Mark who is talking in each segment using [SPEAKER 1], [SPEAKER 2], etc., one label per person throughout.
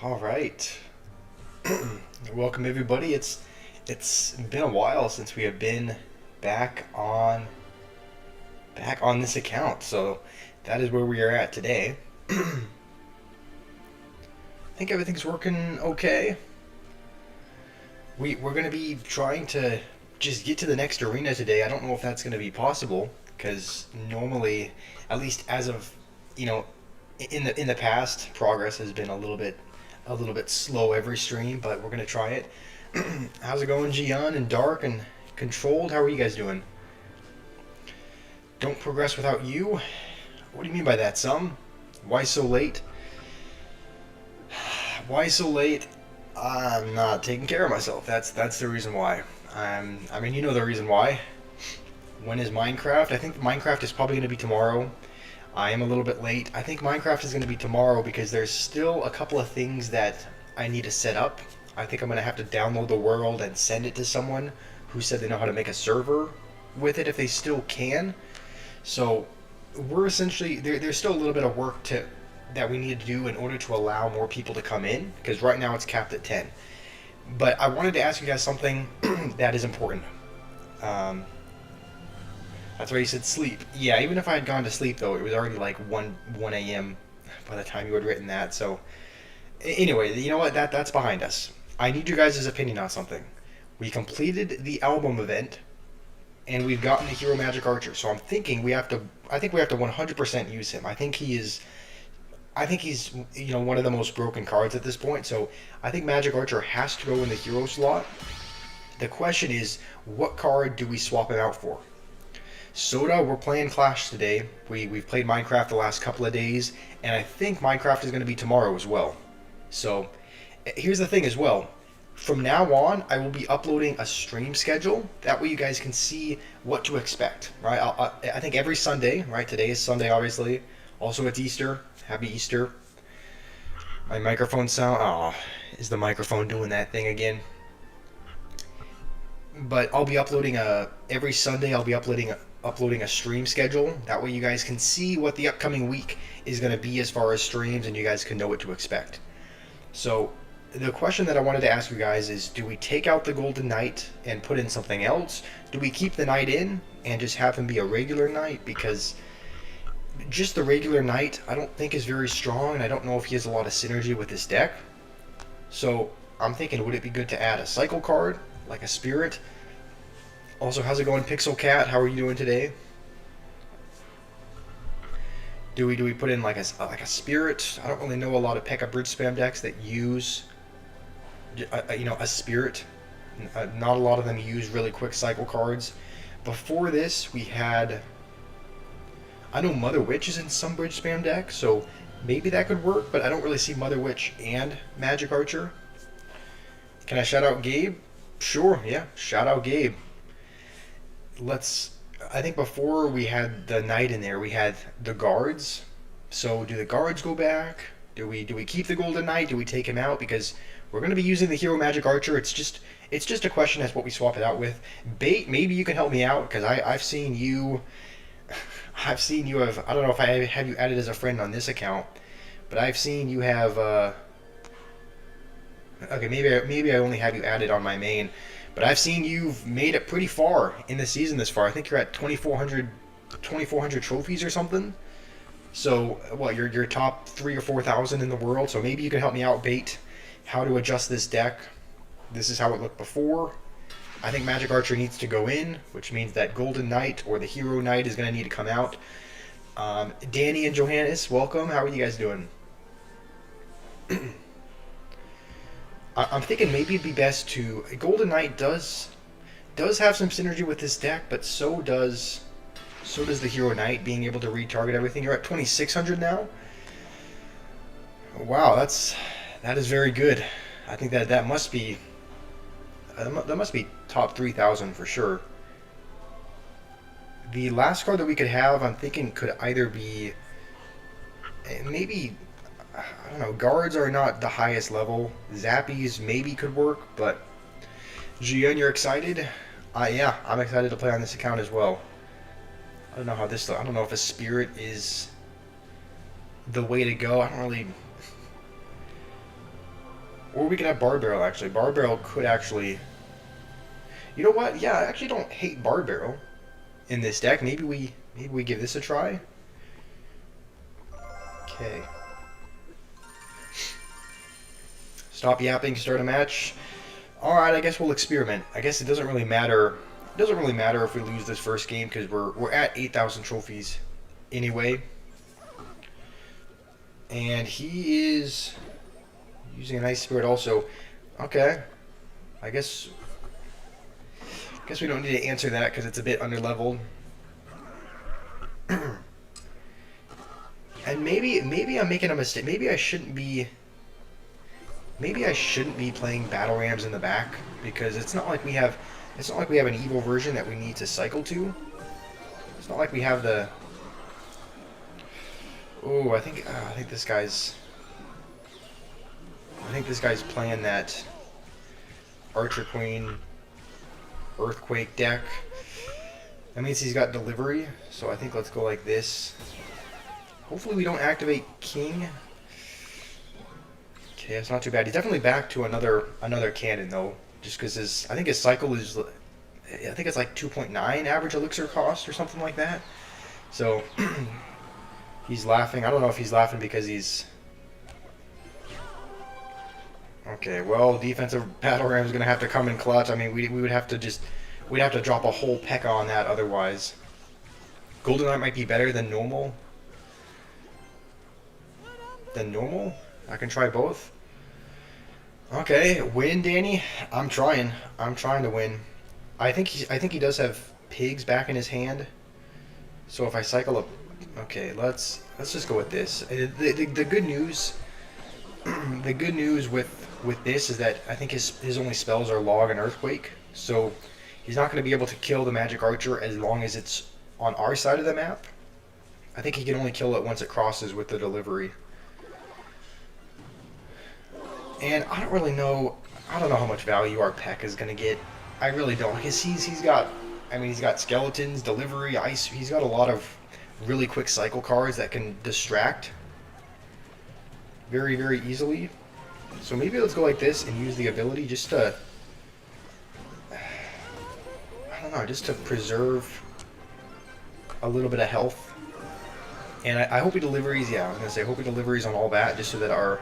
[SPEAKER 1] All right. Welcome everybody. It's been a while since we have been back on this account. So that is where we are at today. I think everything's working okay. We're going to be trying to just get to the next arena today. I don't know if that's going to be possible because normally, at least as of, you know, in the past, progress has been a little bit slow every stream, but we're gonna try it. How's it going, Gian and Dark and Controlled? How are you guys doing? Don't progress without you? What do you mean by that, Some? Why so late? Why so late? I'm not taking care of myself. That's the reason why. I mean, you know the reason why. When is Minecraft? I think Minecraft is probably going to be tomorrow. I am a little bit late. I think Minecraft is going to be tomorrow because there's still a couple of things that I need to set up. I think I'm going to have to download the world and send it to someone who said they know how to make a server with it if they still can. So we're essentially, there's still a little bit of work that we need to do in order to allow more people to come in, because right now it's capped at 10. But I wanted to ask you guys something that is important. That's why you said sleep. Yeah, even if I had gone to sleep, though, it was already like 1 a.m. by the time you had written that. So, anyway, you know what? That's behind us. I need your guys' opinion on something. We completed the album event, and we've gotten the Hero Magic Archer. So I'm thinking I think we have to 100% use him. I think he's one of the most broken cards at this point. So I think Magic Archer has to go in the hero slot. The question is, what card do we swap him out for? Soda, we're playing Clash today. We've played Minecraft the last couple of days, and I think Minecraft is going to be tomorrow as well. So, here's the thing as well. From now on, I will be uploading a stream schedule. That way you guys can see what to expect, right? I think every Sunday, right? Today is Sunday, obviously. Also, it's Easter. Happy Easter. My microphone sound... Oh, is the microphone doing that thing again? But I'll be uploading every Sunday I'll be uploading a stream schedule. That way you guys can see what the upcoming week is going to be as far as streams, and you guys can know what to expect. So the question that I wanted to ask you guys is, do we take out the Golden Knight and put in something else? Do we keep the Knight in and just have him be a regular Knight? Because just the regular Knight I don't think is very strong, and I don't know if he has a lot of synergy with his deck. So I'm thinking, would it be good to add a cycle card, like a Spirit? Also, how's it going, Pixel Cat? How are you doing today? Do we put in like a Spirit? I don't really know a lot of P.E.K.K.A. bridge spam decks that use a Spirit. Not a lot of them use really quick cycle cards. Before this, we had, I know Mother Witch is in some bridge spam decks, so maybe that could work, but I don't really see Mother Witch and Magic Archer. Can I shout out Gabe? Sure, yeah, shout out Gabe. I think before we had the Knight in there, we had the guards. So do the guards go back? Do we keep the Golden Knight? Do we take him out? Because we're going to be using the Hero Magic Archer. It's just a question as what we swap it out with. Bait, maybe you can help me out, because I've seen you have, I don't know if I have you added as a friend on this account, but I've seen you have okay, maybe I only have you added on my main. But I've seen you've made it pretty far in the season this far. I think you're at 2,400 trophies or something. So, what, you're top 3,000 or 4,000 in the world. So maybe you can help me out, Bait, how to adjust this deck. This is how it looked before. I think Magic Archer needs to go in, which means that Golden Knight or the Hero Knight is going to need to come out. Danny and Johannes, welcome. How are you guys doing? I'm thinking maybe it'd be best to... Golden Knight does have some synergy with this deck, but so does the Hero Knight, being able to retarget everything. You're at 2,600 now? Wow, that is very good. I think that must be top 3,000 for sure. The last card that we could have, I'm thinking, could either be... maybe... I don't know, guards are not the highest level. Zappies maybe could work, but Gian, you're excited? Yeah, I'm excited to play on this account as well. I don't know if a Spirit is the way to go. I don't really Or we could have Bar Barrel, actually. Bar Barrel could actually... You know what? Yeah, I actually don't hate Bar Barrel in this deck. Maybe we give this a try. Okay. Stop yapping, start a match. Alright, I guess we'll experiment. I guess it doesn't really matter. It doesn't really matter if we lose this first game because we're at 8,000 trophies anyway. And he is using an Ice Spirit also. Okay. I guess we don't need to answer that because it's a bit underleveled. And maybe I'm making a mistake. Maybe I shouldn't be playing Battle Rams in the back because it's not like we have an evil version that we need to cycle to. It's not like we have the... Oh, I think this guy's playing that Archer Queen Earthquake deck. That means he's got delivery, so I think let's go like this. Hopefully we don't activate King. Okay, that's not too bad. He's definitely back to another cannon though, just because I think his cycle is, I think it's like 2.9 average elixir cost or something like that. So he's laughing. I don't know if he's laughing because he's... Okay, well, defensive Battle Ram is going to have to come in clutch. I mean, we would have to we'd have to drop a whole P.E.K.K.A on that otherwise. Golden Knight might be better than normal. I can try both. Okay, win, Danny. I'm trying to win. I think he does have pigs back in his hand. So if I cycle up, okay, let's just go with this. The good news, with this is that I think his only spells are Log and Earthquake. So he's not going to be able to kill the Magic Archer as long as it's on our side of the map. I think he can only kill it once it crosses with the delivery. And I don't know how much value our P.E.K.K.A is going to get. I really don't. Because he's got skeletons, delivery, ice. He's got a lot of really quick cycle cards that can distract very, very easily. So maybe let's go like this and use the ability just to, I don't know, just to preserve a little bit of health. And I hope he delivers, yeah, I was going to say, I hope he delivers on all that just so that our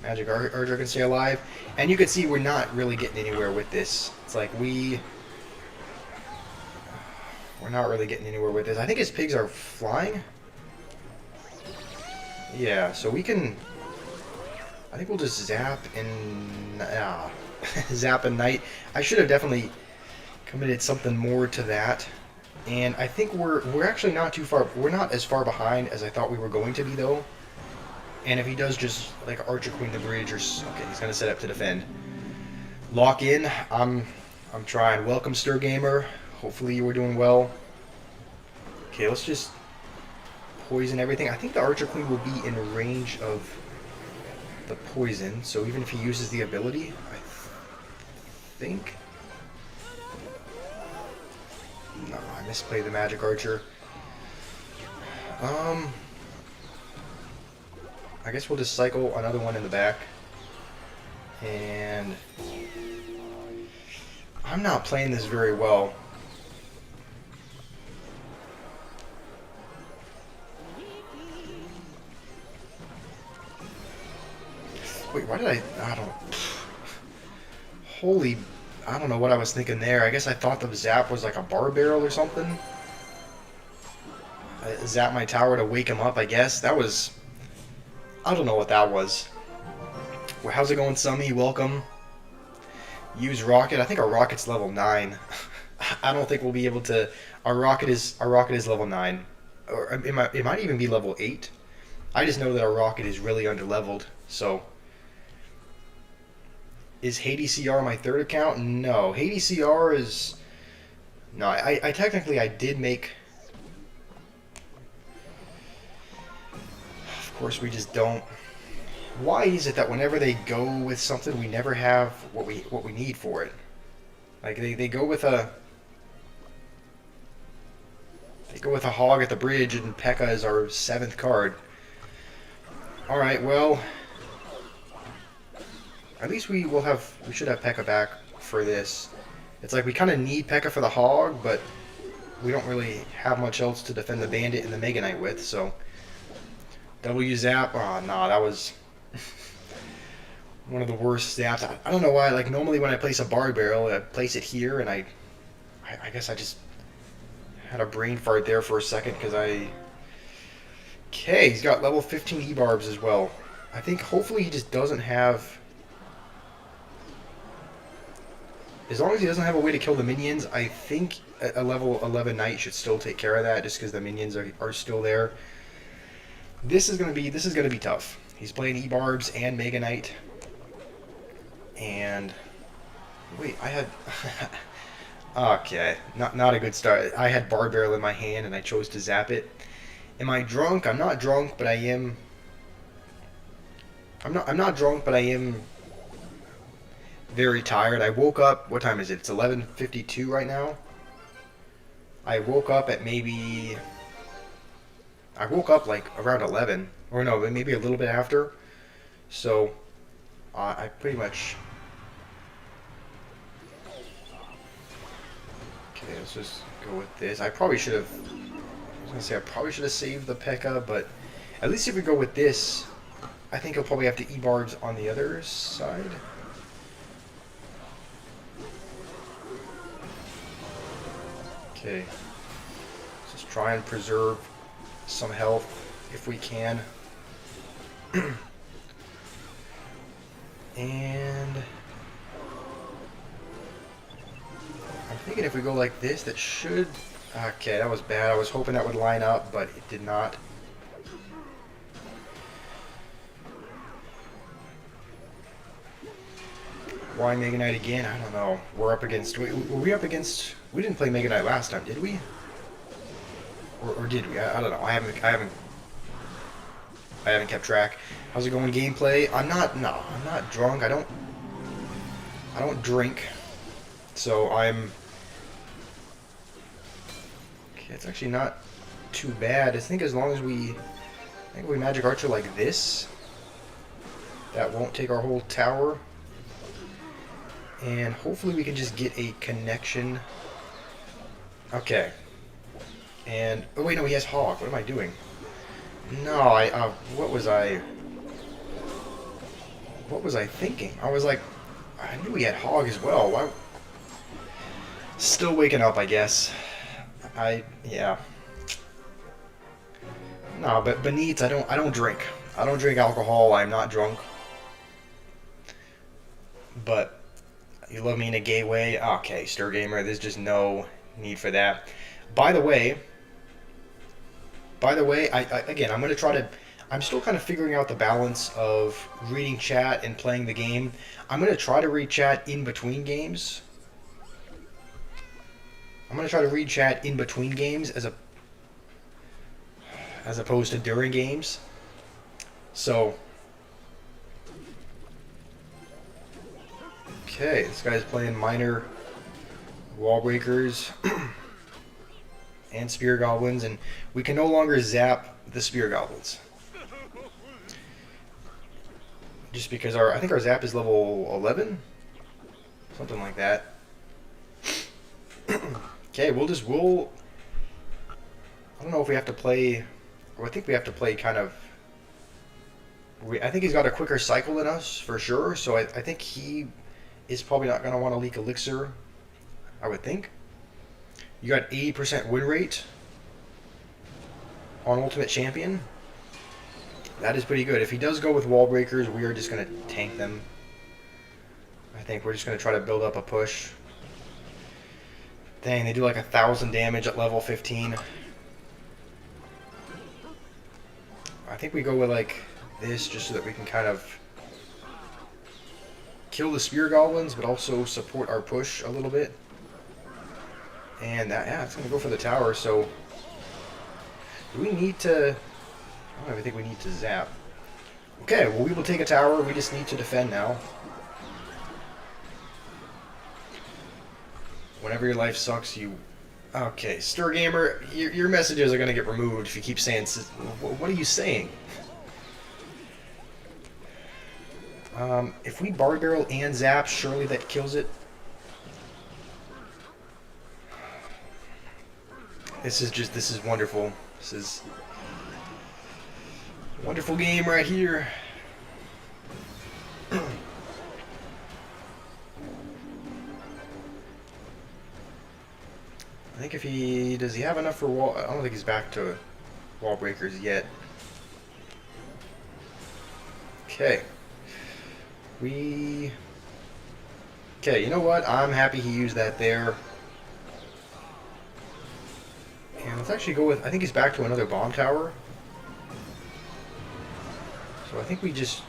[SPEAKER 1] Magic Archer can stay alive. And you can see we're not really getting anywhere with this. It's like we're not really getting anywhere with this. I think his pigs are flying. Yeah, so we can... I think we'll just zap and... zap and Knight. I should have definitely committed something more to that. And I think we're actually not too far... We're not as far behind as I thought we were going to be, though. And if he does just, like, Archer Queen the bridge or... Okay, he's going to set up to defend. Lock in. I'm trying. Welcome, Stir Gamer. Hopefully you were doing well. Okay, let's just poison everything. I think the Archer Queen will be in range of the poison. So even if he uses the ability, I think... No, I misplayed the Magic Archer. I guess we'll just cycle another one in the back. And I'm not playing this very well. Wait, why did I don't... Holy... I don't know what I was thinking there. I guess I thought the zap was like a bar barrel or something. I zapped my tower to wake him up, I guess. That was... I don't know what that was. Well, how's it going, Summy? Welcome. Use rocket. I think our rocket's level 9. I don't think we'll be able to... Our rocket is level 9. Or it might even be level 8. I just know that our rocket is really underleveled, so... Is Hades CR my third account? No. Hades CR is... No, I technically did make... Of course, we just don't... Why is it that whenever they go with something, we never have what we need for it? Like, they go with a... They go with a hog at the bridge, and P.E.K.K.A is our 7th card. Alright, well, at least we should have P.E.K.K.A back for this. It's like we kind of need P.E.K.K.A for the Hog, but we don't really have much else to defend the Bandit and the Mega Knight with, so... W zap, oh no, that was one of the worst zaps. I don't know why, like normally when I place a bar barrel, I place it here, and I guess I just had a brain fart there for a second, because Okay, he's got level 15 E-Barbs as well. I think hopefully he just doesn't have... As long as he doesn't have a way to kill the minions, I think a level 11 Knight should still take care of that, just because the minions are still there. This is gonna be tough. He's playing E-Barbs and Mega Knight. And wait, I had okay, not a good start. I had Bar Barrel in my hand and I chose to zap it. Am I drunk? I'm not drunk, but I am. I'm not drunk, but I am very tired. I woke up. What time is it? It's 11:52 right now. I woke up at maybe. I woke up like around 11, or no, maybe a little bit after. So I pretty much. Okay, let's just go with this. I probably should have. I was gonna say I probably should have saved the P.E.K.K.A, but at least if we go with this, I think he'll probably have to E-Barbs on the other side. Okay, let's just try and preserve some health if we can. And I'm thinking if we go like this, that should... Okay, that was bad. I was hoping that would line up, but it did not. Why Mega Knight again? I don't know. We're up against... Were we up against... We didn't play Mega Knight last time, did we? Or did we? I don't know. I haven't kept track. How's it going, gameplay? I'm not drunk. I don't drink. So I'm... Okay, it's actually not too bad. I think as long as we Magic Archer like this, that won't take our whole tower. And hopefully we can just get a connection. Okay. And, oh wait, no, he has Hog. What am I doing? No, what was I thinking? I was like, I knew he had Hog as well. Why? Still waking up, I guess. Yeah. No, but Benitez, I don't drink. I don't drink alcohol. I'm not drunk. But you love me in a gay way? Okay, Stir Gamer, there's just no need for that. By the way, again, I'm going to try to... I'm still kind of figuring out the balance of reading chat and playing the game. I'm going to try to read chat in between games. I'm going to try to read chat in between games as opposed to during games. So... Okay, this guy's playing minor wall breakers and spear goblins, and we can no longer zap the spear goblins. Just because I think our zap is level 11? Something like that. Okay, I don't know if we have to play, or I think we have to play kind of, I think he's got a quicker cycle than us, for sure, so I think he is probably not going to want to leak elixir, I would think. You got 80% win rate on Ultimate Champion. That is pretty good. If he does go with wall breakers, we are just going to tank them. I think we're just going to try to build up a push. Dang, they do like 1,000 damage at level 15. I think we go with like this just so that we can kind of kill the spear goblins, but also support our push a little bit. And that, yeah, it's going to go for the tower, so... Do we need to... I don't even think we need to zap. Okay, well, we will take a tower. We just need to defend now. Whenever your life sucks, you... Okay, Stir Gamer, your messages are going to get removed if you keep saying... What are you saying? If we bar barrel and zap, surely that kills it. This is wonderful. This is a wonderful game right here. I think if he... Does he have enough for wall... I don't think he's back to wall breakers yet. Okay. Okay, you know what? I'm happy he used that there. And let's actually go with... I think he's back to another bomb tower. So I think we just...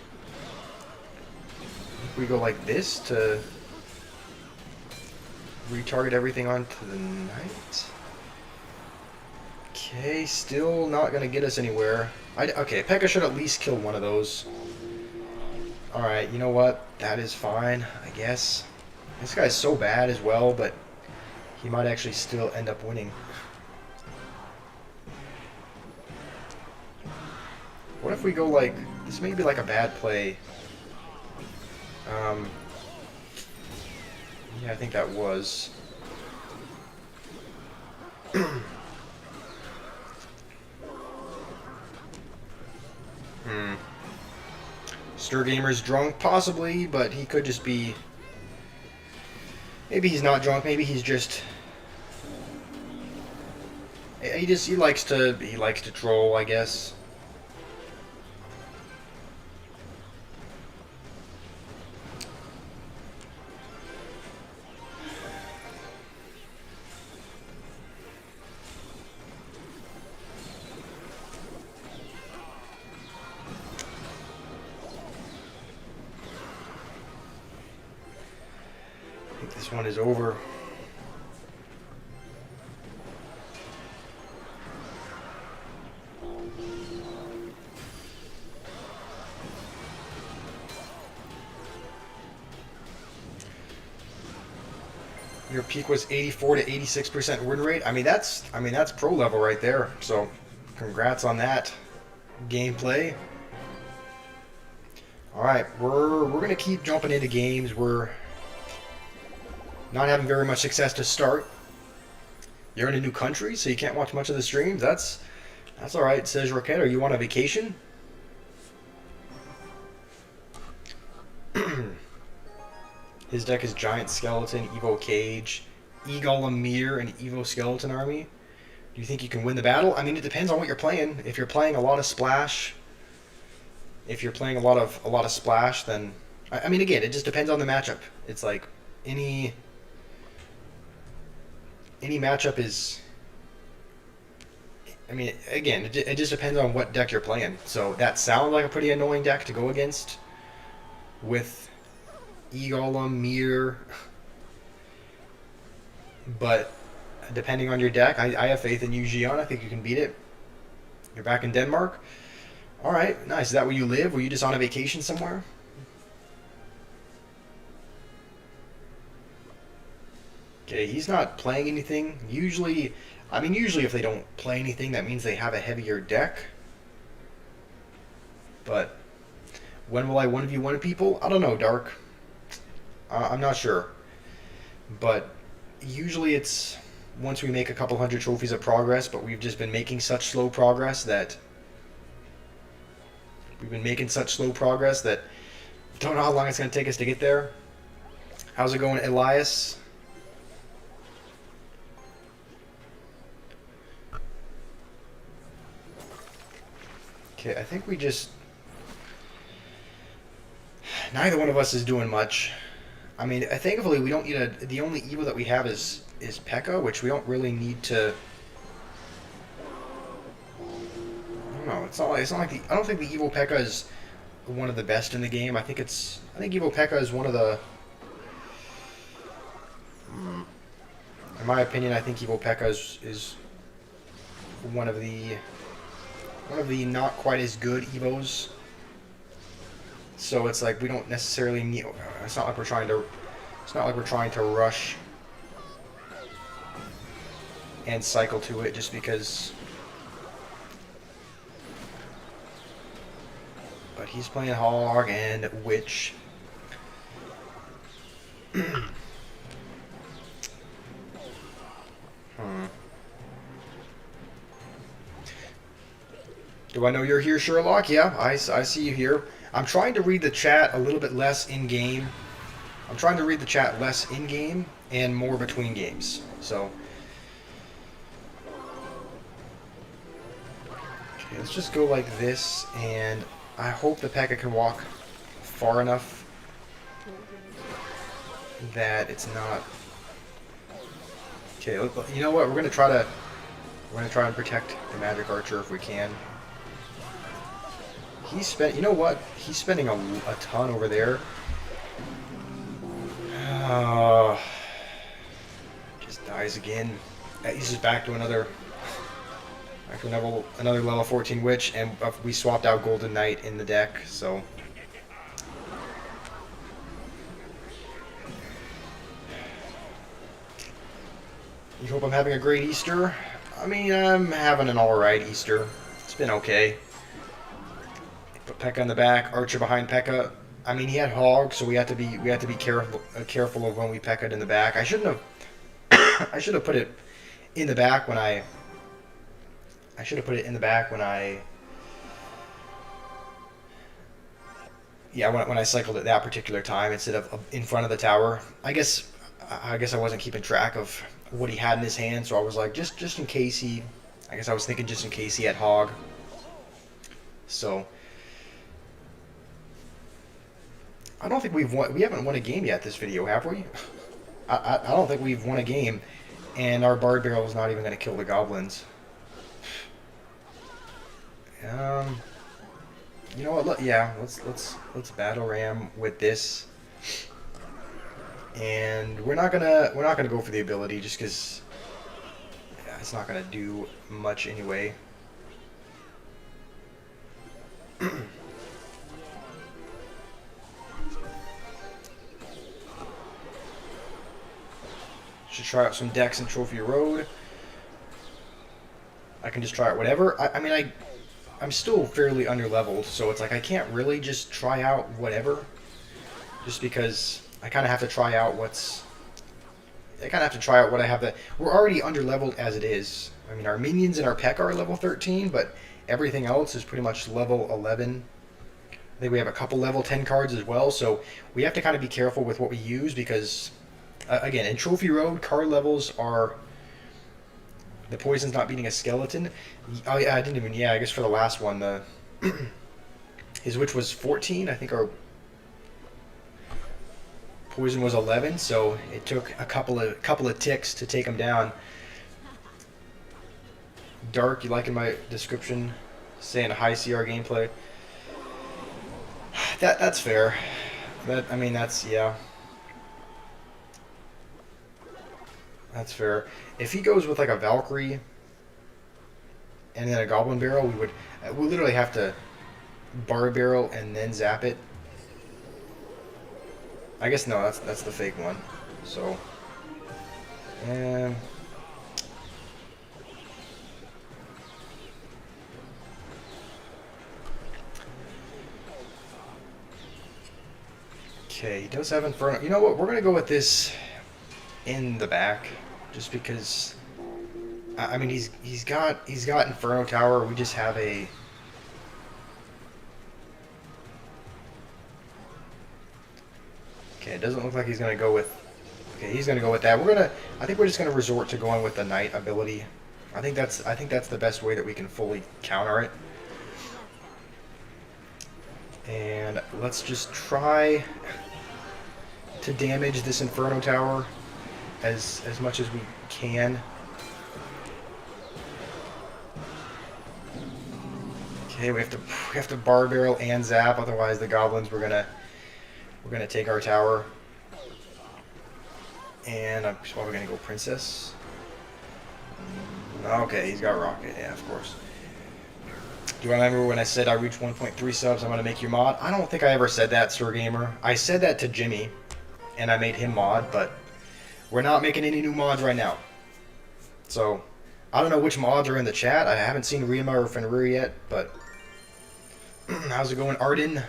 [SPEAKER 1] we go like this to retarget everything onto the knight. Okay, still not going to get us anywhere. Okay, P.E.K.K.A should at least kill one of those. Alright, you know what? That is fine, I guess. This guy's so bad as well, but he might actually still end up winning. What if we go like... This may be like a bad play. Yeah, I think that was. Stir Gamer's drunk, possibly, but he could just be... Maybe he's not drunk, maybe he's just... He likes to troll, I guess. This one is over. Your peak was 84 to 86% win rate. I mean that's pro level right there. So congrats on that gameplay. All right, we're gonna keep jumping into games. We're not having very much success to start. You're in a new country, so you can't watch much of the streams. That's all right. Says Roquette, are you on a vacation? His deck is Giant Skeleton, Evo Cage, Eagle Amir, and Evo Skeleton Army. Do you think you can win the battle? I mean, it depends on what you're playing. If you're playing a lot of splash, then I mean, again, it just depends on the matchup. It's like any matchup is... I mean, again, it just depends on what deck you're playing. So that sounds like a pretty annoying deck to go against with Egolem, Mir. But depending on your deck, I have faith in you, Gian. I think you can beat it. You're back in Denmark. All right, nice. Is that where you live? Were you just on a vacation somewhere? Okay, he's not playing anything. Usually if they don't play anything, that means they have a heavier deck. But when will I 1v1 people? I don't know, Dark. I'm not sure. But usually it's once we make a couple hundred trophies of progress, but we've just been making such slow progress that... don't know how long it's going to take us to get there. How's it going, Elias? Okay, I think we just... Neither one of us is doing much. I mean, thankfully we don't need the only Evo that we have is P.E.K.K.A, which we don't really need to... I don't know, it's not like the... I don't think the Evo P.E.K.K.A is one of the best in the game. I think Evo P.E.K.K.A is one of the... In my opinion, I think Evo P.E.K.K.A is one of the not quite as good Evos. So it's like we don't necessarily need... It's not like we're trying to rush and cycle to it just because... but he's playing Hog and Witch. Do I know you're here, Sherlock? Yeah, I see you here. I'm trying to read the chat a little bit less in-game. I'm trying to read the chat less in-game and more between games. So, okay, let's just go like this, and I hope the P.E.K.K.A. can walk far enough that it's not. Okay, you know what? We're gonna try and protect the Magic Archer if we can. You know what? He's spending a ton over there. Just dies again. He's just back to another level 14 Witch, and we swapped out Golden Knight in the deck, so. You hope I'm having a great Easter? I mean, I'm having an alright Easter. It's been okay. Put P.E.K.K.A. in the back, Archer behind P.E.K.K.A. I mean, he had Hog, so we had to be careful of when we P.E.K.K.A'd in the back. I shouldn't have. I should have put it in the back when I. I should have put it in the back when I. Yeah, when I cycled it that particular time instead of in front of the tower. I guess I wasn't keeping track of what he had in his hand, so I was like, just in case he. I guess I was thinking just in case he had Hog. So. I don't think we haven't won a game yet this video, have we? I don't think we've won a game, and our Bard Barrel is not even going to kill the goblins. You know what? Yeah, let's battle ram with this, and we're not gonna go for the ability just because it's not gonna do much anyway. Should try out some decks in Trophy Road. I can just try out whatever. I mean, I'm still fairly underleveled, so it's like I can't really just try out whatever. Just because I kind of have to try out I kind of have to try out what I have that. We're already underleveled as it is. I mean, our minions and our P.E.K.K.A. are level 13, but everything else is pretty much level 11. I think we have a couple level 10 cards as well, so we have to kind of be careful with what we use because. Again, in Trophy Road, card levels are... The poison's not beating a skeleton. Oh, yeah, I didn't even... Yeah, I guess for the last one, the... his Witch was 14. I think our poison was 11, so it took a couple of ticks to take him down. Dark, you liking my description? Saying high CR gameplay. That's fair. I mean, that's... Yeah. That's fair. If he goes with like a Valkyrie and then a Goblin Barrel, we literally have to Bard Barrel and then zap it. I guess no, that's the fake one. So, okay, he does have Inferno. You know what? We're gonna go with this in the back. Just because, I mean, he's got Inferno Tower. We just have a. Okay, it doesn't look like he's gonna go with. Okay, he's gonna go with that. I think we're just gonna resort to going with the Knight ability. I think that's the best way that we can fully counter it. And let's just try to damage this Inferno Tower as much as we can. Okay, we have to Bard Barrel and zap, otherwise the goblins we're gonna take our tower. And I'm probably gonna go Princess. Okay, he's got Rocket, yeah, of course. Do you remember when I said I reached 1.3 subs, I'm gonna make you mod? I don't think I ever said that, Sir Gamer. I said that to Jimmy, and I made him mod, but we're not making any new mods right now. So, I don't know which mods are in the chat. I haven't seen Rima or Fenrir yet, but How's it going, Arden?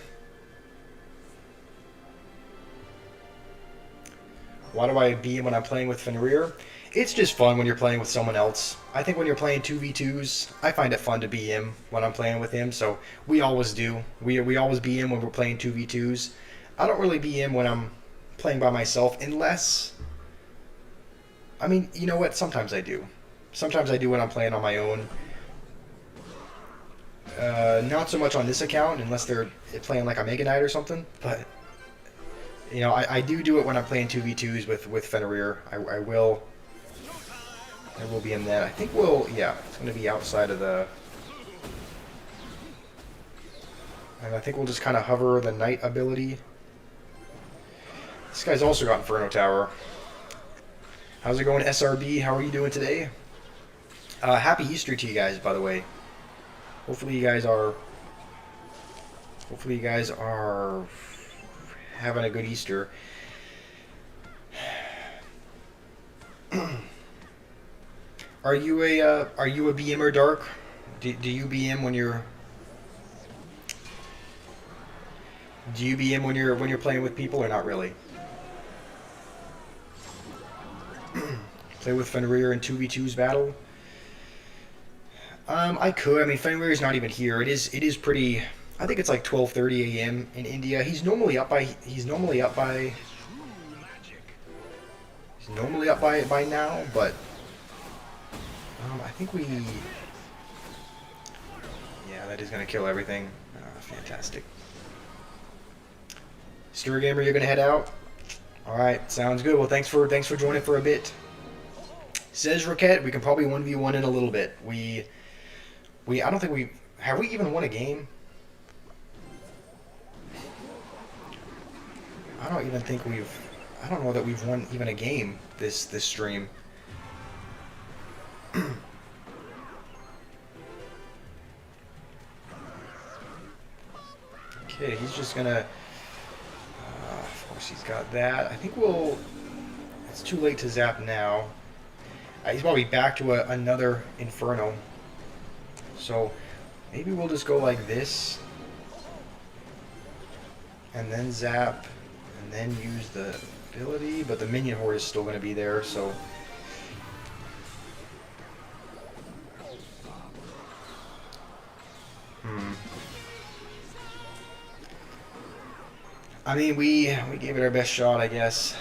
[SPEAKER 1] Why do I BM when I'm playing with Fenrir? It's just fun when you're playing with someone else. I think when you're playing 2v2s, I find it fun to BM when I'm playing with him, so we always do. We always BM when we're playing 2v2s. I don't really BM when I'm playing by myself, unless... I mean, you know what? Sometimes I do. Sometimes I do when I'm playing on my own. Not so much on this account, unless they're playing like a Mega Knight or something, but... You know, I do it when I'm playing 2v2s with Fenrir. I will be in that. I think yeah, it's going to be outside of the... And I think we'll just kind of hover the Knight ability. This guy's also got Inferno Tower. How's it going, SRB? How are you doing today? Happy Easter to you guys, by the way. Hopefully you guys are having a good Easter. Are you a BMer, Dark? Do you BM when you're when you're playing with people, or not really? Play with Fenrir in 2v2's battle? I could. I mean, Fenrir's not even here. It is pretty. I think it's like 12:30 a.m. in India. He's normally up by now, but I think we. Yeah, that is gonna kill everything. Fantastic. Stir Gamer, you're gonna head out. All right, sounds good. Well, thanks for joining for a bit. Says Roquette, we can probably 1v1 in a little bit. I don't think we even won a game. I don't know that we've won even a game this stream. Okay, he's just gonna of course he's got that. I think it's too late to zap now. He's probably back to another Inferno. So maybe we'll just go like this. And then zap. And then use the ability. But the minion horde is still going to be there, so... I mean, we gave it our best shot, I guess.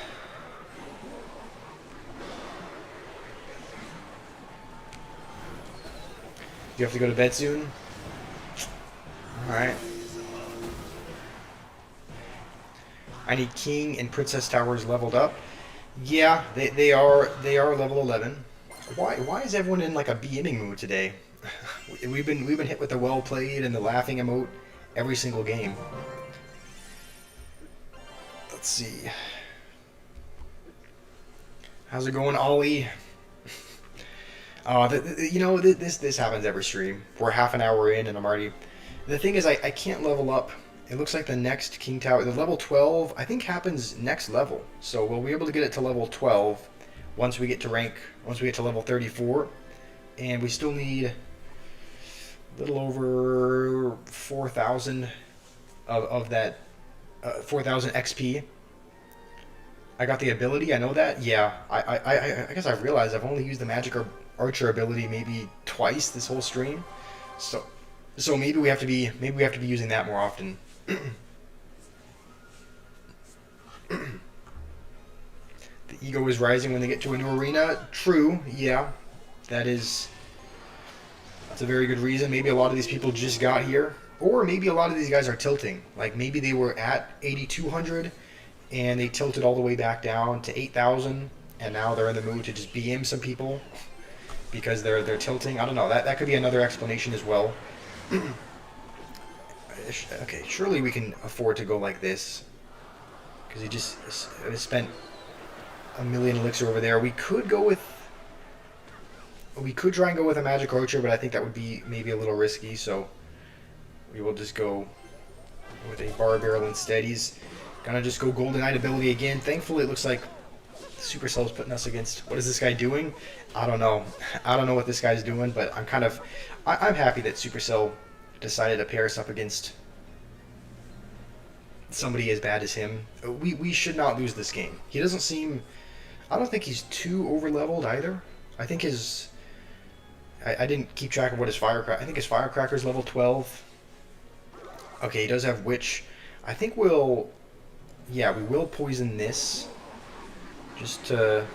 [SPEAKER 1] You have to go to bed soon? Alright. I need King and Princess Towers leveled up. Yeah, they are level 11. Why is everyone in like a BMing mood today? we've been hit with the well played and the laughing emote every single game. Let's see. How's it going, Ollie? You know, this happens every stream. We're half an hour in and I'm already... The thing is, I can't level up. It looks like the next King Tower, the level 12, I think happens next level. So we'll be able to get it to level 12 once we get to level 34. And we still need a little over 4,000 of that 4,000 XP. I got the ability, I know that. Yeah, I guess I've realized I've only used the magic or archer ability maybe twice this whole stream. So maybe we have to be using that more often. The ego is rising when they get to a new arena. True, yeah. That's a very good reason. Maybe a lot of these people just got here. Or maybe a lot of these guys are tilting. Like maybe they were at 8,200 and they tilted all the way back down to 8,000 and now they're in the mood to just BM some people because they're tilting. I don't know. That could be another explanation as well. Okay, surely we can afford to go like this because he just spent a million elixir over there. We could try and go with a magic archer, but I think that would be maybe a little risky, so we will just go with a bar barrel instead. He's gonna just go Golden Knight ability again. Thankfully, it looks like Supercell's putting us against... What is this guy doing? I don't know. I don't know what this guy's doing, but I'm happy that Supercell decided to pair us up against somebody as bad as him. We should not lose this game. He doesn't seem... I don't think he's too over-leveled either. I think his... I didn't keep track of what his firecracker... I think his firecracker's level 12. Okay, he does have witch. I think we'll... Yeah, we will poison this. Just to...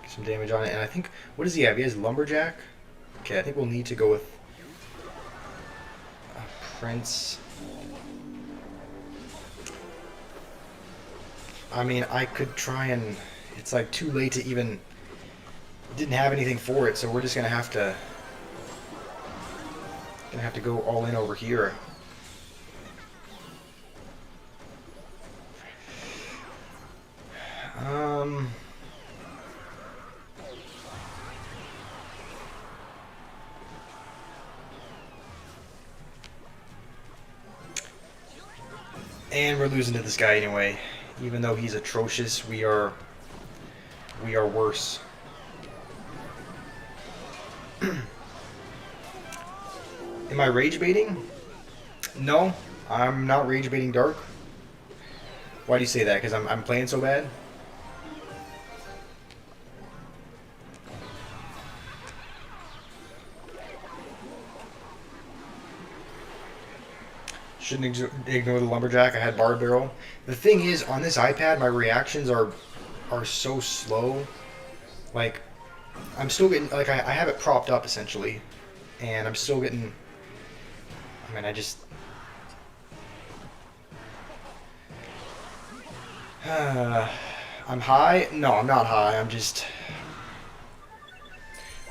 [SPEAKER 1] get some damage on it. And I think... What does he have? He has lumberjack? Okay, I think we'll need to go with... Prince... I mean, I could try and... It's like too late to even... Didn't have anything for it, so we're just gonna have to... go all in over here. And we're losing to this guy anyway. Even though he's atrocious, we are worse. Am I rage baiting? No, I'm not rage baiting Dark. Why do you say that? Because I'm playing so bad? Shouldn't ignore the lumberjack. I had barred barrel. The thing is, on this iPad, my reactions are so slow. Like, I'm still getting... Like, I have it propped up, essentially. And I'm still getting... I mean, I just... I'm high? No, I'm not high. I'm just...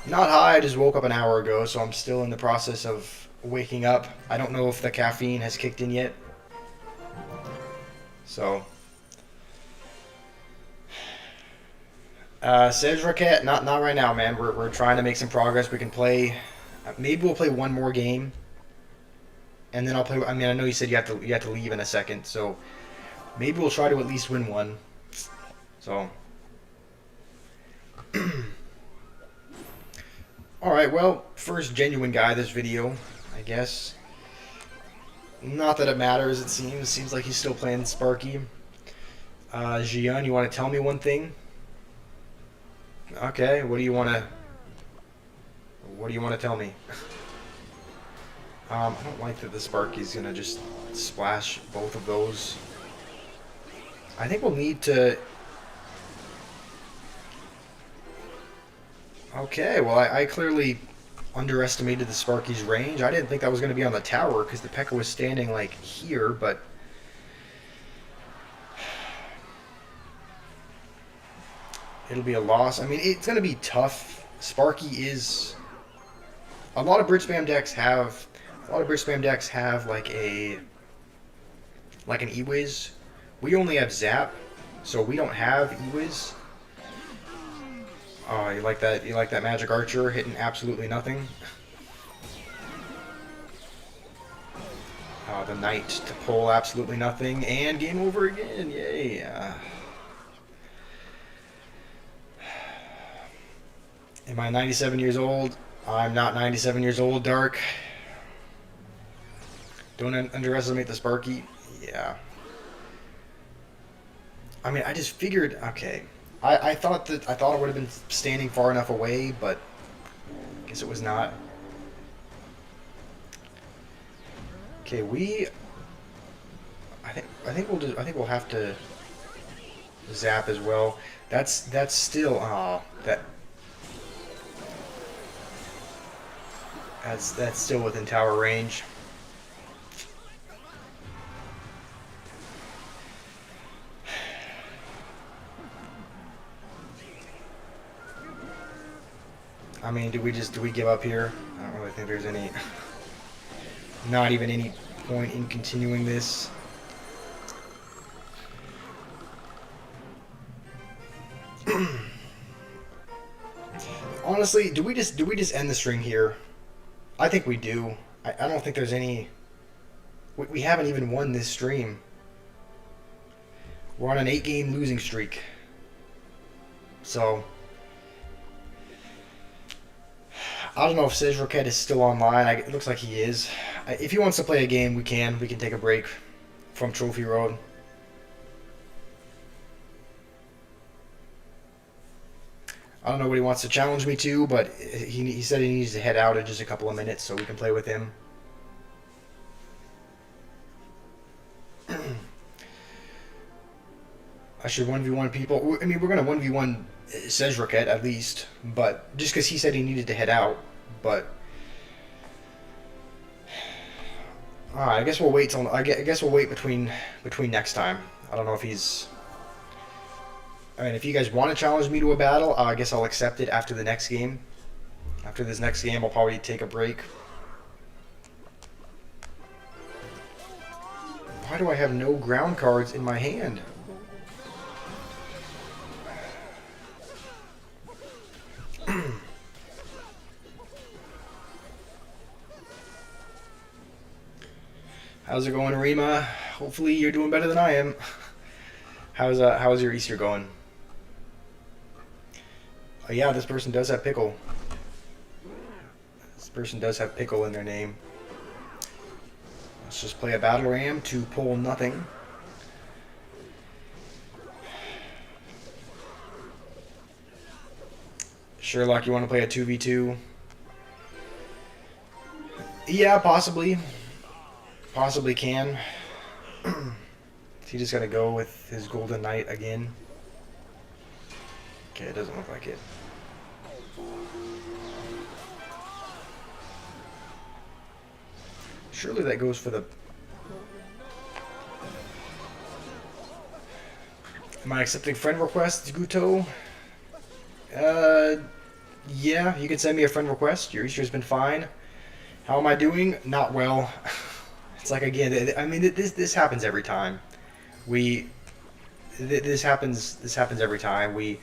[SPEAKER 1] Not high. I just woke up an hour ago, so I'm still in the process of waking up. I don't know if the caffeine has kicked in yet. So... Says Raquette, not right now, man. We're trying to make some progress. We can play... Maybe we'll play one more game. And then I'll play... I mean, I know you said you have to leave in a second, so... Maybe we'll try to at least win one. So... Alright, well, first genuine guy this video, I guess. Not that it matters, it seems. Seems like he's still playing Sparky. Jian, you want to tell me one thing? Okay, what do you want to tell me? I don't like that the Sparky's gonna just splash both of those. I think we'll need to... Okay, well, I clearly underestimated the Sparky's range. I didn't think that was going to be on the tower because the P.E.K.K.A. was standing, like, here, but... It'll be a loss. I mean, it's going to be tough. Sparky is... A lot of bridge spam decks have... like an E-Wiz. We only have Zap, so we don't have E-Wiz. Oh, you like that? You like that Magic Archer hitting absolutely nothing? The Knight to pull absolutely nothing, and game over again! Yay! Am I 97 years old? I'm not 97 years old, Dark. Don't underestimate the Sparky. Yeah. I mean, I just figured. Okay. I thought it would have been standing far enough away, but I guess it was not. Okay, I think we'll have to zap as well. That's still that's still within tower range. I mean, do we give up here? I don't really think there's any, not even any point in continuing this. Honestly, do we just end the string here? I think we do. I don't think there's any. We haven't even won this stream. We're on an 8-game losing streak. So. I don't know if Roquette is still online. It looks like he is. If he wants to play a game, we can take a break. from Trophy Road. I don't know what he wants to challenge me to, but he said he needs to head out in just a couple of minutes so we can play with him. I should 1v1 people. I mean, we're going to 1v1 Sherlock at least, but just because he said he needed to head out. But I guess we'll wait till I guess we'll wait between next time. I don't know if he's. I mean, if you guys want to challenge me to a battle, I guess I'll accept it after the next game. After this next game, I'll probably take a break. Why do I have no ground cards in my hand? How's it going, Rima? Hopefully you're doing better than I am. How's your Easter going? Oh yeah, this person does have pickle. This person does have pickle in their name. Let's just play a battle ram to pull nothing. Sherlock, you want to play a 2v2? Yeah, possibly. Possibly can. He just got to go with his Golden Knight again. Okay, it doesn't look like it. Surely that goes for the... Am I accepting friend requests, Guto? Yeah, you can send me a friend request. Your Easter's been fine. How am I doing? Not well. It's like, again, I mean, this happens every time. This happens every time. We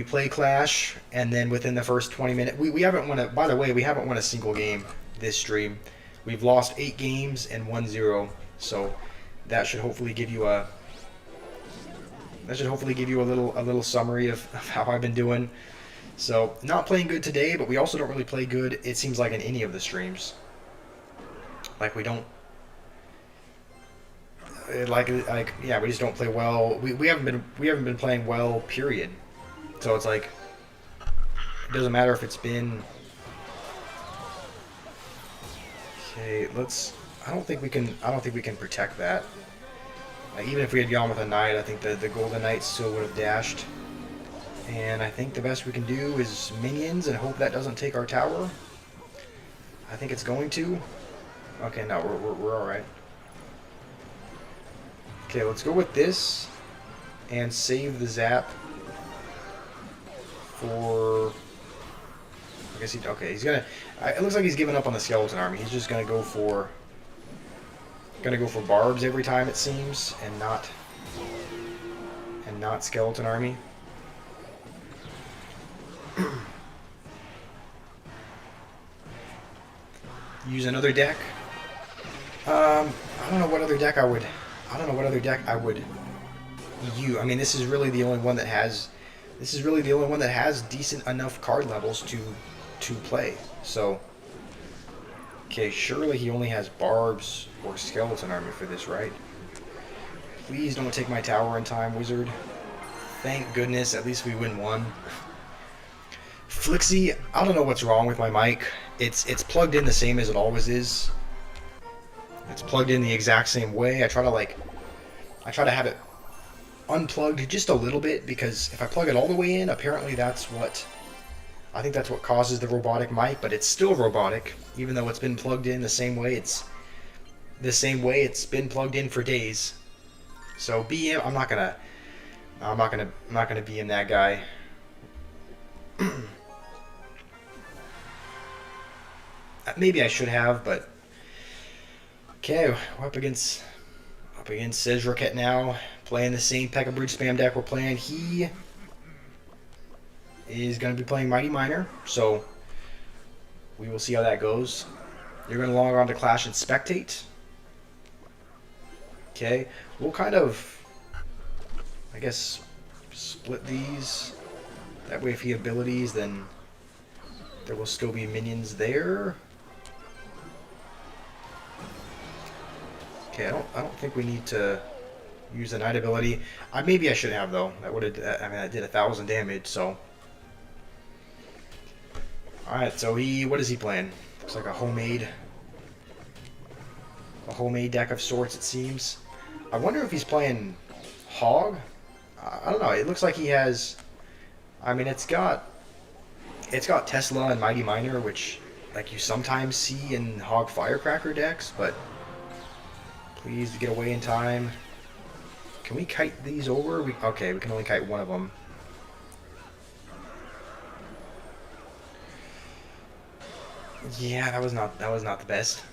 [SPEAKER 1] play Clash, and then within the first 20 minutes, we haven't won a. By the way, we haven't won a single game this stream. We've lost 8 games and 1-0. So that should hopefully give you a. That should hopefully give you a little summary of how I've been doing. So not playing good today, but we also don't really play good. It seems like in any of the streams. Like we don't. Like yeah, we just don't play well. We haven't been playing well, period. So it's like it doesn't matter if it's been. Okay, let's. I don't think we can protect that. Like, even if we had gone with a knight, I think the Golden Knight still would have dashed. And I think the best we can do is minions and hope that doesn't take our tower. I think it's going to. Okay, no, we're all right. Okay, let's go with this and save the zap for. I guess he's gonna. It looks like he's giving up on the skeleton army. He's just gonna go for. Barbs every time, it seems, and not skeleton army. Use another deck. I don't know what other deck I would. Use. I mean, this is really the only one that has. This is really the only one that has decent enough card levels to play. So. Okay, surely he only has barbs or skeleton army for this, right? Please don't take my tower in time, wizard. Thank goodness, at least we win one. Flixie, I don't know what's wrong with my mic. It's plugged in the same as it always is. It's plugged in the exact same way. I try to have it unplugged just a little bit, because if I plug it all the way in, apparently I think that's what causes the robotic mic, but it's still robotic, even though it's been plugged in the same way. It's the same way it's been plugged in for days. So BM, I'm not gonna BM that guy. Maybe I should have, but okay, we're up against Sherlock now, playing the same P.E.K.K.A. Bridge spam deck we're playing. He is going to be playing Mighty Miner, so we will see how that goes. You're going to log on to Clash and spectate. Okay, we'll kind of, I guess, split these. That way if he abilities, then there will still be minions there. Okay, I don't think we need to use the night ability. Maybe I should have though. That would have. I mean, I did 1,000 damage. So. All right. So what is he playing? Looks like a homemade deck of sorts. It seems. I wonder if he's playing Hog. I don't know. It looks like he has. I mean, it's got Tesla and Mighty Miner, which like you sometimes see in Hog Firecracker decks, but please get away in time. Can we kite these over? Okay, we can only kite one of them. Yeah, that was not the best.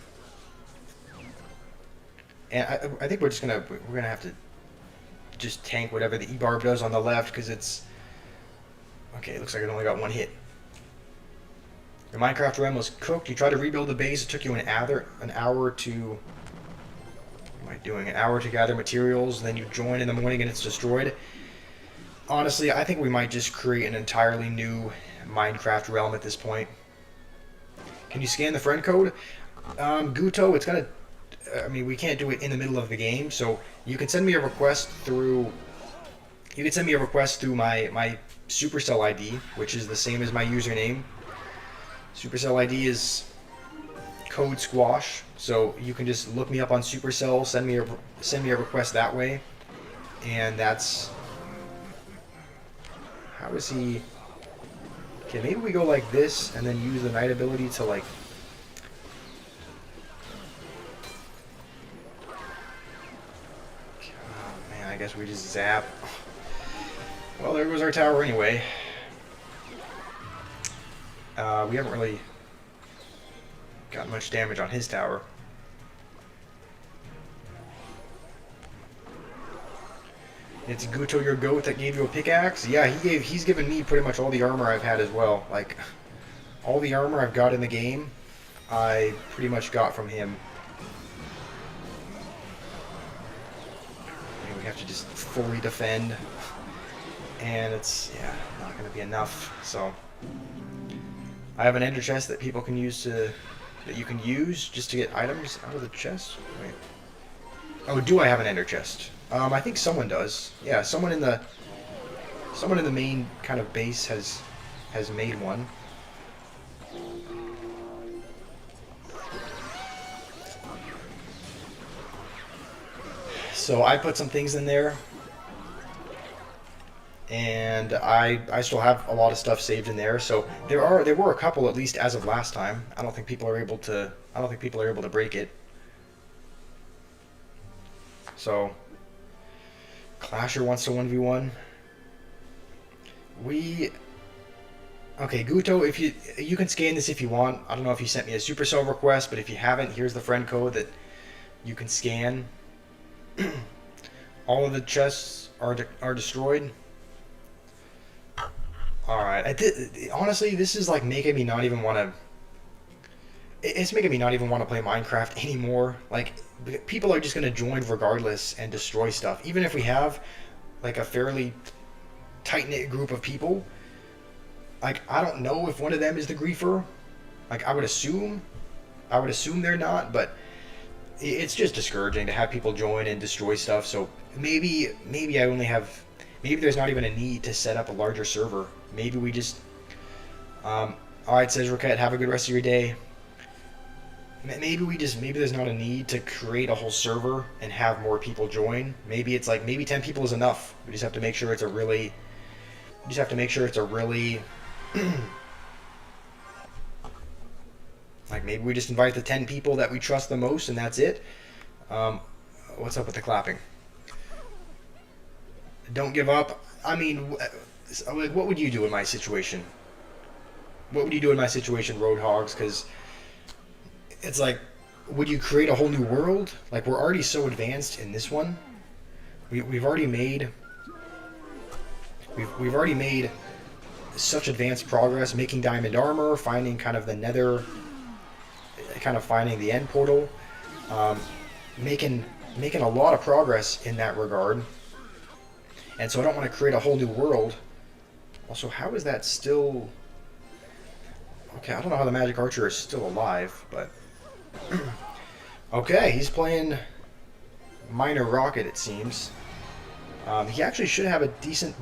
[SPEAKER 1] And I think we're gonna have to just tank whatever the E-Barb does on the left because it's okay. It looks like it only got one hit. The Minecraft realm was cooked. You tried to rebuild the base. It took you an hour to. What am I doing? An hour to gather materials. Then you join in the morning and it's destroyed. Honestly, I think we might just create an entirely new Minecraft realm at this point. Can you scan the friend code? Guto, it's gonna. I mean, we can't do it in the middle of the game, so you can send me a request through. You can send me a request through my Supercell ID, which is the same as my username. Supercell ID is code squash, so you can just look me up on Supercell, send me a request that way, and that's. How is he? Okay, maybe we go like this and then use the night ability to like. Oh man, I guess we just zap. Well, there goes our tower anyway. We haven't really got much damage on his tower. It's Guto your goat that gave you a pickaxe? Yeah, he's given me pretty much all the armor I've had as well. Like, all the armor I've got in the game, I pretty much got from him. I mean, we have to just fully defend. And it's, yeah, not going to be enough, so. I have an ender chest that people can use that you can use just to get items out of the chest. Wait. Oh, do I have an ender chest? I think someone does. Yeah, someone in the main kind of base has made one. So I put some things in there. And I still have a lot of stuff saved in there. So there were a couple at least as of last time. I don't think people are able to break it. So Clasher wants to 1v1. Okay, Guto, if you can scan this if you want. I don't know if you sent me a Supercell request, but if you haven't, here's the friend code that you can scan. All of the chests are destroyed. Alright, honestly, this is like making me not even want to. It's making me not even want to play Minecraft anymore. Like, people are just going to join regardless and destroy stuff. Even if we have, like, a fairly tight-knit group of people. Like, I don't know if one of them is the griefer. Like, I would assume they're not, but it's just discouraging to have people join and destroy stuff. So maybe I only have. Maybe there's not even a need to set up a larger server. Maybe we just. Alright, says Roquette, have a good rest of your day. Maybe there's not a need to create a whole server and have more people join. Maybe it's like, maybe 10 people is enough. We just have to make sure it's a really. Like, maybe we just invite the 10 people that we trust the most and that's it. What's up with the clapping? Don't give up. I mean, what would you do in my situation? What would you do in my situation, Roadhogs? Because it's like, would you create a whole new world? Like, we're already so advanced in this one. We've already made such advanced progress, making diamond armor, finding kind of the nether, kind of finding the end portal, making a lot of progress in that regard. And so I don't want to create a whole new world. Also, how is that still... Okay, I don't know how the Magic Archer is still alive, but... Okay, he's playing minor rocket, it seems. He actually should have a decent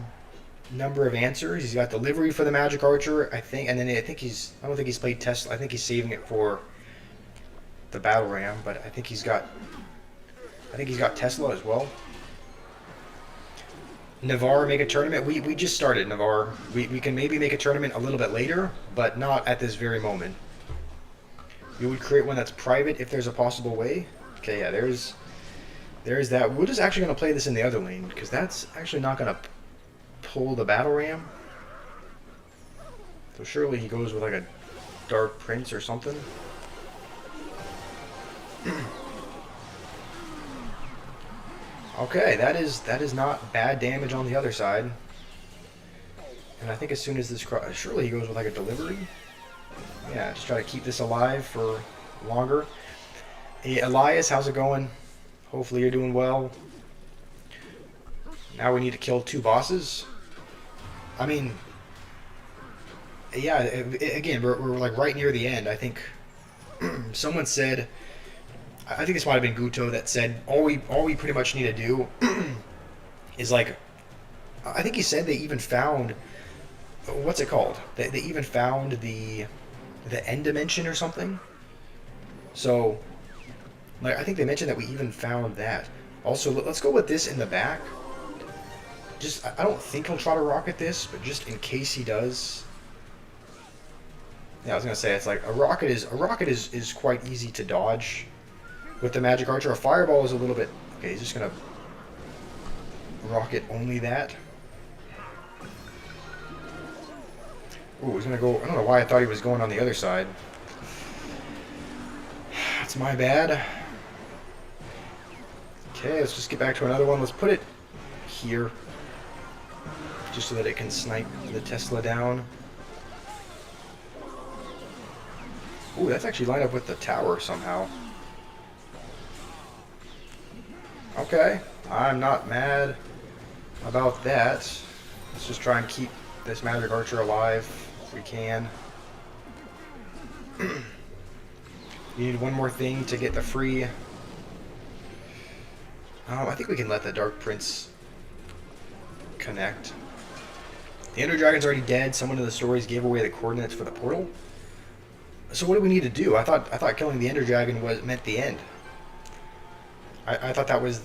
[SPEAKER 1] number of answers. He's got delivery for the magic archer, I think, and then I don't think he's played Tesla. I think he's saving it for the battle ram, but I think he's got Tesla as well. Navarre make a tournament. We just started Navarre. We can maybe make a tournament a little bit later, but not at this very moment. You would create one that's private if there's a possible way. Okay, yeah, there's that. We're just actually going to play this in the other lane, because that's actually not going to pull the battle ram. So surely he goes with like a Dark Prince or something. Okay, that is not bad damage on the other side. And I think as soon as this surely he goes with like a delivery. Yeah, just try to keep this alive for longer. Hey, Elias, how's it going? Hopefully you're doing well. Now we need to kill 2 bosses. I mean, yeah, again, we're like right near the end. I think someone said, I think this might have been Guto that said, all we pretty much need to do is like, I think he said they even found, what's it called? They even found the end dimension or something. So, like, I think they mentioned that we even found that. Also, let's go with this in the back. Just, I don't think he'll try to rocket this, but just in case he does. Yeah, I was gonna say, it's like a rocket is quite easy to dodge with the magic archer. A fireball is a little bit. Okay, he's just gonna rocket only that. Ooh, he's gonna go. I don't know why I thought he was going on the other side. That's my bad. Okay, let's just get back to another one. Let's put it here, just so that it can snipe the Tesla down. Ooh, that's actually lined up with the tower somehow. Okay, I'm not mad about that. Let's just try and keep this magic archer alive if we can. You need one more thing to get the free. I think we can let the Dark Prince connect. The Ender Dragon's already dead. Someone in the stories gave away the coordinates for the portal. So what do we need to do? I thought killing the Ender Dragon meant the end. I thought that was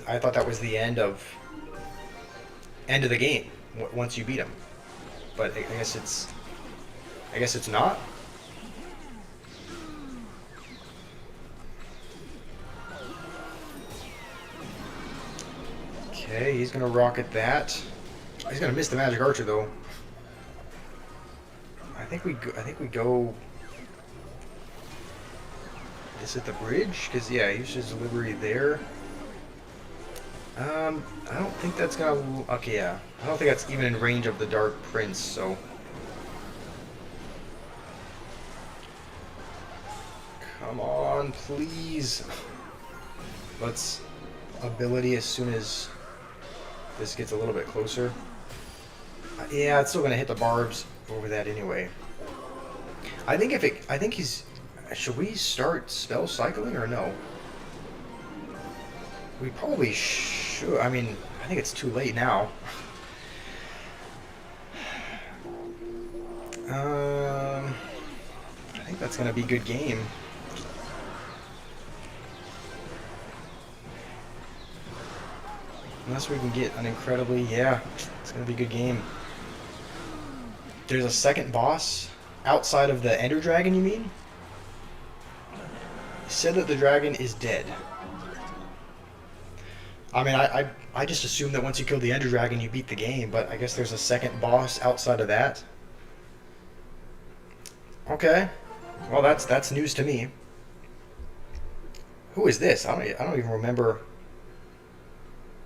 [SPEAKER 1] the end of the game once you beat him. But I guess it's not. Okay, he's gonna rocket that. He's gonna miss the magic archer though. I think we go this at the bridge, because yeah, he uses delivery there. I don't think that's gonna. Okay, yeah, I don't think that's even in range of the Dark Prince. So come on, please. Let's ability as soon as this gets a little bit closer. Yeah, it's still gonna hit the barbs over that anyway. I think he's. Should we start spell cycling or no? We probably should. I mean, I think it's too late now. I think that's gonna be a good game. Unless we can get an incredibly, yeah, it's gonna be a good game. There's a second boss outside of the Ender Dragon, you mean? You said that the dragon is dead. I mean, I just assumed that once you kill the Ender Dragon, you beat the game, but I guess there's a second boss outside of that. Okay. Well, that's news to me. Who is this? I don't even remember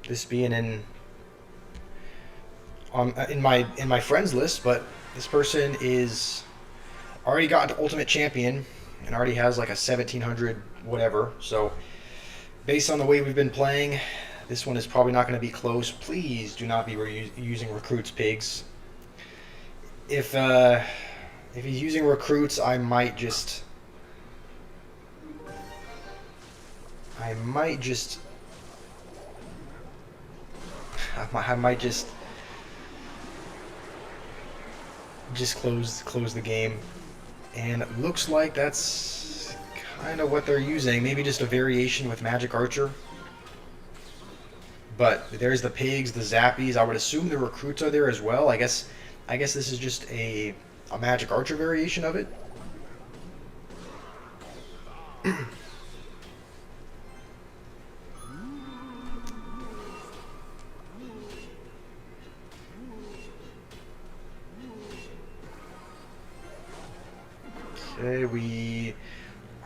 [SPEAKER 1] this being in my friends list, but this person is already gotten to Ultimate Champion and already has like a 1700 whatever. So based on the way we've been playing, this one is probably not going to be close. Please do not be using recruits, pigs. If he's using recruits, I might just I might just close the game. And it looks like that's kind of what they're using. Maybe just a variation with Magic Archer. But there's the pigs, the zappies. I would assume the recruits are there as well. I guess this is just a Magic Archer variation of it. Okay, we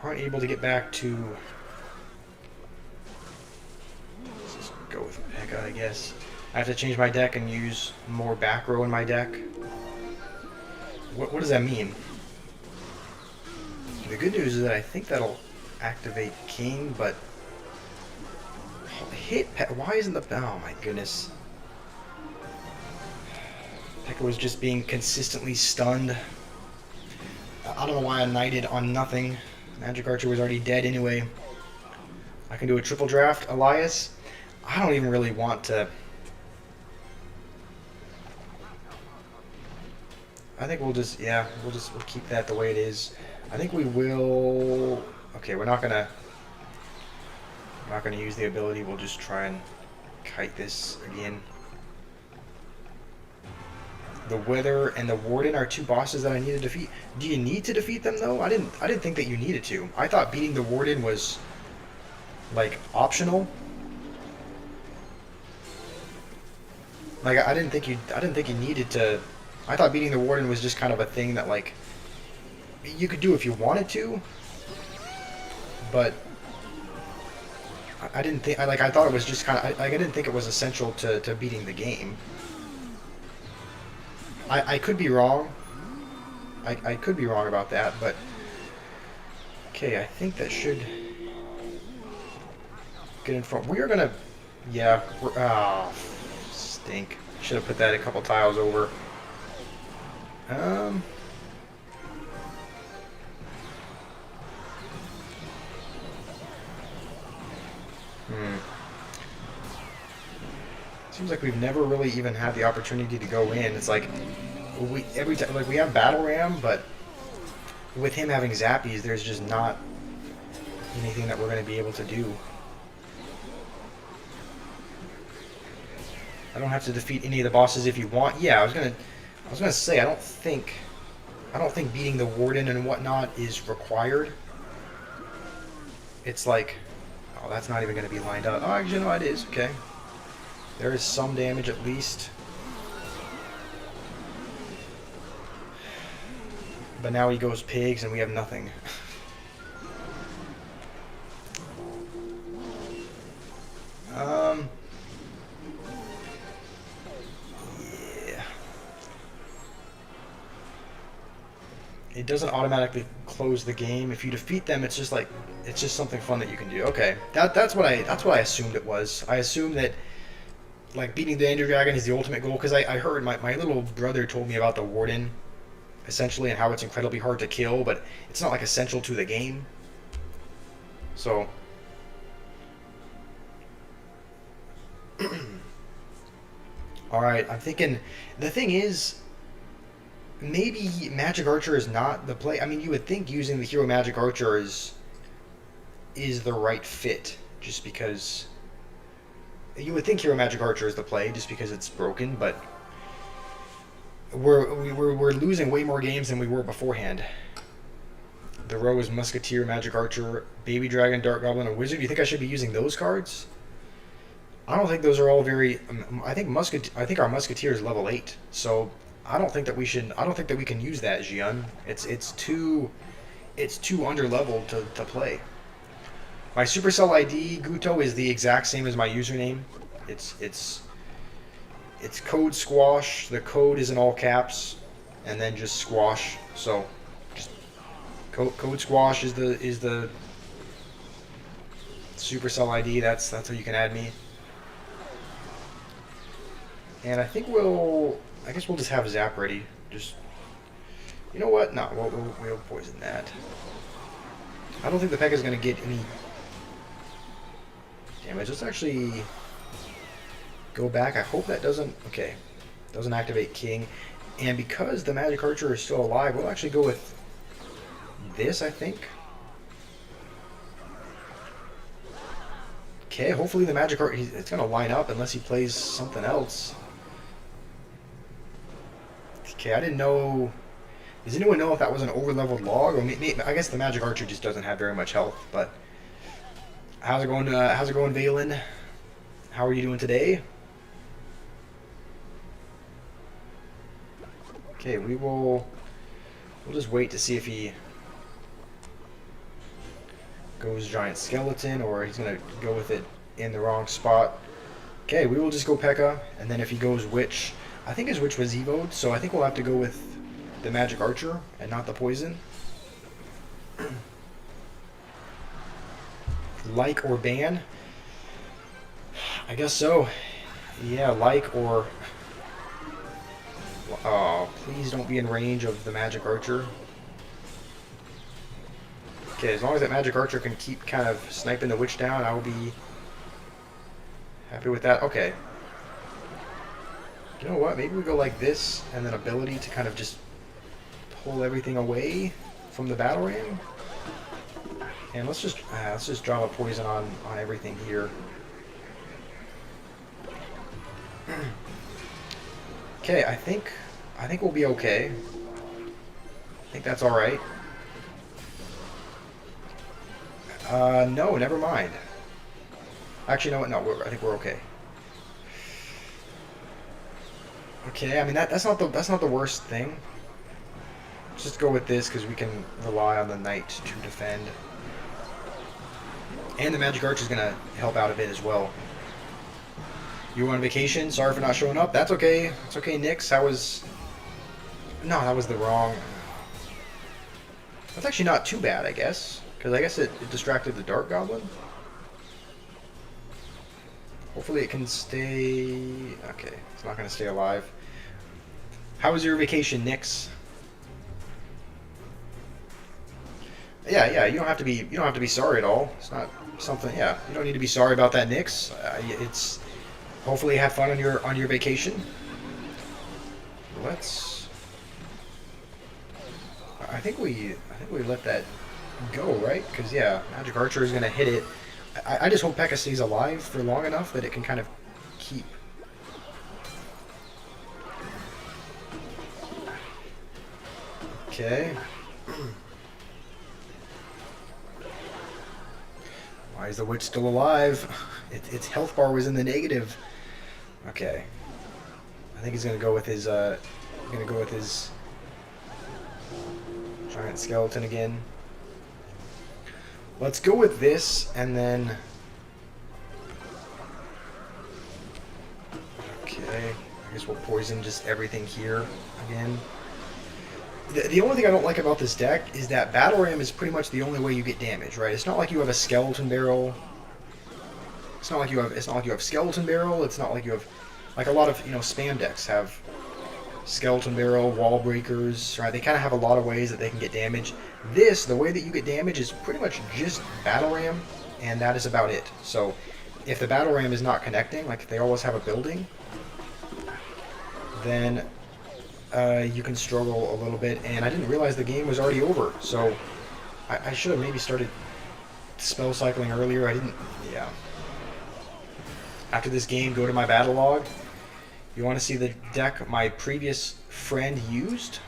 [SPEAKER 1] aren't able to get back to... Let's just go with Pekka, I guess. I have to change my deck and use more back row in my deck. What does that mean? The good news is that I think that'll activate King, but... Hit Pekka. Why isn't the... Oh my goodness. Pekka was just being consistently stunned. I don't know why I knighted on nothing. Magic Archer was already dead anyway. I can do a triple draft. Elias, I don't even really want to... I think we'll just, yeah, we'll keep that the way it is. I think we will... Okay, we're not gonna use the ability. We'll just try and kite this again. The Wither and the Warden are two bosses that I need to defeat. Do you need to defeat them though? I didn't think that you needed to. I thought beating the Warden was like optional. Like I didn't think you needed to. I thought beating the Warden was just kind of a thing that like you could do if you wanted to. But I didn't think I thought it was just kind of I didn't think it was essential to beating the game. I could be wrong. I could be wrong about that, but okay, I think that should get in front. We are gonna, yeah. Stink. Should have put that a couple tiles over. Seems like we've never really even had the opportunity to go in. It's like every time, like we have Battle Ram, but with him having Zappies, there's just not anything that we're going to be able to do. I don't have to defeat any of the bosses if you want. Yeah, I was gonna say I don't think beating the Warden and whatnot is required. It's like, oh, that's not even going to be lined up. Oh, actually, no, it is. Okay. There is some damage at least. But now he goes pigs and we have nothing. Yeah. It doesn't automatically close the game. If you defeat them, it's just like it's just something fun that you can do. Okay. That's what I assumed it was. I assumed that like beating the Ender Dragon is the ultimate goal, because I heard my little brother told me about the Warden, essentially, and how it's incredibly hard to kill, but it's not like essential to the game. So, all right, I'm thinking the thing is, maybe Magic Archer is not the play. I mean, you would think using the Hero Magic Archer is the right fit, just because. You would think Hero Magic Archer is the play, just because it's broken, but we're losing way more games than we were beforehand. The row is Musketeer, Magic Archer, Baby Dragon, Dark Goblin, and Wizard. Do you think I should be using those cards? I don't think those are all very. I think our Musketeer is level 8, so I don't think that we should. I don't think that we can use that, Jian. It's too underleveled to play. My Supercell ID, Guto, is the exact same as my username. It's code squash. The code is in all caps, and then just squash. So, just code squash is the Supercell ID. That's how you can add me. And I think I guess we'll just have Zap ready. Just, you know what? No, we'll poison that. I don't think the Pekka's gonna get any damage. Let's actually Go back. I hope that doesn't... Okay. Doesn't activate king. And because the magic archer is still alive, we'll actually go with this, I think. Okay, hopefully the magic archer... It's going to line up unless he plays something else. Okay, I didn't know... Does anyone know if that was an overleveled log? Or maybe, I guess the magic archer just doesn't have very much health, but... How's it going, Valen? How are you doing today? Okay, we'll just wait to see if he goes giant skeleton or he's gonna go with it in the wrong spot. Okay, we will just go P.E.K.K.A. and then if he goes witch, I think his witch was evoed, so I think we'll have to go with the magic archer and not the poison. Like or ban? I guess so. Yeah, like or... Oh, please don't be in range of the magic archer. Okay, as long as that magic archer can keep kind of sniping the witch down, I will be happy with that. Okay. You know what? Maybe we go like this, and then ability to kind of just pull everything away from the battle ram. And let's just drop a poison on everything here. Okay, I think we'll be okay. I think that's all right. No, never mind. Actually, no, I think we're okay. Okay, I mean that's not the worst thing. Let's just go with this because we can rely on the knight to defend, and the magic archer is gonna help out a bit as well. You on vacation? Sorry for not showing up. That's okay. It's okay, Nix. No, that was the wrong... That's actually not too bad, I guess. Because I guess it distracted the Dark Goblin. Hopefully it can stay... Okay, it's not going to stay alive. How was your vacation, Nix? Yeah, you don't have to be sorry at all. It's not something... Yeah, you don't need to be sorry about that, Nix. It's... Hopefully you have fun on your vacation. Let's... I think we let that go, right? Because yeah, Magic Archer is gonna hit it. I just hope P.E.K.K.A. stays alive for long enough that it can kind of keep. Okay. Why is the witch still alive? Its health bar was in the negative. Okay. I think he's gonna go with his giant skeleton again. Let's go with this and then. Okay. I guess we'll poison just everything here again. The only thing I don't like about this deck is that Battle Ram is pretty much the only way you get damage, right? It's not like you have a skeleton barrel. It's not like you have skeleton barrel. It's not like you have, like a lot of spam decks have skeleton barrel, wall breakers, right? They kind of have a lot of ways that they can get damage. The way that you get damage is pretty much just Battle Ram, and that is about it. So if the Battle Ram is not connecting, like if they always have a building, then you can struggle a little bit. And I didn't realize the game was already over, so I should have maybe started spell cycling earlier. I didn't. Yeah. After this game, go to my battle log. You want to see the deck my previous friend used?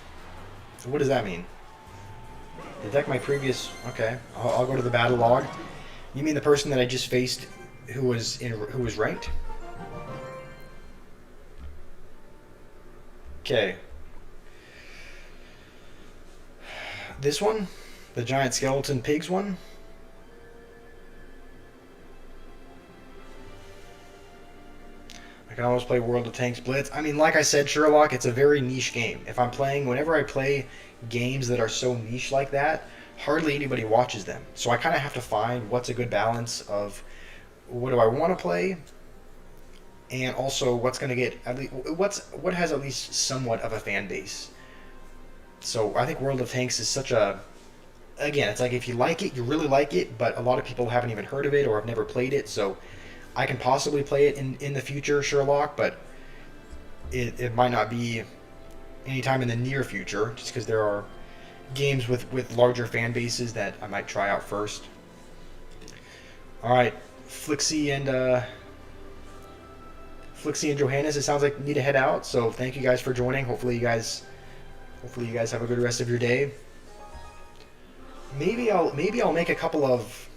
[SPEAKER 1] What does that mean? The deck my previous... Okay, I'll go to the battle log. You mean the person that I just faced who was ranked? Okay. This one? The giant skeleton pigs one? I can always play World of Tanks Blitz. I mean, like I said, Sherlock, it's a very niche game. Whenever I play games that are so niche like that, hardly anybody watches them. So I kind of have to find what's a good balance of what do I want to play, and also what's going to get at least what has at least somewhat of a fan base. So I think World of Tanks is such a... Again, it's like if you like it, you really like it, but a lot of people haven't even heard of it or have never played it, so I can possibly play it in the future, Sherlock, but it might not be anytime in the near future, just because there are games with larger fan bases that I might try out first. All right, Flixie and Johannes, it sounds like you need to head out. So thank you guys for joining. Hopefully you guys have a good rest of your day. Maybe I'll make a couple of,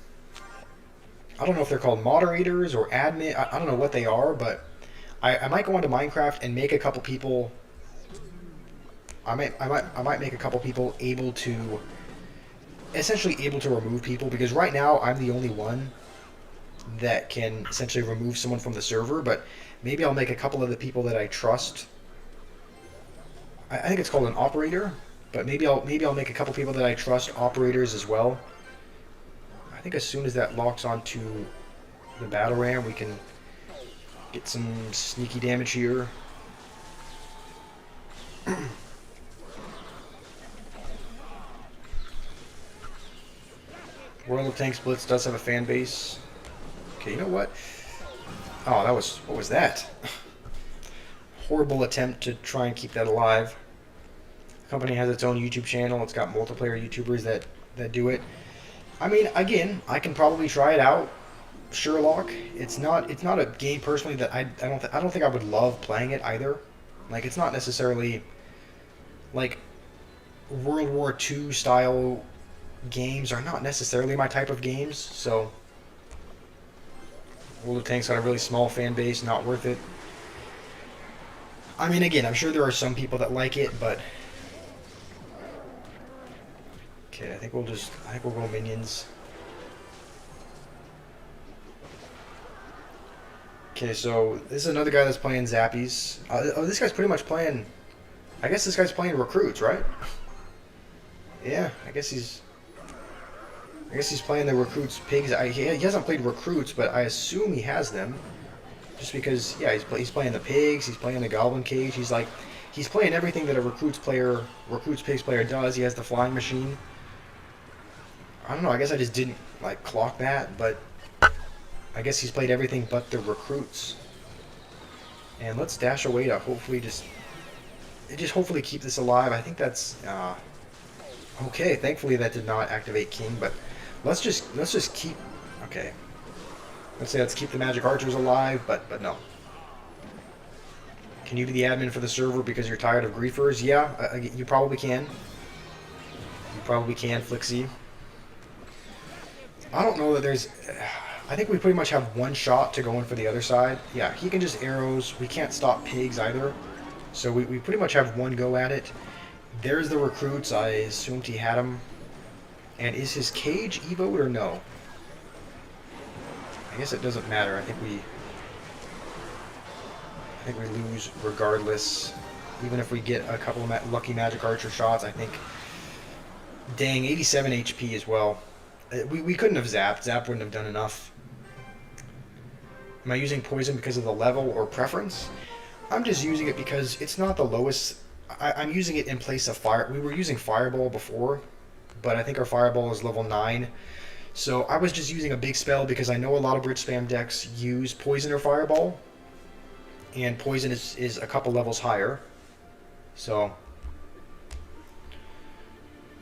[SPEAKER 1] I don't know if they're called moderators or admin. I don't know what they are, but I might go into Minecraft and make a couple people. I might make a couple people essentially able to remove people, because right now I'm the only one that can essentially remove someone from the server. But maybe I'll make a couple of the people that I trust. I think it's called an operator, but maybe I'll make a couple people that I trust operators as well. I think as soon as that locks onto the battle ram, we can get some sneaky damage here. World of Tanks Blitz does have a fan base. Okay, you know what? Oh, what was that? Horrible attempt to try and keep that alive. The company has its own YouTube channel. It's got multiplayer YouTubers that do it. I mean, again, I can probably try it out. Sherlock. It's not a game personally that I don't think I would love playing it either. Like, it's not necessarily like World War II style games are not necessarily my type of games. So World of Tanks got a really small fan base, not worth it. I mean, again, I'm sure there are some people that like it, but okay, I think we'll go minions. Okay, so this is another guy that's playing Zappies. Oh, this guy's pretty much playing. I guess this guy's playing recruits, right? Yeah, I guess he's playing the recruits pigs. He hasn't played recruits, but I assume he has them. Just because, yeah, he's playing the pigs, he's playing the goblin cage. He's playing everything that a recruits pigs player does. He has the flying machine. I don't know. I guess I just didn't like clock that, but I guess he's played everything but the recruits. And let's dash away to hopefully just hopefully keep this alive. I think that's okay. Thankfully that did not activate King, but let's just keep. Okay. Let's keep the magic archers alive, but no. Can you be the admin for the server because you're tired of griefers? Yeah, you probably can. You probably can, Flixie. I don't know that there's. I think we pretty much have one shot to go in for the other side. Yeah, he can just arrows. We can't stop pigs either. So we pretty much have one go at it. There's the recruits. I assumed he had them. And is his cage evoed or no? I guess it doesn't matter. I think we lose regardless. Even if we get a couple of lucky magic archer shots, I think. Dang, 87 HP as well. We couldn't have zapped. Zap wouldn't have done enough. Am I using poison because of the level or preference? I'm just using it because it's not the lowest. I'm using it in place of fire. We were using fireball before, but I think our fireball is level 9. So I was just using a big spell because I know a lot of Bridge Spam decks use poison or fireball, and poison is a couple levels higher. So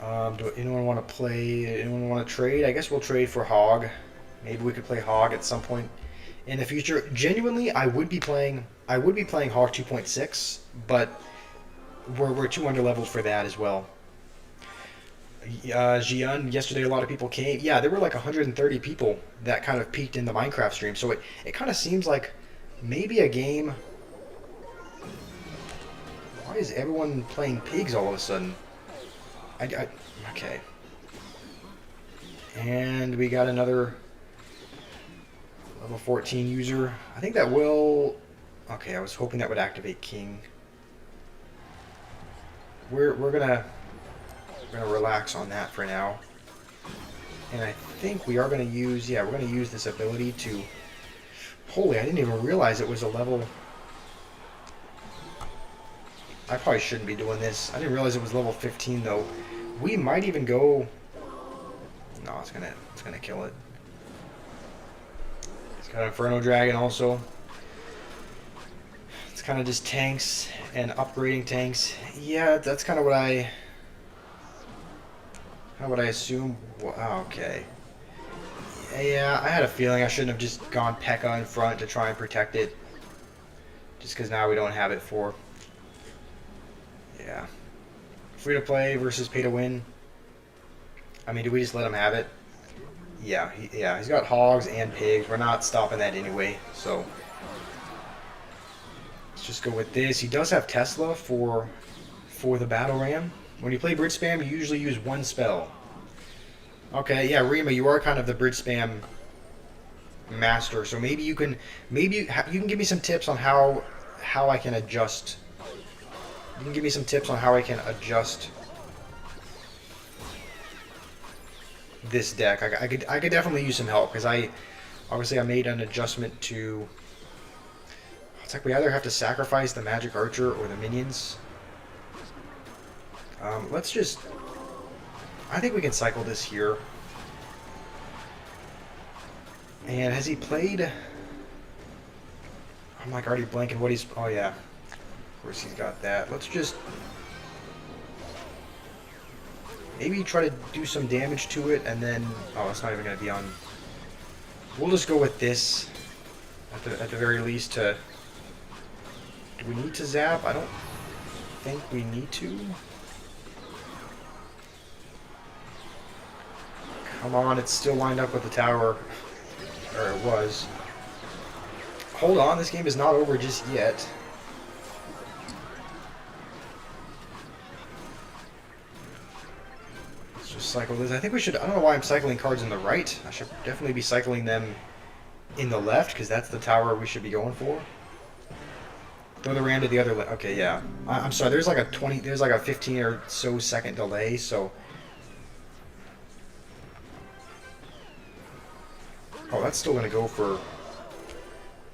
[SPEAKER 1] do anyone want to play? Anyone want to trade? I guess we'll trade for Hog. Maybe we could play Hog at some point in the future. Genuinely, I would be playing Hog 2.6, but we're too underleveled for that as well. Jian, yesterday a lot of people came. Yeah, there were like 130 people that kind of peaked in the Minecraft stream. So it kind of seems like maybe a game. Why is everyone playing pigs all of a sudden? Okay. And we got another level 14 user. I think that will. Okay, I was hoping that would activate King. We're gonna relax on that for now. And I think we are gonna use. Yeah, we're gonna use this ability to. Holy! I didn't even realize it was a level. I probably shouldn't be doing this. I didn't realize it was level 15 though. We might even go. No, it's gonna kill it. It's got Inferno Dragon also. It's kind of just tanks and upgrading tanks. Yeah, that's kind of what I assume. Okay. Yeah, I had a feeling I shouldn't have just gone P.E.K.K.A. in front to try and protect it. Just because now we don't have it for. Yeah. Free to play versus pay to win. I mean, do we just let him have it? Yeah, he's got hogs and pigs. We're not stopping that anyway, so. Let's just go with this. He does have Tesla for the battle ram. When you play bridge spam, you usually use one spell. Okay, yeah, Rima, you are kind of the bridge spam master, so maybe you can give me some tips on how I can adjust. You can give me some tips on how I can adjust this deck. I could definitely use some help because obviously I made an adjustment to. It's like we either have to sacrifice the magic archer or the minions. Let's just. I think we can cycle this here. And has he played? I'm like already blanking what he's. Oh yeah, of course he's got that. Let's just maybe try to do some damage to it, and then it's not even going to be on. We'll just go with this at the very least. Do we need to zap? I don't think we need to. Come on, it's still lined up with the tower. Or it was. Hold on, this game is not over just yet. Let's just cycle this. I think we should. I don't know why I'm cycling cards in the right. I should definitely be cycling them in the left, because that's the tower we should be going for. Throw the ram to the other left. Okay, yeah. I'm sorry, there's like a 15 or so second delay, so. Oh, that's still gonna go for.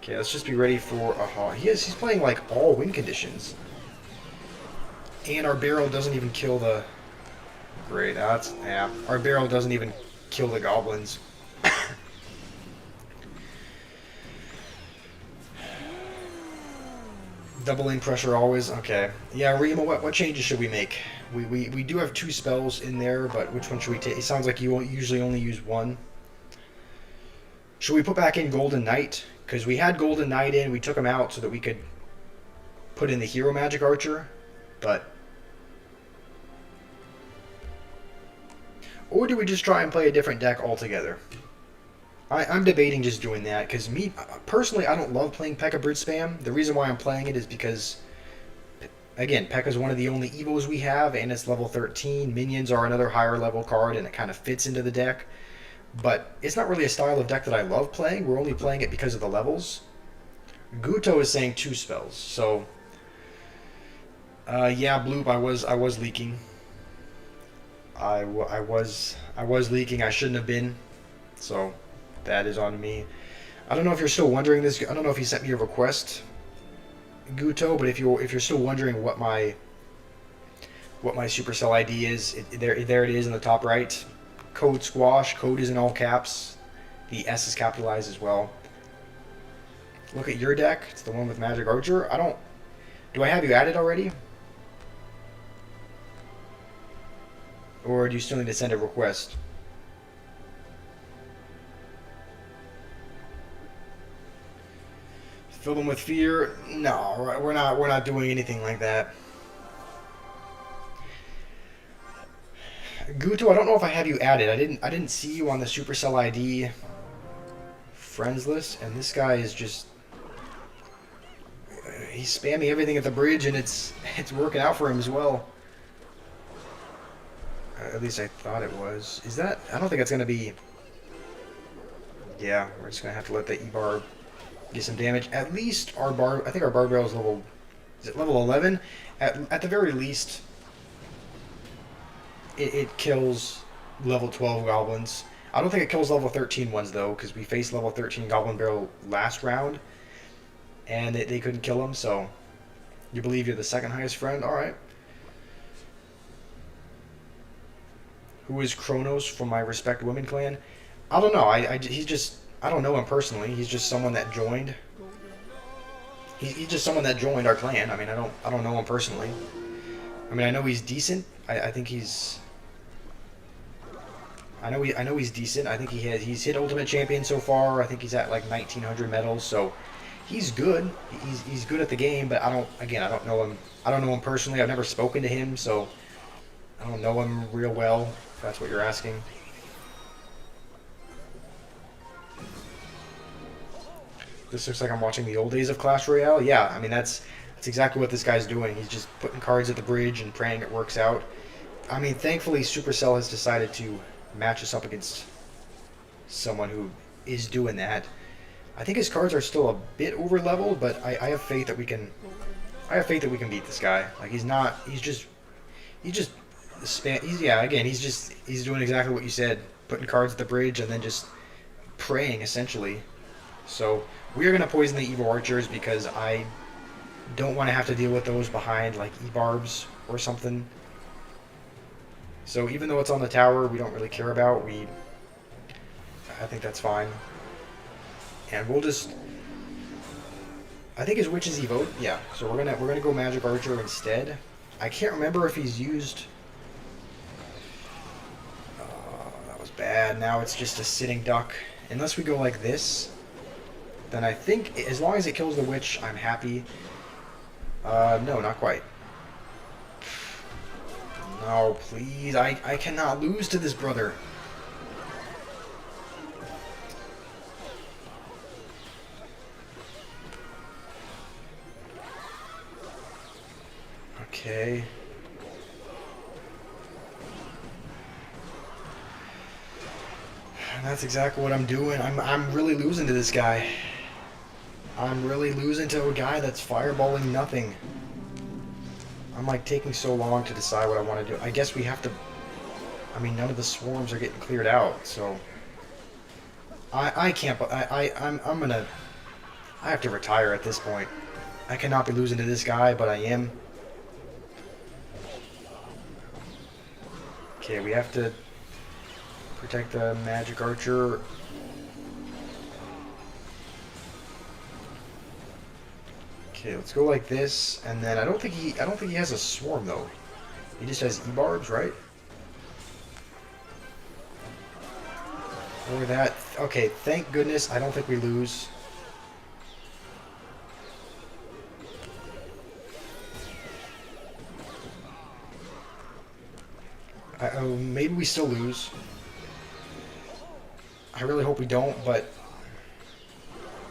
[SPEAKER 1] Okay, let's just be ready for a hog. He's playing like all win conditions, and our barrel doesn't even kill the. Great, our barrel doesn't even kill the goblins. Double lane pressure always. Okay, yeah, Rima. What changes should we make? We do have 2 spells in there, but which one should we take? It sounds like you usually only use one. Should we put back in Golden Knight? Because we had Golden Knight in, we took him out so that we could put in the Hero Magic Archer, but. Or do we just try and play a different deck altogether? I'm debating just doing that, because me, personally, I don't love playing P.E.K.K.A. Bridge Spam. The reason why I'm playing it is because, again, P.E.K.K.A. is one of the only Evos we have, and it's level 13. Minions are another higher level card, and it kind of fits into the deck. But it's not really a style of deck that I love playing. We're only playing it because of the levels. Guto is saying 2 spells, so yeah, Bloop, I was leaking. I was leaking. I shouldn't have been. So that is on me. I don't know if you're still wondering this. I don't know if he sent me a request, Guto, but if you're still wondering what my Supercell ID is, there it is in the top right. Code Squash. Code is in all caps. The S is capitalized as well. Look at your deck. It's the one with Magic Archer. Do I have you added already? Or do you still need to send a request? Fill them with fear? No, we're not doing anything like that. Guto, I don't know if I have you added. I didn't see you on the Supercell ID friends list, and this guy is just he's spamming everything at the bridge, and it's working out for him as well. At least I thought it was. Is that? I don't think it's gonna be. Yeah, we're just gonna have to let the E-Barb get some damage. At least our Barb. I think our Barb Barrel is level. Is it level 11? At the very least. It kills level 12 goblins. I don't think it kills level 13 ones, though, because we faced level 13 Goblin Barrel last round, and they couldn't kill him, so you believe you're the second highest friend? Alright. Who is Kronos from my Respect Women clan? I don't know. I don't know him personally. He's just someone that joined. He's just someone that joined our clan. I mean, I don't know him personally. I mean, I know he's decent. I think he's. I know he's decent. I think he's hit Ultimate Champion so far. I think he's at like 1900 medals, so he's good. He's good at the game, but I don't know him. I don't know him personally. I've never spoken to him, so I don't know him real well. If that's what you're asking. This looks like I'm watching the old days of Clash Royale. Yeah, I mean that's exactly what this guy's doing. He's just putting cards at the bridge and praying it works out. I mean, thankfully Supercell has decided to match us up against someone who is doing that. I think his cards are still a bit over leveled, but I have faith that we can. I have faith that we can beat this guy. Like he's just he's doing exactly what you said, putting cards at the bridge and then just praying essentially. So we are gonna poison the Evo Archers because I don't want to have to deal with those behind like E-Barbs or something. So even though it's on the tower, we don't really care about. I think that's fine. And we'll just. I think his witch is evoed. Yeah. So we're gonna go Magic Archer instead. I can't remember if he's used. That was bad. Now it's just a sitting duck. Unless we go like this, then I think as long as it kills the witch, I'm happy. No, not quite. No, please. I cannot lose to this brother. Okay. That's exactly what I'm doing. I'm really losing to this guy. I'm really losing to a guy that's fireballing nothing. I'm like taking so long to decide what I want to do. I guess we have to. I mean, none of the swarms are getting cleared out, so I can't. I'm gonna. I have to retire at this point. I cannot be losing to this guy, but I am. Okay, we have to protect the Magic Archer. Okay, let's go like this, and then I don't think he has a swarm though. He just has E-Barbs, right? Or that. Okay, thank goodness I don't think we lose. Maybe we still lose. I really hope we don't, but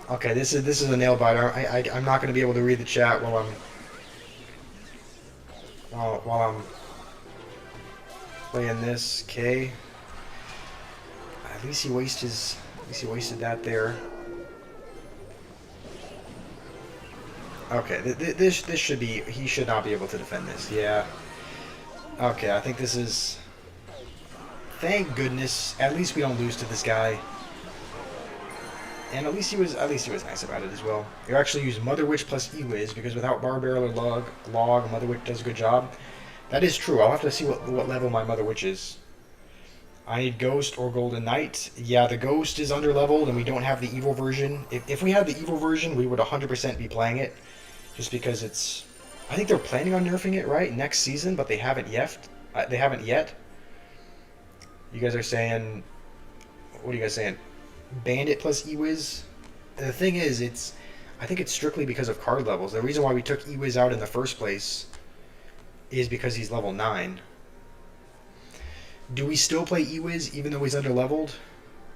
[SPEAKER 1] okay, this is a nail biter. I'm not going to be able to read the chat while I'm playing this. Okay. At least he wasted that there. Okay, this should be. He should not be able to defend this. Yeah. Okay, I think this is. Thank goodness. At least we don't lose to this guy. And at least he was nice about it as well. You actually use Mother Witch plus Ewiz because without Barbarrel or Log, Mother Witch does a good job. That is true. I'll have to see what level my Mother Witch is. I need Ghost or Golden Knight. Yeah, the Ghost is underleveled and we don't have the evil version. If we had the evil version, we would 100% be playing it. Just because it's. I think they're planning on nerfing it, right? Next season, but they haven't yet. You guys are saying. What are you guys saying? Bandit plus Ewiz. And the thing is, I think it's strictly because of card levels. The reason why we took Ewiz out in the first place is because he's level 9. Do we still play Ewiz even though he's underleveled?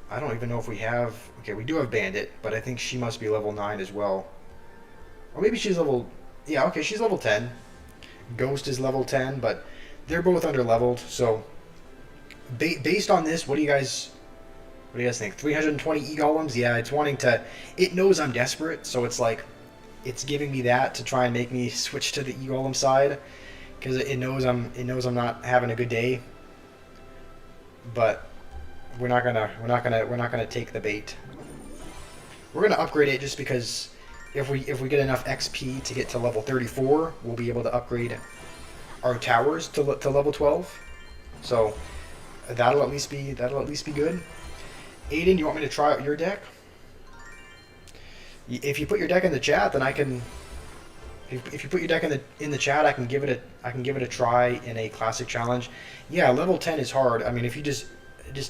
[SPEAKER 1] I don't even know if we have. Okay, we do have Bandit, but I think she must be level 9 as well. Or maybe she's level. Yeah, okay, she's level 10. Ghost is level 10, but they're both underleveled. So, based on this, what do you guys think? 320 E-Golems? Yeah, it's wanting to. It knows I'm desperate, so it's like, it's giving me that to try and make me switch to the E-Golem side, because it knows I'm not having a good day. But we're not gonna take the bait. We're gonna upgrade it just because if we get enough XP to get to level 34, we'll be able to upgrade our towers to level 12. So that'll at least be good. Aiden, you want me to try out your deck? If you put your deck in the chat, then I can. If you put your deck in the chat, I can give it a try in a classic challenge. Yeah, level 10 is hard. I mean, if you just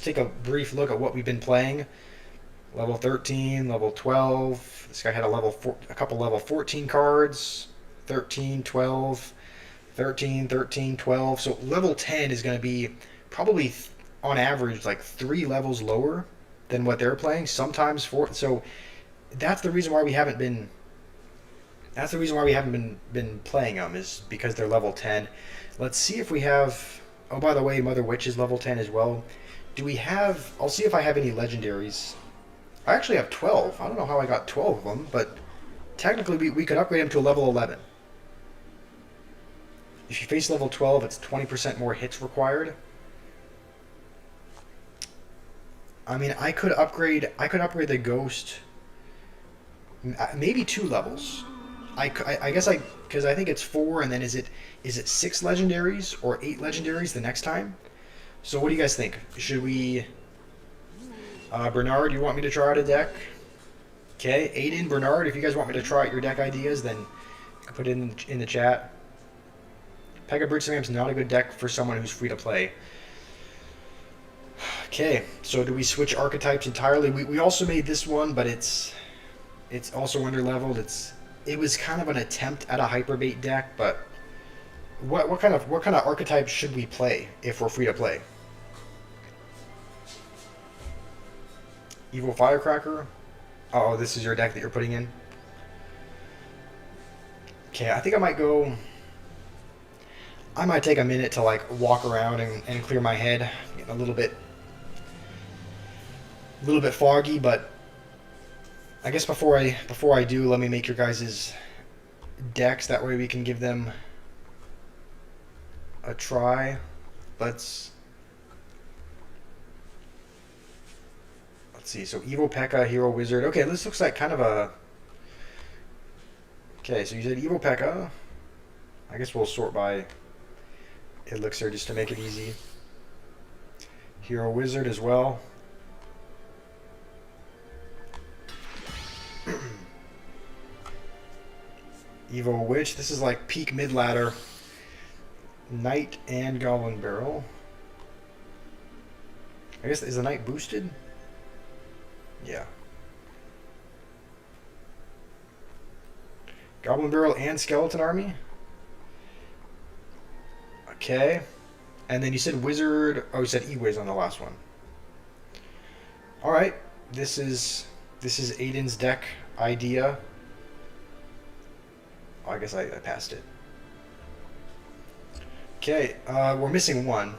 [SPEAKER 1] take a brief look at what we've been playing. Level 13, level 12. This guy had a couple level 14 cards. 13, 12, 13, 13, 12. So level 10 is going to be probably on average like 3 levels lower than what they're playing. Sometimes 4. So that's the reason why we haven't been. That's the reason why we haven't been playing them, is because they're level 10. Let's see if we have. Oh, by the way, Mother Witch is level 10 as well. Do we have? I'll see if I have any legendaries. I actually have 12. I don't know how I got 12 of them, but technically we could upgrade them to a level 11. If you face level 12, it's 20% more hits required. I mean, I could upgrade the Ghost maybe 2 levels. I guess because I think it's 4, and then is it 6 legendaries or 8 legendaries the next time? So what do you guys think? Should we? Bernard, you want me to try out a deck? Okay, Aiden, Bernard, if you guys want me to try out your deck ideas, then put it in the chat. Pega Bridge Slam's not a good deck for someone who's free to play. Okay, so do we switch archetypes entirely? We also made this one, but it's also under-leveled. It was kind of an attempt at a hyperbait deck, but what kind of archetypes should we play if we're free to play? Evil Firecracker. Oh, this is your deck that you're putting in. Okay, I think I might go. I might take a minute to like walk around and clear my head. Getting a little bit foggy, but I guess before I do, let me make your guys' decks. That way we can give them a try. Let's see. So Evil P.E.K.K.A, Hero Wizard. Okay, this looks like kind of a. Okay, so you said Evil P.E.K.K.A. I guess we'll sort by elixir just to make it easy. Hero Wizard as well. Evil Witch. This is like peak mid ladder. Knight and Goblin Barrel. I guess, is the Knight boosted? Yeah. Goblin Barrel and Skeleton Army? Okay. And then you said Wizard. Oh, you said E-Wiz on the last one. Alright. This is Aiden's deck idea. Oh, I guess I passed it. Okay, we're missing one.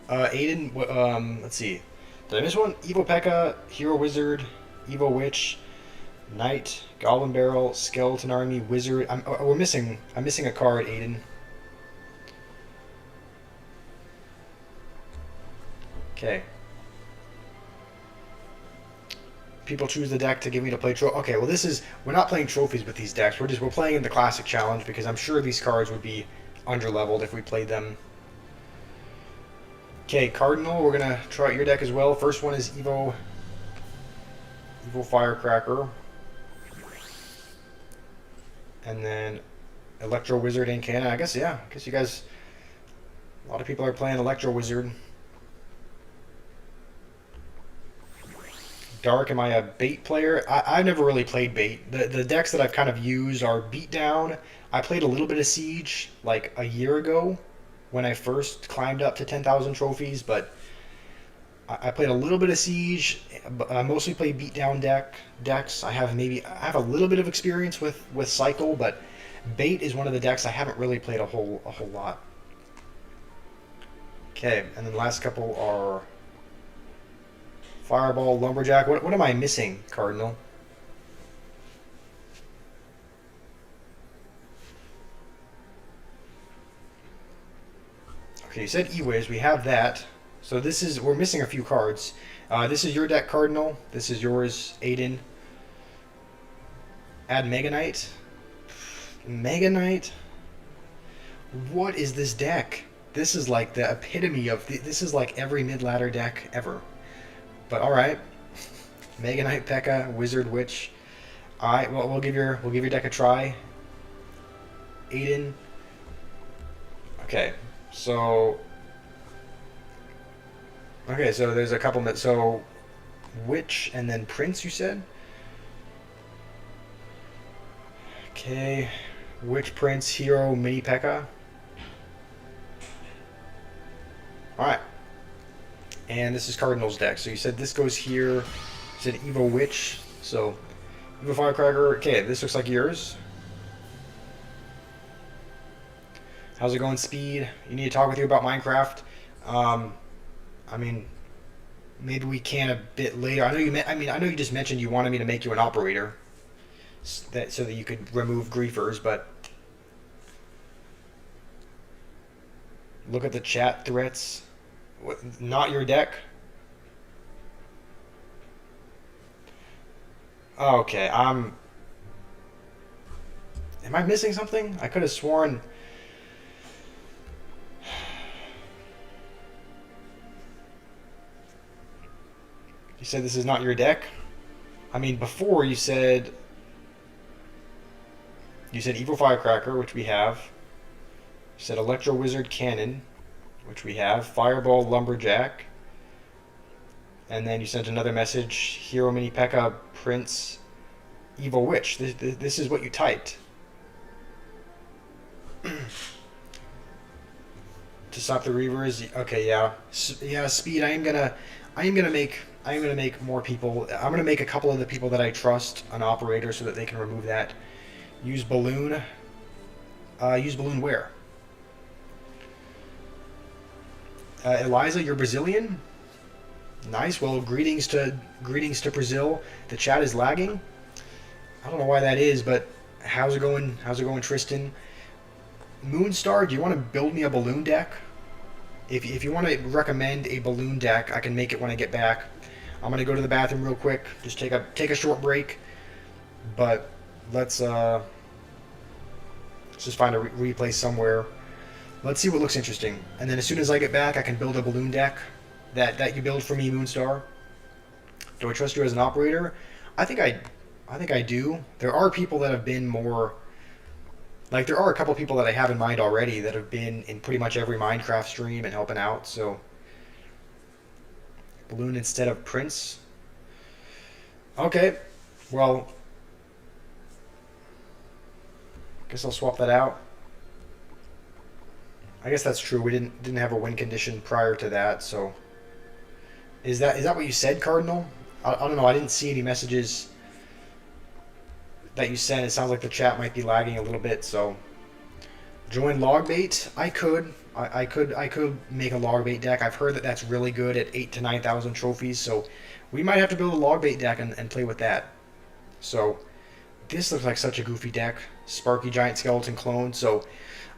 [SPEAKER 1] Aiden, let's see. Did I miss one? Evil P.E.K.K.A, Hero Wizard, Evil Witch, Knight, Goblin Barrel, Skeleton Army, Wizard. I'm missing a card, Aiden. Okay. People choose the deck to give me to play trophy. Okay, well we're not playing trophies with these decks. We're playing in the classic challenge because I'm sure these cards would be under-leveled if we played them. Okay, Cardinal, we're gonna try out your deck as well. First one is Evil Firecracker. And then Electro Wizard and Cannon. I guess, yeah. I guess you guys, a lot of people are playing Electro Wizard. Dark, am I a bait player? I've never really played bait. The decks that I've kind of used are Beatdown. I played a little bit of Siege like a year ago when I first climbed up to 10,000 trophies, but I played a little bit of Siege. I mostly play Beatdown decks. I have a little bit of experience with Cycle, but bait is one of the decks I haven't really played a whole lot. Okay, and then the last couple are Fireball, Lumberjack. What am I missing, Cardinal? Okay, you said E-Wiz. We have that. So we're missing a few cards. This is your deck, Cardinal. This is yours, Aiden. Add Mega Knight. Mega Knight? What is this deck? This is like the epitome of... This is like every mid-ladder deck ever. But all right, Mega Knight, P.E.K.K.A., Wizard, Witch. All right, well we'll give your deck a try. Aiden. Okay, so so there's a couple. So Witch and then Prince, you said. Okay, Witch, Prince, Hero, Mini P.E.K.K.A. All right, and this is Cardinals deck. So you said this goes here. You said Evo Witch. So Evo Firecracker. Okay, this looks like yours. How's it going, Speed? You need to talk with you about Minecraft. I mean, maybe we can a bit later. I know you. I know you just mentioned you wanted me to make you an operator, so that you could remove griefers. But look at the chat threats. What, not your deck. Oh, okay. Am I missing something? I could have sworn. You said this is not your deck? I mean, before you said Evil Firecracker, which we have. You said Electro Wizard Cannon, which we have. Fireball Lumberjack. And then you sent another message, Hero Mini P.E.K.K.A, Prince, Evil Witch. This is what you typed. To stop the Reavers. Okay, yeah. Yeah, Speed, I am gonna make more people. I'm gonna make a couple of the people that I trust an operator so that they can remove that. Use balloon. Use balloon where? Eliza, you're Brazilian. Nice. Well, greetings to Brazil. The chat is lagging. I don't know why that is, but how's it going? How's it going, Tristan? Moonstar, do you want to build me a balloon deck? If you want to recommend a balloon deck, I can make it when I get back. I'm gonna go to the bathroom real quick. Just take a short break. But let's just find a replay somewhere. Let's see what looks interesting, and then as soon as I get back, I can build a balloon deck that you build for me, Moonstar. Do I trust you as an operator? I think I do. There are people that have been more. Like, there are a couple people that I have in mind already that have been in pretty much every Minecraft stream and helping out, so... Balloon instead of Prince? Okay, well... Guess I'll swap that out. I guess that's true, we didn't have a win condition prior to that, so... Is that what you said, Cardinal? I don't know, I didn't see any messages... that you sent. It sounds like the chat might be lagging a little bit, so join Logbait. I could make a Logbait deck. I've heard that that's really good at 8,000 to 9,000 trophies, so we might have to build a Logbait deck and play with that. So this looks like such a goofy deck. Sparky Giant Skeleton Clone. So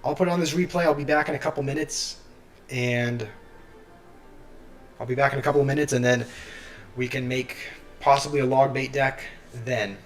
[SPEAKER 1] I'll put on this replay. I'll be back in a couple minutes, and then we can make possibly a Logbait deck then.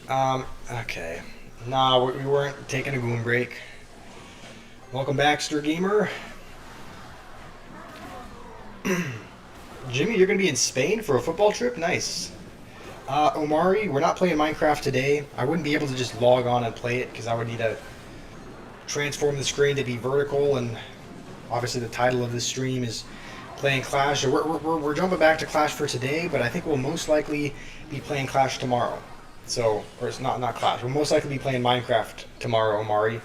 [SPEAKER 1] Okay. Nah, we weren't taking a goon break. Welcome back, Stir Gamer. Jimmy, you're gonna be in Spain for a football trip? Nice. Omari, we're not playing Minecraft today. I wouldn't be able to just log on and play it because I would need to transform the screen to be vertical, and obviously the title of this stream is playing Clash. So we're jumping back to Clash for today, but I think we'll most likely be playing Clash tomorrow. So, or it's not Clash. We'll most likely be playing Minecraft tomorrow, Omari.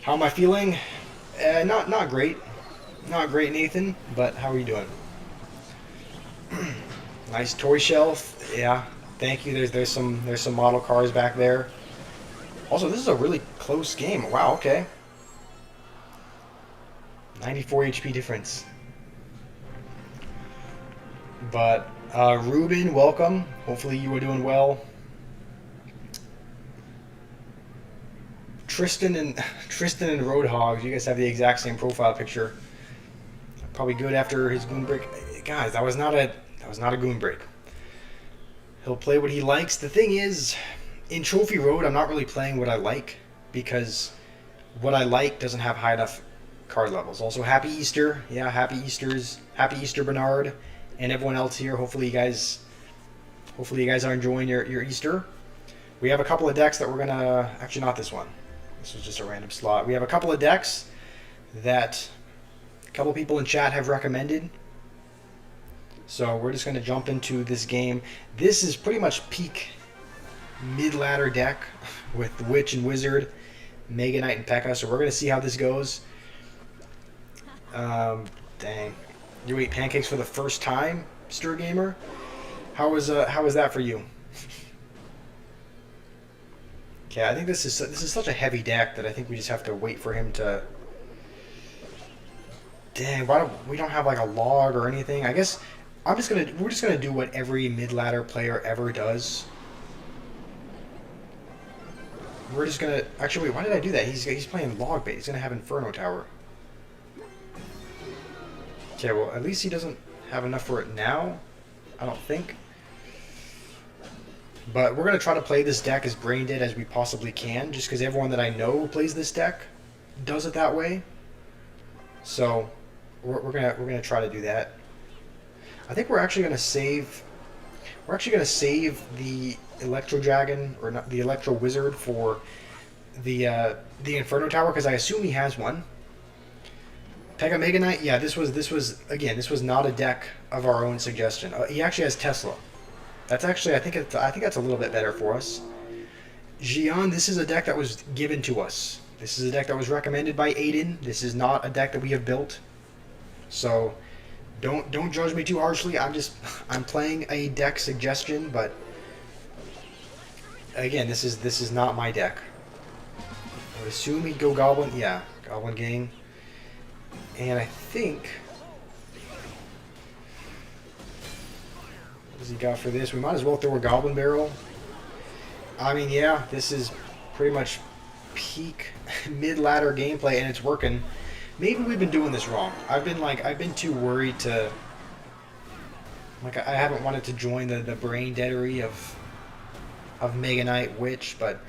[SPEAKER 1] How am I feeling? Not great. Not great, Nathan, but how are you doing? Nice toy shelf. Yeah, thank you. There's some model cars back there. Also, this is a really close game. Wow, okay. 94 HP difference. But Ruben, welcome. Hopefully you are doing well. Tristan and Roadhog, you guys have the exact same profile picture. Probably good after his goon break. Guys, that was not a goon break. He'll play what he likes. The thing is, in Trophy Road, I'm not really playing what I like because what I like doesn't have high enough card levels. Also, happy Easter. Yeah, happy Easter, Bernard, and everyone else here. Hopefully you guys are enjoying your Easter. We have a couple of decks that we're gonna, actually not this one. This was just a random slot. We have a couple of decks that a couple people in chat have recommended. So we're just going to jump into this game. This is pretty much peak mid-ladder deck with Witch and Wizard, Mega Knight and P.E.K.K.A. So we're going to see how this goes. Dang. You ate pancakes for the first time, Stir Gamer? How was that for you? Okay, I think this is such a heavy deck that I think we just have to wait for him to... Dang, we don't have like a log or anything? I guess we're just gonna do what every mid-ladder player ever does. We're just gonna... Actually, wait, why did I do that? He's playing log bait. He's gonna have Inferno Tower. Okay, well, at least he doesn't have enough for it now. I don't think. But we're going to try to play this deck as brain dead as we possibly can, just because everyone that I know who plays this deck does it that way. So we're gonna try to do that. I think we're actually going to save. We're actually going to save the Electro Dragon, or not the Electro Wizard, for the Inferno Tower, because I assume he has one. P.E.K.K.A. Mega Knight. Yeah, this was not a deck of our own suggestion. He actually has Tesla. That's actually, I think that's a little bit better for us. Xian, this is a deck that was given to us. This is a deck that was recommended by Aiden. This is not a deck that we have built. So don't judge me too harshly. I'm playing a deck suggestion, but again, this is not my deck. I would assume he'd go Goblin. Yeah, Goblin Gang. And I think... What does he got for this? We might as well throw a Goblin Barrel. I mean, yeah, this is pretty much peak mid-ladder gameplay, and it's working. Maybe we've been doing this wrong. I've been too worried to... I haven't wanted to join the brain deadery of Mega Knight Witch, but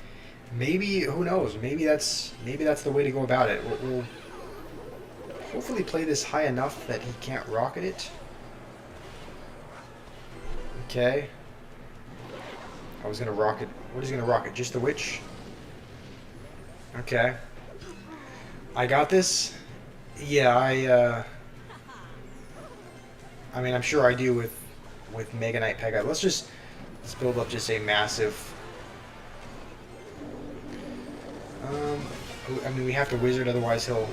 [SPEAKER 1] maybe, who knows? Maybe that's the way to go about it. We'll hopefully play this high enough that he can't rocket it. Okay. I was gonna rocket. What is he gonna rocket? Just the Witch? Okay. I got this. Yeah, I mean, I'm sure I do with Mega Knight P.E.K.K.A. Let's build up just a massive. I mean, we have to Wizard, otherwise he'll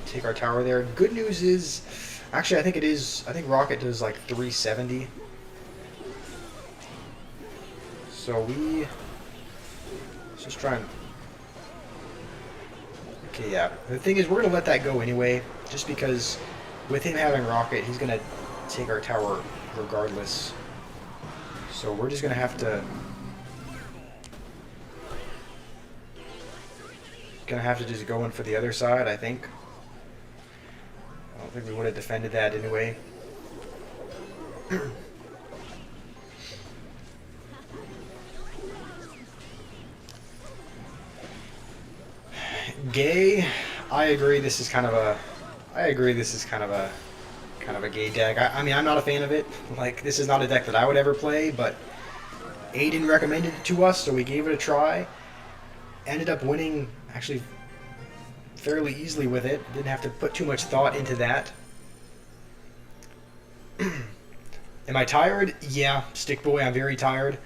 [SPEAKER 1] take our tower there. Good news is, actually, I think Rocket does like 370. So let's just try and... Okay, yeah. The thing is, we're going to let that go anyway, just because with him having Rocket, he's going to take our tower regardless. So we're just going to have to... just go in for the other side, I think. I don't think we would have defended that anyway. Gay. I agree. This is kind of a. I agree. This is kind of a gay deck. I mean, I'm not a fan of it. Like, this is not a deck that I would ever play, but Aiden recommended it to us, so we gave it a try. Ended up winning actually fairly easily with it. Didn't have to put too much thought into that. Am I tired? Yeah, Stick Boy, I'm very tired.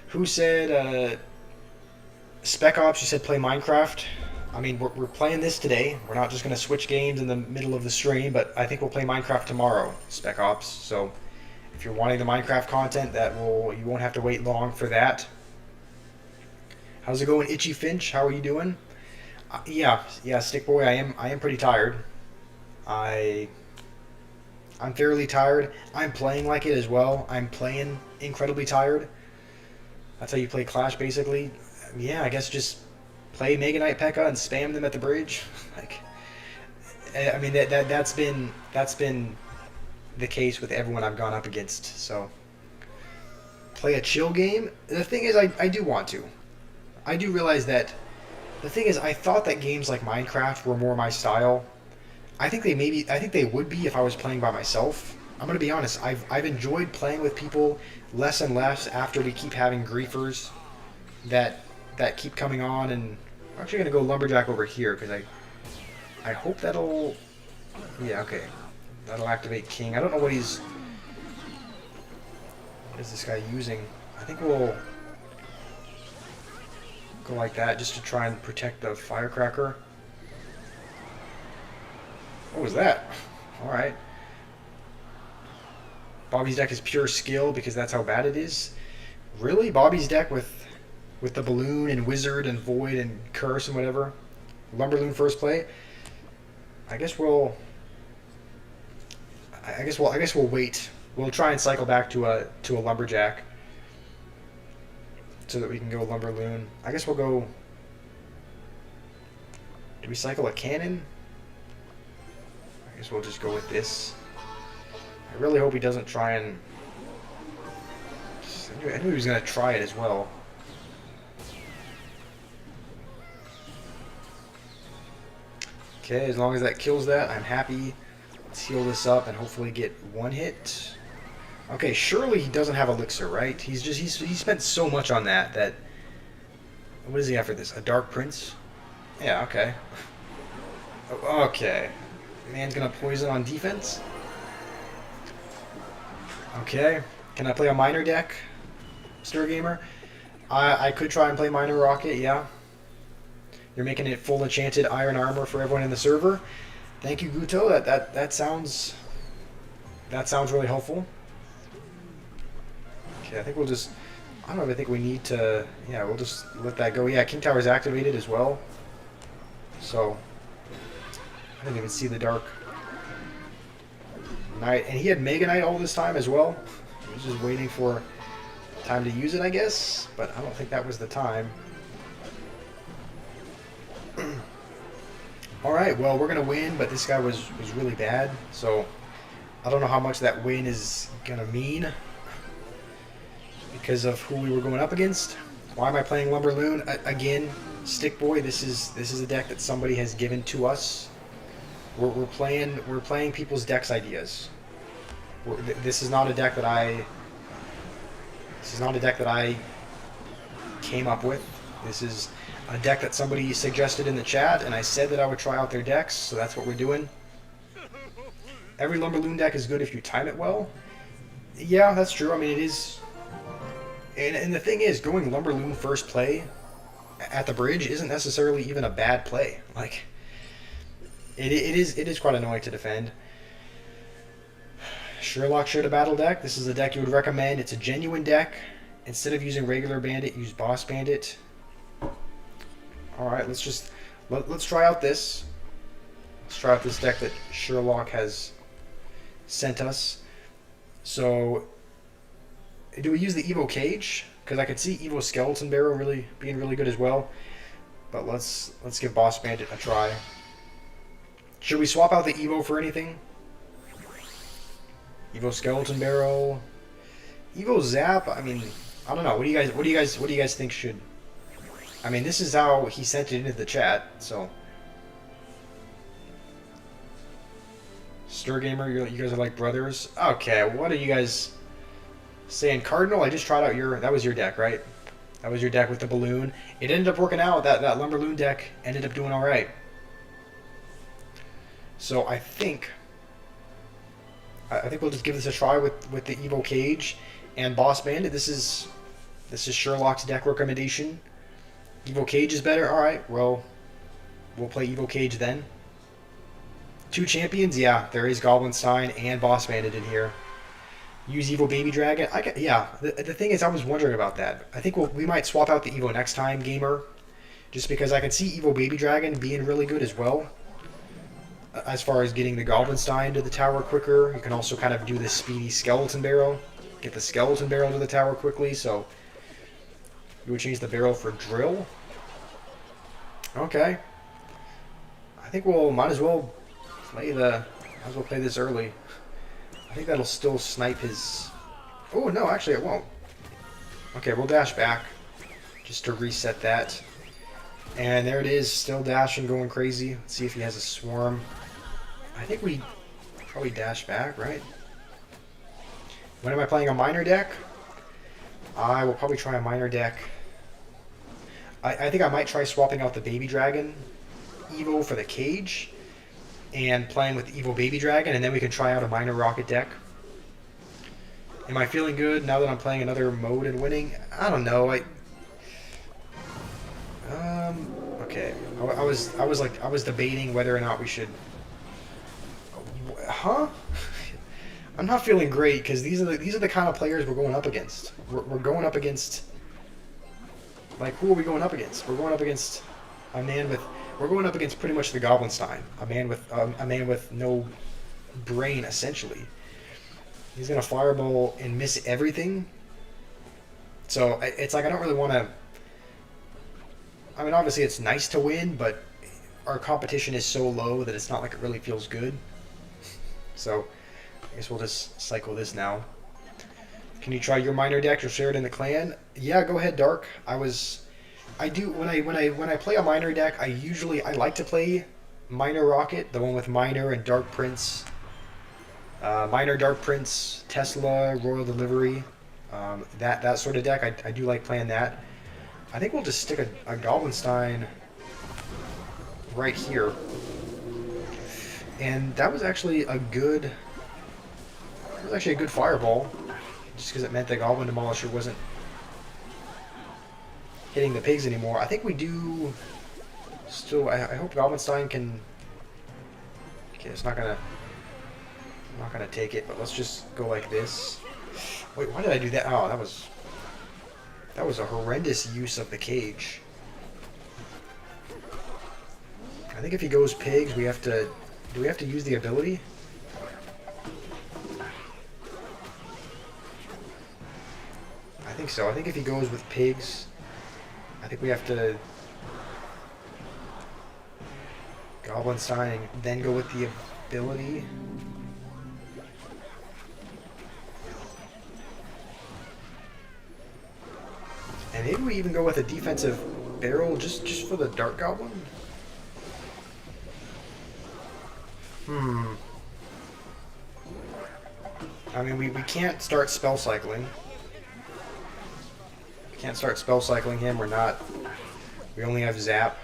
[SPEAKER 1] Who said Spec Ops? You said play Minecraft. I mean, we're playing this today. We're not just going to switch games in the middle of the stream, but I think we'll play Minecraft tomorrow, Spec Ops. So if you're wanting the Minecraft content, you won't have to wait long for that. How's it going, Itchy Finch? How are you doing? Yeah, Stick Boy, I am pretty tired. I'm fairly tired. I'm playing like it as well. I'm playing incredibly tired. That's how you play Clash, basically. Yeah, I guess just play Mega Knight P.E.K.K.A. and spam them at the bridge. Like, I mean, that's been the case with everyone I've gone up against. So play a chill game. The thing is, I do want to. I do realize that. The thing is, I thought that games like Minecraft were more my style. I think they would be if I was playing by myself. I'm gonna be honest. I've enjoyed playing with people less and less after we keep having griefers that keep coming on. And I'm actually gonna go lumberjack over here because I hope that'll. Yeah, okay. That'll activate King. I don't know what is this guy using. I think we'll go like that just to try and protect the firecracker. What was that? Alright. Bobby's deck is pure skill because that's how bad it is. Really? Bobby's deck with the balloon and wizard and void and curse and whatever. LumberLoon first play. I guess we'll wait. We'll try and cycle back to a lumberjack so that we can go LumberLoon. I guess we'll go. Do we cycle a cannon? I guess we'll just go with this. I really hope he doesn't try and. I knew he was gonna try it as well. Okay, as long as that kills that, I'm happy. Let's heal this up and hopefully get one hit. Okay, surely he doesn't have elixir, right? He spent so much on that. What does he have for this? A Dark Prince? Yeah, okay. Okay. Man's gonna poison on defense. Okay. Can I play a miner deck, Stir Gamer? I could try and play Miner Rocket, yeah. You're making it full enchanted iron armor for everyone in the server. Thank you, Guto. That sounds really helpful. Okay, I think we'll just. I don't even think we need to. Yeah, we'll just let that go. Yeah, King Tower's activated as well. So I didn't even see the Dark Knight, and he had Mega Knight all this time as well. He was just waiting for time to use it, I guess. But I don't think that was the time. Alright, well, we're going to win, but this guy was really bad, so I don't know how much that win is going to mean because of who we were going up against. Why am I playing LumberLoon? Again, Stick Boy, this is a deck that somebody has given to us. We're playing people's decks ideas. This is not a deck that I came up with. This is a deck that somebody suggested in the chat, and I said that I would try out their decks, so that's what we're doing. Every LumberLoon deck is good if you time it well. Yeah, that's true. I mean, it is. And the thing is, going LumberLoon first play at the bridge isn't necessarily even a bad play. Like, it is quite annoying to defend. Sherlock shared a battle deck. This is a deck you would recommend. It's a genuine deck. Instead of using regular bandit, use boss bandit. Alright, let's try out this. Let's try out this deck that Sherlock has sent us. So, do we use the Evo Cage? Because I could see Evo Skeleton Barrow being really good as well. But let's give Boss Bandit a try. Should we swap out the Evo for anything? Evo Skeleton Barrow, Evo Zap. I mean, I don't know. What do you guys think should? I mean, this is how he sent it into the chat, so Stir Gamer, you guys are like brothers. Okay, what are you guys saying? Cardinal, I just tried out your... That was your deck, right? That was your deck with the balloon. It ended up working out. That LumberLoon deck ended up doing all right. So I think we'll just give this a try with the Evo Cage and Boss Bandit. This is Sherlock's deck recommendation. Evo Cage is better. All right, well, we'll play Evo Cage then. 2 champions, yeah. There is Goblinstein and Boss Bandit in here. Use Evo Baby Dragon. Yeah. The thing is, I was wondering about that. I think we might swap out the Evo next time, gamer, just because I can see Evo Baby Dragon being really good as well. As far as getting the Goblinstein to the tower quicker, you can also kind of do this speedy Skeleton Barrel. Get the Skeleton Barrel to the tower quickly. So you would change the barrel for Drill. Okay. I think we'll might as well play this early. I think that'll still snipe his... Oh, no, actually it won't. Okay, we'll dash back just to reset that. And there it is, still dashing, going crazy. Let's see if he has a swarm. I think we probably dash back, right? When am I playing a minor deck? I will probably try a minor deck. I think I might try swapping out the Baby Dragon Evo for the Cage and playing with Evo Baby Dragon, and then we can try out a minor rocket deck. Am I feeling good now that I'm playing another mode and winning? I don't know. Okay. I was debating whether or not we should. Huh? I'm not feeling great because these are the kind of players we're going up against. We're going up against. Like, who are we going up against? We're going up against a man with. We're going up against pretty much the Goblinstein, a man with no brain, essentially. He's gonna fireball and miss everything. So it's like I don't really want to. I mean, obviously it's nice to win, but our competition is so low that it's not like it really feels good. So I guess we'll just cycle this now. Can you try your minor deck or share it in the clan? Yeah, go ahead, Dark. I do when I play a minor deck. I like to play Minor Rocket, the one with Minor and Dark Prince, Minor Dark Prince, Tesla, Royal Delivery, that sort of deck. I do like playing that. I think we'll just stick a Goblinstein right here, and that was actually a good. It was actually a good fireball, just because it meant the Goblin Demolisher wasn't hitting the pigs anymore. I think we do still. I hope Goblinstein can. Okay, I'm not gonna take it, but let's just go like this. Wait, why did I do that? Oh, that was a horrendous use of the cage. I think if he goes pigs, we have to. Do we have to use the ability? I think so. I think if he goes with pigs, I think we have to Goblinstein and then go with the ability. And maybe we even go with a defensive barrel just for the Dark Goblin. I mean, we can't start spell cycling. We can't start spell cycling him. We only have Zap.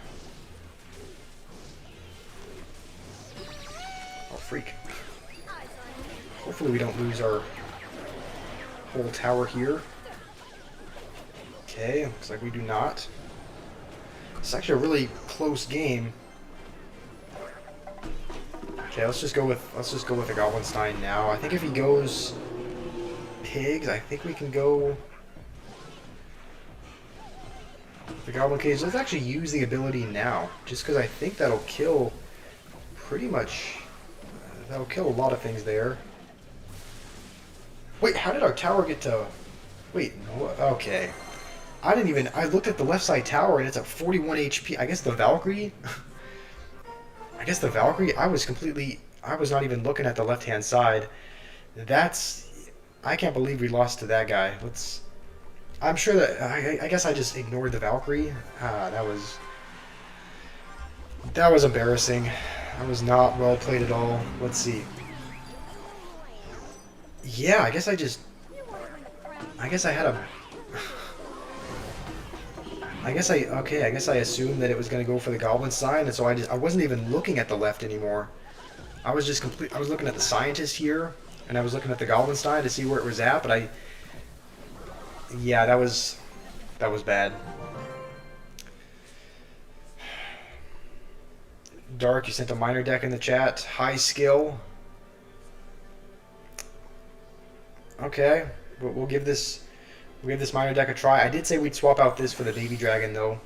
[SPEAKER 1] Oh, freak. Hopefully we don't lose our whole tower here. Okay, looks like we do not. It's actually a really close game. Okay, let's just go with a Goblinstein now. I think if he goes pigs, I think we can go the Goblin Cage. Let's actually use the ability now, just because I think that'll kill pretty much. That'll kill a lot of things there. Wait, how did our tower get to? Wait, okay. I looked at the left side tower and it's at 41 HP. I guess the Valkyrie. I was not even looking at the left-hand side. I can't believe we lost to that guy. I'm sure that, I guess I just ignored the Valkyrie. That was embarrassing. That was not well played at all. Let's see. Yeah, I guess I just... I guess I had a... I guess I... Okay, I guess I assumed that it was going to go for the goblin sign, and so I wasn't even looking at the left anymore. I was just I was looking at the scientist here, and I was looking at the goblin sign to see where it was at, but I... Yeah, that was bad. Dark, you sent a minor deck in the chat. High skill. Okay, we'll give this minor deck a try. I did say we'd swap out this for the baby dragon though.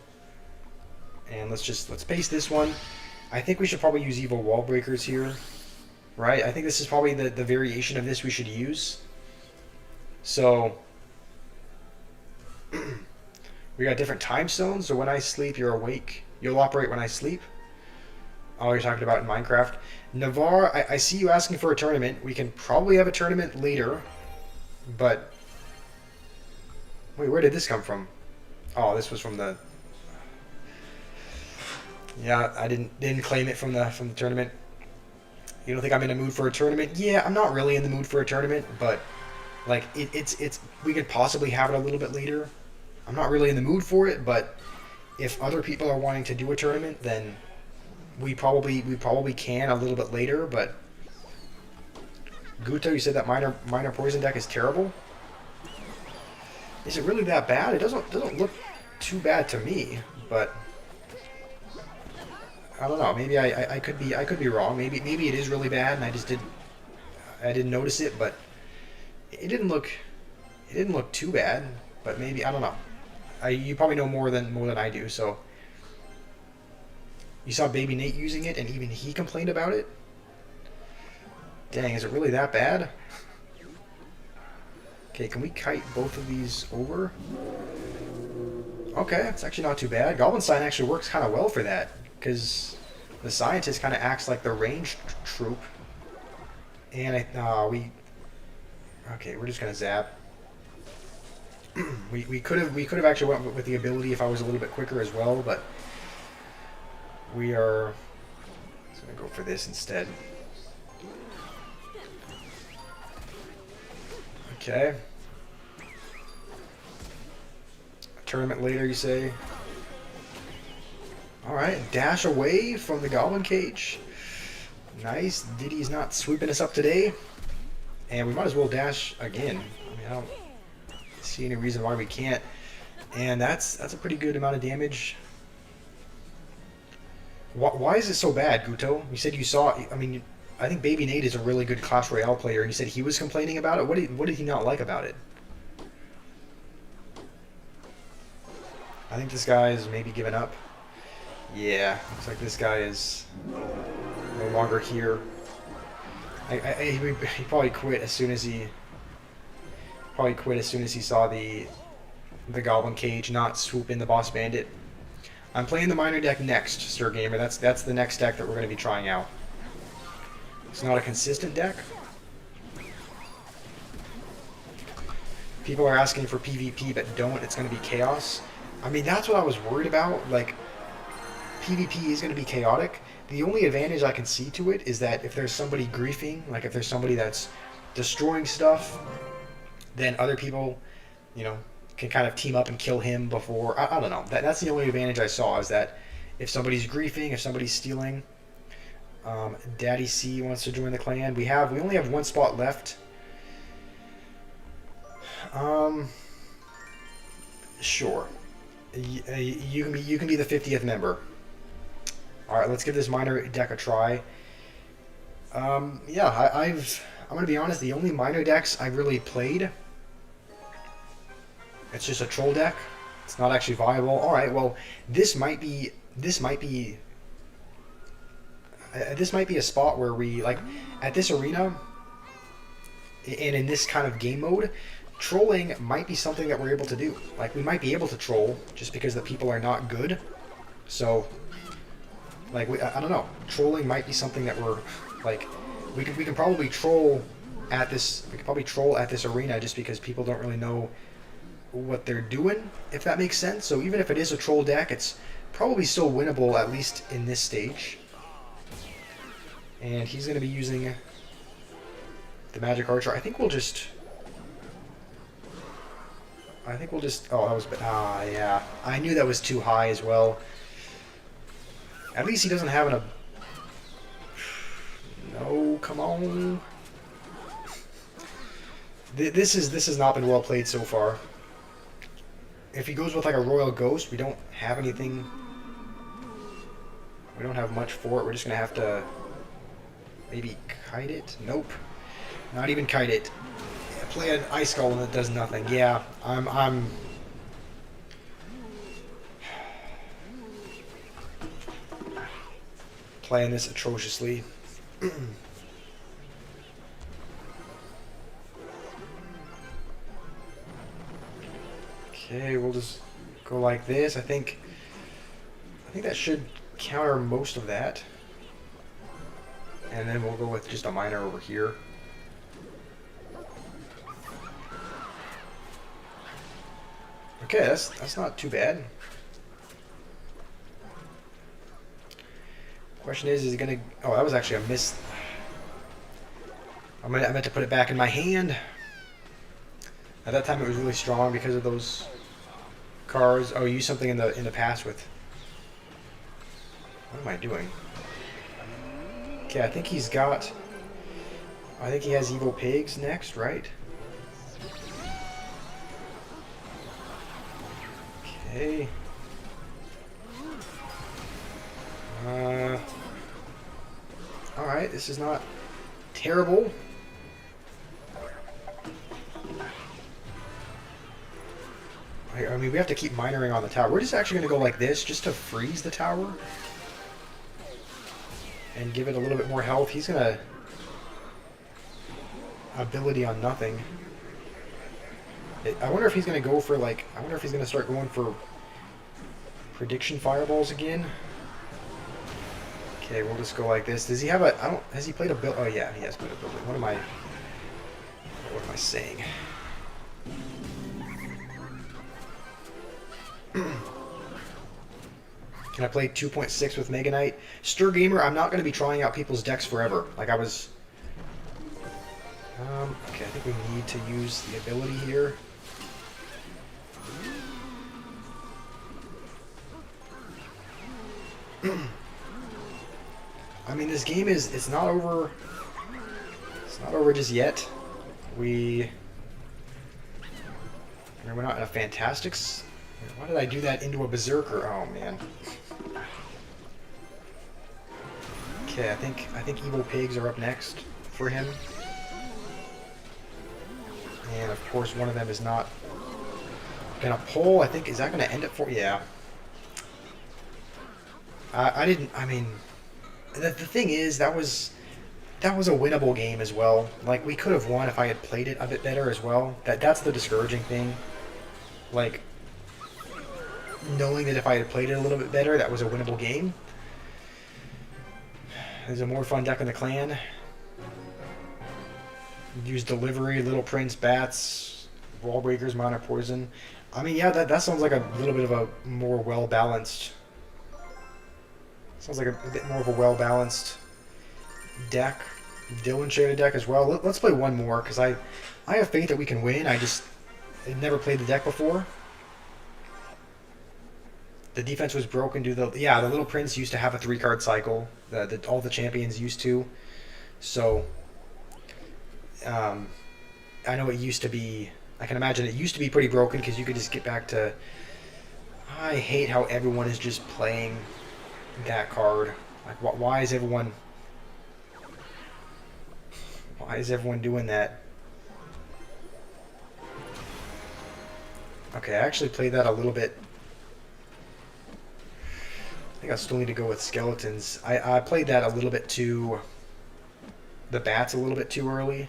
[SPEAKER 1] And let's paste this one. I think we should probably use evil wall breakers here. Right? I think this is probably the variation of this we should use. So we got different time zones, so when I sleep you're awake. You'll operate when I sleep. Oh, you're talking about in Minecraft. Navarre, I see you asking for a tournament. We can probably have a tournament later. But wait, where did this come from? Oh, this was from the... Yeah, I didn't claim it from the tournament. You don't think I'm in a mood for a tournament? Yeah, I'm not really in the mood for a tournament, but like it's we could possibly have it a little bit later. I'm not really in the mood for it, but if other people are wanting to do a tournament, then we probably can a little bit later. But Guto, you said that minor poison deck is terrible. Is it really that bad? It doesn't look too bad to me, but I don't know. Maybe I could be wrong. Maybe it is really bad, and I didn't notice it, but it didn't look too bad. But maybe, I don't know. You probably know more than I do. So you saw Baby Nate using it, and even he complained about it. Dang, is it really that bad? Okay, can we kite both of these over? Okay, it's actually not too bad. Goblin Sign actually works kind of well for that, because the scientist kind of acts like the ranged troop. And okay, we're just gonna zap. we could have actually went with the ability if I was a little bit quicker as well, but we are just gonna go for this instead. Okay. A tournament later, you say? Alright, dash away from the goblin cage. Nice. Diddy's not sweeping us up today. And we might as well dash again. I mean, I don't see any reason why we can't. And that's a pretty good amount of damage. Why is it so bad, Guto? You said you saw... I mean, I think Baby Nate is a really good Clash Royale player, and you said he was complaining about it. What did he not like about it? I think this guy is maybe giving up. Yeah, looks like this guy is no longer here. He probably quit as soon as he saw the Goblin Cage not swoop in the Boss Bandit. I'm playing the minor deck next, Sir Gamer. That's the next deck that we're going to be trying out. It's not a consistent deck. People are asking for PvP, but don't. It's going to be chaos. I mean, that's what I was worried about. Like, PvP is going to be chaotic. The only advantage I can see to it is that if there's somebody griefing, like if there's somebody that's destroying stuff, then other people, you know, can kind of team up and kill him before. I don't know. That's the only advantage I saw, is that if somebody's griefing, if somebody's stealing. Daddy C wants to join the clan. We only have one spot left. Sure. You can be the 50th member. All right, let's give this minor deck a try. Yeah, I'm gonna be honest. The only minor decks I've really played, it's just a troll deck. It's not actually viable. All right, well, this might be a spot where we, like, at this arena and in this kind of game mode, trolling might be something that we're able to do. Like, we might be able to troll just because the people are not good. So, like, I don't know. Trolling might be something that we're, like, we can probably troll at this. We can probably troll at this arena just because people don't really know what they're doing, if that makes sense. So even if it is a troll deck, it's probably still winnable, at least in this stage. And he's going to be using the magic archer. I think we'll just. Oh, that was. Yeah. I knew that was too high as well. At least he doesn't have an. No, come on. This has not been well played so far. If he goes with like a royal ghost, we don't have anything. We don't have much for it. We're just gonna have to maybe kite it. Nope, not even kite it. Yeah, play an ice golem that does nothing. Yeah, I'm. Playing this atrociously. Okay, we'll just go like this. I think that should counter most of that. And then we'll go with just a miner over here. Okay, that's not too bad. Question is he gonna? Oh, that was actually a miss. I meant to put it back in my hand. At that time, it was really strong because of those cards. Oh, you used something in the past with. What am I doing? Okay, I think he's got. I think he has evil pigs next, right? Okay. Alright, this is not terrible. I mean, we have to keep minoring on the tower. We're just actually going to go like this, just to freeze the tower. And give it a little bit more health. He's going to... Ability on nothing. I wonder if he's going to go for, like... I wonder if he's going to start going for... Prediction fireballs again. Okay, we'll just go like this. Does he have a... Has he played a build... Oh, yeah, he has played a build. What am I saying? Can I play 2.6 with Mega Knight? Stir Gamer, I'm not going to be trying out people's decks forever. Like I was... okay, I think we need to use the ability here. I mean, this game is... It's not over... It's not over just yet. We're not in a fantastic... Why did I do that into a berserker? Oh man. Okay, I think evil pigs are up next for him. And of course one of them is not gonna pull. I think, is that gonna end it for... Yeah. I mean, the thing is, that was a winnable game as well. Like, we could have won if I had played it a bit better as well. That's the discouraging thing. Like, knowing that if I had played it a little bit better, that was a winnable game. There's a more fun deck in the clan. Use delivery, Little Prince, bats, wall breakers, minor poison. I mean, yeah, that sounds like a little bit of a more well-balanced... Sounds like a bit more of a well-balanced deck. Dylan shaded deck as well. Let's play one more, because I have faith that we can win. I never played the deck before. The defense was broken due to the... Yeah, the Little Prince used to have a 3-card cycle. All the champions used to. So, I know it used to be... I can imagine it used to be pretty broken, because you could just get back to... I hate how everyone is just playing that card. Like, why is everyone... Why is everyone doing that? Okay, I actually played that a little bit... I think I still need to go with skeletons. I played that a little bit too... The bats a little bit too early.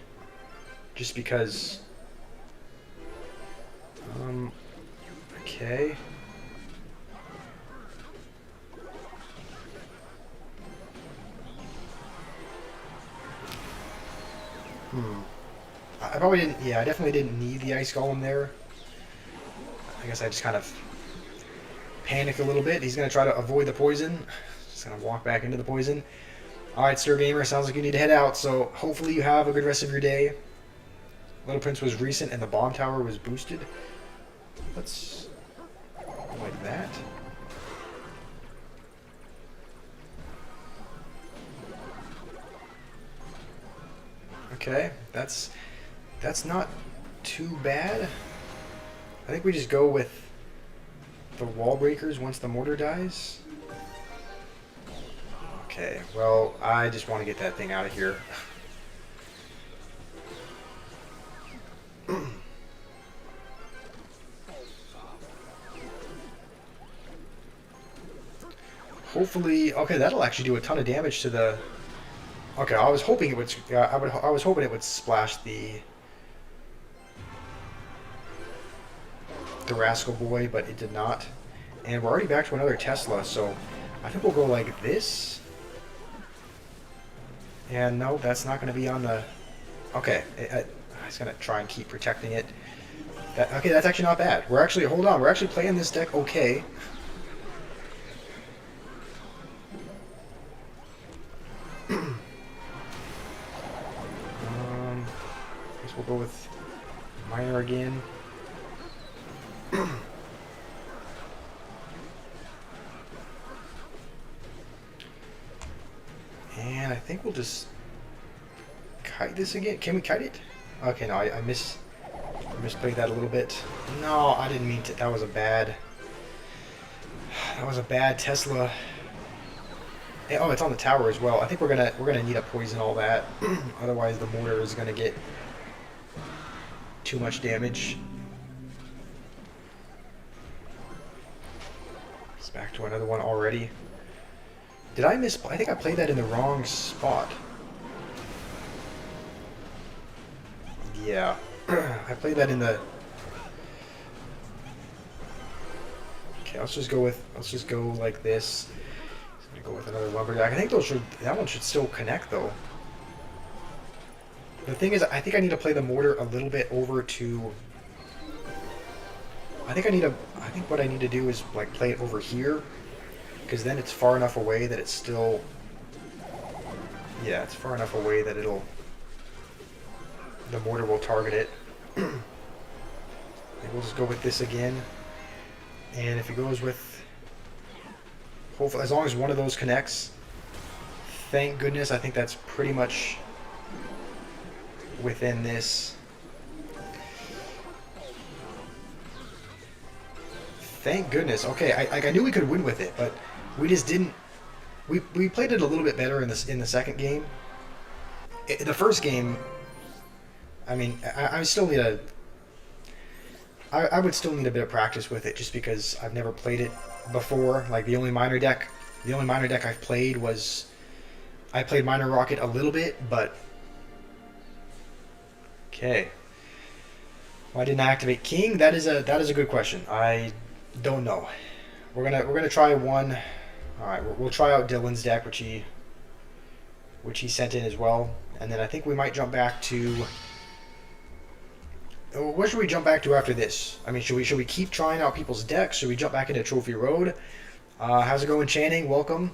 [SPEAKER 1] Just because... Okay. I probably didn't... Yeah, I definitely didn't need the ice golem there. I guess I just kind of... panicked a little bit. He's going to try to avoid the poison. Just going to walk back into the poison. Alright, Stir Gamer, sounds like you need to head out, so hopefully you have a good rest of your day. Little Prince was recent and the bomb tower was boosted. Let's... like that. Okay, that's not too bad. I think we just go with the wall breakers once the mortar dies. Okay, well, I just want to get that thing out of here. Hopefully, okay, that'll actually do a ton of damage to the... Okay, I was hoping it would. I was hoping it would splash the Rascal Boy, but it did not. And we're already back to another Tesla, so I think we'll go like this. And no, that's not going to be on the... Okay, I was going to try and keep protecting it. Okay, that's actually not bad. We're actually... Hold on, we're actually playing this deck okay. Guess we'll go with Miner again. And I think we'll just kite this again. Can we kite it? Okay, no, I misplayed that a little bit. No, I didn't mean to. That was a bad Tesla. Oh, it's on the tower as well. I think we're gonna need to poison all that. Otherwise, the mortar is gonna get too much damage. It's back to another one already. Did I miss? I think I played that in the wrong spot. Yeah, I played that in the... Okay, let's just go like this. I'm gonna go with another lumberjack. I think that one should still connect though. The thing is, I think I need to play the mortar a little bit over to... I think what I need to do is like play it over here, because then it's far enough away that it's still... Yeah, it's far enough away that it'll... The mortar will target it. And we'll just go with this again. And if it goes with... Hopefully, as long as one of those connects, thank goodness, I think that's pretty much within this. Thank goodness. Okay, I knew we could win with it, but we just didn't. We played it a little bit better in the second game. The first game, I mean, I still need a... I would still need a bit of practice with it, just because I've never played it before. Like the only miner deck I've played was... I played Miner Rocket a little bit, but... Okay. Why didn't I activate King? That is a good question. I don't know. We're gonna try one. All right, we'll try out Dylan's deck, which he sent in as well, and then I think we might jump back to... What should we jump back to after this? I mean, should we keep trying out people's decks? Should we jump back into Trophy Road? How's it going, Channing? Welcome.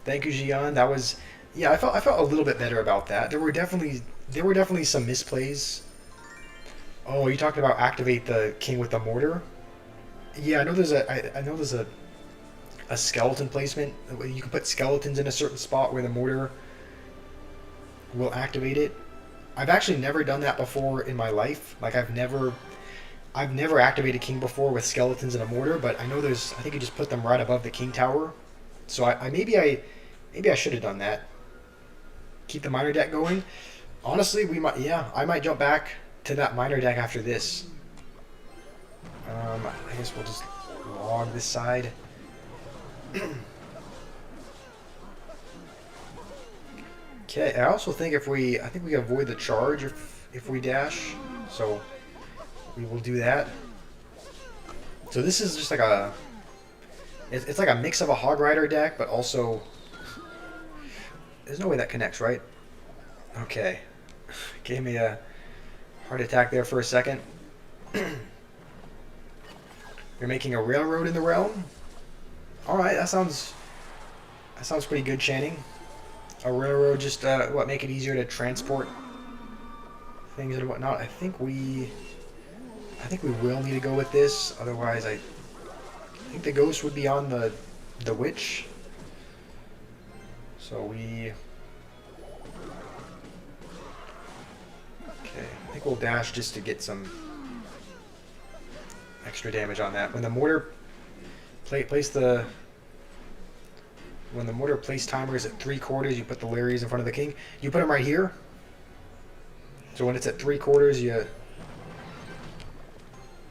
[SPEAKER 1] Thank you, Gian. That was... Yeah, I felt a little bit better about that. There were definitely some misplays. Oh, you talked about activate the King with the mortar? Yeah, I know there's a skeleton placement. You can put skeletons in a certain spot where the mortar will activate it. I've actually never done that before in my life. Like I've never activated King before with skeletons and a mortar, but I know I think you just put them right above the King Tower. So maybe I should have done that. Keep the miner deck going. Honestly, I might jump back to that miner deck after this. I guess we'll just log this side. Okay, I also think I think we can avoid the charge if we dash, so we will do that. So this is just like it's like a mix of a Hog Rider deck, but also there's no way that connects, right? Okay, gave me a heart attack there for a second. You're making a railroad in the realm? Alright, that sounds pretty good, Channing. a railroad just what make it easier to transport things and whatnot. I think we will need to go with this. Otherwise, I think the ghost would be on the witch. So we. Okay, I think we'll dash just to get some extra damage on that. When the mortar when the mortar place timer is at 3/4, you put the Larrys in front of the king. You put them right here. So when it's at 3/4, you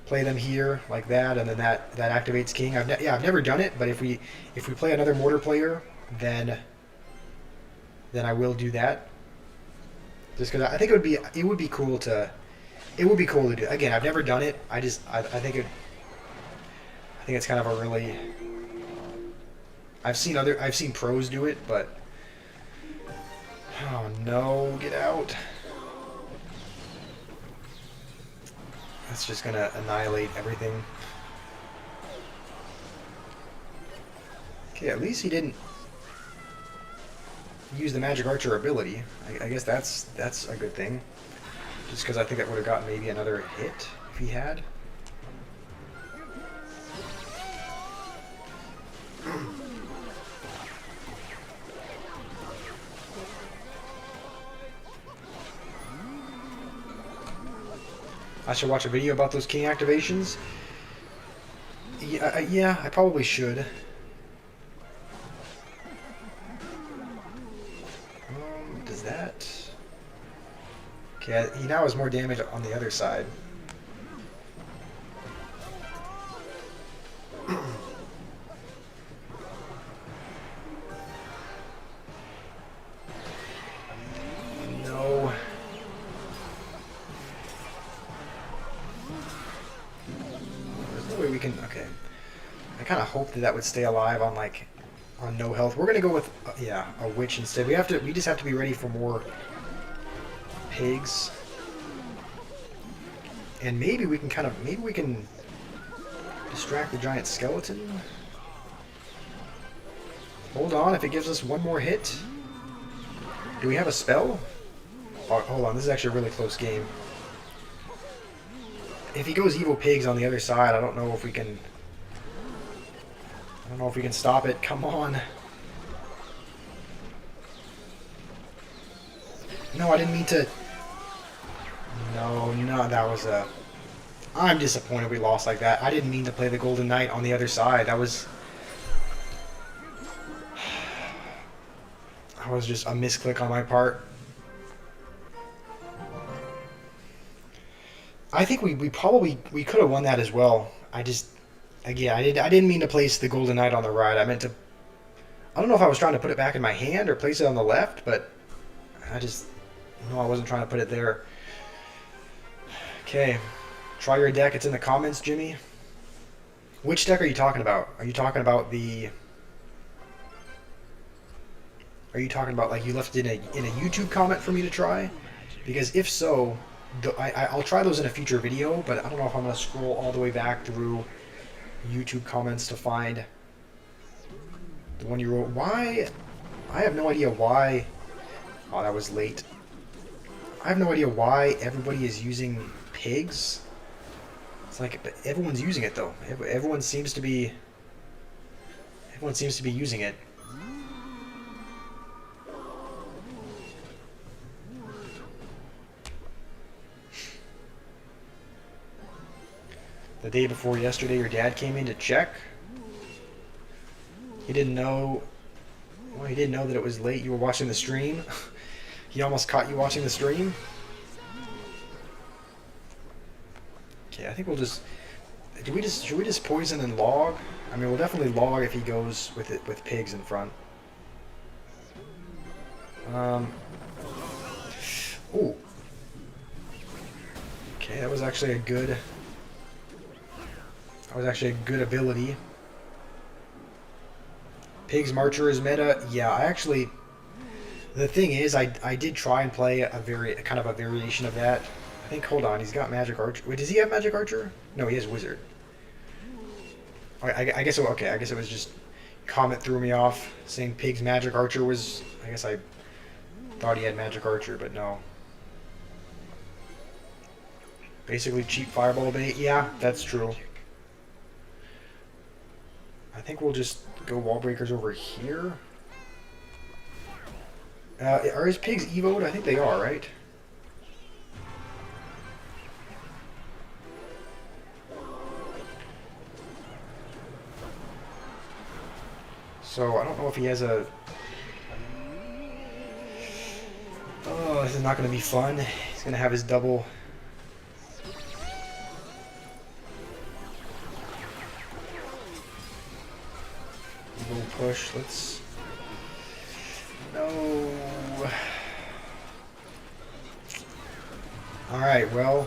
[SPEAKER 1] play them here like that, and then that activates king. I've never done it, but if we play another mortar player, then I will do that. Just because I think it would be cool to do. Again, I've never done it. I think it's kind of a really. I've seen pros do it, but oh no, get out. That's just gonna annihilate everything. Okay, at least he didn't use the magic archer ability. I guess that's a good thing. Just because I think that would have gotten maybe another hit if he had. I should watch a video about those king activations. Yeah, I probably should. Does that... Okay, he now has more damage on the other side. No. There's no way we can... Okay. I kind of hoped that would stay alive on, like, on no health. We're gonna go with, yeah, a witch instead. We just have to be ready for more pigs. And maybe we can distract the giant skeleton. Hold on, if it gives us one more hit. Do we have a spell? Oh, hold on, this is actually a really close game. If he goes evil pigs on the other side, I don't know if we can stop it. Come on. No, I didn't mean to. No, that was a... I'm disappointed we lost like that. I didn't mean to play the Golden Knight on the other side. That was just a misclick on my part. I think we could have won that as well. I didn't mean to place the Golden Knight on the right. I meant to... I don't know if I was trying to put it back in my hand or place it on the left, but I wasn't trying to put it there. Okay. Try your deck. It's in the comments, Jimmy. Which deck are you talking about? Are you talking about like you left it in a YouTube comment for me to try? Because if so, I'll try those in a future video, but I don't know if I'm going to scroll all the way back through YouTube comments to find the one you wrote. Why? I have no idea why. Oh, that was late. I have no idea why everybody is using pigs. It's like everyone's using it though. Everyone seems to be using it. The day before yesterday, your dad came in to check. He didn't know. Well, he didn't know that it was late. You were watching the stream. He almost caught you watching the stream. Okay, I think we'll just. Should we just poison and log? I mean, we'll definitely log if he goes with it with pigs in front. Ooh. Okay, that was actually a good. That was actually a good ability. Pigs Marcher is meta. Yeah, I actually. The thing is, I did try and play a variation of that. I think. Hold on, he's got Magic Archer. Wait, does he have Magic Archer? No, he has Wizard. I guess. Okay, I guess it was just comment threw me off saying Pigs Magic Archer was. I guess I thought he had magic archer, but no. Basically cheap fireball bait. Yeah, that's true. I think we'll just go wall breakers over here. Are his pigs evoed? I think they are, right? So I don't know if he has a... Oh, this is not going to be fun. He's going to have his double... Evo push. Let's... No. Alright, well,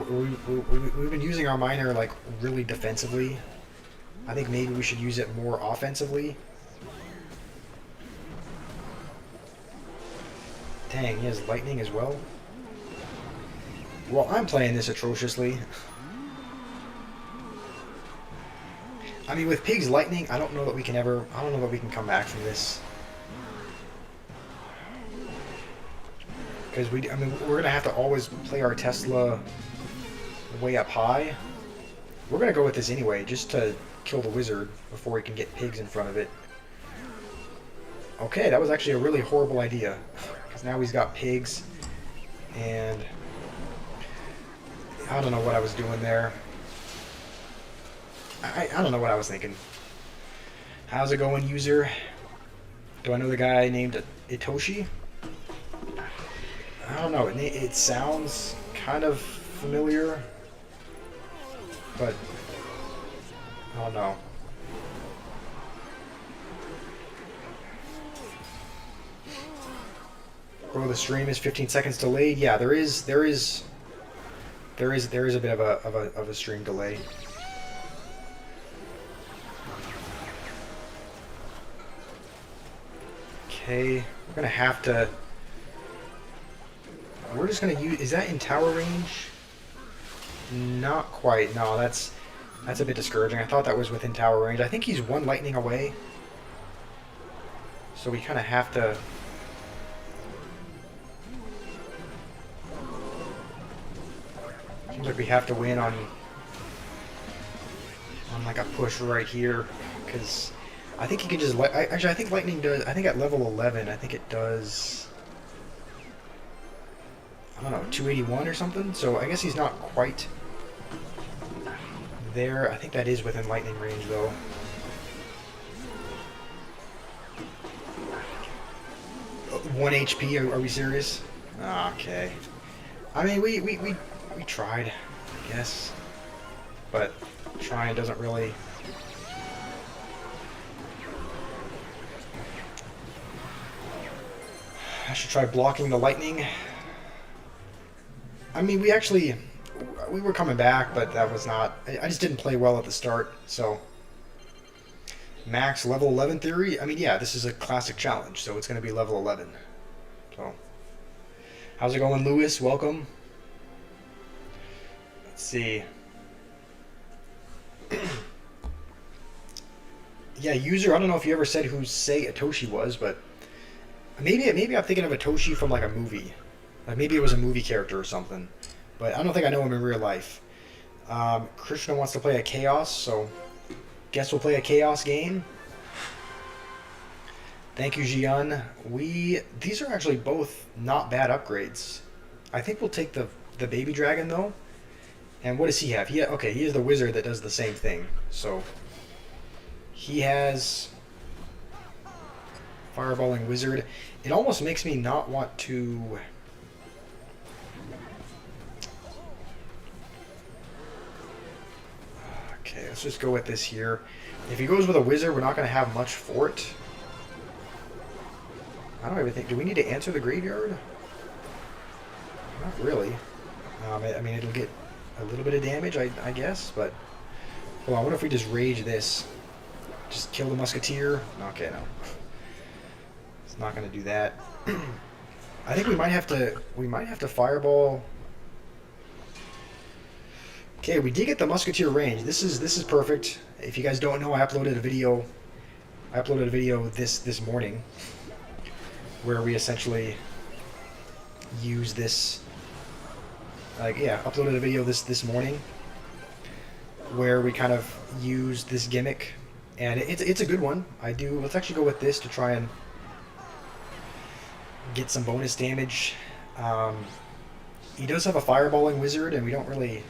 [SPEAKER 1] we've been using our miner, like, really defensively. I think maybe we should use it more offensively. Dang, he has lightning as well. Well, I'm playing this atrociously. I mean, with Pig's lightning, I don't know that we can ever... I don't know that we can come back from this. Because I mean, we're going to have to always play our Tesla way up high. We're going to go with this anyway, just to kill the wizard before he can get pigs in front of it. Okay, that was actually a really horrible idea. Because now he's got pigs. And I don't know what I was doing there. I don't know what I was thinking. How's it going, user? Do I know the guy named Itoshi? I don't know. It sounds kind of familiar, but I don't know. Bro, the stream is 15 seconds delayed. Yeah, there is a bit of a stream delay. Okay, we're gonna have to. We're just gonna use. Is that in tower range? Not quite. No, that's a bit discouraging. I thought that was within tower range. I think he's one lightning away. So we kind of have to. Seems like we have to win on like a push right here, because I think he can just. Actually, I think lightning does. I think at level 11, I think it does. I don't know, 281 or something. So I guess he's not quite there. I think that is within lightning range, though. One HP? Are we serious? Okay. I mean, we tried, I guess, but trying doesn't really. I should try blocking the lightning. I mean, we were coming back, but that was not... I just didn't play well at the start, so... Max level 11 theory? I mean, yeah, this is a classic challenge, so it's going to be level 11. So, how's it going, Lewis? Welcome. Let's see. Yeah, user, I don't know if you ever said who Sei Atoshi was, but... Maybe I'm thinking of Atoshi from, like, a movie. Like maybe it was a movie character or something, but I don't think I know him in real life. Krishna wants to play a Chaos, so guess we'll play a Chaos game. Thank you, Jian. These are actually both not bad upgrades. I think we'll take the baby dragon though. And what does he have? He is the wizard that does the same thing. So he has fireballing wizard. It almost makes me not want to. Okay, let's just go with this here. If he goes with a wizard, we're not going to have much for it. I don't even think... Do we need to answer the graveyard? Not really. I mean, it'll get a little bit of damage, I guess, but... Hold on, I wonder if we just rage this. Just kill the musketeer? Okay, no. It's not going to do that. I think we might have to fireball... Okay, we did get the musketeer range. This is perfect. If you guys don't know, I uploaded a video this morning where we essentially use this. Like, yeah, uploaded a video this morning where we kind of use this gimmick, and it's a good one. Let's actually go with this to try and get some bonus damage. He does have a fireballing wizard, and we don't really...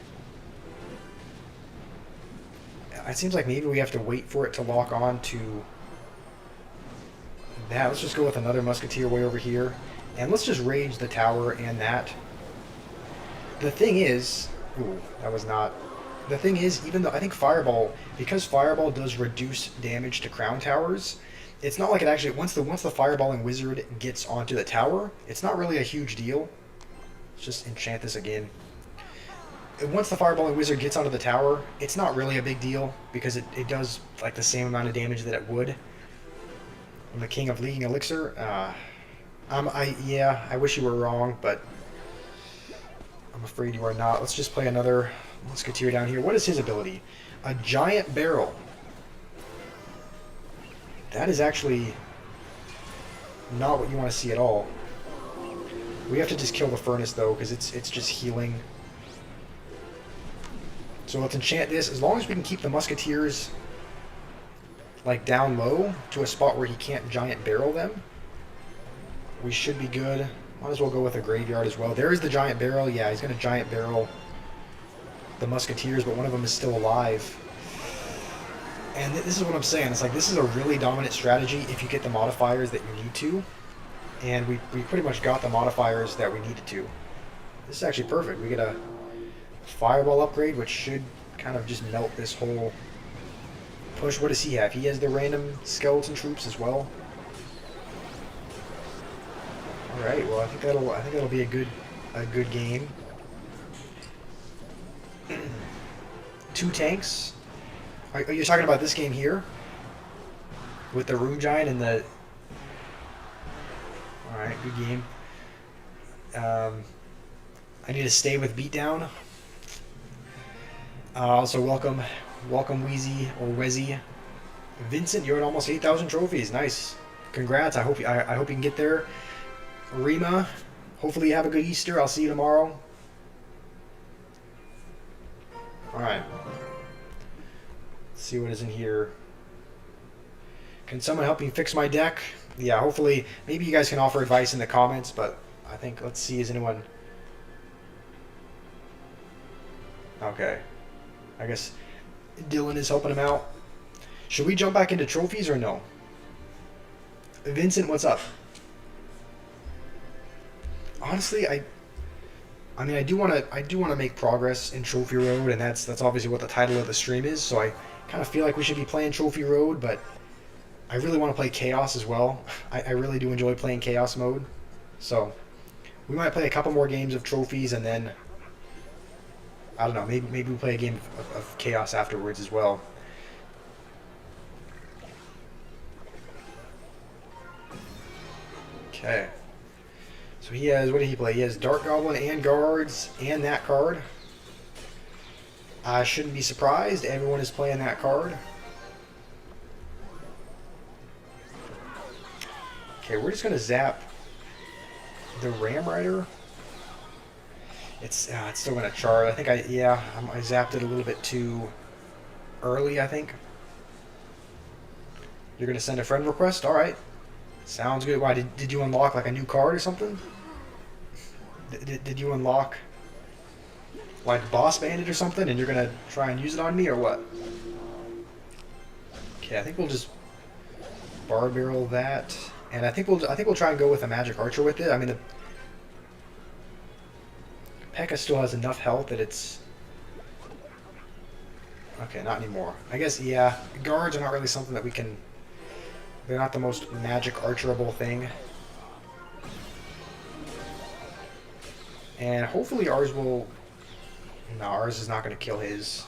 [SPEAKER 1] It seems like maybe we have to wait for it to lock on to that. Let's just go with another musketeer way over here, and let's just rage the tower and that. The thing is... Ooh, that was not... The thing is, even though I think Fireball, because Fireball does reduce damage to crown towers, it's not like it actually, once the Fireballing Wizard gets onto the tower, it's not really a huge deal. Let's just enchant this again. Once the Fireballing Wizard gets onto the tower, it's not really a big deal, because it does like the same amount of damage that it would. I'm the king of leaking elixir. Yeah, I wish you were wrong, but I'm afraid you are not. Let's just play another musketeer down here. What is his ability? A giant barrel. That is actually not what you want to see at all. We have to just kill the furnace though, because it's just healing. So let's enchant this. As long as we can keep the musketeers like down low to a spot where he can't giant barrel them, we should be good. Might as well go with a graveyard as well. There is the giant barrel. Yeah, he's going to giant barrel the musketeers, but one of them is still alive. And this is what I'm saying. It's like, this is a really dominant strategy if you get the modifiers that you need to. And we pretty much got the modifiers that we needed to. This is actually perfect. We get a fireball upgrade, which should kind of just melt this whole push. What does he have? He has the random skeleton troops as well. All right. Well, I think that'll be a good game. 2 tanks. Are you talking about this game here? With the Rune Giant and the... Alright, good game. I need to stay with Beatdown. Also, welcome Wheezy or Wezzy. Vincent, you're at almost 8,000 trophies. Nice. Congrats. I hope you can get there. Rima, hopefully you have a good Easter. I'll see you tomorrow. Alright. Let's see what is in here. Can someone help me fix my deck? Yeah, hopefully. Maybe you guys can offer advice in the comments, but I think, let's see, is anyone... Okay. I guess Dylan is helping him out. Should we jump back into trophies or no? Vincent, what's up? Honestly, I mean, I do want to make progress in Trophy Road, and that's obviously what the title of the stream is. So I kind of feel like we should be playing Trophy Road, but I really want to play Chaos as well. I really do enjoy playing Chaos mode, so we might play a couple more games of trophies, and then I don't know. Maybe we'll play a game of Chaos afterwards as well. Okay. So he has, what did he play? He has Dark Goblin and Guards and that card. I shouldn't be surprised. Everyone is playing that card. Okay, we're just going to zap the Ram Rider. It's still going to charge. I think I zapped it a little bit too early, I think. You're going to send a friend request? All right. Sounds good. Why, did you unlock like a new card or something? Did you unlock like Boss Bandit or something, and you're gonna try and use it on me, or what? Okay, I think we'll just bar barrel that, and I think we'll try and go with a Magic Archer with it. I mean, the P.E.K.K.A. still has enough health that it's okay. Not anymore. I guess, yeah. Guards are not really something that we can. They're not the most Magic Archerable thing. And hopefully ours will... No, ours is not going to kill his.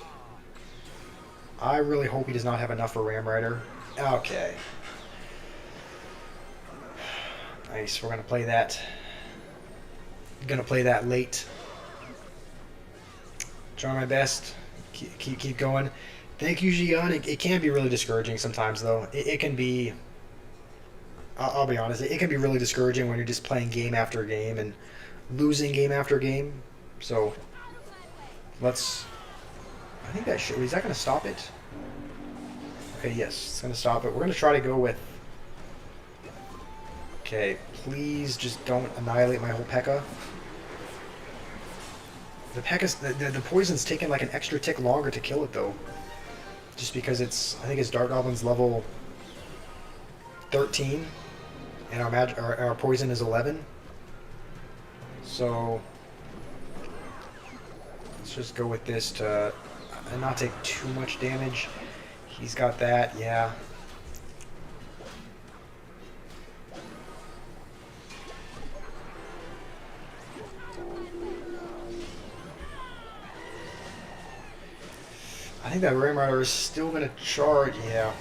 [SPEAKER 1] I really hope he does not have enough for Ram Rider. Okay. Nice, we're going to play that. Going to play that late. Try my best. Keep going. Thank you, Gian. It can be really discouraging sometimes, though. It can be... I'll be honest. It can be really discouraging when you're just playing game after game, and losing game after game. So let's. I think that should. Is that going to stop it? Okay, yes, it's going to stop it. We're going to try to go with. Okay, please just don't annihilate my whole P.E.K.K.A. The P.E.K.K.A.'s the poison's taking like an extra tick longer to kill it though. Just because it's, I think it's Dark Goblin's level 13, and our poison is 11. So let's just go with this to not take too much damage. He's got that, yeah. I think that Ram Rider is still going to charge. Yeah,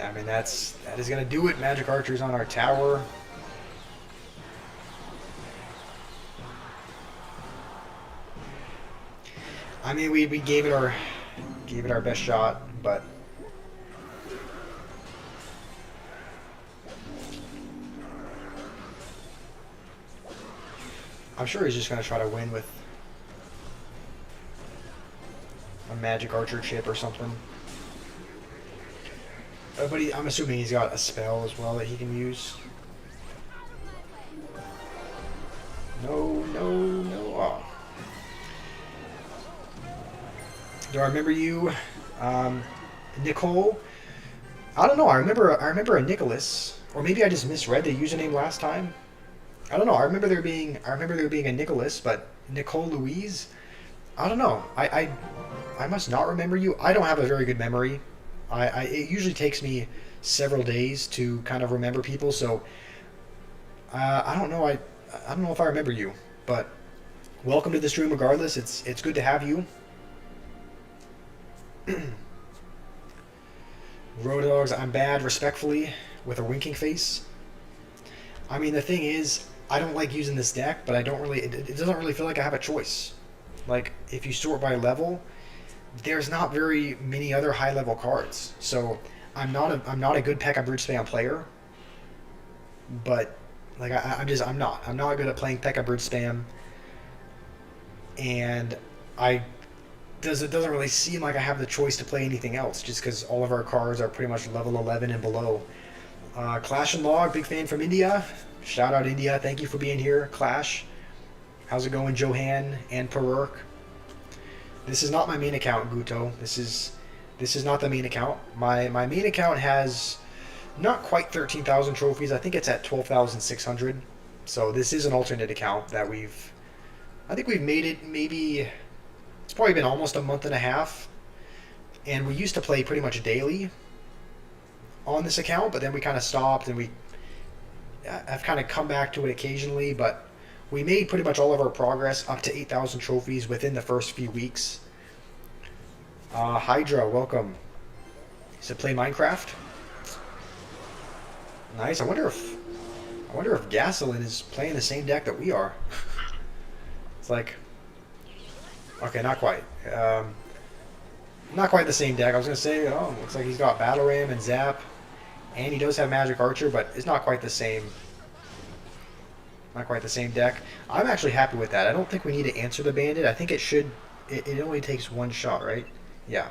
[SPEAKER 1] I mean that is going to do it. Magic Archer's on our tower. I mean we gave it our best shot, but I'm sure he's just going to try to win with a Magic Archer chip or something. But I'm assuming he's got a spell as well that he can use. No, no, no. Oh. Do I remember you? Nicole? I don't know. I remember a Nicholas. Or maybe I just misread the username last time. I don't know. I remember there being a Nicholas, but Nicole Louise? I don't know. I must not remember you. I don't have a very good memory. It usually takes me several days to kind of remember people, so I don't know. I don't know if I remember you, but welcome to the stream regardless. It's good to have you. Rodogs, I'm bad, respectfully, with a winking face. I mean, the thing is, I don't like using this deck, but I don't really. It doesn't really feel like I have a choice. Like, if you sort by level, there's not very many other high-level cards. So I'm not a good P.E.K.K.A. Bridge Spam player. But like I'm not good at playing P.E.K.K.A. Bridge Spam. And it doesn't really seem like I have the choice to play anything else, just because all of our cards are pretty much level 11 and below. Clash and Log, big fan from India. Shout out India. Thank you for being here, Clash. How's it going, Johan and Perurk? This is not my main account, Guto. This is not the main account. My main account has not quite 13,000 trophies. I think it's at 12,600. So this is an alternate account that I think we've made it maybe, it's probably been almost a month and a half. And we used to play pretty much daily on this account, but then we kind of stopped, and I've kind of come back to it occasionally, but we made pretty much all of our progress up to 8,000 trophies within the first few weeks. Hydra, welcome. Does it play Minecraft? Nice. I wonder if Gasoline is playing the same deck that we are. It's like, okay, not quite. Not quite the same deck. I was gonna say, oh, looks like he's got Battle Ram and Zap, and he does have Magic Archer, but it's not quite the same. Not quite the same deck. I'm actually happy with that. I don't think we need to answer the Bandit. I think it should. It only takes one shot, right? Yeah.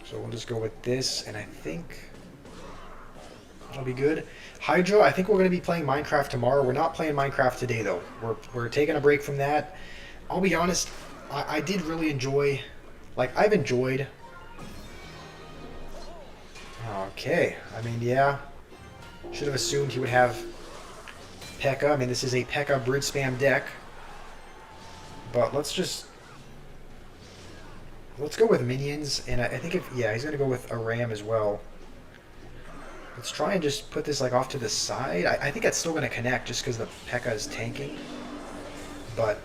[SPEAKER 1] So we'll just go with this, and I think that'll be good. Hydra, I think we're going to be playing Minecraft tomorrow. We're not playing Minecraft today, though. We're taking a break from that. I'll be honest, I did really enjoy... Like, I've enjoyed... Okay. I mean, yeah. Should have assumed he would have P.E.K.K.A. I mean, this is a P.E.K.K.A. Bridge Spam deck. But let's go with minions, and I think he's going to go with a ram as well. Let's try and just put this like off to the side. I think that's still going to connect just because the P.E.K.K.A. is tanking. But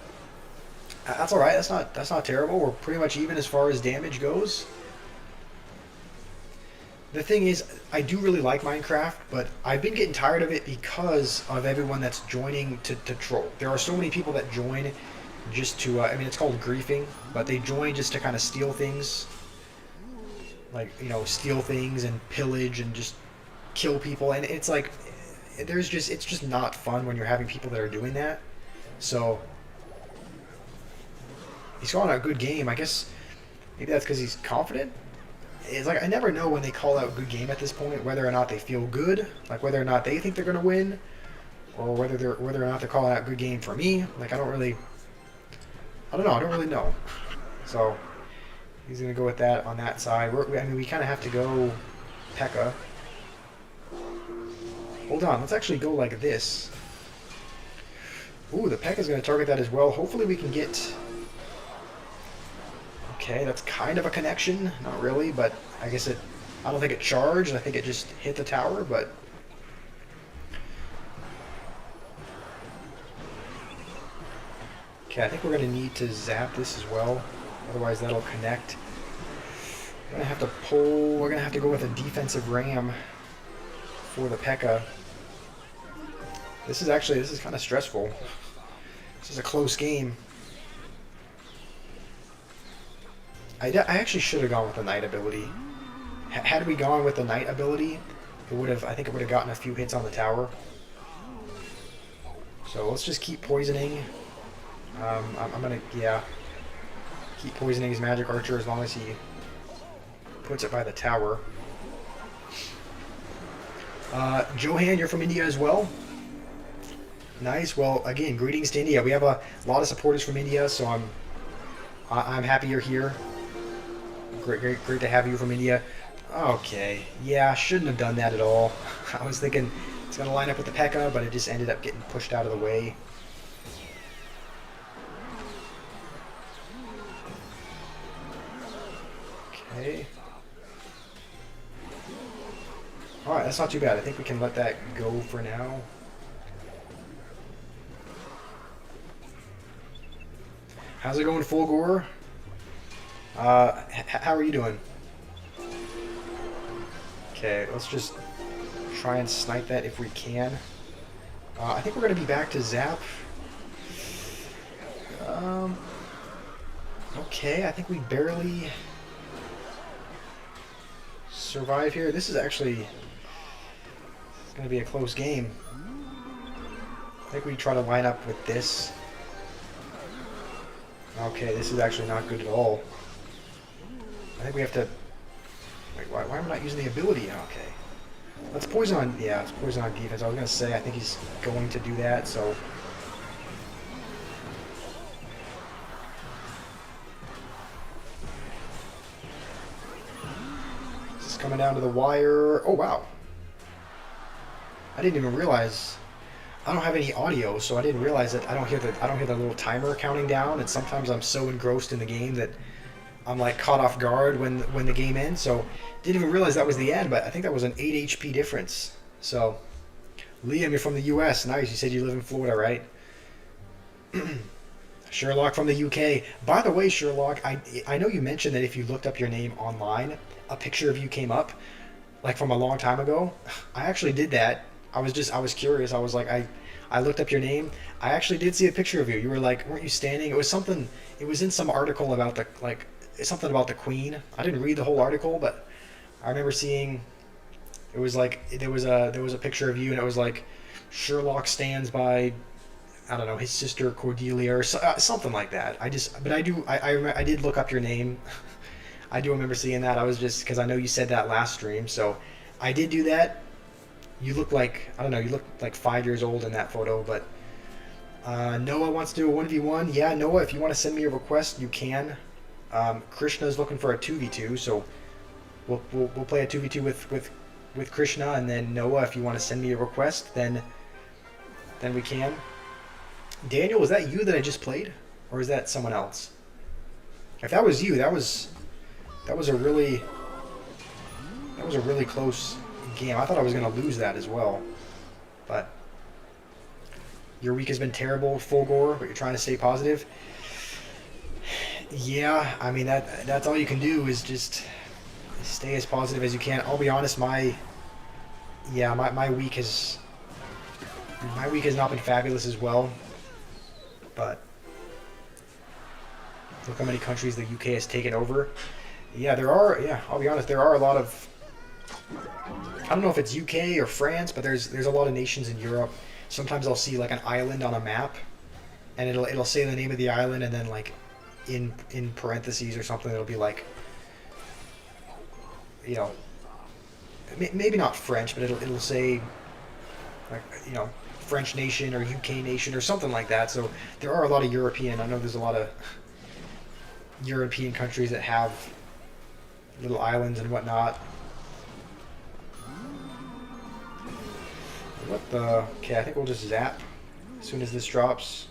[SPEAKER 1] that's all right. That's not terrible. We're pretty much even as far as damage goes. The thing is, I do really like Minecraft, but I've been getting tired of it because of everyone that's joining to troll. There are so many people that join just to, I mean, it's called griefing, but they join just to kind of steal things. Like, you know, steal things and pillage and just kill people. And it's like, it's just not fun when you're having people that are doing that. So he's calling out a good game. I guess maybe that's because he's confident. It's like I never know when they call out good game at this point, whether or not they feel good, like whether or not they think they're gonna win, or whether or not they're calling out good game for me. Like I don't really know. So he's gonna go with that on that side. I mean, we kind of have to go P.E.K.K.A. Hold on, let's actually go like this. Ooh, the P.E.K.K.A. is gonna target that as well. Hopefully we can get. Okay, that's kind of a connection. Not really, but I guess it... I don't think it charged. I think it just hit the tower, but... Okay, I think we're going to need to zap this as well. Otherwise that'll connect. We're going to have to pull... We're going to have to go with a defensive ram for the P.E.K.K.A. This is kind of stressful. This is a close game. I actually should have gone with the Knight ability. Had we gone with the Knight ability, I think it would have gotten a few hits on the tower. So let's just keep poisoning. I'm gonna, yeah, keep poisoning his magic archer as long as he puts it by the tower. Johan, you're from India as well? Nice. Well, again, greetings to India. We have a lot of supporters from India, so I'm happy you're here. Great to have you from India. Okay, yeah, shouldn't have done that at all. I was thinking it's going to line up with the P.E.K.K.A., but it just ended up getting pushed out of the way. Okay. Alright, that's not too bad. I think we can let that go for now. How's it going, Fulgore? How are you doing? Okay, let's just try and snipe that if we can. I think we're going to be back to zap. Okay, I think we barely survive here. This is actually going to be a close game. I think we try to line up with this. Okay, this is actually not good at all. I think we have to... Wait, why am I not using the ability? Okay. Let's poison on... Yeah, let's poison on defense. I was going to say, I think he's going to do that, so... This is coming down to the wire. Oh, wow. I didn't even realize... I don't have any audio, so I didn't realize that I don't hear the little timer counting down, and sometimes I'm so engrossed in the game that I'm like caught off guard when the game ends. So didn't even realize that was the end, but I think that was an 8 HP difference. So Liam, you're from the US. Nice. You said you live in Florida, right? Sherlock from the UK. By the way, Sherlock, I know you mentioned that if you looked up your name online, a picture of you came up, like from a long time ago. I actually did that. I was curious. I was like, I looked up your name. I actually did see a picture of you. You were like, weren't you standing? It was something. It was in some article about something about the Queen. I didn't read the whole article, but I remember seeing. It was like there was a picture of you, and it was like Sherlock stands by, I don't know, his sister Cordelia or something like that. I did look up your name. I do remember seeing that. I was just because I know you said that last stream, so I did do that. You look like, I don't know, you look like 5 years old in that photo, but Noah wants to do a 1v1. Yeah, Noah, if you want to send me a request, you can. Krishna's looking for a 2v2, so we'll play a 2v2 with Krishna, and then Noah, if you want to send me a request, then we can. Daniel, was that you that I just played, or is that someone else? If that was you, that was a really close game. I thought I was going to lose that as well, but your week has been terrible, Fulgore, but you're trying to stay positive. Yeah, I mean that's all you can do is just stay as positive as you can. I'll be honest, my week has not been fabulous as well, but look how many countries the UK has taken over. Yeah, I'll be honest, there are a lot of I don't know if it's UK or France, but there's a lot of nations in Europe. Sometimes I'll see like an island on a map, and it'll say the name of the island, and then like in parentheses or something, it'll be like, you know, maybe not French, but it'll say like, you know, French nation or UK nation or something like that. So there are a lot of European. I know there's a lot of European countries that have little islands and whatnot. What the? Okay, I think we'll just zap as soon as this drops.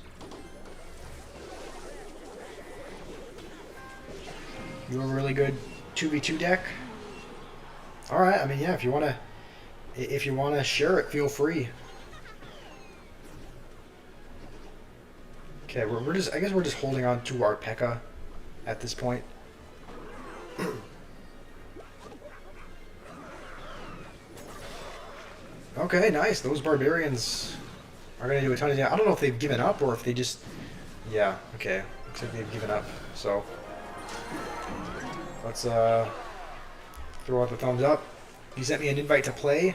[SPEAKER 1] You have a really good 2v2 deck. All right. I mean, yeah. If you wanna share it, feel free. Okay, we're just. I guess we're just holding on to our P.E.K.K.A. at this point. Okay, nice. Those barbarians are going to do a ton of damage. I don't know if they've given up or if they just... Yeah, okay. Looks like they've given up. So, let's throw out the thumbs up. You sent me an invite to play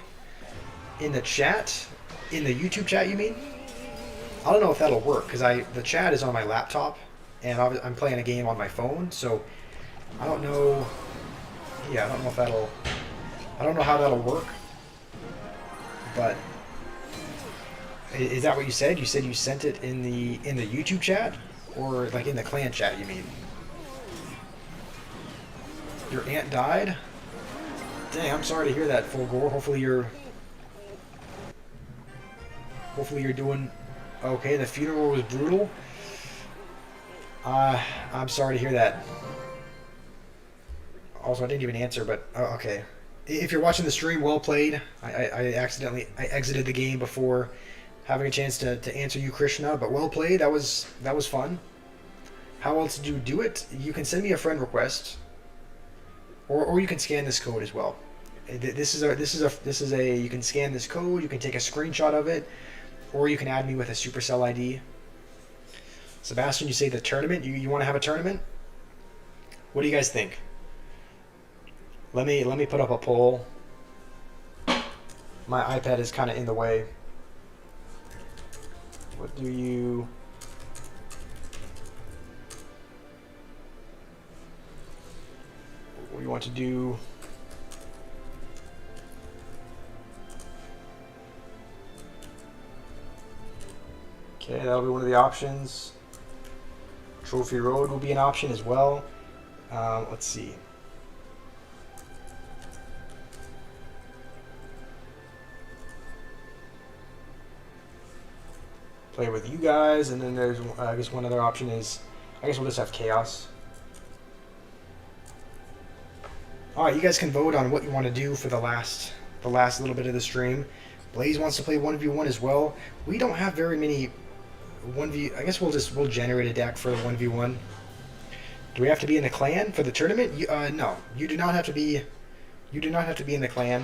[SPEAKER 1] in the chat. In the YouTube chat, you mean? I don't know if that'll work, because the chat is on my laptop, and I'm playing a game on my phone, so I don't know... Yeah, I don't know if that'll... I don't know how that'll work. But is that what you said? You said you sent it in the YouTube chat, or like in the clan chat? You mean? Your aunt died? Dang, I'm sorry to hear that, Full Gore. Hopefully you're doing okay. The funeral was brutal. I'm sorry to hear that. Also, I didn't even answer, but okay. If you're watching the stream, well played. I exited the game before having a chance to answer you, Krishna, but well played. That was fun. How else do you do it? You can send me a friend request, or you can scan this code as well. This is a you can scan this code. You can take a screenshot of it, or you can add me with a Supercell ID. Sebastian, you say the tournament. You want to have a tournament? What do you guys think? Let me put up a poll. My iPad is kind of in the way. What do you... What do you want to do? Okay, that'll be one of the options. Trophy Road will be an option as well. Let's see. Play with you guys, and then there's, I guess one other option is, I guess we'll just have Chaos. Alright, you guys can vote on what you want to do for the last little bit of the stream. Blaze wants to play 1v1 as well. We don't have very many 1v... I guess we'll generate a deck for the 1v1. Do we have to be in the clan for the tournament? No, you do not have to be... You do not have to be in the clan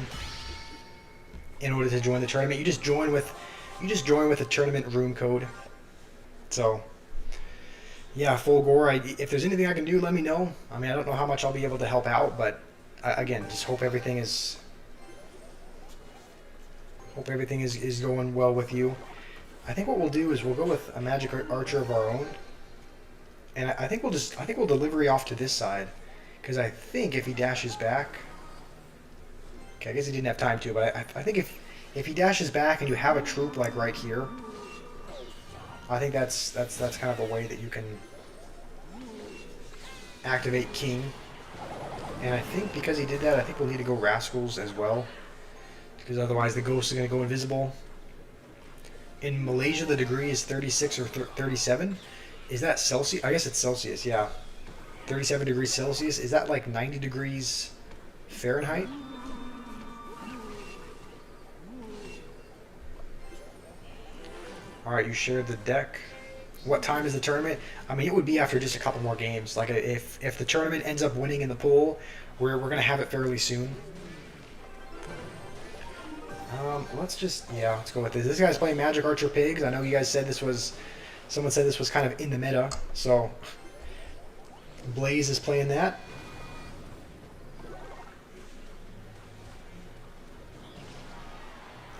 [SPEAKER 1] in order to join the tournament. You just join with a tournament room code. So, yeah, Full Gore. If there's anything I can do, let me know. I mean, I don't know how much I'll be able to help out, but again, just hope everything is going well with you. I think what we'll do is we'll go with a magic archer of our own, and I think we'll delivery off to this side, because I think if he dashes back, okay, I guess he didn't have time to, but I think if he dashes back and you have a troop like right here, I think that's kind of a way that you can activate King. And I think because he did that, I think we'll need to go Rascals as well, because otherwise the ghost is going to go invisible. In Malaysia, the degree is 36 or 37. Is that Celsius? I guess it's Celsius, yeah. 37 degrees Celsius. Is that like 90 degrees Fahrenheit? Alright, you shared the deck. What time is the tournament? I mean, it would be after just a couple more games. Like, if the tournament ends up winning in the pool, we're going to have it fairly soon. Let's go with this. This guy's playing Magic Archer Pigs. I know you guys said someone said this was kind of in the meta, so Blaze is playing that.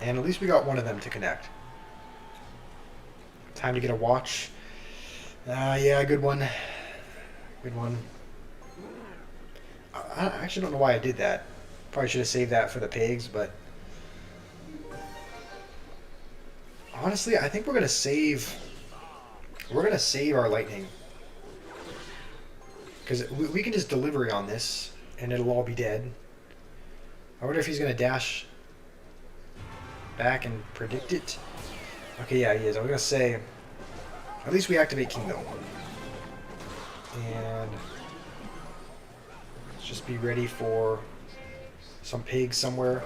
[SPEAKER 1] And at least we got one of them to connect. Time to get a watch. Yeah, good one. Good one. I actually don't know why I did that. Probably should have saved that for the pigs, but... honestly, I think we're gonna save... we're gonna save our lightning. Because we can just delivery on this, and it'll all be dead. I wonder if he's gonna dash back and predict it. Okay, yeah, he is. I was gonna say... at least we activate King, though. And... let's just be ready for some pigs somewhere.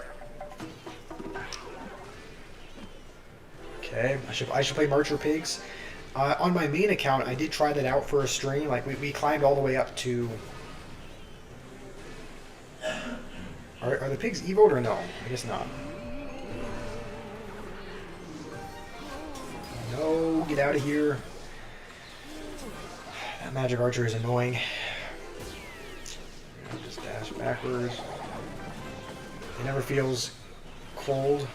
[SPEAKER 1] Okay, I should play Marcher Pigs. On my main account, I did try that out for a stream. Like, we climbed all the way up to... Are the pigs evoed or no? I guess not. No, get out of here. That magic archer is annoying. Just dash backwards. It never feels cold.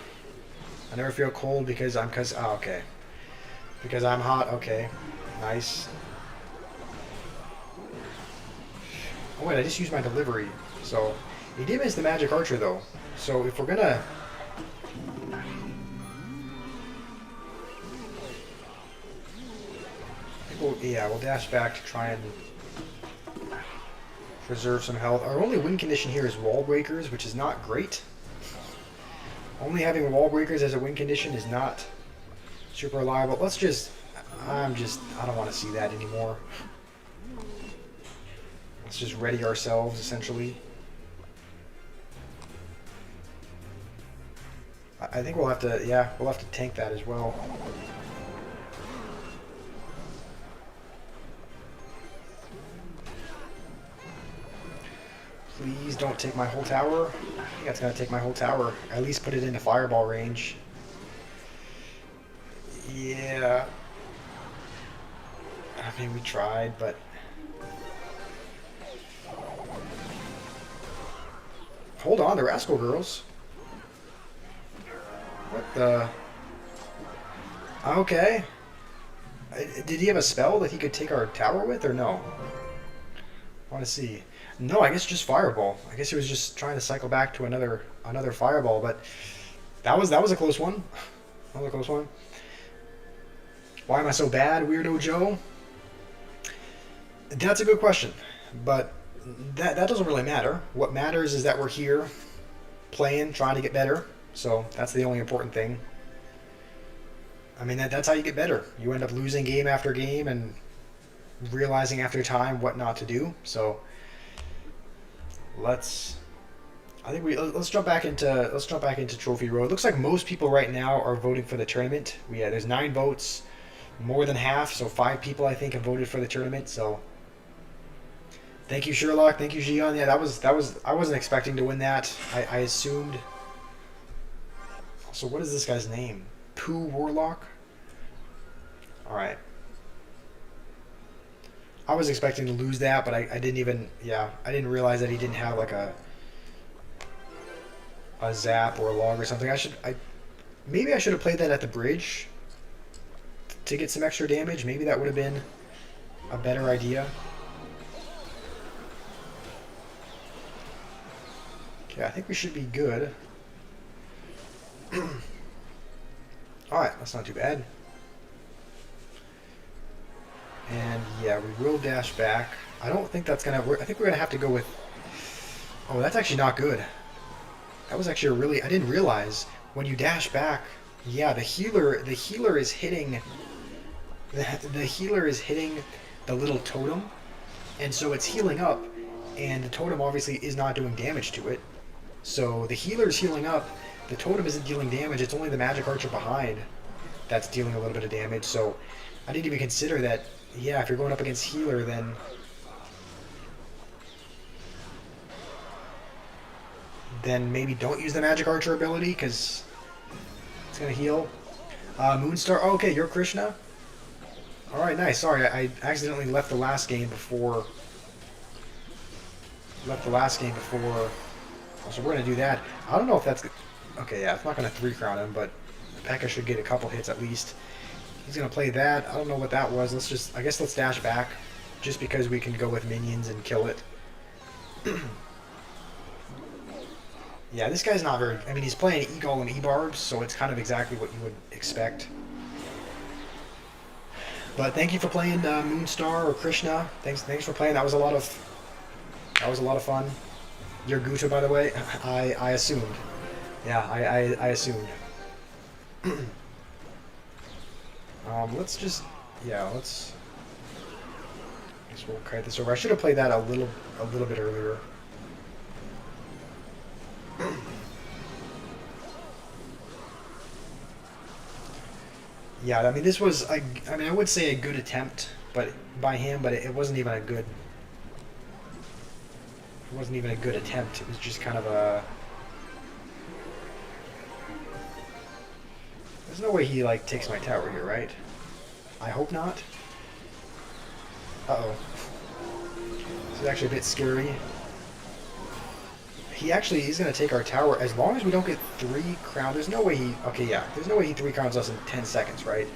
[SPEAKER 1] I never feel cold because I'm okay. Because I'm hot, okay. Nice. Oh wait, I just used my delivery. So he did miss the magic archer though. So if we're gonna we'll dash back to try and preserve some health. Our only win condition here is wall breakers, which is not great. Only having wall breakers as a win condition is not super reliable. Let's just... I don't want to see that anymore. Let's just ready ourselves, essentially. I think we'll have to... yeah, we'll have to tank that as well. Please don't take my whole tower. I think that's going to take my whole tower. At least put it into fireball range. Yeah. I mean, we tried, but... hold on, the Rascal Girls. What the... okay. Did he have a spell that he could take our tower with, or no? I want to see. No, I guess just fireball. I guess he was just trying to cycle back to another fireball, but that was a close one. That was a close one. Why am I so bad, Weirdo Joe? That's a good question, but that doesn't really matter. What matters is that we're here, playing, trying to get better. So that's the only important thing. I mean, that's how you get better. You end up losing game after game and realizing after time what not to do. So let's jump back into Trophy Road. It looks like most people right now are voting for the tournament. Yeah, there's 9 votes, more than half. So 5 people I think have voted for the tournament. So thank you, Sherlock. Thank you, Gian. Yeah, that was. I wasn't expecting to win that. I assumed. So what is this guy's name? Pooh Warlock. All right. I was expecting to lose that, but I didn't even. Yeah, I didn't realize that he didn't have like a zap or a log or something. Maybe I should have played that at the bridge to get some extra damage. Maybe that would have been a better idea. Okay, I think we should be good. Alright, that's not too bad. And yeah, we will dash back. I don't think that's gonna work. I think we're gonna have to go with... oh, that's actually not good. That was actually a really... I didn't realize when you dash back, yeah, the healer is hitting... the healer is hitting the little totem, and so it's healing up, and the totem obviously is not doing damage to it. So the healer is healing up, the totem isn't dealing damage, it's only the magic archer behind that's dealing a little bit of damage. So I didn't even consider that, yeah, if you're going up against healer, then maybe don't use the magic archer ability, because it's going to heal. Moonstar, oh, okay, you're Krishna? Alright, nice. Sorry, I accidentally left the last game before... so we're going to do that. I don't know if that's... Okay, yeah, it's not going to 3-crown him, but P.E.K.K.A should get a couple hits at least. He's going to play that. I don't know what that was. I guess let's dash back, just because we can go with minions and kill it. Yeah, this guy's not very... I mean, he's playing E-Golem and E-Barbs, so it's kind of exactly what you would expect. But thank you for playing Moonstar or Krishna. Thanks for playing. That was a lot of fun. You're Guto, by the way. I assumed. Yeah, I assumed. Let's just... Yeah, let's... I guess we'll kite this over. I should have played that a little bit earlier. Yeah, I mean, this was, I would say a good attempt, but by him, but it wasn't even a good... It wasn't even a good attempt. It was just kind of a... There's no way he, like, takes my tower here, right? I hope not. Uh-oh. This is actually a bit scary. He's going to take our tower. As long as we don't get 3 crown, there's no way he... Okay, yeah. There's no way he 3 crowns us in 10 seconds, right?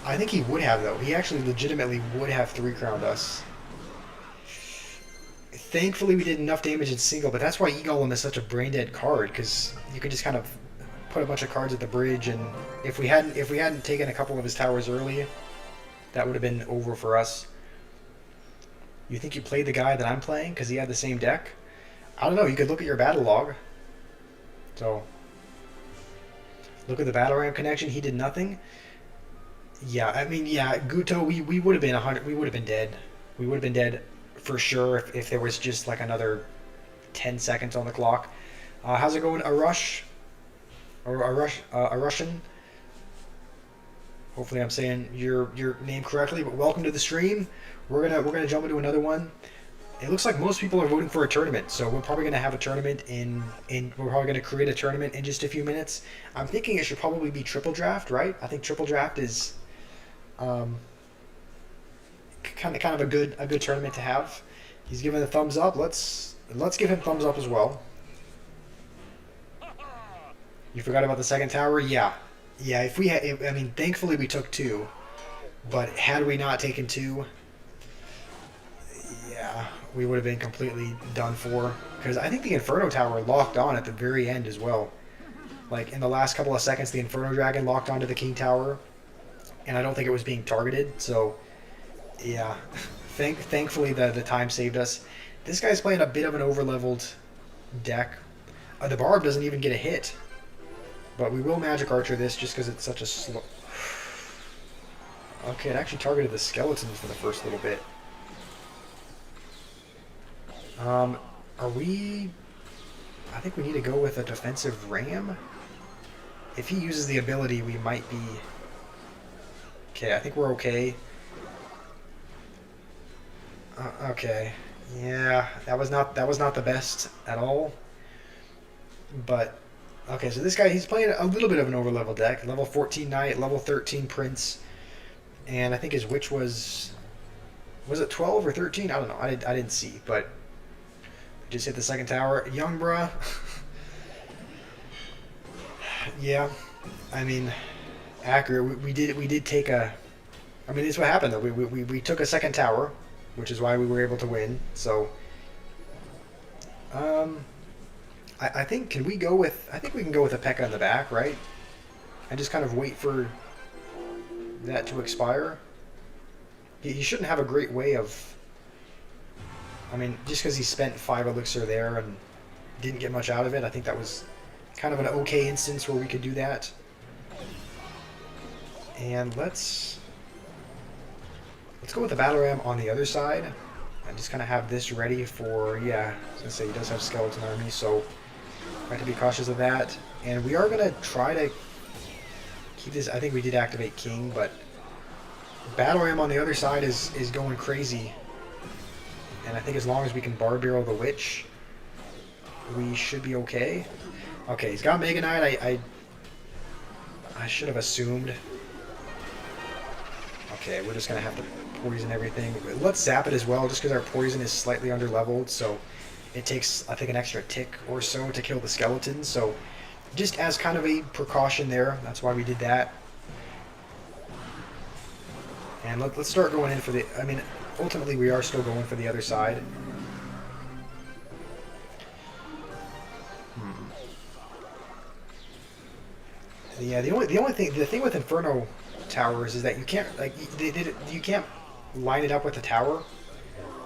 [SPEAKER 1] I think he would have, though. He actually legitimately would have 3 crowned us. Thankfully, we did enough damage in single, but that's why E-Golem is such a brain-dead card, because you can just kind of put a bunch of cards at the bridge, and if we hadn't taken a couple of his towers early, that would have been over for us. You think you played the guy that I'm playing because he had the same deck? I don't know. You could look at your battle log. So, look at the battle ram connection. He did nothing. Yeah, I mean, yeah, Guto. We would have been 100. We would have been dead. We would have been dead for sure if there was just like another 10 seconds on the clock. How's it going? A Russian. Hopefully, I'm saying your name correctly. But welcome to the stream. We're gonna jump into another one. It looks like most people are voting for a tournament, so we're probably gonna have a tournament we're probably gonna create a tournament in just a few minutes. I'm thinking it should probably be triple draft, right? I think triple draft is kind of a good tournament to have. He's giving a thumbs up. Let's give him thumbs up as well. You forgot about the second tower? Yeah. If we had, I mean, thankfully we took 2, but had we not taken 2, yeah, we would have been completely done for. Because I think the Inferno Tower locked on at the very end as well. Like, in the last couple of seconds, the Inferno Dragon locked onto the King Tower, and I don't think it was being targeted, so, yeah. Thankfully, the time saved us. This guy's playing a bit of an overleveled deck. The Barb doesn't even get a hit. But we will Magic Archer this just because it's such a slow... Okay, it actually targeted the skeletons for the first little bit. Are we... I think we need to go with a defensive ram. If he uses the ability, we might be... Okay, I think we're okay. Okay. Yeah, that was not the best at all. But... Okay, so this guy, he's playing a little bit of an overleveled deck. Level 14 Knight, level 13 Prince. And I think his Witch was it 12 or 13? I don't know. I didn't see, but just hit the second tower. Young bruh. Yeah, I mean, accurate. We did take a... I mean, this is what happened, though. We took a second tower, which is why we were able to win. So, I think, can we go with... I think we can go with a P.E.K.K.A in the back, right? And just kind of wait for that to expire. He shouldn't have a great way of... I mean, just because he spent 5 elixir there and didn't get much out of it, I think that was kind of an okay instance where we could do that. And let's go with the Battle Ram on the other side. And just kind of have this ready for... Yeah, I was going to say, he does have Skeleton Army, so... I have to be cautious of that. And we are going to try to keep this... I think we did activate King, but... Battle Ram on the other side is going crazy. And I think as long as we can Bar Barrel the Witch, we should be okay. Okay, he's got Mega Knight. I should have assumed. Okay, we're just going to have to poison everything. Let's zap it as well, just because our poison is slightly under-leveled, so it takes, I think, an extra tick or so to kill the skeletons. So just as kind of a precaution there, that's why we did that. And let's start going in for the... I mean, ultimately we are still going for the other side. Yeah, the thing with Inferno towers is that you can't you can't line it up with the tower.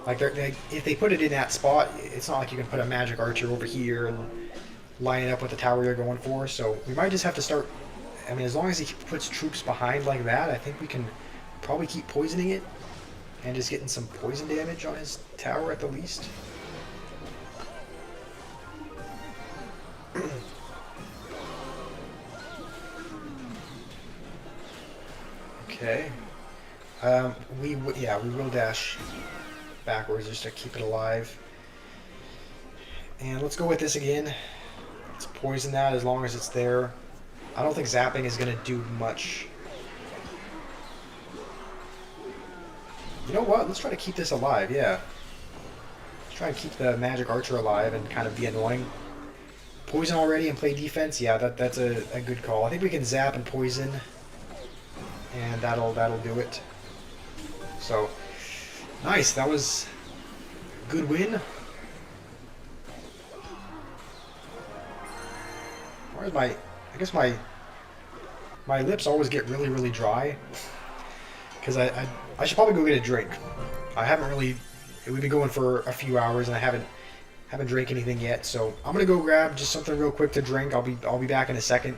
[SPEAKER 1] Like if they put it in that spot, it's not like you can put a magic archer over here and line it up with the tower you're going for. So we might just have to start. I mean, as long as he puts troops behind like that, I think we can probably keep poisoning it and just getting some poison damage on his tower at the least. Okay. We will dash backwards just to keep it alive. And let's go with this again. Let's poison that as long as it's there. I don't think zapping is going to do much. You know what? Let's try to keep this alive, yeah. Let's try and keep the magic archer alive and kind of be annoying. Poison already and play defense? Yeah, that's a good call. I think we can zap and poison. And that'll do it. So, nice. That was a good win. Where's my... I guess my lips always get really, really dry. Because I should probably go get a drink. I haven't really... We've been going for a few hours and I haven't drank anything yet. So I'm gonna go grab just something real quick to drink. I'll be back in a second.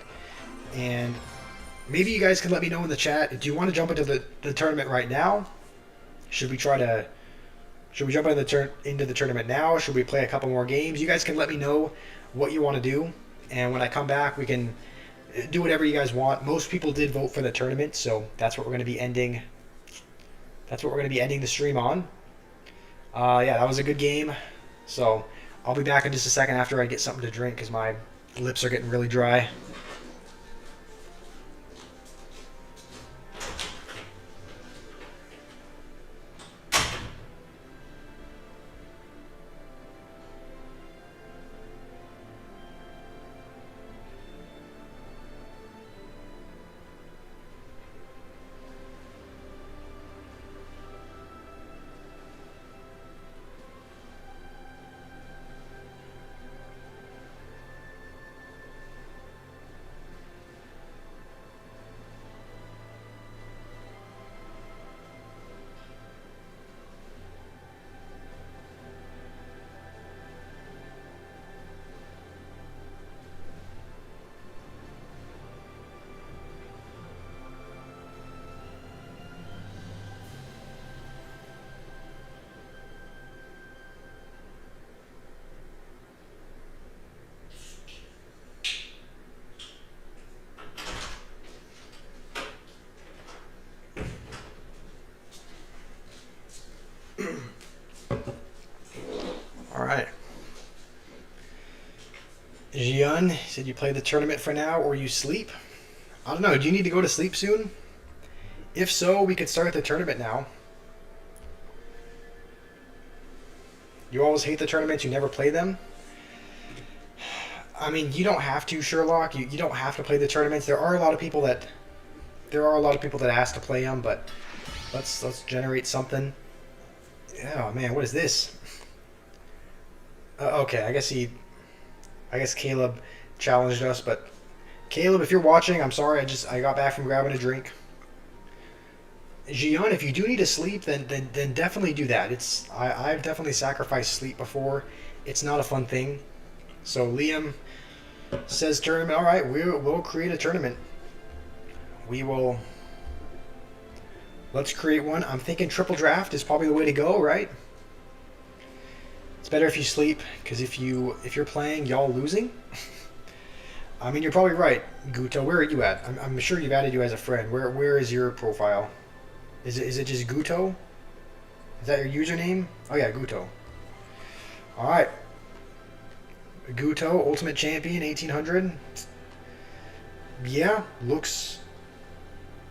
[SPEAKER 1] And maybe you guys can let me know in the chat. Do you want to jump into the tournament right now? Should we jump into the tournament now? Should we play a couple more games? You guys can let me know what you want to do. And when I come back, we can do whatever you guys want. Most people did vote for the tournament, so that's what we're going to be ending. That's what we're going to be ending the stream on. Yeah, that was a good game. So I'll be back in just a second after I get something to drink because my lips are getting really dry. Alright. Jian said you play the tournament for now or you sleep. I don't know, do you need to go to sleep soon? If so, we could start the tournament now. You always hate the tournaments, you never play them? I mean, you don't have to, Sherlock. You don't have to play the tournaments. There are a lot of people that ask to play them, but let's generate something. Oh man, what is this? Okay, I guess Caleb challenged us, but Caleb, if you're watching, I'm sorry. I got back from grabbing a drink. Jian, if you do need to sleep, then definitely do that. I've definitely sacrificed sleep before. It's not a fun thing. So Liam says tournament. All right, we'll create a tournament. Let's create one. I'm thinking triple draft is probably the way to go, right? It's better if you sleep, because if you're playing, y'all losing. I mean, you're probably right, Guto. Where are you at? I'm sure you've added you as a friend. Where is your profile? Is it just Guto? Is that your username? Oh yeah, Guto. All right. Guto, Ultimate Champion, 1800. Yeah, looks...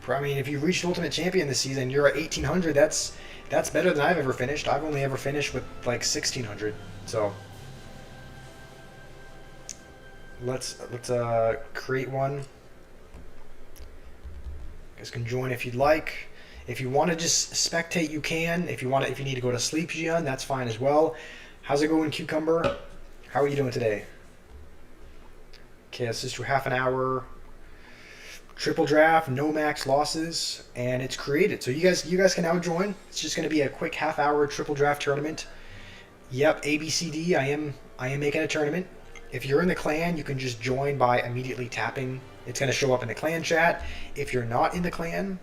[SPEAKER 1] I mean, if you reached Ultimate Champion this season, you're at 1800. That's better than I've ever finished. I've only ever finished with like 1600. So let's create one. You guys can join if you'd like. If you want to just spectate, you can. If you need to go to sleep, Gian, that's fine as well. How's it going, Cucumber? How are you doing today? Okay, let's just do half an hour. Triple draft, no max losses, and it's created. So you guys can now join. It's just going to be a quick half-hour triple draft tournament. Yep, ABCD. I am making a tournament. If you're in the clan, you can just join by immediately tapping. It's going to show up in the clan chat. If you're not in the clan,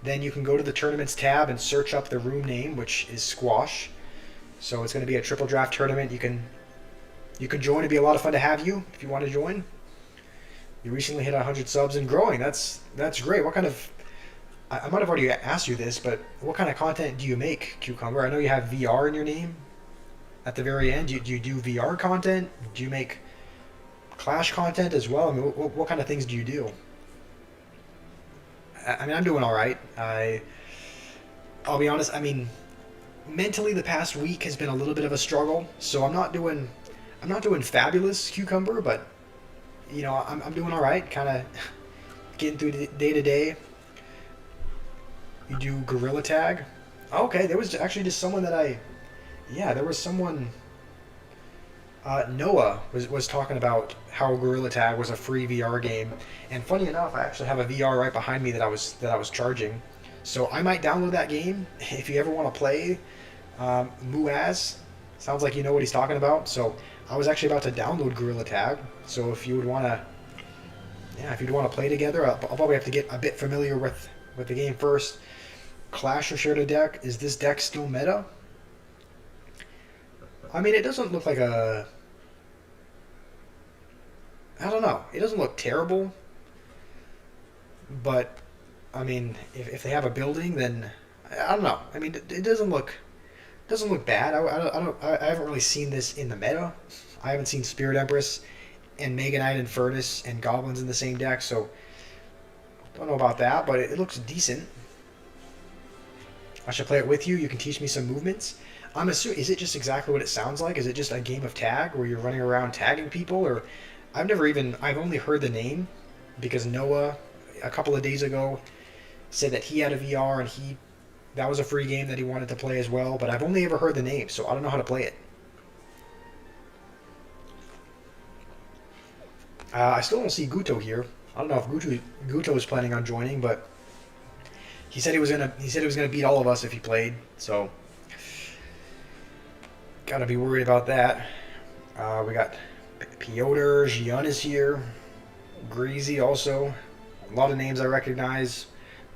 [SPEAKER 1] then you can go to the tournaments tab and search up the room name, which is Squash. So it's going to be a triple draft tournament. You can join. It'd be a lot of fun to have you if you want to join. You recently hit 100 subs and growing. That's great. What kind of... I might have already asked you this, but what kind of content do you make, Cucumber? I know you have VR in your name at the very end. Do you do VR content? Do you make Clash content as well? I mean, what kind of things do you do? I mean, I'm doing all right. I'll be honest. I mean, mentally, the past week has been a little bit of a struggle. So I'm not doing fabulous, Cucumber, but you know, I'm doing all right. Kind of getting through the day to day. You do Gorilla Tag. Okay, there was actually just someone that there was someone. Noah was talking about how Gorilla Tag was a free VR game, and funny enough, I actually have a VR right behind me that I was charging, so I might download that game if you ever want to play. Muaz, sounds like you know what he's talking about. So I was actually about to download Gorilla Tag. So if you would want to, if you'd want to play together, I'll probably have to get a bit familiar with the game first. Clash or shared a deck. Is this deck still meta? I mean, it doesn't look like a... I don't know. It doesn't look terrible. But, I mean, if they have a building, then... I don't know. I mean, it doesn't look bad. I haven't really seen this in the meta. I haven't seen Spirit Empress and Mega Knight and Furnace and Goblins in the same deck, so... Don't know about that, but it looks decent. I should play it with you. You can teach me some movements. I'm assuming, is it just exactly what it sounds like? Is it just a game of tag where you're running around tagging people? Or I've only heard the name because Noah, a couple of days ago, said that he had a VR and that was a free game that he wanted to play as well, but I've only ever heard the name, so I don't know how to play it. I still don't see Guto here. I don't know if Guto is planning on joining, but he said he was gonna beat all of us if he played, so gotta be worried about that. We got Piotr, Gian is here, Greasy also, a lot of names I recognize,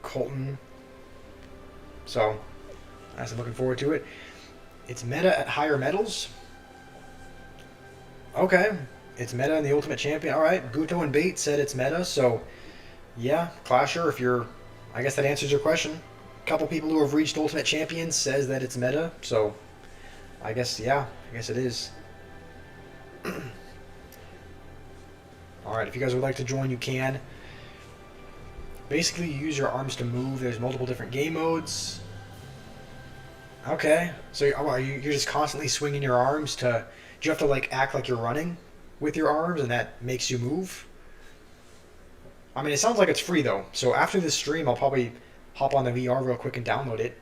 [SPEAKER 1] Colton. So, I'm looking forward to it. It's meta at higher metals. Okay, it's meta in the Ultimate Champion. All right, Guto and Bait said it's meta. So, yeah, Clasher. If you're, I guess that answers your question. A couple people who have reached Ultimate Champion says that it's meta. So, I guess it is. All right, if you guys would like to join, you can. Basically, you use your arms to move. There's multiple different game modes. Okay, so you're just constantly swinging your arms to... Do you have to like act like you're running with your arms and that makes you move? I mean, it sounds like it's free though. So after this stream, I'll probably hop on the VR real quick and download it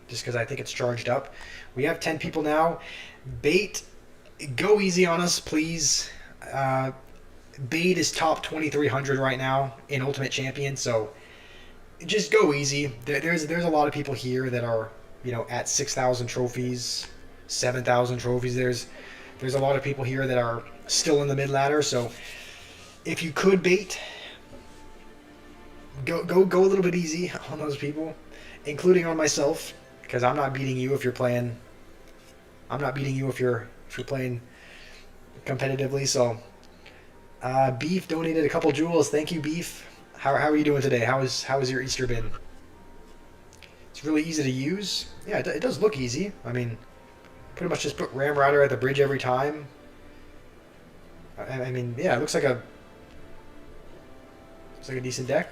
[SPEAKER 1] just because I think it's charged up. We have 10 people now. Bait, go easy on us, please. Bait is top 2,300 right now in Ultimate Champion, so just go easy. There's a lot of people here that are, you know, at 6,000 trophies, 7,000 trophies. There's a lot of people here that are still in the mid ladder, so if you could Bait, go a little bit easy on those people, including on myself, because I'm not beating you if you're playing. I'm not beating you if you're playing competitively. So, Beef donated a couple jewels. Thank you, Beef. How are you doing today? How has your Easter been? It's really easy to use. Yeah, it does look easy. I mean, pretty much just put Ram Rider at the bridge every time. I mean, yeah, it looks like a decent deck.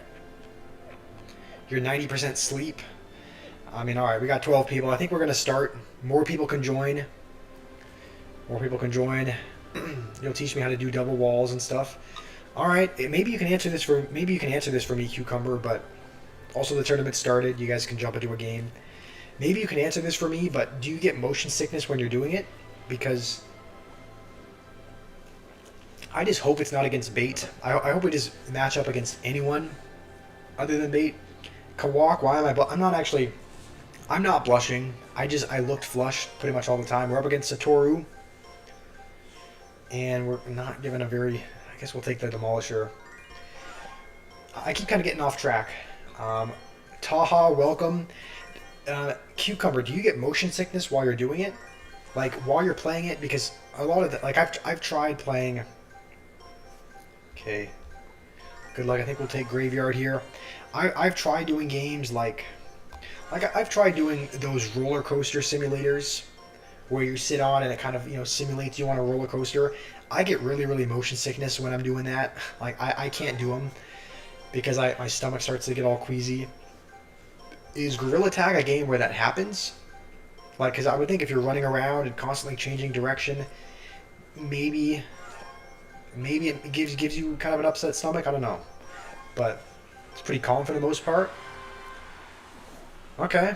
[SPEAKER 1] You're 90% sleep. I mean, all right, we got 12 people. I think we're gonna start. More people can join. More people can join. You'll teach me how to do double walls and stuff. All right, maybe you can answer this for me, Cucumber. But also the tournament started. You guys can jump into a game. Maybe you can answer this for me. But do you get motion sickness when you're doing it? Because I just hope it's not against bait. I hope we just match up against anyone other than bait. Kawak, why am I? I'm not blushing. I looked flush pretty much all the time. We're up against Satoru. And we're not given a very... I guess we'll take the Demolisher. I keep kind of getting off track. Taha, welcome. Cucumber, do you get motion sickness while you're doing it? Like, while you're playing it? Because a lot of the... Like, I've tried playing... Okay. Good luck. I think we'll take Graveyard here. I've tried doing games like I've tried doing those roller coaster simulators where you sit on and it kind of, you know, simulates you on a roller coaster. I get really, really motion sickness when I'm doing that. Like, I can't do them because my stomach starts to get all queasy. Is Gorilla Tag a game where that happens? Like, because I would think if you're running around and constantly changing direction, maybe it gives you kind of an upset stomach. I don't know, but it's pretty calm for the most part. Okay,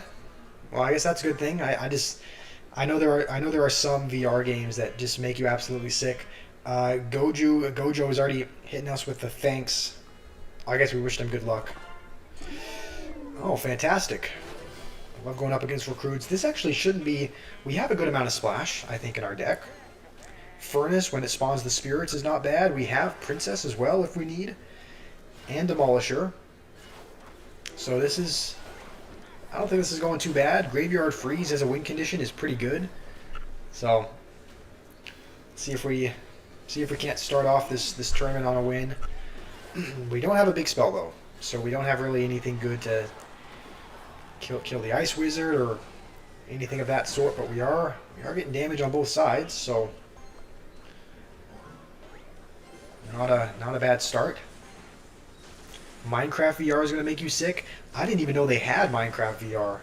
[SPEAKER 1] well, I guess that's a good thing. I know there are some VR games that just make you absolutely sick. Gojo is already hitting us with the thanks. I guess we wish them good luck. Oh, fantastic. I love going up against recruits. This actually shouldn't be... We have a good amount of splash, I think, in our deck. Furnace, when it spawns the spirits, is not bad. We have Princess as well, if we need. And Demolisher. So this is... I don't think this is going too bad. Graveyard Freeze as a win condition is pretty good. So, see if we can't start off this tournament on a win. We don't have a big spell though, so we don't have really anything good to kill the Ice Wizard or anything of that sort. But we are getting damage on both sides, so not a bad start. Minecraft VR is going to make you sick. I didn't even know they had Minecraft VR.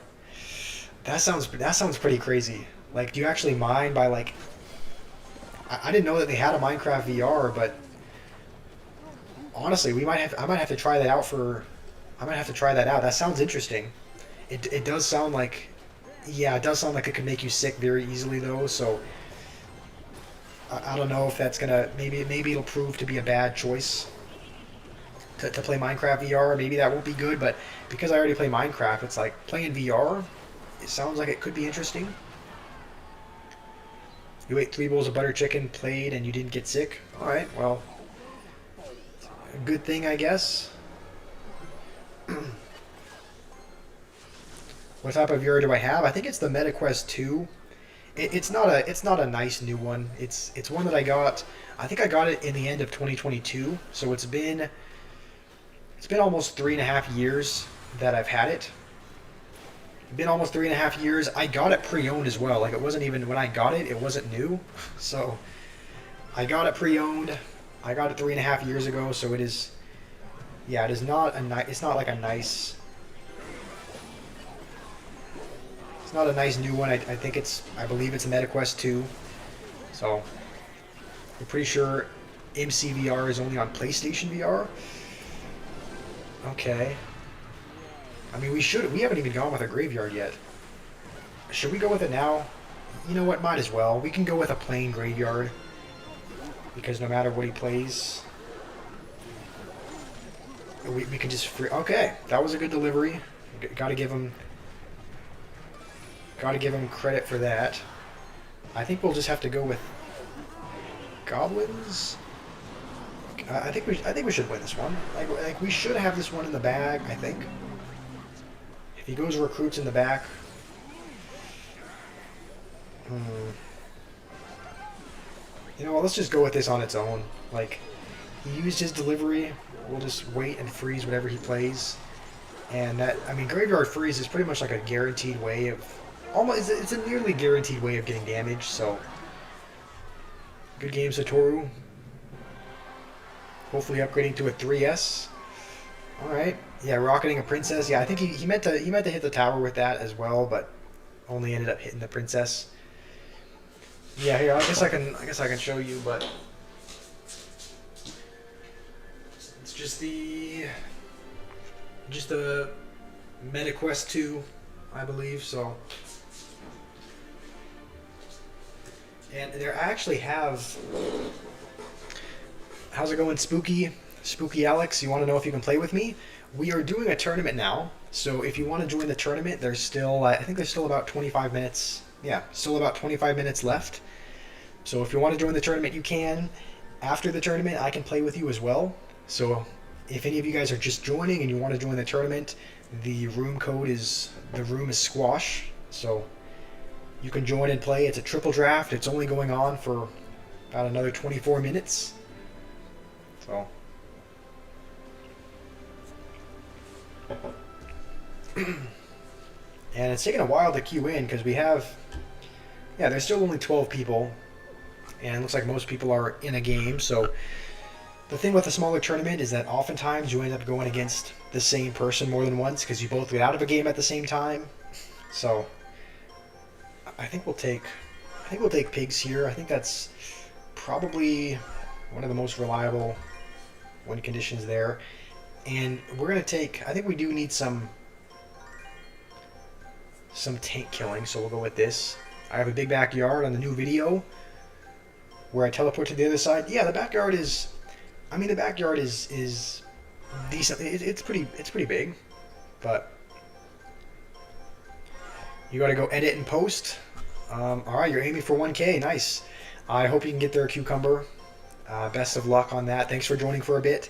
[SPEAKER 1] That sounds pretty crazy. Like, do you actually mine by like... I didn't know that they had a Minecraft VR, but honestly, I might have to try that out That sounds interesting. It does sound like... Yeah, it does sound like it could make you sick very easily though, so I don't know if that's gonna... Maybe it'll prove to be a bad choice to play Minecraft VR. Maybe that won't be good, but because I already play Minecraft, it's like playing VR, it sounds like it could be interesting. You ate 3 bowls of butter chicken, played, and you didn't get sick? Alright, well, a good thing, I guess. What type of VR do I have? I think it's the MetaQuest 2. It's not a nice new one. It's one that I think I got it in the end of 2022, so it's been almost 3.5 years that I've had it. Been almost 3.5 years. I got it pre-owned as well. Like, it wasn't even, when I got it, it wasn't new. So I got it pre-owned. I got it 3.5 years ago. So it is, yeah, it is not it's not like a nice, it's not a nice new one. I believe it's a MetaQuest 2. So I'm pretty sure MCVR is only on PlayStation VR. Okay. I mean, we haven't even gone with a graveyard yet. Should we go with it now? You know what, might as well. We can go with a plain graveyard. Because no matter what he plays, we can just free... Okay, that was a good delivery. Gotta give him credit for that. I think we'll just have to go with goblins. I think we should win this one. Like we should have this one in the bag, I think. If he goes recruits in the back. You know what, let's just go with this on its own. Like, he used his delivery. We'll just wait and freeze whatever he plays. And that, I mean, Graveyard Freeze is pretty much like a guaranteed way of... It's a nearly guaranteed way of getting damage, so... Good game, Satoru. Hopefully upgrading to a 3S. Alright. Yeah, rocketing a princess. Yeah, I think he meant to hit the tower with that as well, but only ended up hitting the princess. Yeah, here, I guess I can show you, but it's just the MetaQuest 2, I believe. So, and they actually have. How's it going, Spooky Alex? You want to know if you can play with me? We are doing a tournament now, so if you want to join the tournament, there's still I think there's still about 25 minutes. Yeah, still about 25 minutes left. So if you want to join the tournament, you can. After the tournament, I can play with you as well. So if any of you guys are just joining and you want to join the tournament, the room is squash. So you can join and play. It's a triple draft. It's only going on for about another 24 minutes. So and it's taking a while to queue in because we have, yeah, there's still only 12 people, and it looks like most people are in a game. So the thing with a smaller tournament is that oftentimes you end up going against the same person more than once because you both get out of a game at the same time. So I think we'll take pigs here. I think that's probably one of the most reliable win conditions there. And we're gonna take. I think we do need some tank killing, so we'll go with this. I have a big backyard on the new video where I teleport to the other side. Yeah, the backyard is. I mean, the backyard is decent. It's pretty big, but you got to go edit and post. All right, you're aiming for 1K. Nice. I hope you can get there, Cucumber. Best of luck on that. Thanks for joining for a bit.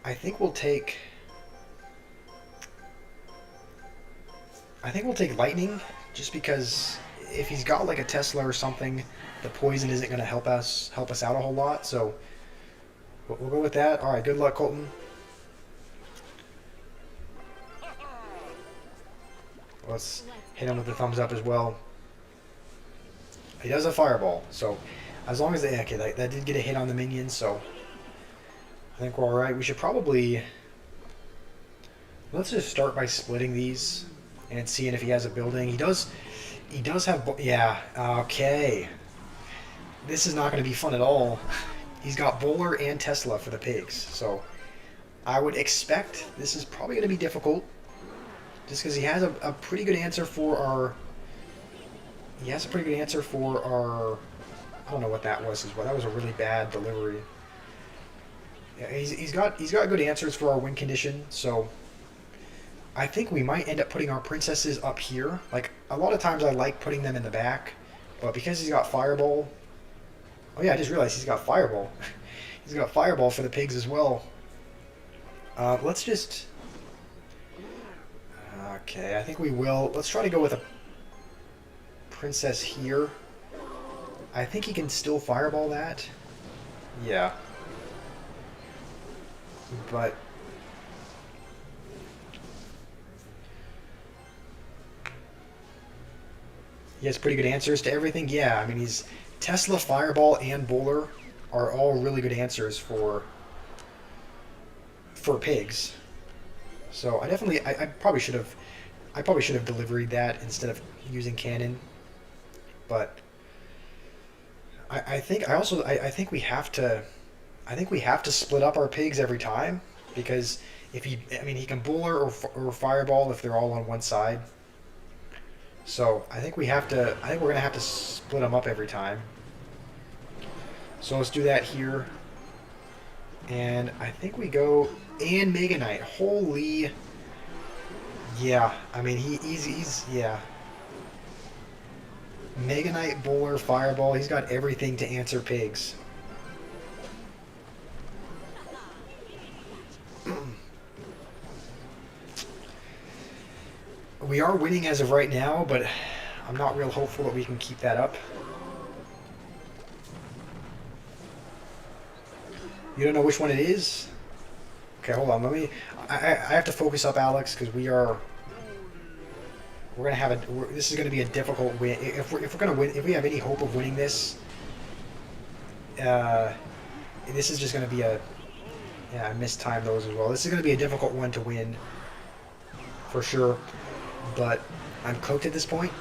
[SPEAKER 1] I think we'll take lightning, just because if he's got like a Tesla or something, the poison isn't going to help us out a whole lot. So we'll go with that. All right, good luck, Colton. Let's hit him with the thumbs up as well. He does a fireball, so as long as that did get a hit on the minions, so I think we're all right. We should probably let's just start by splitting these and seeing if he has a building. He does have, yeah, okay. This is not going to be fun at all. He's got Bowler and Tesla for the pigs, so I would expect this is probably going to be difficult, just because he has a pretty good answer for our. He has a pretty good answer for our. I don't know what that was as well. That was a really bad delivery. Yeah, he's got good answers for our win condition, so I think we might end up putting our princesses up here. Like, a lot of times I like putting them in the back, but because he's got Fireball... Oh yeah, I just realized he's got Fireball. He's got Fireball for the pigs as well. Let's just... Okay, I think we will... Let's try to go with a princess here. I think he can still Fireball that. Yeah. But... he has pretty good answers to everything. Yeah, I mean, he's Tesla, Fireball, and Bowler are all really good answers for pigs. So I probably should have delivered that instead of using cannon. But I think we have to split up our pigs every time, because if he can Bowler or Fireball if they're all on one side. So I think we're gonna have to split them up every time. So let's do that here. And I think we go and Mega Knight. Holy, yeah. I mean he's yeah. Mega Knight, Bowler, Fireball. He's got everything to answer pigs. We are winning as of right now, but I'm not real hopeful that we can keep that up. You don't know which one it is? Okay, hold on. I have to focus up, Alex, because we're gonna have this is gonna be a difficult win. If we're gonna win, if we have any hope of winning this, this is just gonna be a. Yeah, I mistimed those as well. This is gonna be a difficult one to win, for sure. But I'm cooked at this point.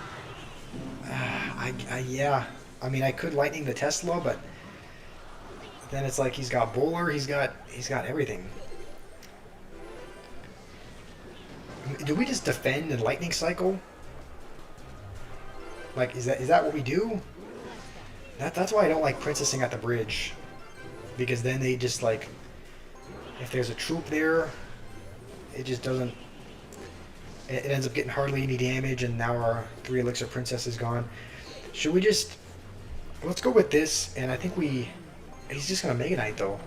[SPEAKER 1] Yeah. I mean, I could lightning the Tesla, but then it's like he's got bowler, he's got everything. Do we just defend and lightning cycle? Like, is that what we do? That's why I don't like princessing at the bridge, because then they just like, if there's a troop there, it just doesn't. It ends up getting hardly any damage, and now our 3 elixir princess is gone. Should we just... Let's go with this, and I think we... He's just going to Mega Knight, though.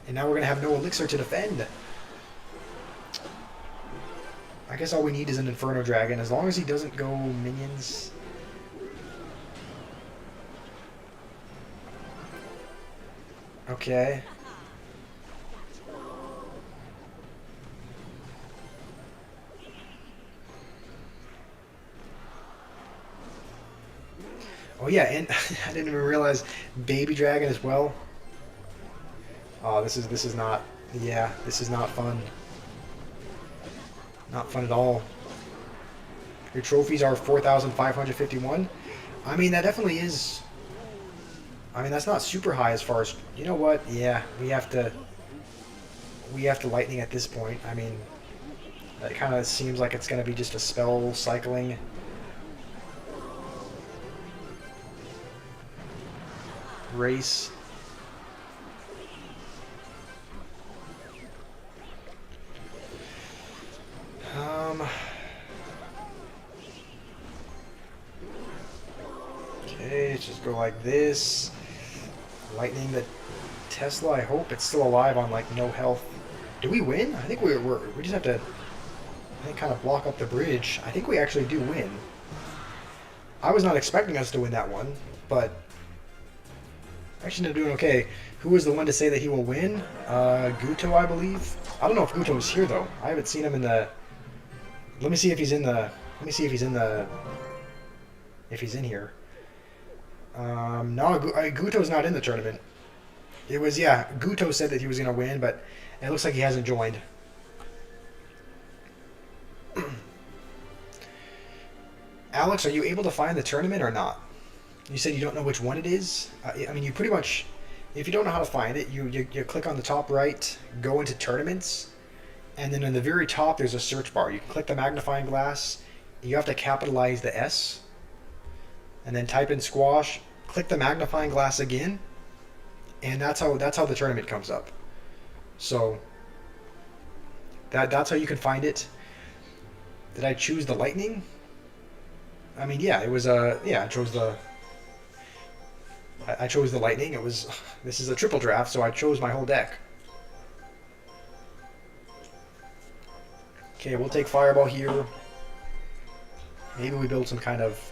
[SPEAKER 1] And now we're going to have no elixir to defend. I guess all we need is an Inferno Dragon, as long as he doesn't go minions. Okay. Oh yeah, and I didn't even realize Baby Dragon as well. Oh, this is not. Yeah, this is not fun. Not fun at all. Your trophies are 4,551. I mean, that definitely is. I mean, that's not super high as far as. You know what? Yeah, we have to. We have to lightning at this point. I mean, that kind of seems like it's going to be just a spell cycling. Race. Okay, let's just go like this. Lightning the Tesla. I hope it's still alive on like no health. Do we win? I think we just have to, I think, kind of block up the bridge. I think we actually do win. I was not expecting us to win that one, but actually they're doing okay. Who was the one to say that he will win? Guto, I believe. I don't know if Guto is here though. I haven't seen him in the. Let me see if he's in the. Let me see if he's in the. If he's in here. No, Guto's not in the tournament. It was, yeah, Guto said that he was going to win, but it looks like he hasn't joined. Alex, are you able to find the tournament or not? You said you don't know which one it is. I mean, you pretty much, if you don't know how to find it, you click on the top right, go into tournaments, and then in the very top there's a search bar. You can click the magnifying glass. You have to capitalize the S, and then type in squash. Click the magnifying glass again, and that's how the tournament comes up. So that's how you can find it. Did I choose the lightning? I mean, yeah, it was yeah, I chose the lightning. It was, this is a triple draft, so I chose my whole deck. Okay, we'll take Fireball here. Maybe we build some kind of.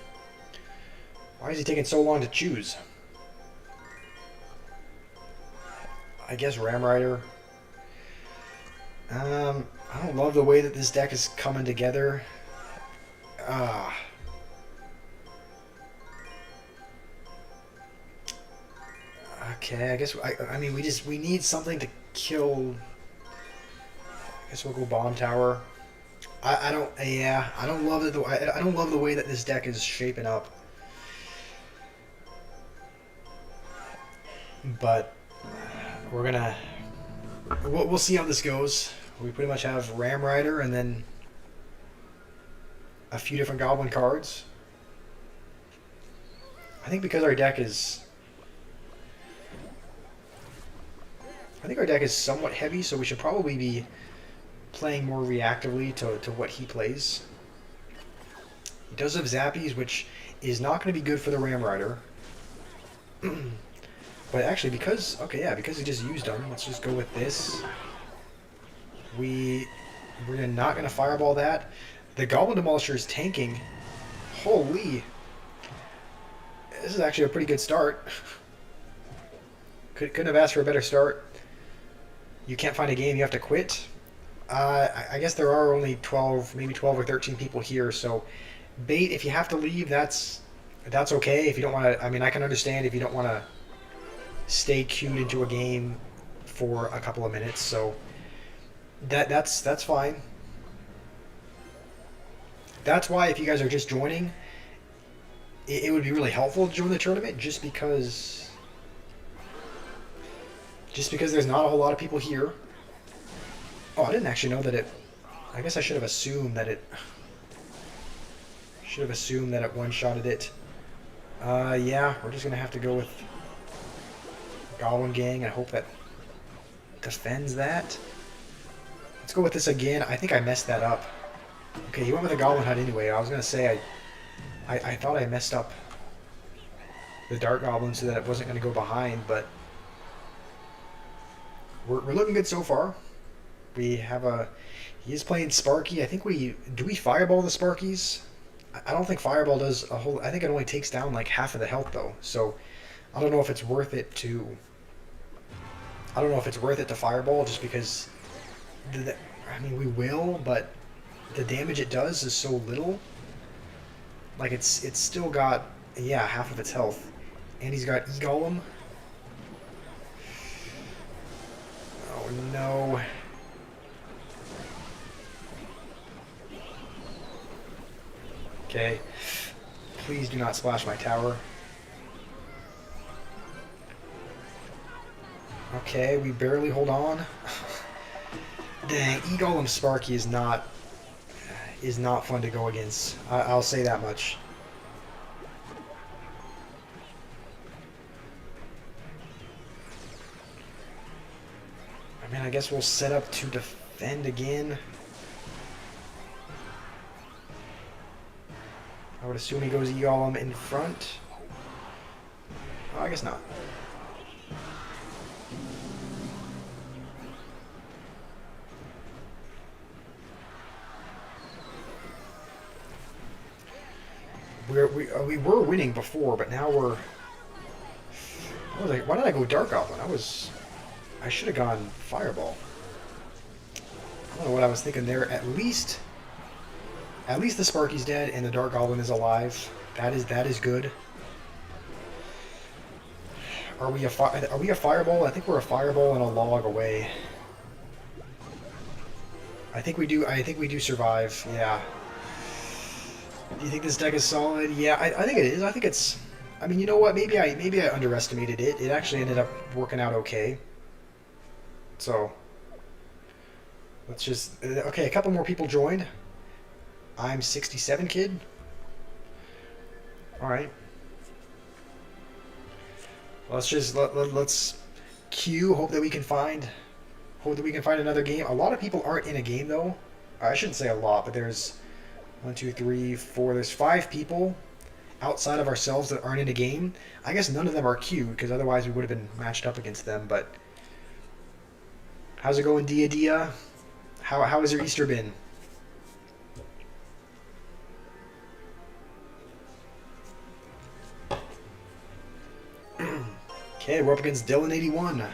[SPEAKER 1] Why is he taking so long to choose? I guess Ram Rider. I don't love the way that this deck is coming together. Okay, I guess I mean we need something to kill. I guess we'll go Bomb Tower. I don't love it. I don't love the way that this deck is shaping up. But we'll see how this goes. We pretty much have Ram Rider and then a few different Goblin cards. I think because our deck is, somewhat heavy, so we should probably be playing more reactively to what he plays. He does have Zappies, which is not going to be good for the Ram Rider. But actually, because he just used them, let's just go with this. We're not going to Fireball that. The Goblin Demolisher is tanking. Holy. This is actually a pretty good start. Couldn't have asked for a better start. You can't find a game, you have to quit. I guess there are only 12, maybe 12 or 13 people here, so bait, if you have to leave, that's okay. If you don't want to, I mean, I can understand if you don't want to stay queued into a game for a couple of minutes, so that's fine. That's why if you guys are just joining, it would be really helpful to join the tournament just because there's not a whole lot of people here. Oh, I didn't actually know that it. I guess I should have assumed that it. Should have assumed that it one-shotted it. Yeah, we're just gonna have to go with Goblin Gang. I hope that defends that. Let's go with this again. I think I messed that up. Okay, he went with a Goblin Hut anyway. I was gonna say I thought I messed up the Dark Goblin so that it wasn't gonna go behind, but we're looking good so far. We have a. He is playing Sparky. I think we Fireball the Sparkies. I don't think Fireball does a whole. I think it only takes down like half of the health though. So I don't know if it's worth it to. I don't know if it's worth it to Fireball just because. I mean, we will, but the damage it does is so little. Like it's still got half of its health, and he's got E-Golem. Oh no. Okay. Please do not splash my tower. Okay, we barely hold on. Dang, E-Golem Sparky is not fun to go against. I'll say that much. I mean, I guess we'll set up to defend again. I would assume he goes E-Golem in front. Oh, I guess not. We were winning before, but now we're. I was like, why did I go Dark Goblin? I should have gone Fireball. I don't know what I was thinking there. At least the Sparky's dead and the Dark Goblin is alive. That is good. Are we a Fireball? I think we're a Fireball and a log away. I think we do survive. Yeah. Do you think this deck is solid? Yeah, I think it is. I think it's. I mean, you know what? Maybe I underestimated it. It actually ended up working out okay. So let's just. Okay, a couple more people joined. I'm 67 kid. All right. Let's queue. Hope that we can find another game. A lot of people aren't in a game though. I shouldn't say a lot, but there's 1, 2, 3, 4. There's 5 people outside of ourselves that aren't in a game. I guess none of them are queued because otherwise we would have been matched up against them. But how's it going, Dia? How has your Easter been? Okay, we're up against Dylan81.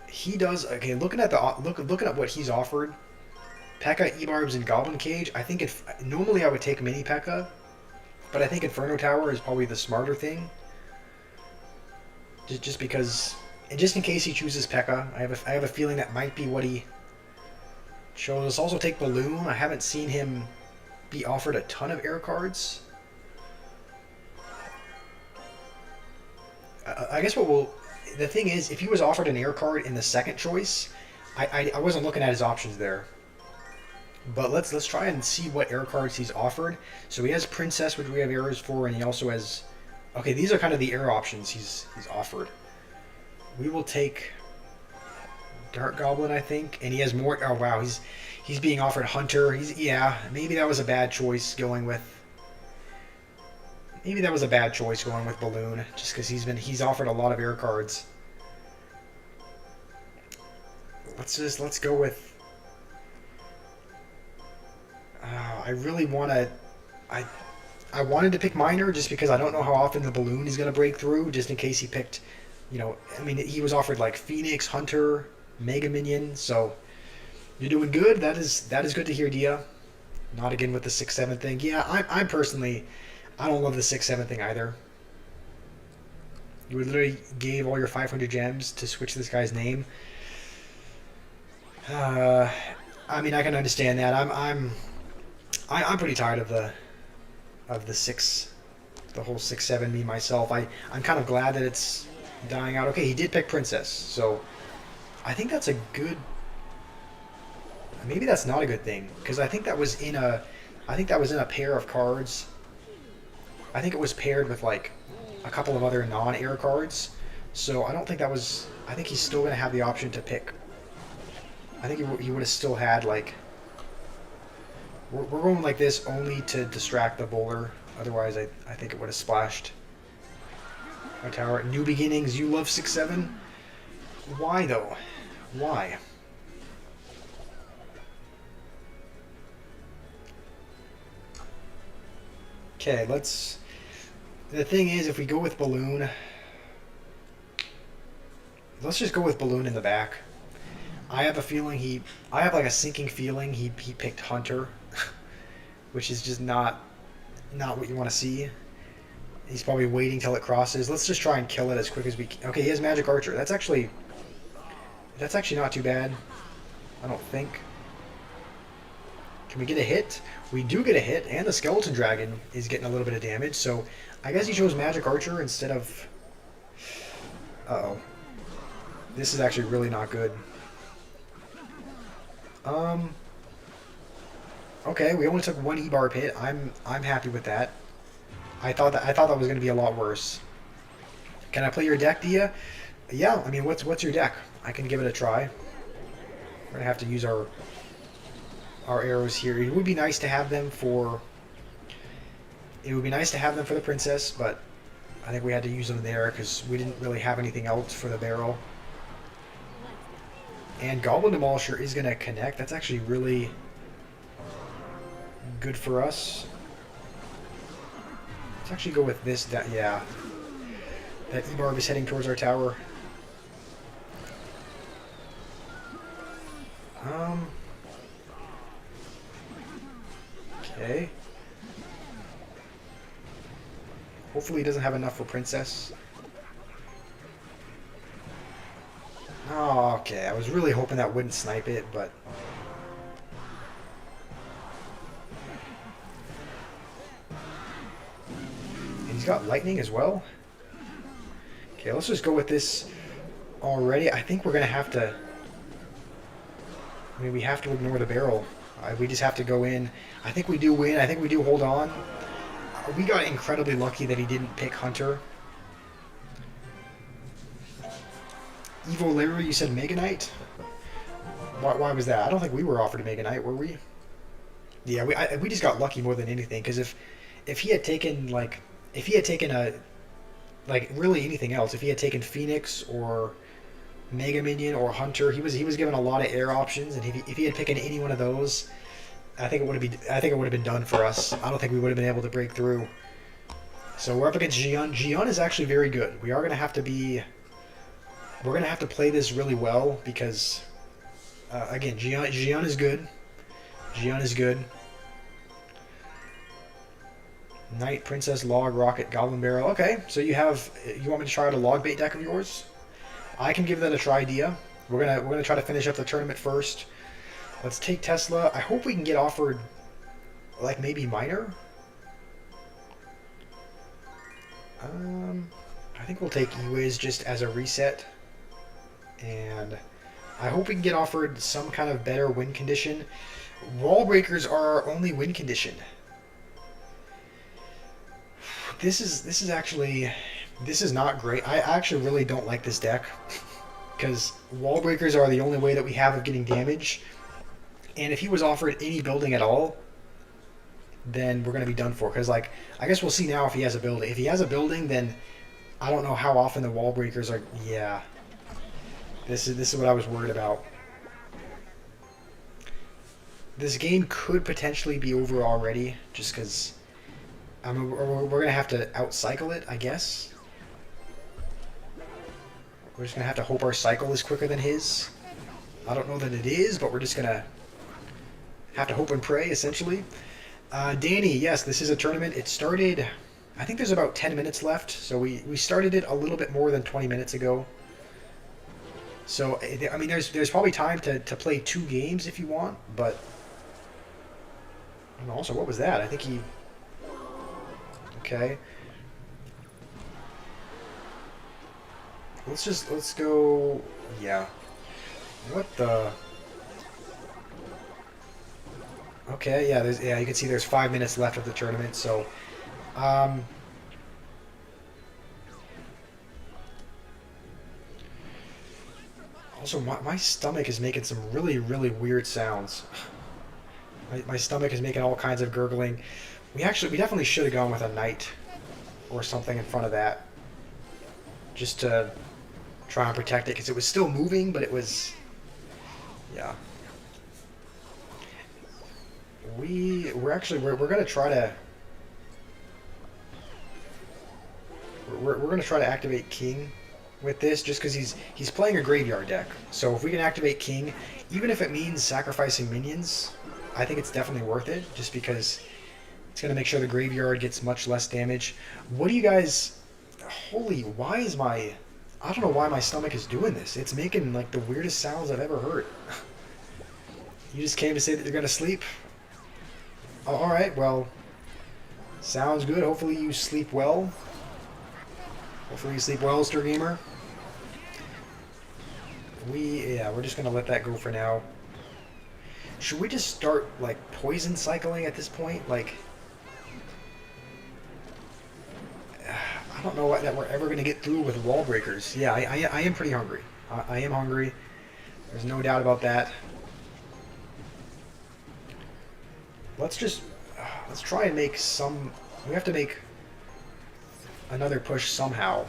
[SPEAKER 1] He does okay. Looking at what he's offered, P.E.K.K.A, E-Barbs, and Goblin Cage. I think normally I would take Mini P.E.K.K.A, but I think Inferno Tower is probably the smarter thing. Just because, and just in case he chooses P.E.K.K.A, I have a feeling that might be what he chose. Let's also take Balloon. I haven't seen him be offered a ton of air cards. I guess the thing is, if he was offered an air card in the second choice, I wasn't looking at his options there. But let's try and see what air cards he's offered. So he has Princess, which we have errors for, and he also has. Okay, these are kind of the air options he's offered. We will take Dark Goblin, I think, and he has more. Oh wow, he's being offered Hunter. Maybe that was a bad choice going with. Maybe that was a bad choice going with Balloon, just because he's offered a lot of air cards. Let's go with. I really want to. I wanted to pick Miner just because I don't know how often the Balloon is going to break through. Just in case he picked, I mean, he was offered like Phoenix, Hunter, Mega Minion. So you're doing good. That is good to hear, Dia. Not again with the 6-7 thing. Yeah, I'm personally. I don't love the 6-7 thing either. You literally gave all your 500 gems to switch this guy's name. I mean, I can understand that. I'm pretty tired of the of the whole 6-7 me myself. I'm kind of glad that it's dying out. Okay, he did pick princess, so I think that's a good. Maybe that's not a good thing because I think that was in a pair of cards. I think it was paired with like a couple of other non-air cards, so I don't think that was. I think he's still going to have the option to pick. I think he would have still had like. We're going like this only to distract the bowler. Otherwise, I think it would have splashed our tower. New beginnings. You love 6-7. Why though? Why? Okay, let's. The thing is, if we go with balloon, let's just go with balloon in the back. I have a feeling I have like a sinking feeling he picked Hunter, which is just not what you want to see. He's probably waiting till it crosses. Let's just try and kill it as quick as we can. Okay, he has Magic Archer. That's actually not too bad. I don't think. Can we get a hit? We do get a hit, and the Skeleton Dragon is getting a little bit of damage, so I guess he chose Magic Archer instead of... Uh-oh. This is actually really not good. Okay, we only took one E-Barb hit. I'm happy with that. I thought that was going to be a lot worse. Can I play your deck, Dia? Yeah, I mean, what's your deck? I can give it a try. We're going to have to use our arrows here. It would be nice to have them for... It would be nice to have them for the princess, but I think we had to use them there because we didn't really have anything else for the barrel. And Goblin Demolisher is going to connect. That's actually really good for us. Let's actually go with this. Yeah. That E-Barb is heading towards our tower. Okay. Hopefully he doesn't have enough for princess. Oh, okay. I was really hoping that wouldn't snipe it, but... And he's got lightning as well. Okay, let's just go with this already. I think we're going to have to... I mean, we have to ignore the barrel. We just have to go in. I think we do win. I think we do hold on. We got incredibly lucky that he didn't pick Hunter. Evo Larry, you said Mega Knight? Why was that? I don't think we were offered a Mega Knight, were we? Yeah, we just got lucky more than anything, because if he had taken, like, if he had taken a, like, really anything else, if he had taken Phoenix or Mega Minion or Hunter, he was given a lot of air options, and if he had picked any one of those, I think it would have been done for us. I don't think we would have been able to break through. So we're up against Jian. Jian is actually very good. We're going to have to play this really well because, again, Jian is good. Jian is good. Knight, Princess, Log, Rocket, Goblin Barrel. Okay, so you want me to try out a log bait deck of yours? I can give that a try, Dia. We're gonna try to finish up the tournament first. Let's take Tesla. I hope we can get offered, like, maybe Miner. I think we'll take E-Wiz just as a reset. And I hope we can get offered some kind of better win condition. Wall breakers are our only win condition. This is not great. I actually really don't like this deck because wall breakers are the only way that we have of getting damage. And if he was offered any building at all, then we're going to be done for. Because, like, I guess we'll see now if he has a building. If he has a building, then I don't know how often the wall breakers are. Yeah. This is what I was worried about. This game could potentially be over already, just because we're going to have to outcycle it, I guess. We're just going to have to hope our cycle is quicker than his. I don't know that it is, but we're just going to have to hope and pray, essentially. Danny, yes, this is a tournament. It started, I think there's about 10 minutes left, so we started it a little bit more than 20 minutes ago. So, I mean, there's probably time to play 2 games if you want, but... And also, what was that? I think he... Okay. Let's go. Yeah. What the? Okay, yeah, you can see there's 5 minutes left of the tournament, so um also my stomach is making some really, really weird sounds. My stomach is making all kinds of gurgling. We definitely should have gone with a knight or something in front of that. Just to try and protect it, because it was still moving, but it was, yeah. We're gonna try to we're gonna try to activate King with this, just because he's playing a graveyard deck. So if we can activate King, even if it means sacrificing minions, I think it's definitely worth it, just because it's gonna make sure the graveyard gets much less damage. What do you guys? Holy, why is my? I don't know why my stomach is doing this. It's making like the weirdest sounds I've ever heard. You just came to say that you're gonna sleep? Oh, alright, well, sounds good. Hopefully you sleep well. Hopefully you sleep well, Stir Gamer. We're just gonna let that go for now. Should we just start, like, poison cycling at this point? Like, I don't know that we're ever gonna get through with wall breakers. Yeah, I am pretty hungry. I am hungry. There's no doubt about that. Let's try and make some. We have to make another push somehow.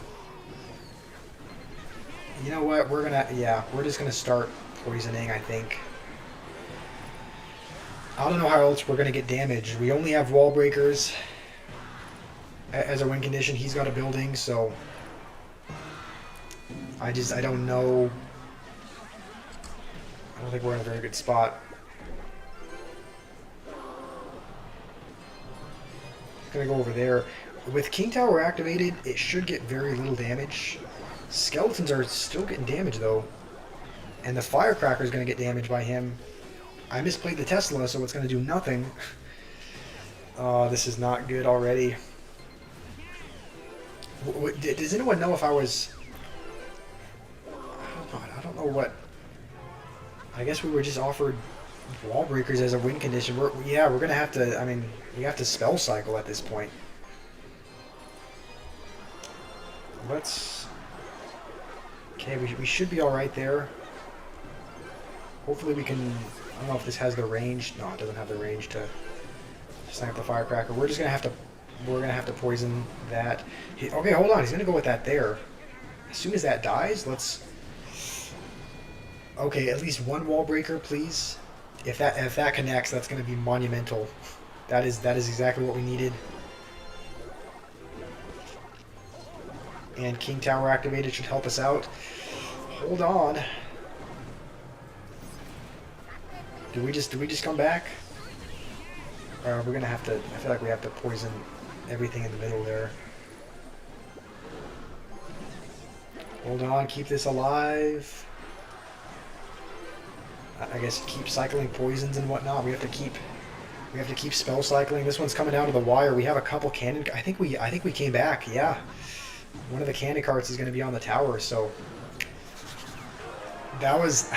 [SPEAKER 1] You know what? We're just gonna start poisoning, I think. I don't know how else we're gonna get damage. We only have wall breakers as a win condition. He's got a building, so I don't know. I don't think we're in a very good spot. Gonna go over there. With King Tower activated, it should get very little damage. Skeletons are still getting damage though, and the Firecracker is gonna get damaged by him. I misplayed the Tesla, so it's gonna do nothing. Oh, this is not good already. Does anyone know if I was? I don't know what. I guess we were just offered wall breakers as a win condition. We're gonna have to. I mean, we have to spell cycle at this point. Okay, we should be all right there. Hopefully we can. I don't know if this has the range. No, it doesn't have the range to snipe the Firecracker. We're gonna have to poison that. Okay, hold on. He's gonna go with that there. As soon as that dies, let's. Okay, at least one wall breaker, please. If that connects, that's going to be monumental. That is exactly what we needed. And King Tower activated should help us out. Hold on. Do we just come back? Or we're gonna have to. I feel like we have to poison everything in the middle there. Hold on, keep this alive. I guess keep cycling poisons and whatnot. We have to keep spell cycling. This one's coming down to the wire. We have a couple cannon. I think we came back. Yeah, one of the cannon carts is going to be on the tower. So that was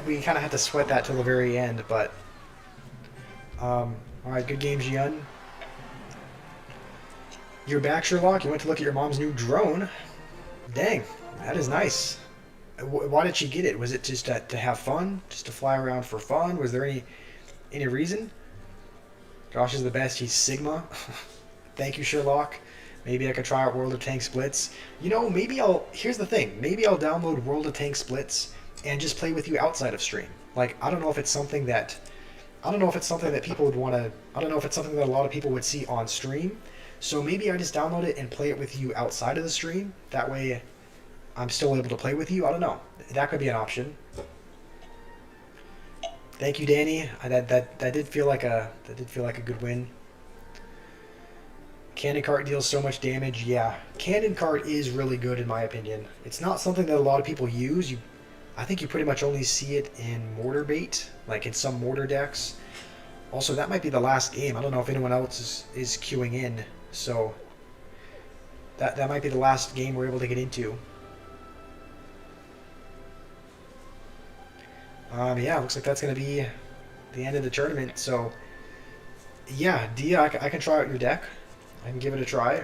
[SPEAKER 1] we kind of had to sweat that till the very end. But all right, good game, Jian. You're back, Sherlock. You went to look at your mom's new drone. Dang, that is nice. Why did she get it? Was it just to have fun? Just to fly around for fun? Was there any reason? Josh is the best. He's Sigma. Thank you, Sherlock. Maybe I could try out World of Tank Splits. You know, here's the thing. Maybe I'll download World of Tank Splits and just play with you outside of stream. Like, I don't know if it's something that people would want to. I don't know if it's something that a lot of people would see on stream. So maybe I just download it and play it with you outside of the stream. That way I'm still able to play with you. I don't know. That could be an option. Thank you, Danny. That did feel like a good win. Cannon cart deals so much damage. Yeah, cannon cart is really good in my opinion. It's not something that a lot of people use. I think you pretty much only see it in mortar bait, like in some mortar decks. Also, that might be the last game. I don't know if anyone else is queuing in. So that might be the last game we're able to get into. Yeah, looks like that's going to be the end of the tournament. So, yeah, Dia, I can try out your deck. I can give it a try.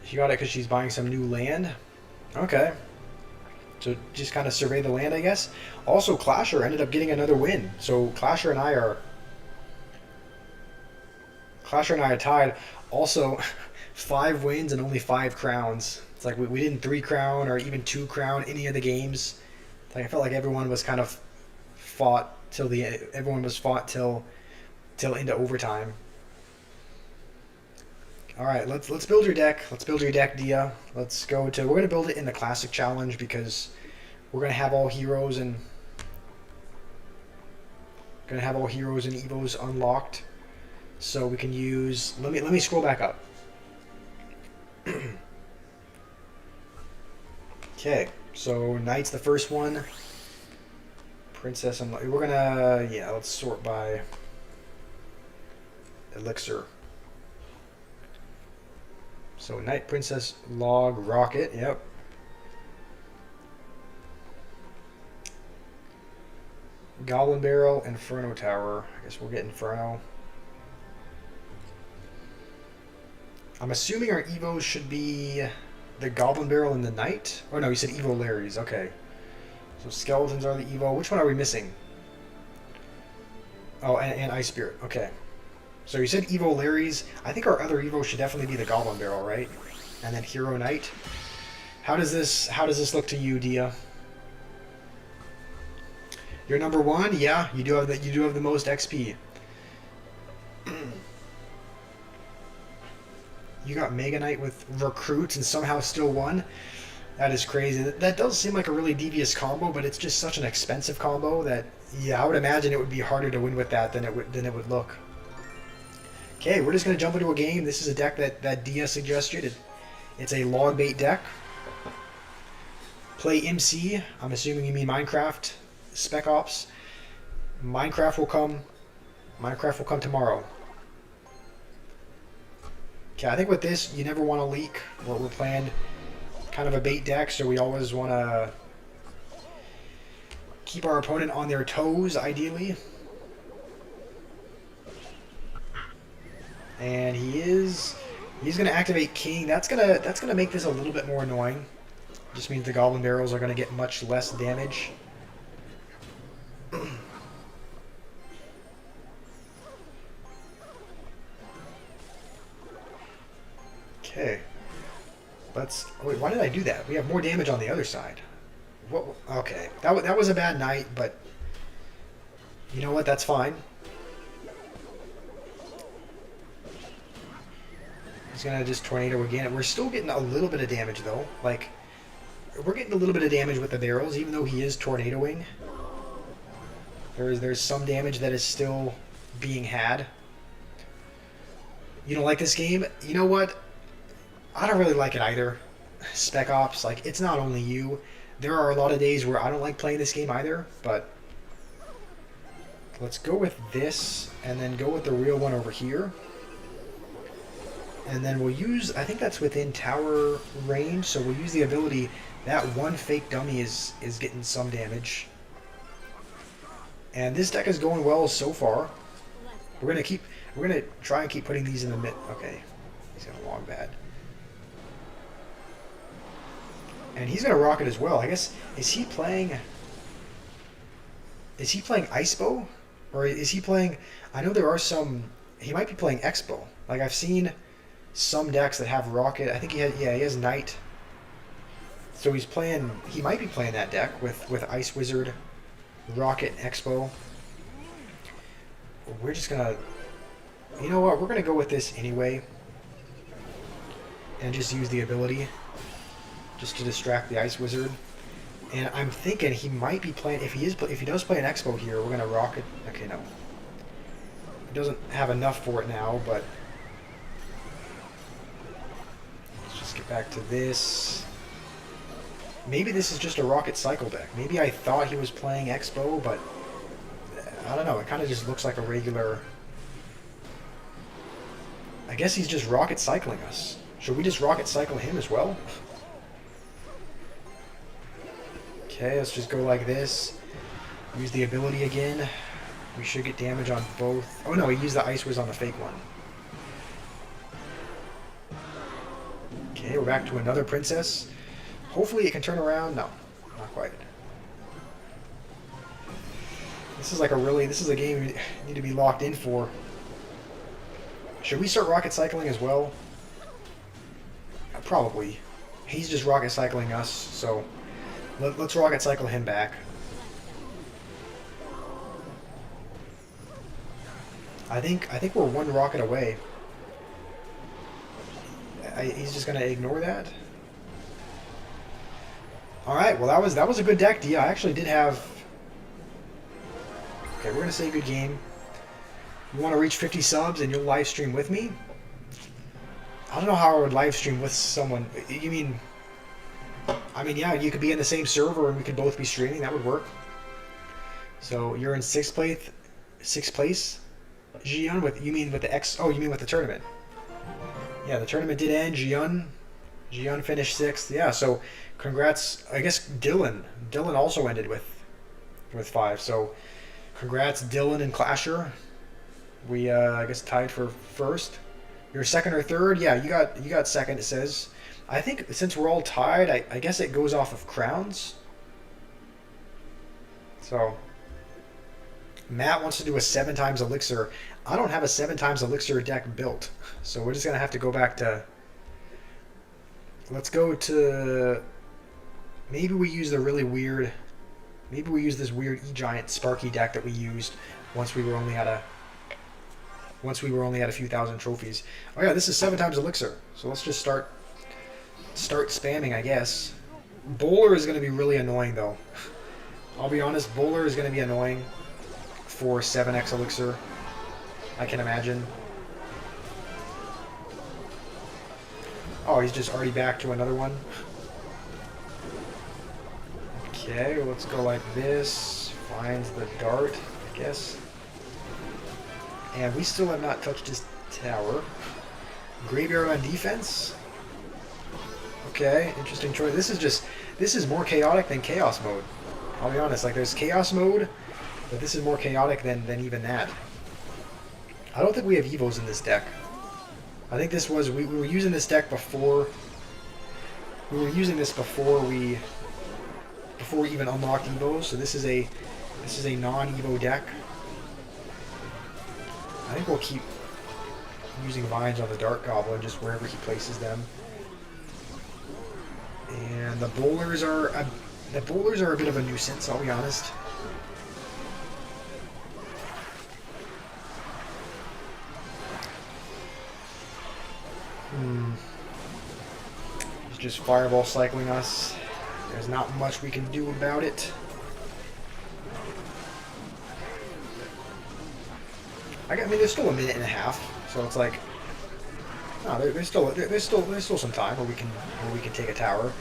[SPEAKER 1] She got it because she's buying some new land. Okay. So just kind of survey the land, I guess. Also, Clasher ended up getting another win. So Clasher and I are tied. Also, 5 wins and only 5 crowns. It's like we didn't 3 crown or even 2 crown any of the games. Like I felt like everyone was kind of fought till into overtime. All right, let's build your deck. Let's build your deck, Dia. Let's go to. We're gonna build it in the classic challenge because we're gonna have all heroes and Evos unlocked, so we can use. Let me scroll back up. Okay, so Knight's the first one. Princess and we're gonna let's sort by elixir. So Knight, Princess, Log, Rocket, yep. Goblin Barrel, Inferno Tower. I guess we'll get Inferno. I'm assuming our Evos should be the Goblin Barrel and the Knight. Oh no, you said Evo Larry's, okay. So Skeletons are the Evo. Which one are we missing? Oh, and Ice Spirit, okay. So you said Evo Larry's. I think our other Evo should definitely be the Goblin Barrel, right? And then Hero Knight. How does this look to you, Dia? You're number 1. Yeah, you do have the most XP. You got Mega Knight with Recruits and somehow still won. That is crazy. That does seem like a really devious combo, but it's just such an expensive combo that I would imagine it would be harder to win with that than it would look. Okay, we're just going to jump into a game. This is a deck that Dia suggested. It's a log bait deck. Play MC. I'm assuming you mean Minecraft. Spec Ops. Minecraft will come tomorrow. Okay, I think with this, you never want to leak. We're playing kind of a bait deck, so we always want to keep our opponent on their toes, ideally. And he's going to activate King. That's gonna make this a little bit more annoying. Just means the Goblin Barrels are going to get much less damage. Okay. Wait, why did I do that? We have more damage on the other side. What? Okay. That was a bad night, but you know what? That's fine. He's gonna just tornado again. We're still getting a little bit of damage though. Like, we're getting a little bit of damage with the barrels, even though he is tornadoing. There's some damage that is still being had. You don't like this game? You know what? I don't really like it either. Spec Ops, like, it's not only you. There are a lot of days where I don't like playing this game either, but let's go with this and then go with the real one over here. And then we'll use, I think that's within tower range, so we'll use the ability. That one fake dummy is getting some damage. And this deck is going well so far. We're gonna try and keep putting these in the mid. Okay, he's gonna log bad. And he's gonna rocket as well. I guess is he playing Icebo? Or is he playing, I know there are some, he might be playing Expo. Like, I've seen some decks that have rocket. I think he has Knight. So he might be playing that deck with Ice Wizard, Rocket, and Expo. We're just gonna, you know what, we're gonna go with this anyway. And just use the ability just to distract the Ice Wizard. And I'm thinking he might be playing, if he does play an Expo here, we're gonna Rocket. Okay, no. He doesn't have enough for it now, but let's just get back to this. Maybe this is just a Rocket Cycle deck. Maybe I thought he was playing Expo, but I don't know. It kind of just looks like a regular... I guess he's just Rocket Cycling us. Should we just Rocket Cycle him as well? Okay, let's just go like this. Use the ability again. We should get damage on both. Oh no, he used the Ice Whiz on the fake one. Okay, we're back to another Princess. Hopefully it can turn around. No, not quite. This is like a really... This is a game you need to be locked in for. Should we start Rocket Cycling as well? Probably. He's just Rocket Cycling us, so let's Rocket Cycle him back. I think we're one rocket away. He's just gonna ignore that. All right. Well, that was a good deck, D. I actually did have. Okay, we're gonna say good game. You want to reach 50 subs and you'll live stream with me? I don't know how I would live stream with someone. You mean? I mean, yeah, you could be in the same server and we could both be streaming. That would work. So you're in sixth place. Jian with, you mean with the X? Oh, you mean with the tournament? Yeah, the tournament did end. Jian finished 6th. Yeah, so congrats. I guess Dylan also ended with 5. So congrats, Dylan and Clasher. We I guess tied for 1st. You're 2nd or 3rd. Yeah, you got 2nd. It says. I think since we're all tied, I guess it goes off of crowns. So Matt wants to do a 7 times elixir. I don't have a 7 times elixir deck built, so we're just gonna have to go back to. Let's go to. Maybe we use the really weird. Maybe we use this weird E-Giant Sparky deck that we used once we were only at a few thousand trophies. Oh yeah, this is 7 times elixir. So let's just start spamming, I guess. Bowler is going to be really annoying though. I'll be honest, Bowler is going to be annoying for 7x elixir. I can imagine. Oh, he's just already back to another one. Okay, let's go like this. Finds the dart, I guess. And we still have not touched his tower. Graveyard on defense. Okay, interesting choice. This is more chaotic than chaos mode. I'll be honest, like there's chaos mode, but this is more chaotic than even that. I don't think we have Evos in this deck. I think this was, we were using this deck before, we even unlocked Evos, so this is a non-Evo deck. I think we'll keep using Vines on the Dark Goblin just wherever he places them. And the bowlers are a bit of a nuisance, I'll be honest. He's just fireball cycling us. There's not much we can do about it. I mean, there's still a minute and a half, so it's like, no, there's still some time where we can take a tower.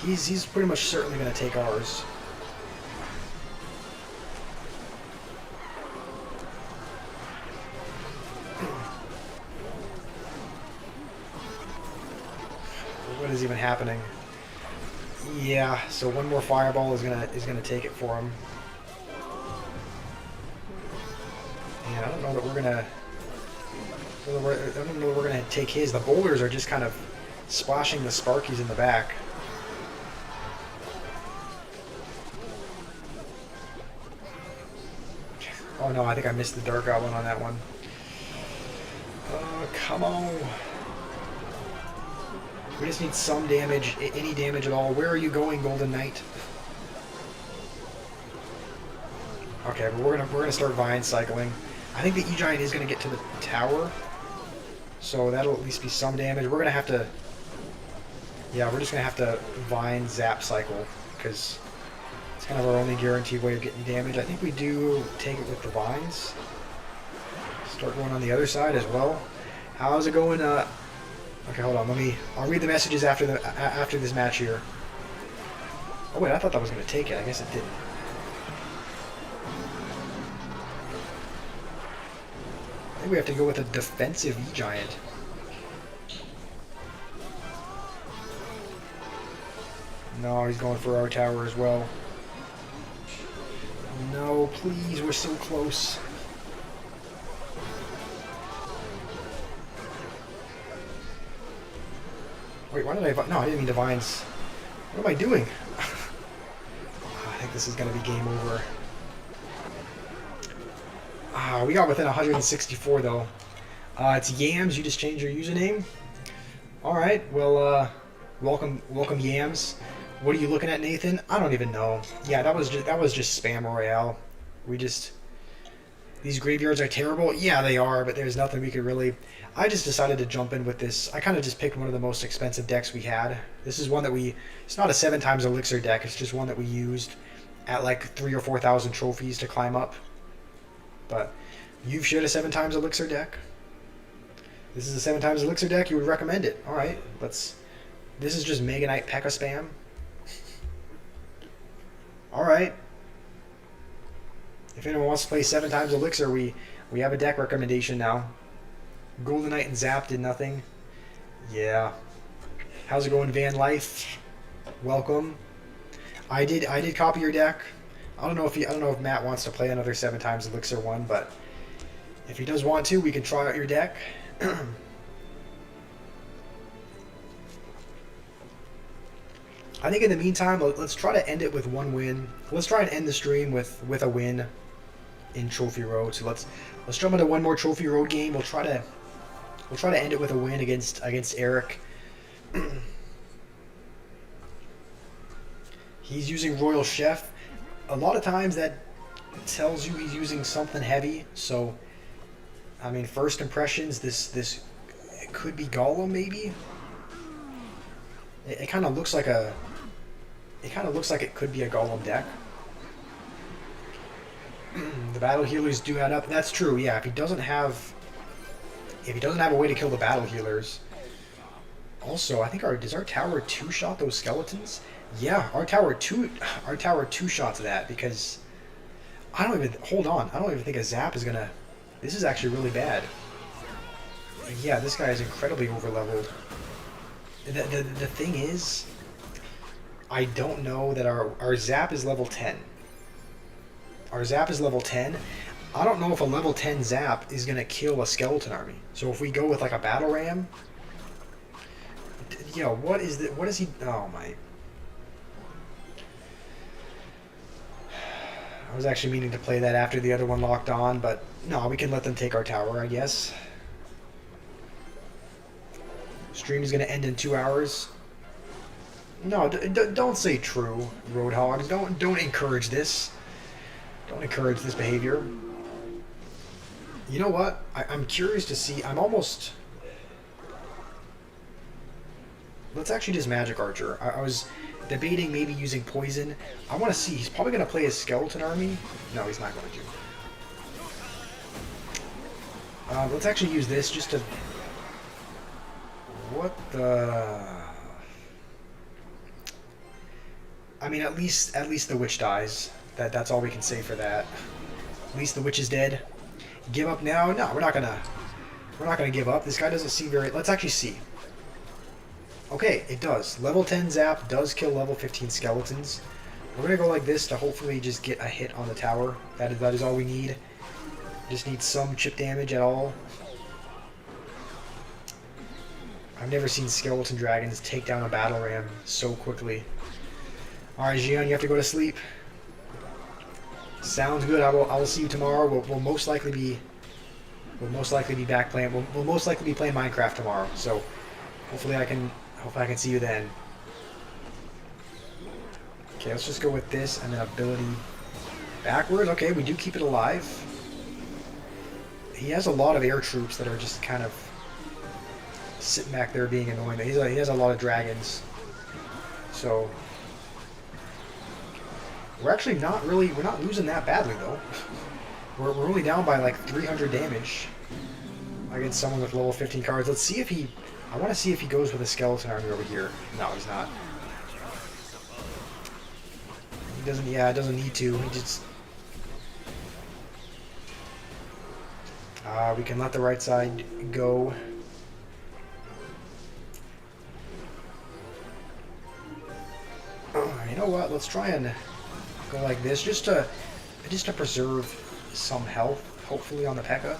[SPEAKER 1] He's pretty much certainly going to take ours. What is even happening? Yeah, so one more fireball is gonna take it for him. And I don't know that we're gonna. I don't know that we're gonna take his. The bowlers are just kind of splashing the Sparkies in the back. Oh no, I think I missed the Dark Goblin on that one. Oh, come on. We just need some damage, any damage at all. Where are you going, Golden Knight? Okay, but we're gonna start Vine cycling. I think the E-Giant is gonna get to the tower, so that'll at least be some damage. We're gonna have to, yeah, we're just gonna have to Vine Zap cycle because it's kind of our only guaranteed way of getting damage. I think we do take it with the Vines. Start going on the other side as well. How's it going? Okay, hold on. I'll read the messages after this match here. Oh wait, I thought that was going to take it. I guess it didn't. I think we have to go with a defensive E-Giant. No, he's going for our tower as well. No, please, we're so close. Wait, why did I... No, I didn't mean divines. What am I doing? I think this is going to be game over. We got within 164, though. It's Yams. You just changed your username? Alright, well, welcome Yams. What are you looking at, Nathan? I don't even know. Yeah, that was just spam royale. These graveyards are terrible. Yeah, they are, but there's nothing we could really... I just decided to jump in with this. I kind of just picked one of the most expensive decks we had. This is one that it's not a 7 times elixir deck. It's just one that we used at like 3,000 or 4,000 trophies to climb up. But you've shared a 7 times elixir deck. This is a 7 times elixir deck. You would recommend it. All right, let's... This is just Mega Knight P.E.K.K.A spam. Alright. If anyone wants to play 7 times Elixir, we have a deck recommendation now. Golden Knight and Zap did nothing. Yeah. How's it going, Van Life? Welcome. I did copy your deck. I don't know if Matt wants to play another 7 times Elixir one, but if he does want to, we can try out your deck. I think in the meantime, let's try to end it with one win. Let's try and end the stream with a win in Trophy Road. So let's jump into one more Trophy Road game. We'll try to end it with a win against Eric. He's using Royal Chef. A lot of times that tells you he's using something heavy. So I mean, first impressions, this it could be Golem maybe. It kind of looks like a... It kind of looks like it could be a Golem deck. The battle healers do add up. That's true. Yeah, if he doesn't have a way to kill the battle healers. Also, I think does our tower two-shot those skeletons? Yeah, our tower two-shots that because I don't even think a zap is gonna. This is actually really bad. Yeah, this guy is incredibly overleveled. The thing is, I don't know that our Zap is level 10. Our Zap is level 10. I don't know if a level 10 Zap is going to kill a skeleton army. So if we go with like a Battle Ram... Yo, what is he... Oh my... I was actually meaning to play that after the other one locked on, but no, we can let them take our tower, I guess. Stream is going to end in 2 hours. No, don't say true, Roadhog. Don't encourage this. Don't encourage this behavior. You know what? I'm curious to see. I'm almost... Let's actually just Magic Archer. I was debating maybe using Poison. I want to see. He's probably going to play his Skeleton Army. No, he's not going to. Let's actually use this just to... What the... I mean, at least the witch dies. That's all we can say for that. At least the witch is dead. Give up now? No, we're not gonna give up. This guy doesn't seem very... Let's actually see. Okay, it does. Level 10 Zap does kill level 15 skeletons. We're gonna go like this to hopefully just get a hit on the tower. That is all we need. Just need some chip damage at all. I've never seen skeleton dragons take down a battle ram so quickly. Alright, Jian, you have to go to sleep. Sounds good. I will see you tomorrow. We'll most likely be back playing. We'll most likely be playing Minecraft tomorrow. So hopefully I can see you then. Okay, let's just go with this and then ability backwards. Okay, we do keep it alive. He has a lot of air troops that are just kind of sitting back there being annoying. He has a lot of dragons. So we're actually we're not losing that badly though. We're only down by like 300 damage against someone with level 15 cards. Let's see if I want to see if he goes with a skeleton army over here. No, he's not. doesn't. Yeah, it doesn't need to. He just. We can let the right side go. You know what? Let's try and go like this, just to preserve some health, hopefully on the P.E.K.K.A.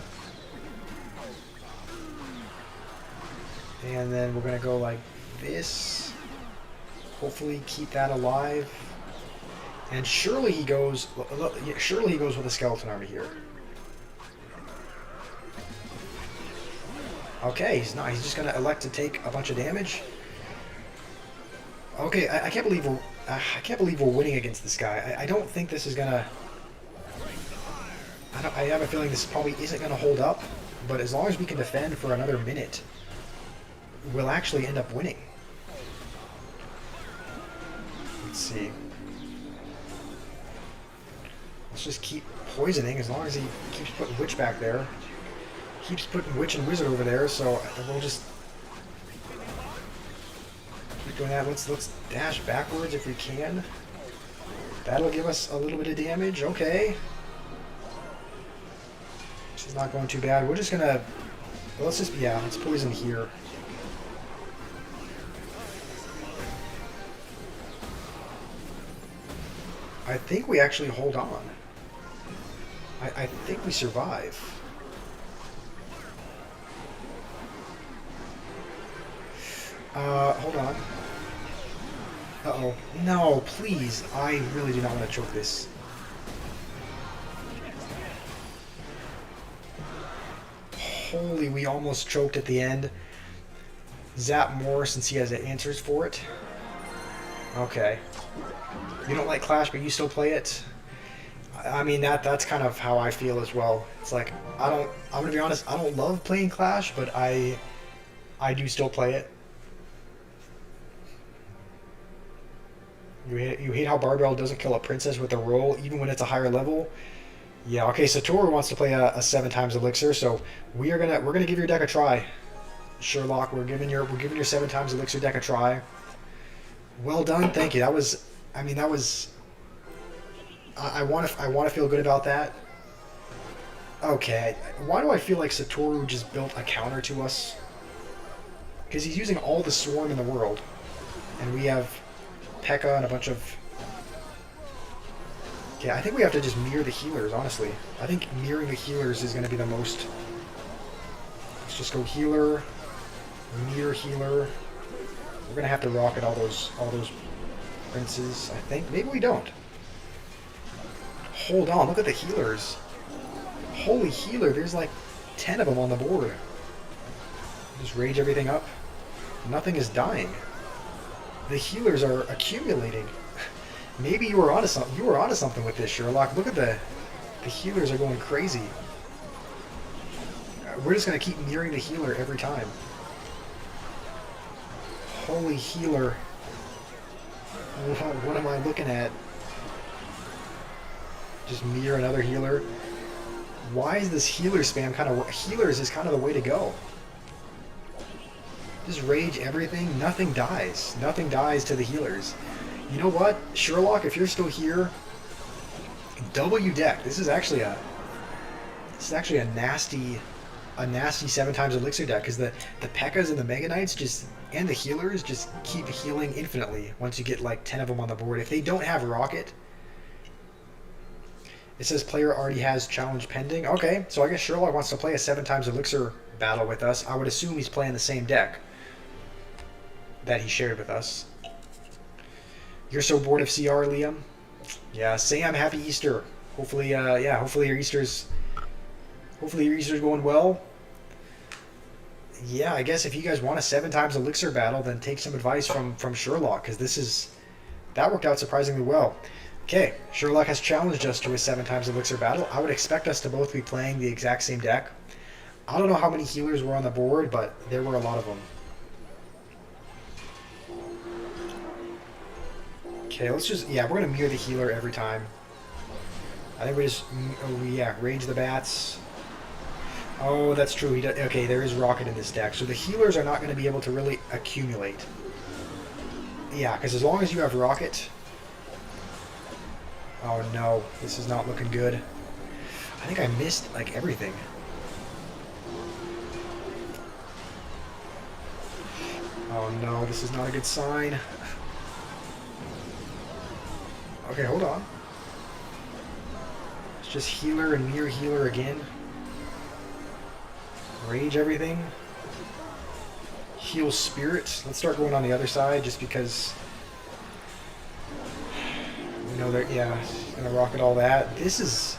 [SPEAKER 1] And then we're gonna go like this. Hopefully keep that alive. And surely he goes. Surely he goes with a skeleton army here. Okay, he's not. He's just gonna elect to take a bunch of damage. Okay, I can't believe we're winning against this guy. I don't think this is gonna. I have a feeling this probably isn't gonna hold up. But as long as we can defend for another minute, we'll actually end up winning. Let's see. Let's just keep poisoning as long as he keeps putting Witch back there. Keeps putting Witch and Wizard over there, so we'll just keep doing that. Let's dash backwards if we can. That'll give us a little bit of damage. Okay. This is not going too bad. We're just gonna... Well, let's poison here. I think we actually hold on. I think we survive. Hold on. Uh-oh. No, please. I really do not want to choke this. Holy, we almost choked at the end. Zap more since he has the answers for it. Okay. You don't like Clash, but you still play it? I mean, that's kind of how I feel as well. It's like, I'm gonna be honest, I don't love playing Clash, but I do still play it. You hate how Barbell doesn't kill a princess with a roll, even when it's a higher level? Yeah, okay, so Toru wants to play a 7 times elixir, so we're gonna give your deck a try. Sherlock, we're giving your 7 times elixir deck a try. Well done, thank you. That was I want to feel good about that. Okay, why do I feel like Satoru just built a counter to us? Because he's using all the swarm in the world, and we have P.E.K.K.A. and a bunch of... Yeah, I think we have to just mirror the healers, honestly. I think mirroring the healers is going to be the most... Let's just go healer, mirror healer. We're going to have to rocket all those princes, I think. Maybe we don't. Hold on, look at the healers. Holy healer, there's like 10 of them on the board. Just rage everything up. Nothing is dying. The healers are accumulating. Maybe you were onto something. You were onto something with this, Sherlock. Look at the healers are going crazy. We're just gonna keep mirroring the healer every time. Holy healer. What am I looking at? Just mirror another healer. Why is this healer spam kind of... Healers is kind of the way to go. Just rage everything. Nothing dies. Nothing dies to the healers. You know what? Sherlock, if you're still here, W deck. This is actually a nasty 7 times elixir deck, because the P.E.K.K.A.s and the Mega Knights and the healers just keep healing infinitely once you get like 10 of them on the board. If they don't have rocket, it says player already has challenge pending. Okay, so I guess Sherlock wants to play a 7 times elixir battle with us. I would assume he's playing the same deck that he shared with us. You're so bored of CR, Liam? Yeah, Sam, happy Easter. Hopefully, hopefully your Easter's going well. Yeah, I guess if you guys want a 7 times elixir battle, then take some advice from Sherlock, because that worked out surprisingly well. Okay, Sherlock has challenged us to a 7 times elixir battle. I would expect us to both be playing the exact same deck. I don't know how many healers were on the board, but there were a lot of them. Okay, let's just... Yeah, we're going to mirror the healer every time. I think we just... rage the bats. Oh, that's true. Okay, there is rocket in this deck. So the healers are not going to be able to really accumulate. Yeah, because as long as you have rocket... Oh no, this is not looking good. I think I missed like everything. Oh no, this is not a good sign. Okay, hold on. It's just healer and mirror healer again. Rage everything. Heal spirit. Let's start going on the other side just because we know that, yeah, gonna rocket all that. This is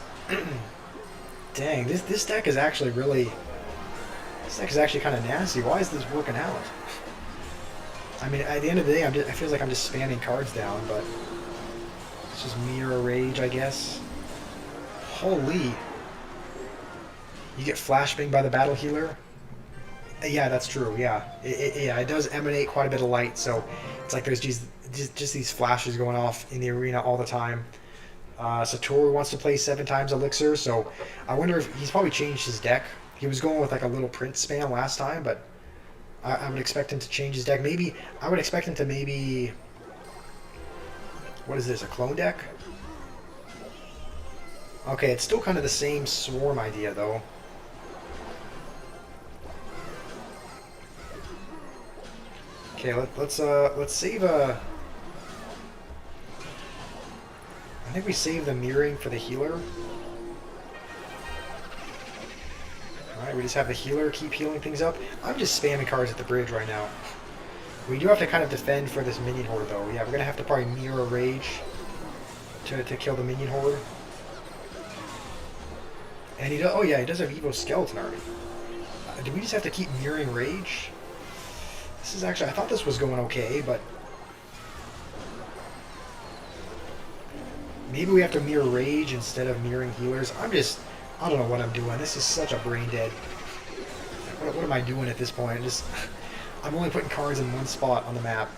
[SPEAKER 1] dang, this deck is actually really, this deck is actually kind of nasty. Why is this working out? I mean, at the end of the day, I feel like I'm just spamming cards down, but it's just mirror rage, I guess. Holy. You get flashbang by the battle healer? Yeah, that's true, yeah. It does emanate quite a bit of light, so it's like there's just these flashes going off in the arena all the time. Satoru wants to play 7 times elixir, so I wonder if he's probably changed his deck. He was going with like a little print spam last time, but I would expect him to change his deck. Maybe, I would expect him to maybe... What is this, a clone deck? Okay, it's still kind of the same swarm idea, though. Okay, let's save a... I think we save the mirroring for the healer. Alright, we just have the healer keep healing things up. I'm just spamming cards at the bridge right now. We do have to kind of defend for this minion horde, though. Yeah, we're going to have to probably mirror rage to kill the minion horde. And he does, oh yeah, he does have Evo Skeleton already. Do we just have to keep mirroring rage? This is actually, I thought this was going okay, but maybe we have to mirror rage instead of mirroring healers. I don't know what I'm doing. This is such a brain dead. What am I doing at this point? I'm only putting cards in one spot on the map.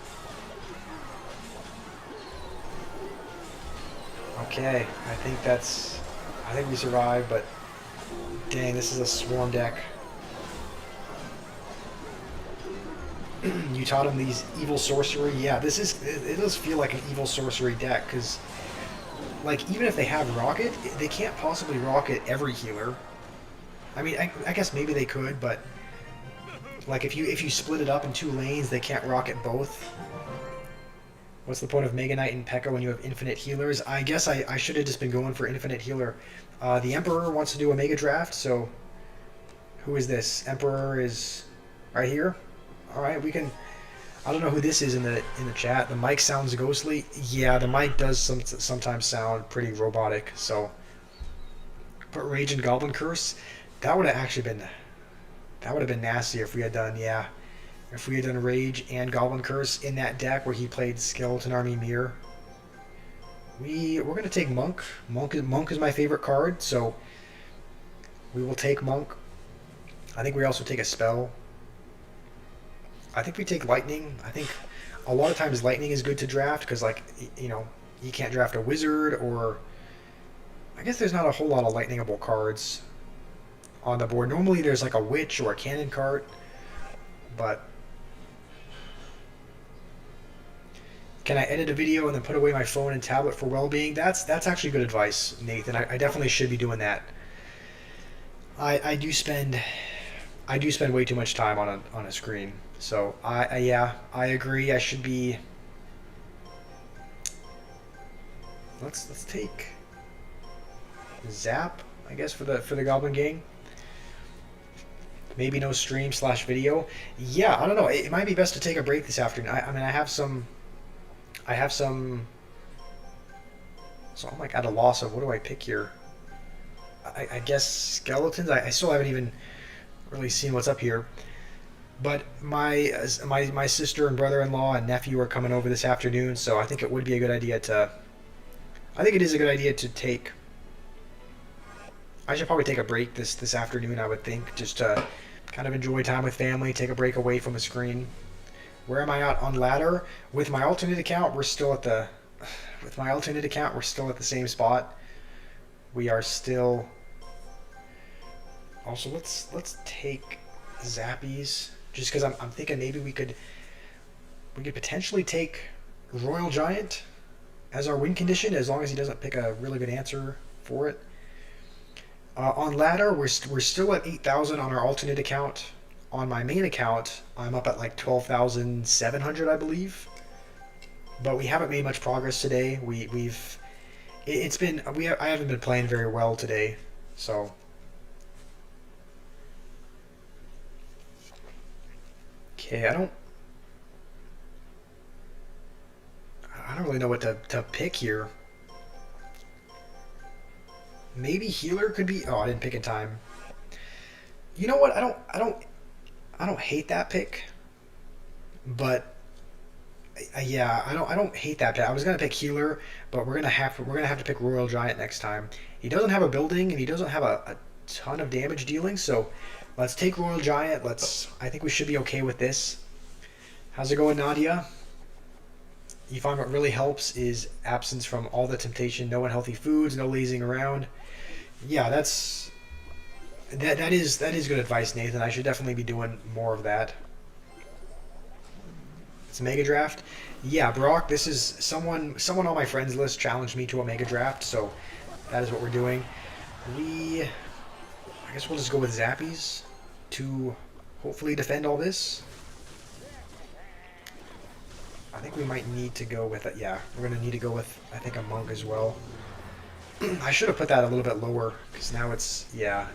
[SPEAKER 1] Okay, I think we survived, but dang, this is a swarm deck. You taught him these evil sorcery. Yeah, it does feel like an evil sorcery deck, because like, even if they have rocket, they can't possibly rocket every healer. I mean, I guess maybe they could, but like if you split it up in 2 lanes, they can't rocket both. What's the point of Mega Knight and P.E.K.K.A when you have infinite healers? I guess I should have just been going for infinite healer. The Emperor wants to do a Mega Draft, so who is this? Emperor is right here. All right, we can. I don't know who this is in the chat. The mic sounds ghostly. Yeah, the mic does sometimes sound pretty robotic. So, put Rage and Goblin Curse. That would have actually been. That would have been nasty if we had done. Yeah, if we had done Rage and Goblin Curse in that deck where he played Skeleton Army Mirror. We're gonna take Monk. Monk is my favorite card, so we will take Monk. I think we also take a spell. I think we take Lightning. I think a lot of times Lightning is good to draft because, like, you know, you can't draft a Wizard, or I guess there's not a whole lot of Lightningable cards on the board. Normally there's like a Witch or a Cannon card, but can I edit a video and then put away my phone and tablet for well-being? That's actually good advice, Nathan. I definitely should be doing that. I do spend way too much time on a screen. So yeah, I agree. I should be. Let's take Zap, I guess, for the Goblin Gang. Maybe no stream / video. Yeah, I don't know. It might be best to take a break this afternoon. I mean, I have some. So I'm like at a loss of what do I pick here. I guess skeletons. I still haven't even really seen what's up here. But my sister and brother-in-law and nephew are coming over this afternoon, so I think it would be a good idea to. I think it is a good idea to take. I should probably take a break this afternoon. I would think, just to kind of enjoy time with family, take a break away from the screen. Where am I at on ladder? With my alternate account, we're still at the. With my alternate account, we're still at the same spot. We are still. Also, let's take Zappies. Just because I'm thinking maybe we could potentially take Royal Giant. as our win condition, as long as he doesn't pick a really good answer for it. On ladder, we're still at 8,000 on our alternate account. On my main account, I'm up at like 12,700, I believe. But we haven't made much progress today. I haven't been playing very well today, so. Okay, I don't really know what to pick here. Maybe healer could be. Oh, I didn't pick in time. You know what? I don't hate that pick, but yeah, I don't hate that pick. I was gonna pick healer, but we're gonna have to pick Royal Giant next time. He doesn't have a building and he doesn't have a ton of damage dealing, so let's take Royal Giant. I think we should be okay with this. How's it going, Nadia? You find what really helps is absence from all the temptation, no unhealthy foods, no lazing around. Yeah, that is good advice, Nathan. I should definitely be doing more of that. It's a mega draft. Yeah, Brock, this is someone on my friends list challenged me to a mega draft, so that is what we're doing. I guess we'll just go with Zappies to hopefully defend all this. I think we might need to go with it. Yeah, we're going to need to go with, I think, a monk as well. I should have put that a little bit lower, because now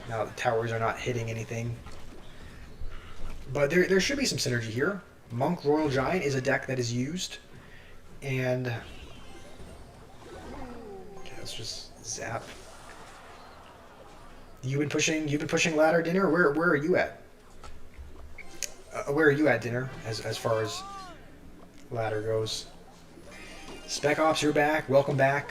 [SPEAKER 1] now the towers are not hitting anything. But there should be some synergy here. Monk Royal Giant is a deck that is used. And okay, let's just zap. You've been pushing ladder, Dinner? Where are you at? Where are you at, Dinner, as far as ladder goes? Spec Ops, you're back. Welcome back.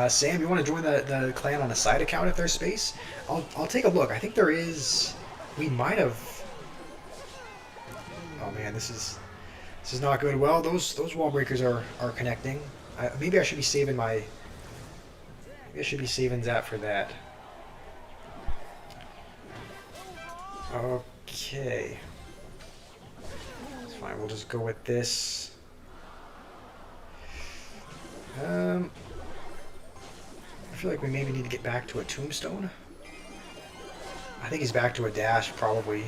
[SPEAKER 1] Sam, you want to join the clan on a side account if there's space? I'll take a look. I think there is. We might have. Oh man, this is not good. Well, those wall breakers are connecting. Maybe I should be saving my. Maybe I should be saving that for that. Okay. It's fine. We'll just go with this. I feel like we maybe need to get back to a tombstone. I think he's back to a dash, probably.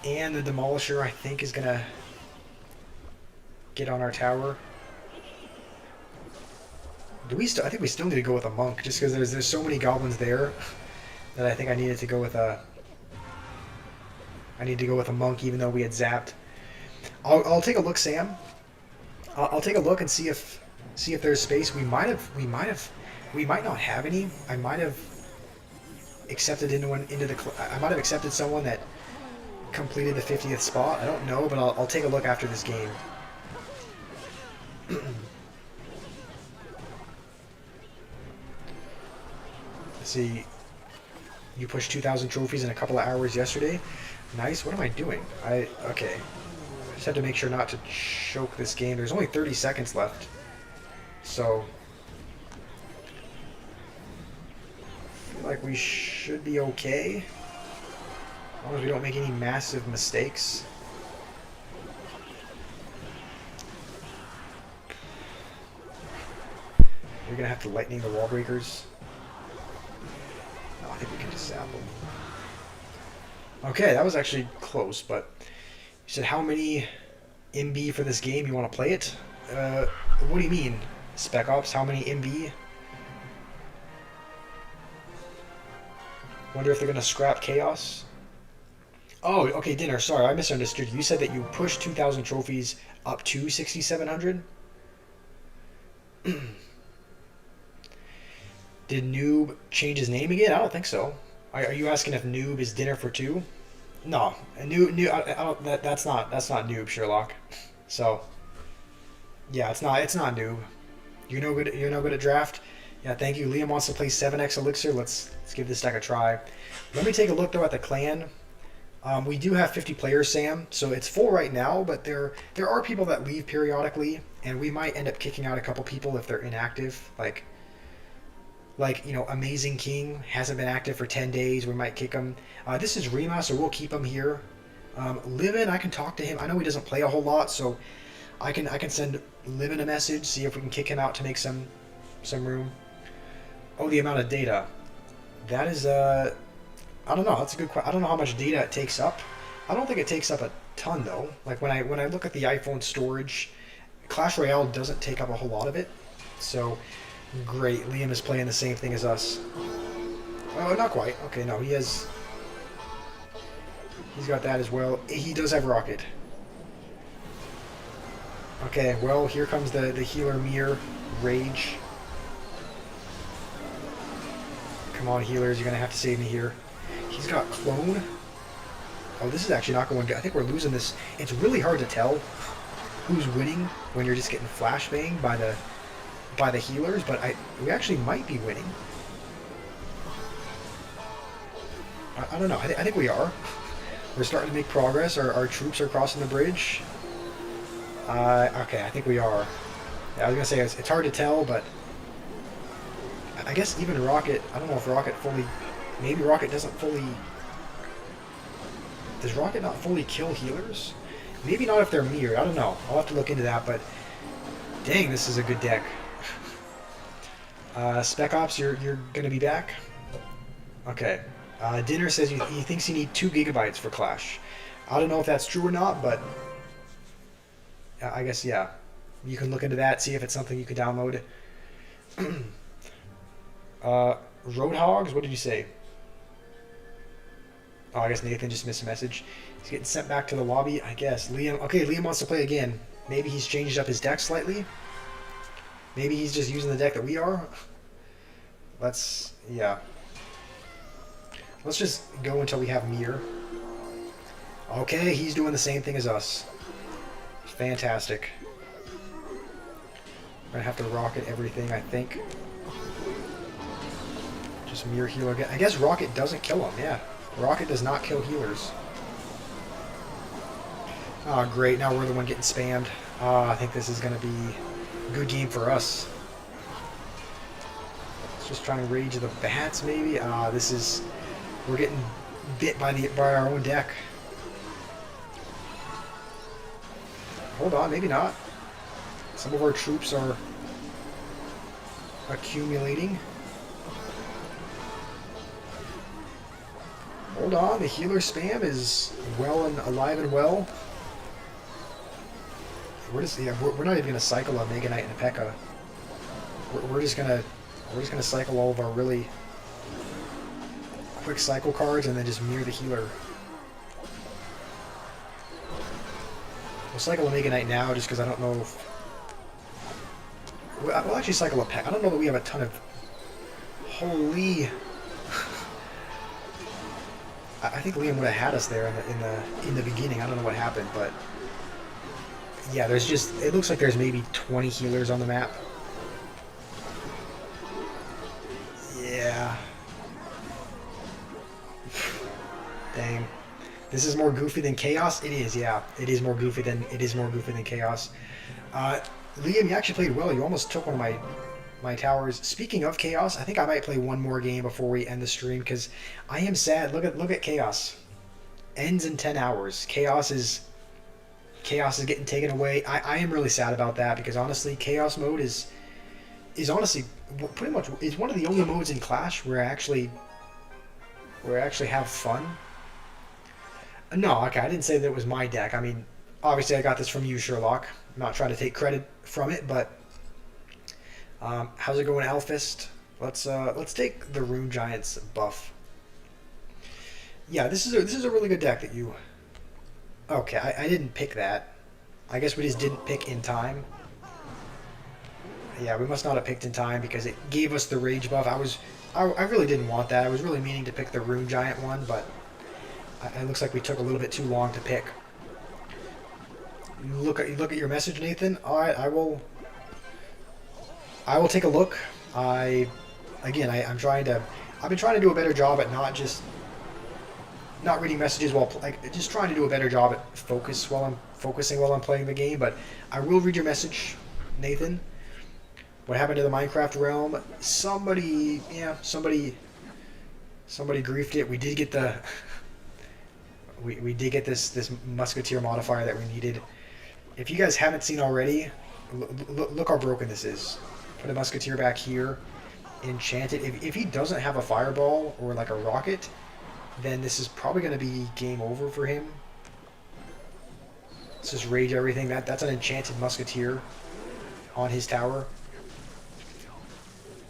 [SPEAKER 1] And the Demolisher, I think, is gonna get on our tower. I think we still need to go with a monk, just because there's so many goblins there that I think I needed to go with a. I need to go with a monk, even though we had zapped. I'll take a look, Sam. I'll take a look and see if there's space. We might not have any. I might have accepted I might have accepted someone that completed the 50th spot. I don't know, but I'll take a look after this game. Let's see. You pushed 2,000 trophies in a couple of hours yesterday. Nice. What am I doing? Okay. I just have to make sure not to choke this game. There's only 30 seconds left. So I feel like we should be okay. As long as we don't make any massive mistakes. We're going to have to lightning the wall breakers. No, I think we can just zap them. Okay, that was actually close, but you said how many MB for this game you want to play it? What do you mean, Spec Ops? How many MB? Wonder if they're going to scrap Chaos? Oh, okay, Dinner, sorry, I misunderstood. You said that you pushed 2,000 trophies up to 6,700? Did Noob change his name again? I don't think so. Are you asking if Noob is Dinner for 2? No, Noob. That's not Noob, Sherlock. So, yeah, it's not Noob. You're no good at draft. Yeah, thank you. Liam wants to play 7x elixir. Let's give this deck a try. Let me take a look though at the clan. We do have 50 players, Sam, so it's full right now. But there are people that leave periodically, and we might end up kicking out a couple people if they're inactive. Like Amazing King hasn't been active for 10 days. We might kick him. This is Rima, so we'll keep him here. Livin, I can talk to him. I know he doesn't play a whole lot, so I can send Livin a message, see if we can kick him out to make some room. Oh, the amount of data. That is I don't know. That's a good question. I don't know how much data it takes up. I don't think it takes up a ton though. Like when I look at the iPhone storage, Clash Royale doesn't take up a whole lot of it. So great. Liam is playing the same thing as us. Oh, not quite. Okay, no, he's got that as well. He does have Rocket. Okay, well, here comes the healer Mir Rage. Come on, healers, you're going to have to save me here. He's got Clone. Oh, this is actually not going good. I think we're losing this. It's really hard to tell who's winning when you're just getting flashbanged by the healers, but we actually might be winning. I don't know. I think we are. We're starting to make progress. Our troops are crossing the bridge. Okay, I think we are. Yeah, I was going to say, it's hard to tell, but I guess even Rocket, I don't know if Rocket fully, maybe Rocket doesn't fully, does Rocket not fully kill healers? Maybe not if they're mirrored, I don't know. I'll have to look into that, but dang, this is a good deck. Spec Ops, you're going to be back? Okay. Dinner says he thinks you need 2 GB for Clash. I don't know if that's true or not, but I guess, yeah. You can look into that, see if it's something you could download. Roadhogs, what did you say? Oh, I guess Nathan just missed a message. He's getting sent back to the lobby, I guess. Liam, okay, Liam wants to play again. Maybe he's changed up his deck slightly. Maybe he's just using the deck that we are. Yeah. Let's just go until we have Mir. Okay, he's doing the same thing as us. Fantastic. We're gonna have to rocket everything, I think. Just Mir healer again. I guess Rocket doesn't kill him, yeah. Rocket does not kill healers. Oh, great. Now we're the one getting spammed. I think this is gonna be a good game for us. Let's just try and rage the bats, maybe. We're getting bit by our own deck. Hold on, maybe not. Some of our troops are accumulating. Hold on, the healer spam is well and alive and well. We're not even gonna cycle a Mega Knight and a P.E.K.K.A. We're just gonna cycle all of our really quick cycle cards and then just mirror the healer. We'll cycle a Mega Knight now just because I don't know if... We'll actually cycle a P.E.K.K.A. I don't know that we have a ton of... Holy... I think Liam would have had us there in the beginning. I don't know what happened, but... Yeah, there's just... It looks like there's maybe 20 healers on the map. Yeah. Dang. This is more goofy than Chaos? It is, yeah. It is more goofy than Chaos. Liam, you actually played well. You almost took one of my towers. Speaking of Chaos, I think I might play one more game before we end the stream because I am sad. Look at Chaos. Ends in 10 hours. Chaos is getting taken away. I am really sad about that because honestly, Chaos mode is honestly pretty much is one of the only modes in Clash where I actually have fun. No, okay, I didn't say that it was my deck. I mean, obviously I got this from you, Sherlock. I'm not trying to take credit from it, but how's it going, Alfist? Let's take the Rune Giants buff. Yeah, this is a really good deck that you. Okay, I didn't pick that. I guess we just didn't pick in time. Yeah, we must not have picked in time because it gave us the rage buff. I really didn't want that. I was really meaning to pick the Rune Giant one, but it looks like we took a little bit too long to pick. You look at your message, Nathan. All right, I will take a look. I've been trying to do a better job at not reading messages while just trying to do a better job at focusing while I'm playing the game. But I will read your message, Nathan. What happened to the Minecraft realm? Somebody griefed it. We did get we did get this musketeer modifier that we needed. If you guys haven't seen already, look how broken this is. Put a musketeer back here. Enchanted. If he doesn't have a fireball or like a rocket, then this is probably going to be game over for him. Let's just rage everything. That's an enchanted musketeer on his tower.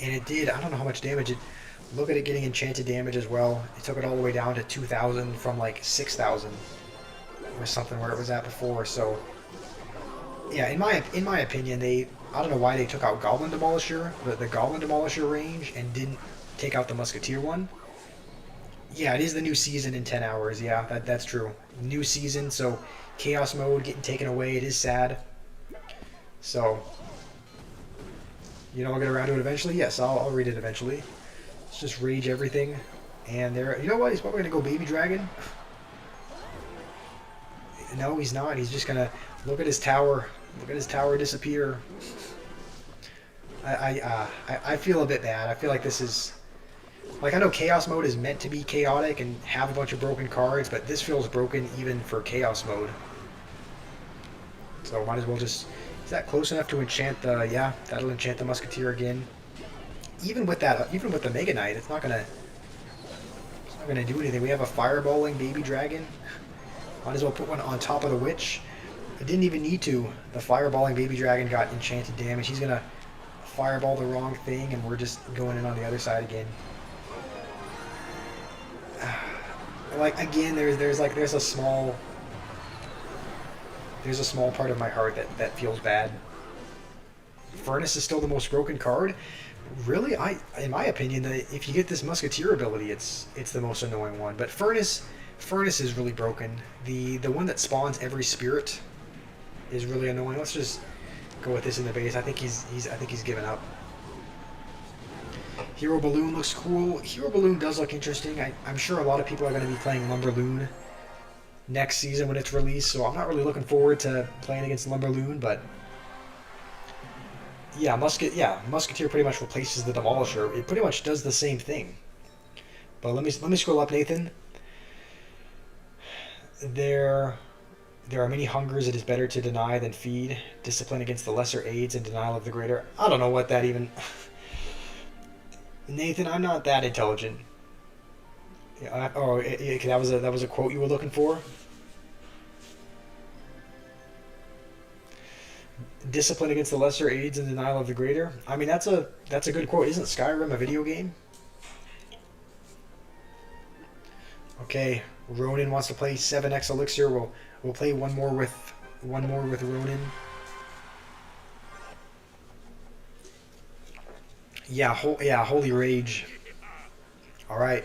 [SPEAKER 1] And it did, I don't know how much damage it... Look at it getting enchanted damage as well. It took it all the way down to 2,000 from like 6,000 or something where it was at before. So, yeah, in my opinion, I don't know why they took out Goblin Demolisher, the Goblin Demolisher range, and didn't take out the Musketeer one. Yeah, it is the new season in 10 hours. Yeah, that's true. New season, so Chaos Mode getting taken away. It is sad. So, you know, I'll get around to it eventually. Yes, I'll read it eventually. Let's just rage everything. And there, you know what? He's probably going to go Baby Dragon. No, he's not. He's just going to look at his tower. Look at his tower disappear. I feel a bit bad. I feel like this is... Like, I know Chaos Mode is meant to be chaotic and have a bunch of broken cards, but this feels broken even for Chaos Mode. So might as well just... Is that close enough to enchant the... Yeah, that'll enchant the Musketeer again. Even with that, even with the Mega Knight, it's not gonna do anything. We have a fireballing Baby Dragon. Might as well put one on top of the Witch. I didn't even need to. The fireballing Baby Dragon got enchanted damage. He's gonna fireball the wrong thing, and we're just going in on the other side again. Like again, there's a small part of my heart that feels bad. Furnace is still the most broken card. Really, in my opinion, if you get this Musketeer ability, it's the most annoying one. But Furnace is really broken. The one that spawns every spirit is really annoying. Let's just go with this in the base. I think he's given up. Hero Balloon looks cool. Hero Balloon does look interesting. I'm sure a lot of people are going to be playing LumberLoon next season when it's released, so I'm not really looking forward to playing against LumberLoon, but yeah, Musketeer pretty much replaces the Demolisher. It pretty much does the same thing. But let me scroll up, Nathan. There are many hungers it is better to deny than feed. Discipline against the lesser aids and denial of the greater. I don't know what that even... Nathan, I'm not that intelligent. Yeah, that was a quote you were looking for? Discipline against the lesser aids and denial of the greater. I mean, that's a good quote. Isn't Skyrim a video game? Okay, Ronin wants to play 7x elixir. We'll play one more with Ronin. Yeah, Holy Rage. All right.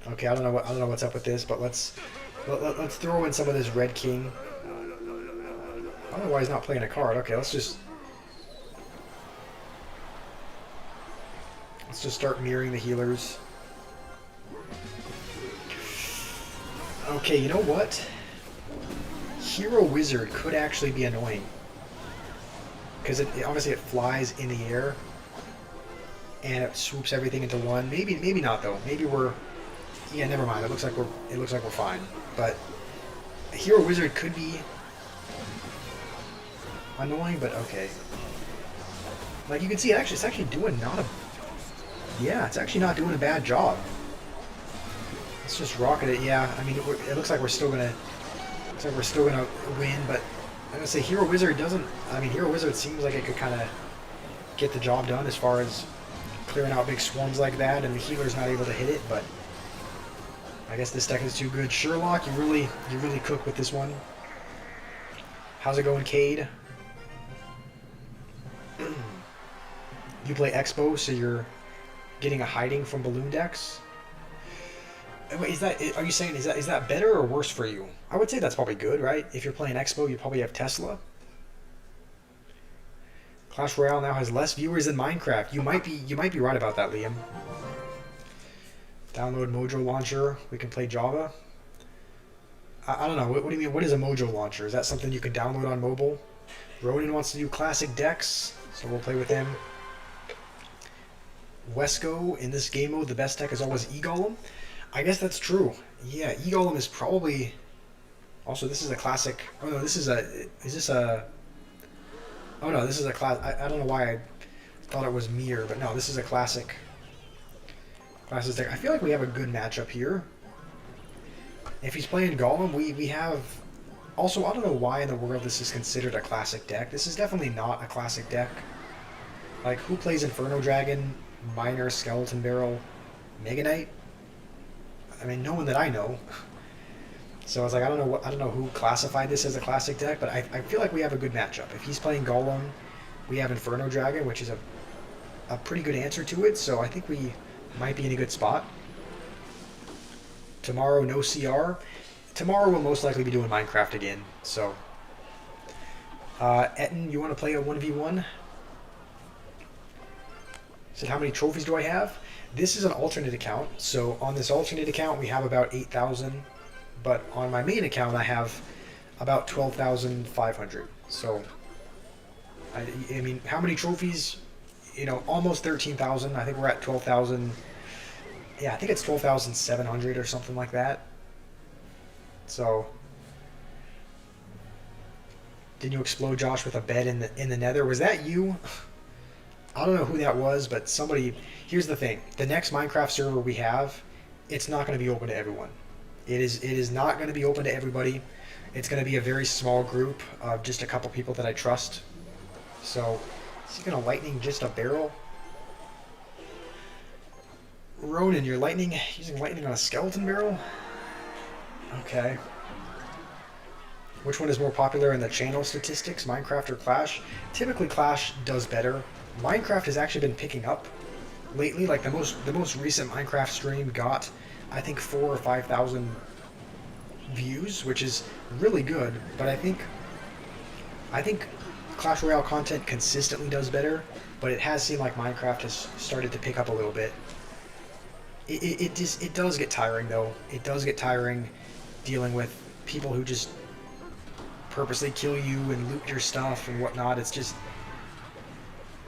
[SPEAKER 1] Okay, I don't know what's up with this, but let's throw in some of this Red King. I don't know why he's not playing a card. Okay, let's just start mirroring the healers. Okay, you know what? Hero Wizard could actually be annoying. Because obviously it flies in the air. And it swoops everything into one. Maybe not though. Maybe we're... Yeah, never mind. It looks like we're fine. But Hero Wizard could be annoying, but okay. Like you can see, it's actually doing not a... Yeah, it's actually not doing a bad job. Let's just rocket it. Yeah, I mean, it looks like we're still gonna win, but I'm gonna say Hero Wizard doesn't. I mean, Hero Wizard seems like it could kind of get the job done as far as clearing out big swarms like that, and the healer's not able to hit it. But I guess this deck is too good. Sherlock, you really cook with this one. How's it going, Cade? You play Expo, so you're getting a hiding from balloon decks. Wait, are you saying is that better or worse for you? I would say that's probably good, right? If you're playing Expo, you probably have Tesla. Clash Royale now has less viewers than Minecraft. You might be right about that, Liam. Download Mojo Launcher. We can play Java. I don't know. What do you mean? What is a Mojo Launcher? Is that something you can download on mobile? Ronin wants to do classic decks, so we'll play with him. Wesco, in this game mode, the best deck is always E-Golem. I guess that's true. Yeah, E-Golem is probably... Also, this is a classic... Oh, no, this is a... Is this a... Oh, no, this is a class... I don't know why I thought it was Mir, but no, this is a classic... Classes deck. I feel like we have a good matchup here. If he's playing Golem, we have... Also, I don't know why in the world this is considered a classic deck. This is definitely not a classic deck. Like, who plays Inferno Dragon, Miner, Skeleton Barrel, Mega Knight? I mean, no one that I know. So I was like, I don't know who classified this as a classic deck, but I feel like we have a good matchup. If he's playing Golem, we have Inferno Dragon, which is a pretty good answer to it, so I think we might be in a good spot. Tomorrow, no CR. Tomorrow we'll most likely be doing Minecraft again, so... Etten, you want to play a 1v1? Said, how many trophies do I have? This is an alternate account, so on this alternate account we have about 8,000, but on my main account I have about 12,500. So, I mean, how many trophies? You know, almost 13,000. I think we're at 12,000. Yeah, I think it's 12,700 or something like that. So, didn't you explode Josh with a bed in the Nether? Was that you? I don't know who that was, but somebody... Here's the thing. The next Minecraft server we have, it's not going to be open to everyone. It is not going to be open to everybody. It's going to be a very small group of just a couple people that I trust. So, is he going to lightning just a barrel? Ronan, you're using lightning on a skeleton barrel? Okay. Which one is more popular in the channel statistics, Minecraft or Clash? Typically Clash does better. Minecraft has actually been picking up lately. Like the most recent Minecraft stream got, I think, 4,000 or 5,000 views, which is really good. But I think Clash Royale content consistently does better. But it has seemed like Minecraft has started to pick up a little bit. It does get tiring though. It does get tiring dealing with people who just purposely kill you and loot your stuff and whatnot. It's just...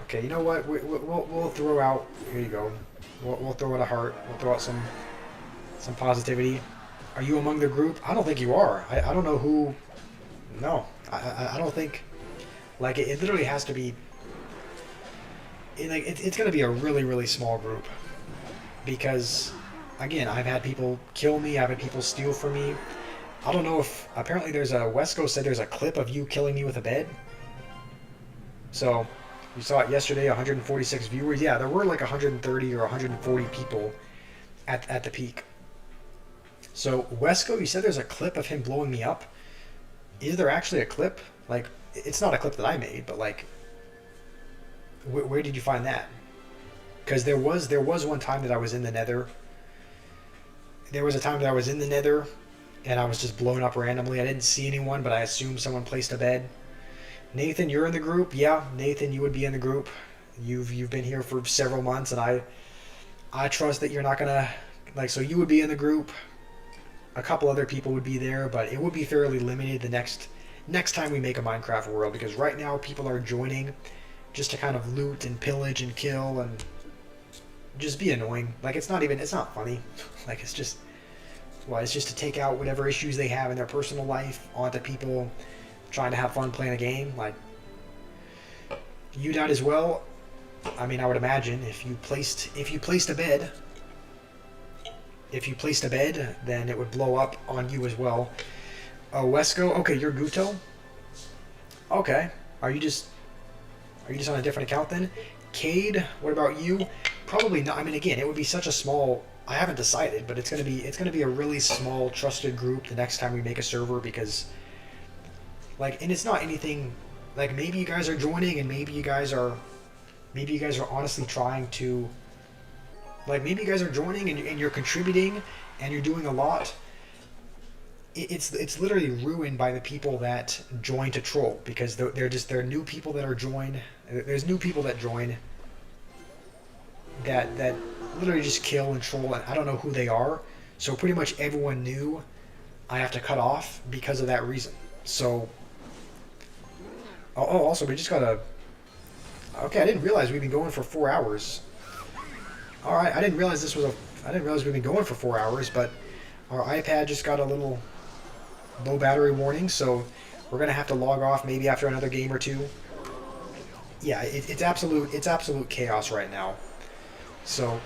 [SPEAKER 1] Okay, you know what? We'll throw out... Here you go. We'll throw out a heart. We'll throw out some positivity. Are you among the group? I don't think you are. I don't know who... No. I don't think... Like, it literally has to be... It's going to be a really, really small group. Because, again, I've had people kill me. I've had people steal from me. I don't know if... Apparently there's a... Wesco said there's a clip of you killing me with a bed. So... You saw it yesterday, 146 viewers. Yeah, there were like 130 or 140 people at the peak. So, Wesco, you said there's a clip of him blowing me up. Is there actually a clip? Like, it's not a clip that I made, but like, where did you find that? Because there was one time that I was in the Nether. There was a time that I was in the Nether, and I was just blown up randomly. I didn't see anyone, but I assumed someone placed a bed. Nathan, you're in the group. Yeah, Nathan, you would be in the group. You've been here for several months, and I trust that you're not gonna like. So you would be in the group. A couple other people would be there, but it would be fairly limited the next time we make a Minecraft world, because right now people are joining just to kind of loot and pillage and kill and just be annoying. Like it's not funny. Like it's just to take out whatever issues they have in their personal life onto people trying to have fun playing a game. Like, you died as well. I mean, I would imagine if you placed a bed, then it would blow up on you as well. Oh, Wesco. Okay, you're Guto. Okay, are you just on a different account then? Cade, what about you? Probably not. I mean, again, it would be such a small. I haven't decided, but it's gonna be a really small trusted group the next time we make a server, because. Like, and it's not anything, like, maybe you guys are joining and maybe you guys are honestly trying to, like, maybe you guys are joining and you're contributing and you're doing a lot. It's literally ruined by the people that join to troll, because they're new people that are joined. There's new people that join that literally just kill and troll, and I don't know who they are. So pretty much everyone new I have to cut off because of that reason. So... Oh, also, we just got a... Okay, I didn't realize we've been going for 4 hours. Alright, I didn't realize this was a I didn't realize we've been going for 4 hours, but our iPad just got a little low battery warning, so we're gonna have to log off maybe after another game or two. Yeah, it's absolute chaos right now. So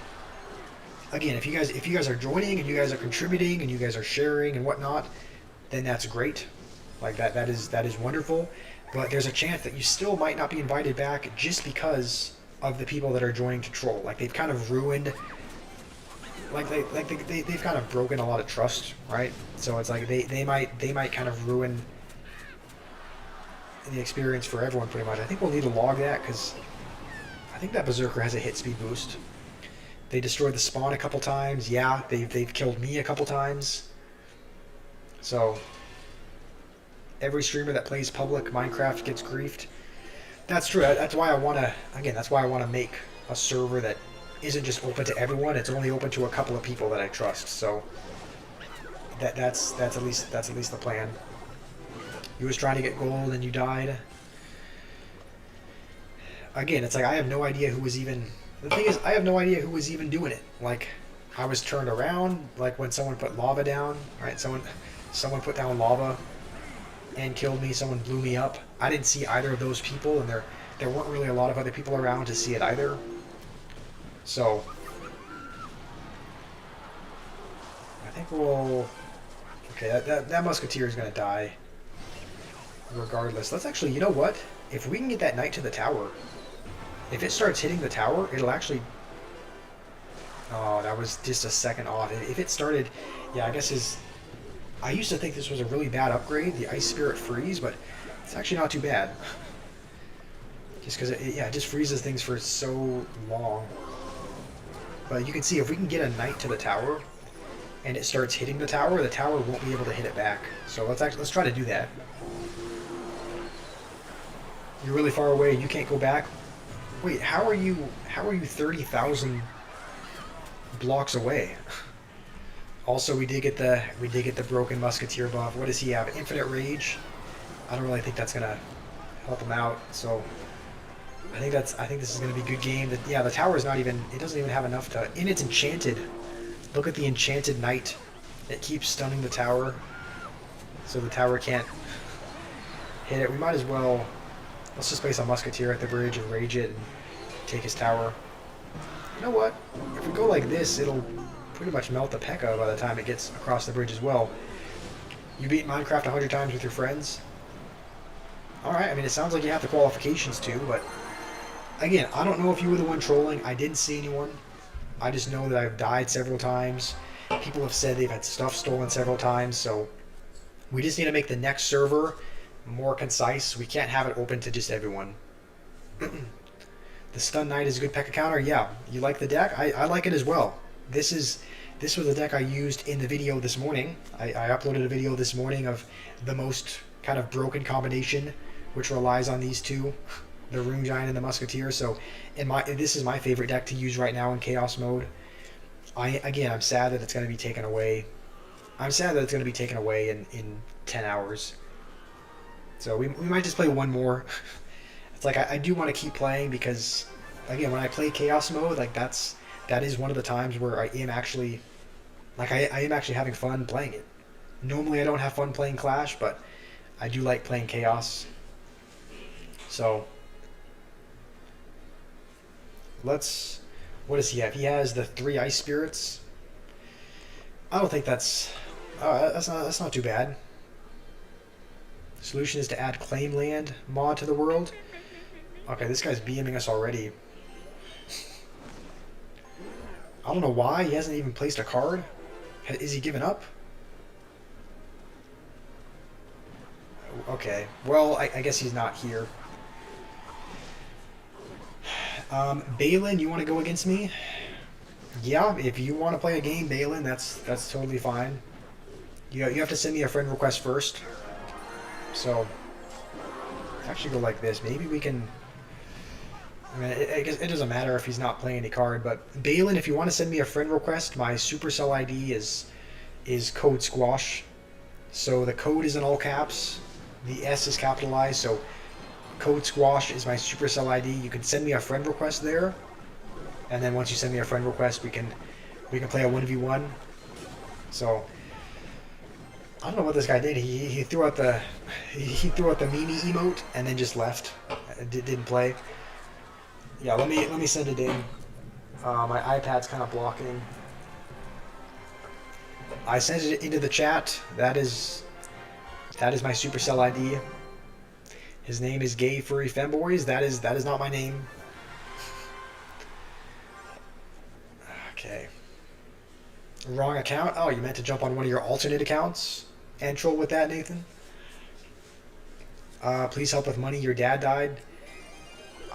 [SPEAKER 1] again, if you guys are joining and you guys are contributing and you guys are sharing and whatnot, then that's great. Like that is wonderful. But there's a chance that you still might not be invited back just because of the people that are joining to troll. Like they've kind of ruined, they've kind of broken a lot of trust, right? So it's like they might kind of ruin the experience for everyone pretty much. I think we'll need to log that because I think that Berserker has a hit speed boost. They destroyed the spawn a couple times. Yeah, they've killed me a couple times. So every streamer that plays public Minecraft gets griefed. That's true. That's why I want to make a server that isn't just open to everyone. It's only open to a couple of people that I trust. So that's at least the plan. You was trying to get gold and you died. Again, it's like I have no idea who was even. The thing is, I have no idea who was even doing it. Like, I was turned around, like when someone put lava down, right? Someone put down lava and killed me. Someone blew me up. I didn't see either of those people, and there weren't really a lot of other people around to see it either. So I think we'll. Okay, that musketeer is gonna die. Regardless, let's actually. You know what? If we can get that knight to the tower. If it starts hitting the tower, it'll actually... Oh, that was just a second off. If it started... Yeah, I guess his... I used to think this was a really bad upgrade, the Ice Spirit Freeze, but it's actually not too bad. Just because, it just freezes things for so long. But you can see, if we can get a knight to the tower, and it starts hitting the tower won't be able to hit it back. So let's try to do that. You're really far away, you can't go back. Wait, how are you 30,000 blocks away? Also, we did get the broken musketeer buff. What does he have? Infinite rage. I don't really think that's gonna help him out. So I think this is gonna be a good game. Yeah, the tower is not even. It doesn't even have enough to. And it's enchanted. Look at the enchanted knight. It keeps stunning the tower, so the tower can't hit it. We might as well. Let's just place a musketeer at the bridge and rage it and take his tower. You know what? If we go like this, it'll pretty much melt the P.E.K.K.A. by the time it gets across the bridge as well. You beat Minecraft 100 times with your friends? Alright, I mean, it sounds like you have the qualifications too, but again, I don't know if you were the one trolling. I didn't see anyone. I just know that I've died several times. People have said they've had stuff stolen several times, so we just need to make the next server more concise. We can't have it open to just everyone. The Stun Knight is a good P.E.K.K.A. counter. Yeah, you like the deck? I like it as well. This was the deck I used in the video this morning. I uploaded a video this morning of the most kind of broken combination, which relies on these two, the Rune Giant and the Musketeer. So this is my favorite deck to use right now in Chaos mode. I'm sad that it's going to be taken away. I'm sad that it's going to be taken away in 10 hours. So we might just play one more. It's like I do want to keep playing because, again, when I play Chaos mode, like that is one of the times where I am actually, like I am actually having fun playing it. Normally I don't have fun playing Clash, but I do like playing Chaos. So what does he have? He has the 3 Ice Spirits. I don't think that's not too bad. Solution is to add Claim Land mod to the world. Okay, this guy's BMing us already. I don't know why. He hasn't even placed a card. Is he giving up? Okay. Well, I guess he's not here. Balin, you want to go against me? Yeah, if you want to play a game, Balin, that's totally fine. You have to send me a friend request first. So, let's actually go like this. Maybe we can... I mean, I guess it doesn't matter if he's not playing any card, but Balin, if you want to send me a friend request, my Supercell ID is code squash. So the code is in all caps, the S is capitalized, so code squash is my Supercell ID. You can send me a friend request there, and then once you send me a friend request, we can We can play a 1v1. So I don't know what this guy did. He threw out the Mimi emote and then just left. Didn't play. Yeah, let me send it in. My iPad's kind of blocking. I sent it into the chat. That is my Supercell ID. His name is Gay Furry Femboys. That is not my name. Okay. Wrong account. Oh, you meant to jump on one of your alternate accounts and troll with that, Nathan? Please help with money. Your dad died.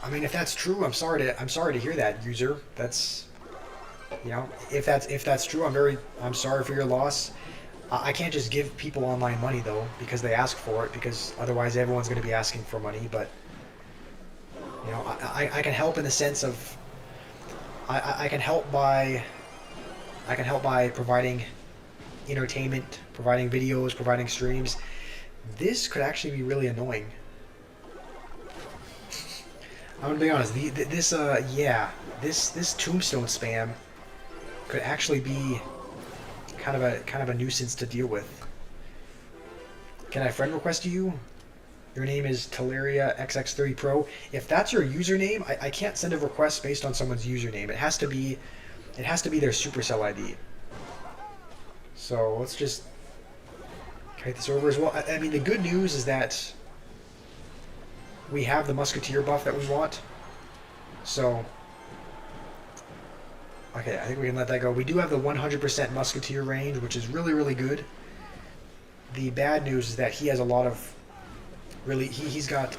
[SPEAKER 1] I mean, if that's true, I'm sorry to hear that, user. That's, you know, if that's true, I'm sorry for your loss. I can't just give people online money though because they ask for it, because otherwise everyone's going to be asking for money. But you know, I can help in the sense of I can help by providing entertainment, providing videos, providing streams. This could actually be really annoying. I'm gonna be honest. This tombstone spam could actually be kind of a nuisance to deal with. Can I friend request you? Your name is Teleria XX30 Pro. If that's your username, I can't send a request based on someone's username. It has to be their Supercell ID. So let's just create this over as well. I mean, the good news is that we have the Musketeer buff that we want. So, okay, I think we can let that go. We do have the 100% Musketeer range, which is really, really good. The bad news is that he has a lot of really, he's got,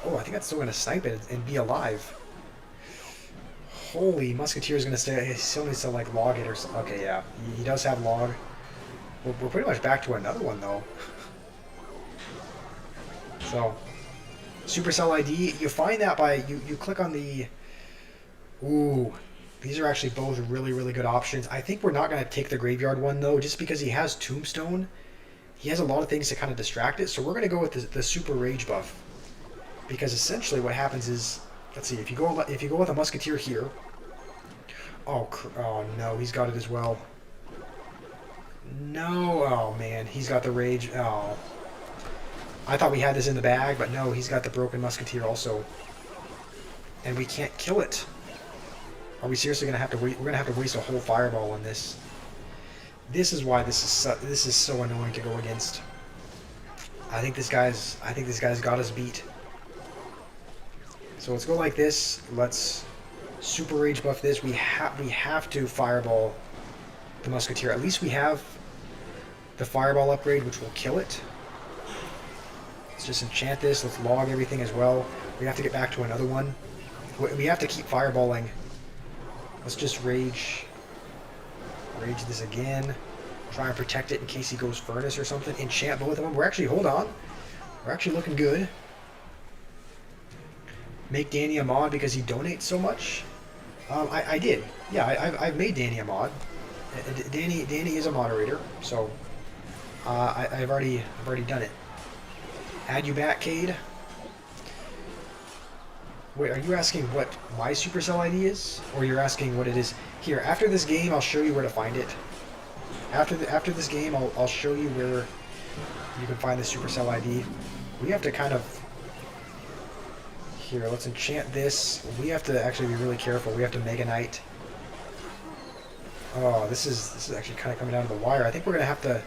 [SPEAKER 1] oh, I think that's still going to snipe it and be alive. Holy, Musketeer is going to stay, he still needs to like log it or something. Okay, yeah, he does have log. We're pretty much back to another one though. So, Supercell ID, you find that by, you click on the, ooh, these are actually both really, really good options. I think we're not going to take the Graveyard one though, just because he has Tombstone. He has a lot of things to kind of distract it, so we're going to go with the Super Rage buff. Because essentially what happens is, let's see, if you go with a Musketeer here, oh no, he's got it as well. No, oh man, he's got the Rage, oh. I thought we had this in the bag, but no, he's got the Broken Musketeer also. And we can't kill it. Are we seriously going to have to wait? We're going to have to waste a whole Fireball on this. This is why this is so annoying to go against. I think this guy's got us beat. So let's go like this. Let's Super Rage buff this. We have to Fireball the Musketeer. At least we have the Fireball upgrade, which will kill it. Let's just enchant this. Let's log everything as well. We have to get back to another one. We have to keep fireballing. Let's just rage this again. Try and protect it in case he goes Furnace or something. Enchant both of them. We're actually, hold on. We're actually looking good. Make Danny a mod because he donates so much. I did. Yeah, I've made Danny a mod. Danny is a moderator, so I've already done it. Add you back, Cade. Wait, are you asking what my Supercell ID is? Or you're asking what it is? Here, after this game, I'll show you where to find it. After this game, I'll show you where you can find the Supercell ID. We have to kind of... Here, let's enchant this. We have to actually be really careful. We have to Mega Knight. Oh, this is actually kind of coming down to the wire. I think we're going to have to...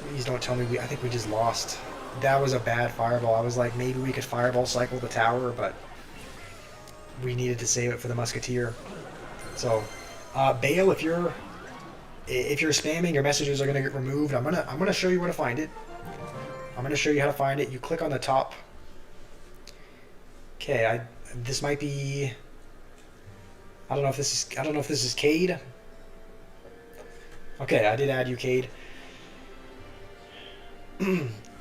[SPEAKER 1] Please don't tell me I think we just lost. That was a bad Fireball. I was like, maybe we could Fireball cycle the tower, but we needed to save it for the Musketeer. So, Bale, if you're spamming, your messages are going to get removed. I'm gonna show you where to find it. I'm gonna show you how to find it. You click on the top. Okay, this might be. I don't know if this is Cade. Okay, I did add you, Cade.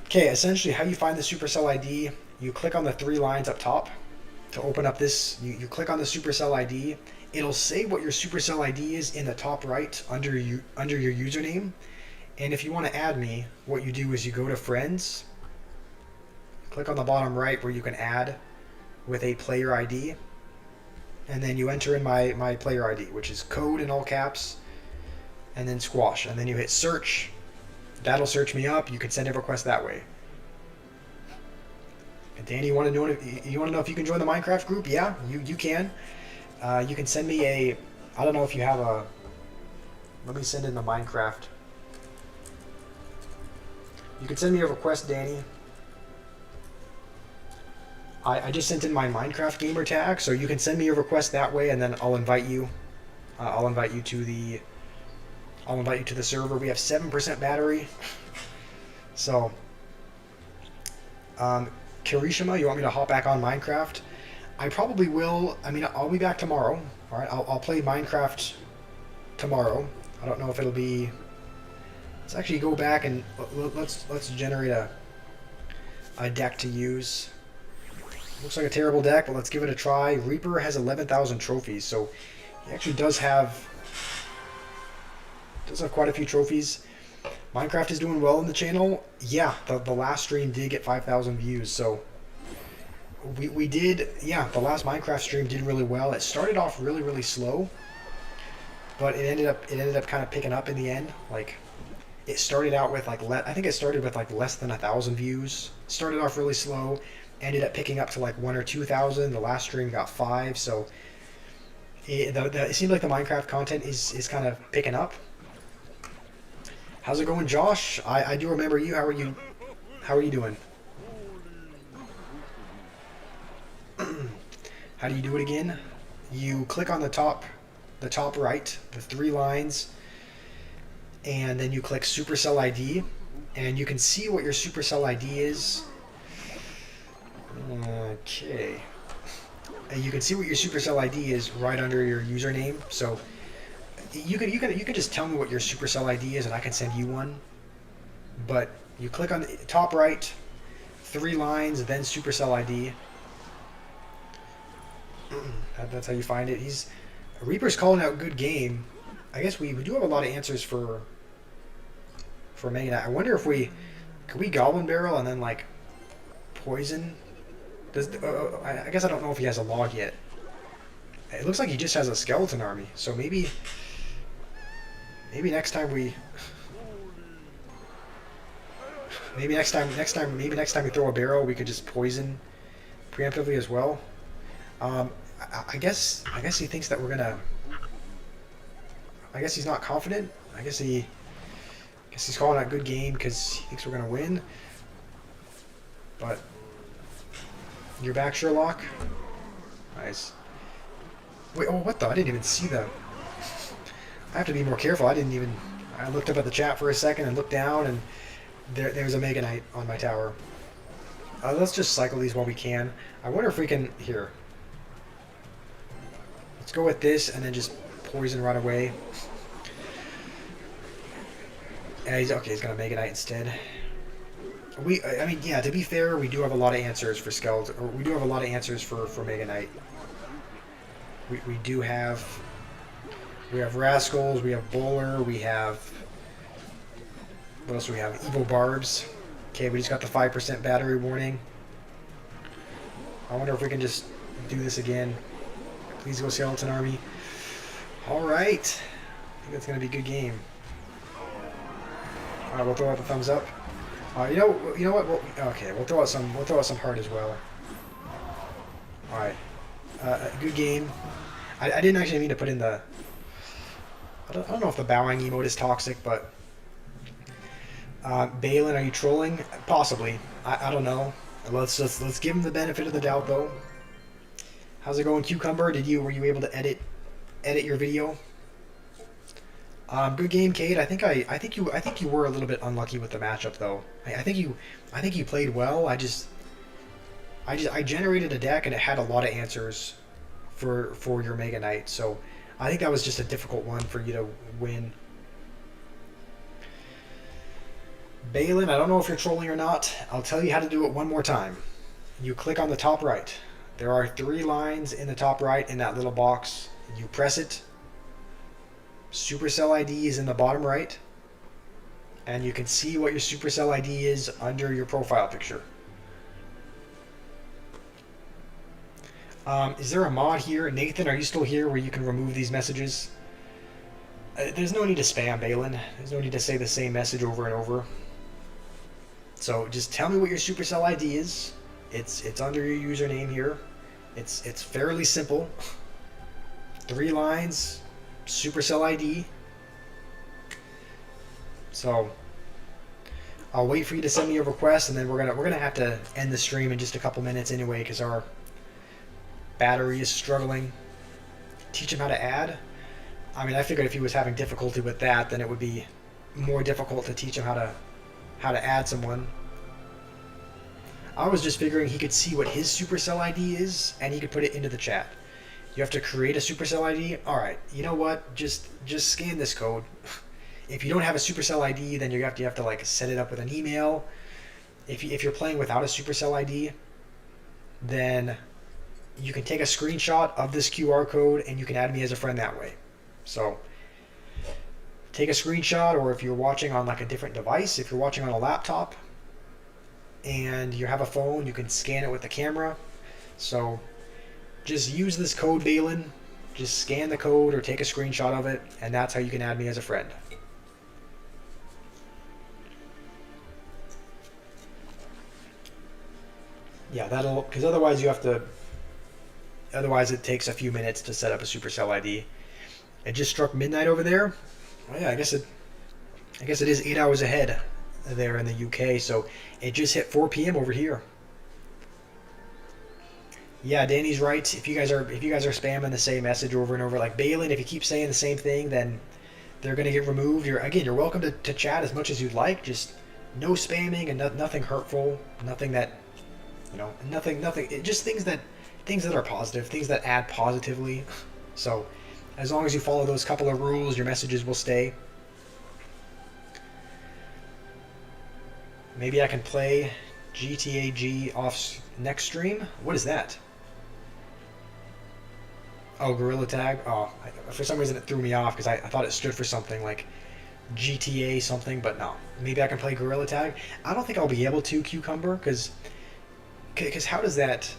[SPEAKER 1] Okay, essentially how you find the Supercell ID, you click on the 3 lines up top to open up this. You click on the Supercell ID. It'll say what your Supercell ID is in the top right under your username. And if you want to add me, what you do is you go to Friends, click on the bottom right where you can add with a player ID. and then you enter in my player ID, which is code in all caps, and then squash, and then you hit search. That'll search me up. You can send a request that way. And Danny, you want to know if you can join the Minecraft group? Yeah, you can. You can send me a. I don't know if you have a. Let me send in the Minecraft. You can send me a request, Danny. I just sent in my Minecraft gamer tag, so you can send me a request that way, and then I'll invite you. I'll invite you to the server. We have 7% battery. So, Kirishima, you want me to hop back on Minecraft? I probably will. I mean, I'll be back tomorrow. All right, I'll play Minecraft tomorrow. I don't know if it'll be. Let's actually go back and let's generate a deck to use. Looks like a terrible deck, but let's give it a try. Reaper has 11,000 trophies, so he actually does have quite a few trophies. Minecraft is doing well in the channel. Yeah, the last stream did get 5,000 views, so we did. Yeah, the last Minecraft stream did really well. It started off really slow, but it ended up kind of picking up in the end. Like, it started out with like I think it started with like less than 1,000 views. Started off really slow. Ended up picking up to like 1,000 or 2,000. The last stream got 5, so it seems like the Minecraft content is kind of picking up. How's it going, Josh? I do remember you. How are you? How are you doing? How do you do it again? You click on the top right, the 3 lines, and then you click Supercell ID, and you can see what your Supercell ID is. Okay. And you can see what your Supercell ID is right under your username. So you can just tell me what your Supercell ID is, and I can send you one. But you click on the top right, 3 lines, then Supercell ID. That's how you find it. Reaper's calling out good game. I guess we do have a lot of answers for Mega Knight. I wonder if could we Goblin Barrel and then like poison. I guess I don't know if he has a log yet. It looks like he just has a skeleton army. So maybe next time we next time we throw a barrel, we could just poison preemptively as well. I guess he thinks that we're gonna. I guess he's not confident. I guess he's calling out good game because he thinks we're gonna win. But you're back, Sherlock. Nice. Wait, oh, what the? I didn't even see the. I have to be more careful. I looked up at the chat for a second and looked down, and there's a Mega Knight on my tower. Let's just cycle these while we can. I wonder if we can. Here. Let's go with this and then just poison right away. Yeah, he's going to Mega Knight instead. I mean, yeah, to be fair, we do have a lot of answers for Skeleton, or we do have a lot of answers for Mega Knight. We do have. We have Rascals, we have Bowler, we have. What else do we have? Evil Barbs. Okay, we just got the 5% battery warning. I wonder if we can just do this again. Please go Skeleton Army. Alright. I think that's going to be a good game. Alright, we'll throw out the thumbs up. You know what? We'll throw out some heart as well. All right, good game. I didn't actually mean to put in the. I don't know if the bowing emote is toxic, but Balin, are you trolling? Possibly. I don't know. Let's give him the benefit of the doubt though. How's it going, Cucumber? Were you able to edit your video? Good game, Cade. I think you were a little bit unlucky with the matchup, though. I think you played well. I generated a deck and it had a lot of answers for your Mega Knight, so I think that was just a difficult one for you to win. Balin, I don't know if you're trolling or not. I'll tell you how to do it one more time. You click on the top right. There are 3 lines in the top right in that little box. You press it. Supercell ID is in the bottom right, and you can see what your Supercell ID is under your profile picture. Is there a mod here? Nathan, are you still here where you can remove these messages? There's no need to spam, Balin. There's no need to say the same message over and over. So just tell me what your Supercell ID is. It's under your username here. It's fairly simple. 3 lines, Supercell ID. So I'll wait for you to send me a request, and then we're gonna have to end the stream in just a couple minutes anyway, because our battery is struggling. Teach him how to add. I mean, I figured if he was having difficulty with that, then it would be more difficult to teach him how to add someone. I was just figuring he could see what his Supercell ID is, and he could put it into the chat. You have to create a Supercell ID. All right, you know what? Just scan this code. If you don't have a Supercell ID, then you have to like set it up with an email. If you're playing without a Supercell ID, then you can take a screenshot of this QR code and you can add me as a friend that way. So take a screenshot, or if you're watching on like a different device, if you're watching on a laptop and you have a phone, you can scan it with the camera. So just use this code, Balin. Just scan the code or take a screenshot of it, and that's how you can add me as a friend. Yeah, that'll, because otherwise it takes a few minutes to set up a Supercell ID. It just struck midnight over there. Oh yeah, I guess it is 8 hours ahead there in the UK, so it just hit 4 p.m. over here. Yeah, Danny's right. If you guys are spamming the same message over and over, like Balin, if you keep saying the same thing, then they're gonna get removed. You're welcome to chat as much as you'd like. Just no spamming and nothing hurtful, nothing that, nothing. Just things that are positive, things that add positively. So as long as you follow those couple of rules, your messages will stay. Maybe I can play GTAG off next stream. What is that? Oh, Gorilla Tag. Oh, for some reason it threw me off because I thought it stood for something like GTA something, but no. Maybe I can play Gorilla Tag. I don't think I'll be able to, Cucumber, because how does that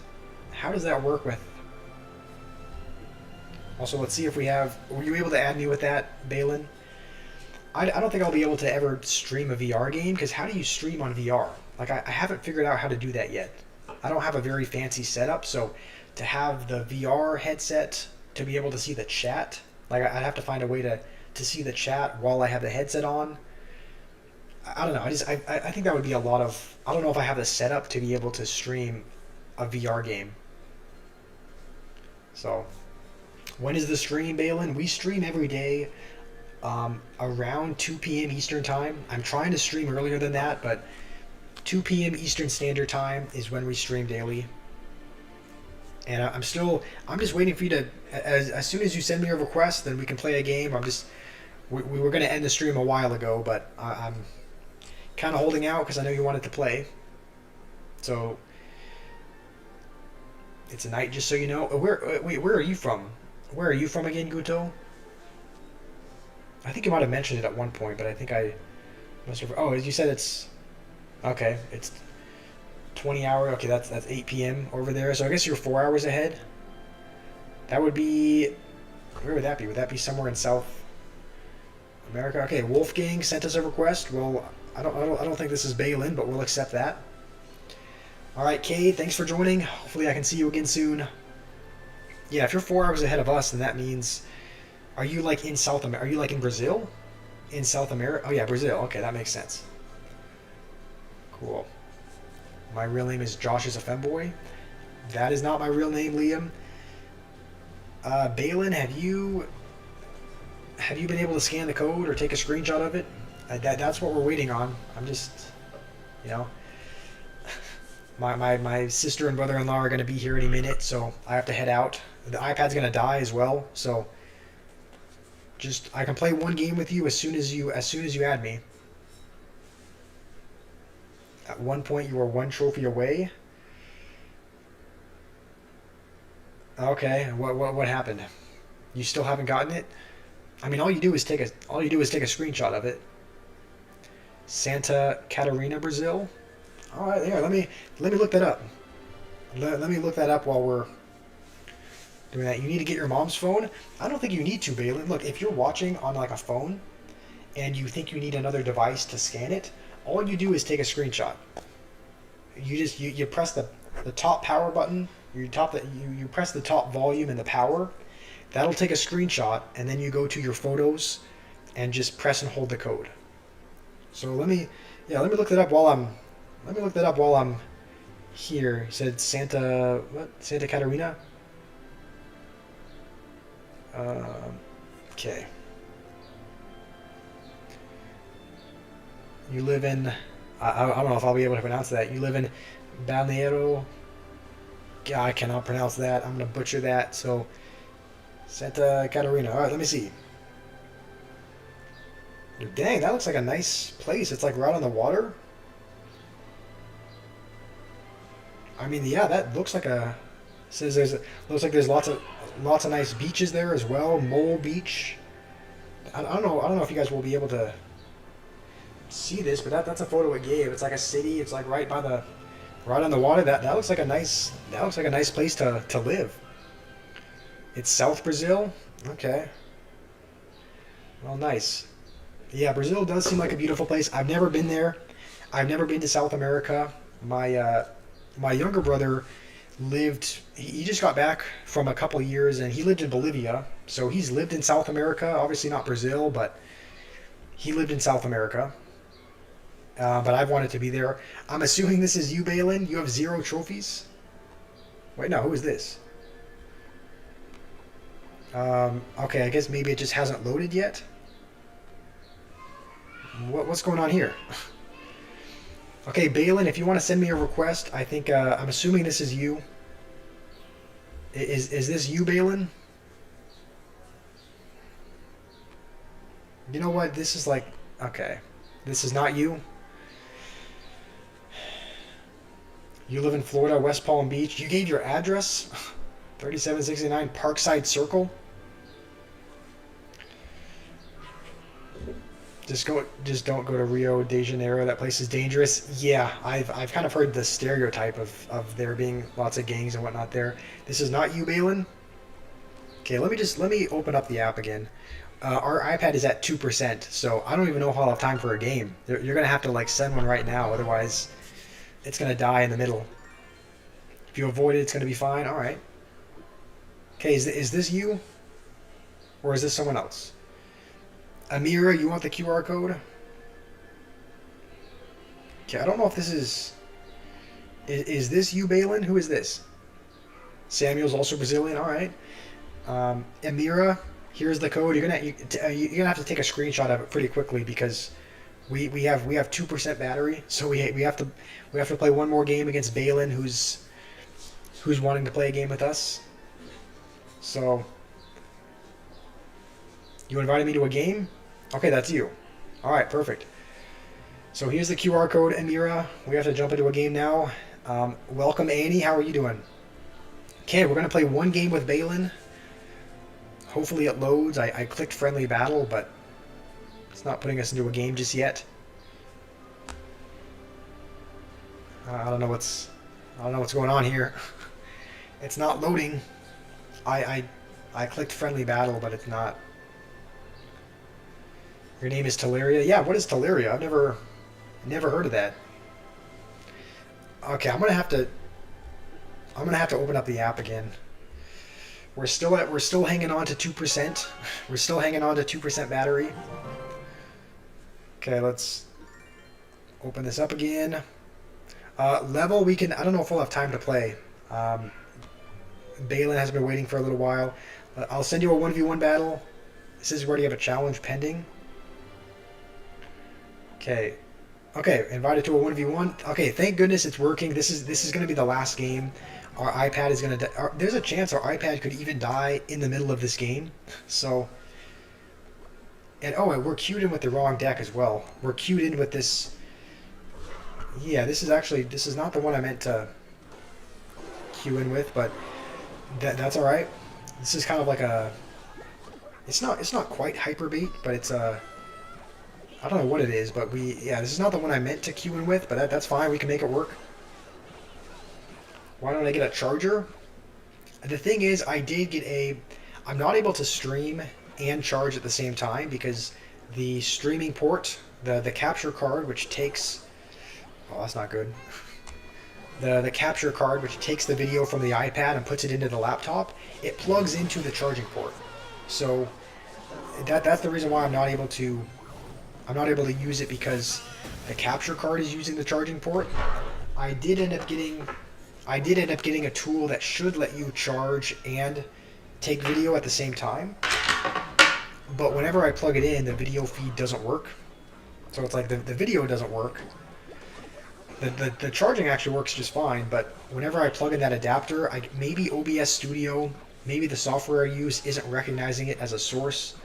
[SPEAKER 1] work with? Also, let's see if we have. Were you able to add me with that, Balin? I don't think I'll be able to ever stream a VR game, because how do you stream on VR? Like, I haven't figured out how to do that yet. I don't have a very fancy setup, so to have the VR headset to be able to see the chat, like I'd have to find a way to see the chat while I have the headset on. I don't know. I think that would be a lot of. I don't know if I have the setup to be able to stream a VR game. So, when is the stream, Balin? We stream every day around 2 p.m. Eastern Time. I'm trying to stream earlier than that, but 2 p.m. Eastern Standard Time is when we stream daily. And I'm just waiting for you to, as soon as you send me a request, then we can play a game. We were going to end the stream a while ago, but I'm kind of holding out because I know you wanted to play. So, it's a night, just so you know. Where are you from? Where are you from again, Guto? I think you might have mentioned it at one point, but I think I must have. Oh, as you said, it's okay. It's 20 hour. Okay, that's 8 p.m. over there. So I guess you're 4 hours ahead. That would be. Where would that be? Would that be somewhere in South America? Okay, Wolfgang sent us a request. Well, I don't think this is Balin, but we'll accept that. All right, Kay, thanks for joining. Hopefully, I can see you again soon. Yeah, if you're 4 hours ahead of us, then that means. Are you like in South America? Are you like in Brazil? In South America? Oh yeah, Brazil. Okay, that makes sense. Cool. My real name is Josh is a femboy. That is not my real name, Liam. Balin, have you been able to scan the code or take a screenshot of it? That's what we're waiting on. I'm just, my sister and brother-in-law are going to be here any minute, so I have to head out. The iPad's going to die as well, so just I can play one game with you as soon as you add me. At one point, you were one trophy away. Okay, what happened? You still haven't gotten it? I mean, all you do is take a screenshot of it. Santa Catarina, Brazil. All right, there. Let me look that up. Let me look that up while we're doing that. You need to get your mom's phone. I don't think you need to, Balin. Look, if you're watching on like a phone and you think you need another device to scan it, all you do is take a screenshot. You press the top power button. You press the top volume and the power. That'll take a screenshot, and then you go to your photos and just press and hold the code. So let me look that up while I'm here. He said Santa Catarina. Okay. You live in, I don't know if I'll be able to pronounce that. You live in Balneario. Yeah, I cannot pronounce that. I'm going to butcher that. So, Santa Catarina. All right, let me see. Dang, that looks like a nice place. It's like right on the water. I mean, yeah, that looks like a. Says looks like there's lots of nice beaches there as well. Mole Beach. I don't know if you guys will be able to see this, but that's a photo it gave. It's like a city. It's like right on the water. That looks like a nice place to live. It's South Brazil. Okay. Well, nice. Yeah, Brazil does seem like a beautiful place. I've never been there. I've never been to South America. My younger brother lived. He just got back from a couple of years, and he lived in Bolivia. So he's lived in South America. Obviously not Brazil, but he lived in South America. But I've wanted to be there. I'm assuming this is you, Balin. You have 0 trophies? Wait, no. Who is this? Okay, I guess maybe it just hasn't loaded yet. What's going on here? Okay, Balin, if you want to send me a request, I think I'm assuming this is you. Is this you, Balin? You know what? This is like, okay, this is not you. You live in Florida, West Palm Beach. You gave your address, 3769 Parkside Circle. Just don't go to Rio de Janeiro. That place is dangerous. Yeah, I've kind of heard the stereotype of there being lots of gangs and whatnot there. This is not you, Balin. Okay, let me open up the app again. Our iPad is at 2%, so I don't even know if I'll have time for a game. You're gonna have to like send one right now, otherwise it's gonna die in the middle. If you avoid it, it's gonna be fine. All right. Okay, is this you, or is this someone else? Amira, you want the QR code? Okay, I don't know if this is this you, Balin? Who is this? Samuel's also Brazilian. All right. Amira, here's the code. You're gonna have to take a screenshot of it pretty quickly because we have 2% battery, so we have to play one more game against Balin, who's wanting to play a game with us. So you invited me to a game? Okay, that's you. All right, perfect. So here's the QR code, Amira. We have to jump into a game now. Welcome, Annie. How are you doing? Okay, we're going to play one game with Balin. Hopefully it loads. I clicked friendly battle, but it's not putting us into a game just yet. I don't know what's going on here. It's not loading. I clicked friendly battle, but it's not. Your name is Teleria? Yeah, what is Teleria? I've never heard of that. Okay, I'm gonna have to open up the app again. We're still hanging on to 2%. We're still hanging on to 2% battery. Okay, let's open this up again. Level, I don't know if we'll have time to play. Balin has been waiting for a little while. I'll send you a 1v1 battle. This is where you have a challenge pending. Okay, invited to a 1v1. Okay, thank goodness it's working. This is going to be the last game. Our iPad is going to there's a chance our iPad could even die in the middle of this game. So, and we're queued in with the wrong deck as well. We're queued in with this. Yeah, this is not the one I meant to queue in with, but that's all right. This is kind of like a. It's not quite hyper bait, but it's a. I don't know what it is, but this is not the one I meant to queue in with, but that's fine. We can make it work. Why don't I get a charger? The thing is, I did get a. I'm not able to stream and charge at the same time because the streaming port, the capture card, which takes. Oh, that's not good. The capture card, which takes the video from the iPad and puts it into the laptop, it plugs into the charging port. So that's the reason why I'm not able to use it, because the capture card is using the charging port. I did end up getting a tool that should let you charge and take video at the same time. But whenever I plug it in, the video feed doesn't work. So it's like the video doesn't work. The charging actually works just fine, but whenever I plug in that adapter, maybe OBS Studio, maybe the software I use isn't recognizing it as a source.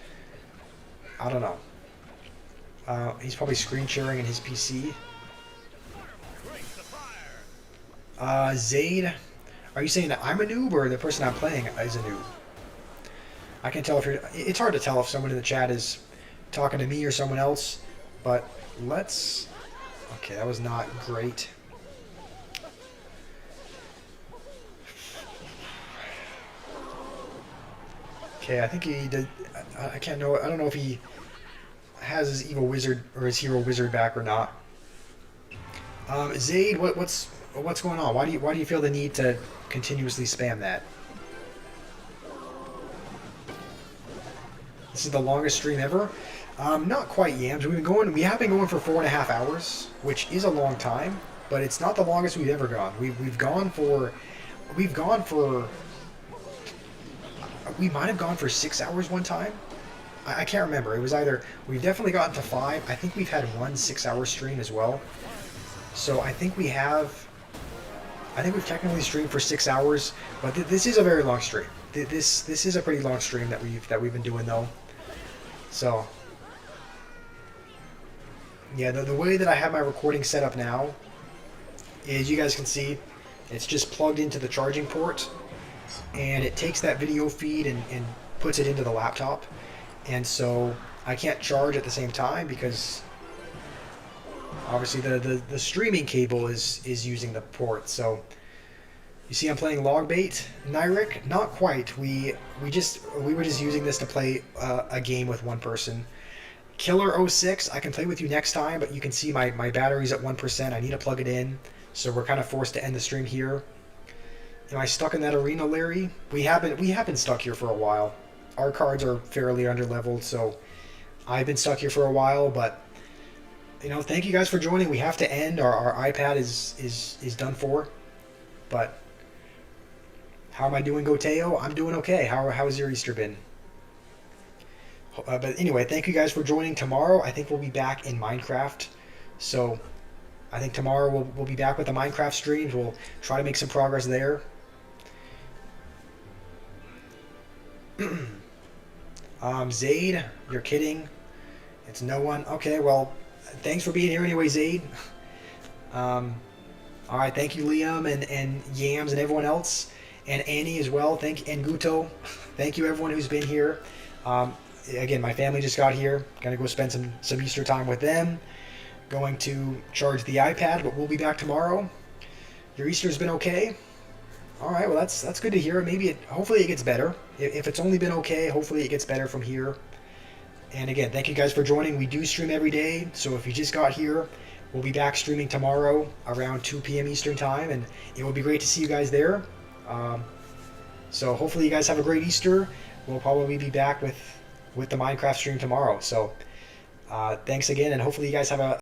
[SPEAKER 1] I don't know. He's probably screen sharing in his PC. Zaid, are you saying that I'm a noob or the person I'm playing is a noob? I can tell if you're... It's hard to tell if someone in the chat is talking to me or someone else, but let's... Okay, that was not great. Okay, I think he did... I can't know... I don't know if he has his evil wizard or his hero wizard back or not. Zaid, what's going on? Why do you feel the need to continuously spam that? This is the longest stream ever. Not quite, Yams. We have been going for 4.5 hours, which is a long time, but it's not the longest we've ever gone. We might have gone for 6 hours one time. I can't remember. It was either we've definitely gotten to 5. I think we've had one 6-hour stream as well. So I think we've technically streamed for 6 hours, but this is a very long stream. This is a pretty long stream that we've been doing though. So yeah, the way that I have my recording set up now is, you guys can see, it's just plugged into the charging port, and it takes that video feed and puts it into the laptop. And so I can't charge at the same time because obviously the streaming cable is using the port. So you see I'm playing Logbait. Nyric, not quite. We were just using this to play a game with one person. Killer 06, I can play with you next time, but you can see my battery's at 1%. I need to plug it in, so we're kind of forced to end the stream here. Am I stuck in that arena, Larry? We have been stuck here for a while. Our cards are fairly underleveled, so I've been stuck here for a while, but you know, thank you guys for joining. We have to end. Our iPad is done for. But how am I doing, Goteo? I'm doing okay. How's your Easter been? But anyway, thank you guys for joining. Tomorrow, I think we'll be back in Minecraft. So I think tomorrow we'll be back with the Minecraft streams. We'll try to make some progress there. Zaid, you're kidding. It's no one. Okay, well, thanks for being here anyway, Zaid. Alright, thank you, Liam and Yams and everyone else. And Annie as well. And Guto. Thank you, everyone who's been here. Again, my family just got here. Gonna go spend some Easter time with them. Going to charge the iPad, but we'll be back tomorrow. Your Easter's been okay? Alright, well that's good to hear. Hopefully it gets better. If it's only been okay, hopefully it gets better from here. And again, thank you guys for joining. We do stream every day, so if you just got here, we'll be back streaming tomorrow around 2 p.m. Eastern Time, and it will be great to see you guys there. So hopefully you guys have a great Easter. We'll probably be back with the Minecraft stream tomorrow. So thanks again, and hopefully you guys have a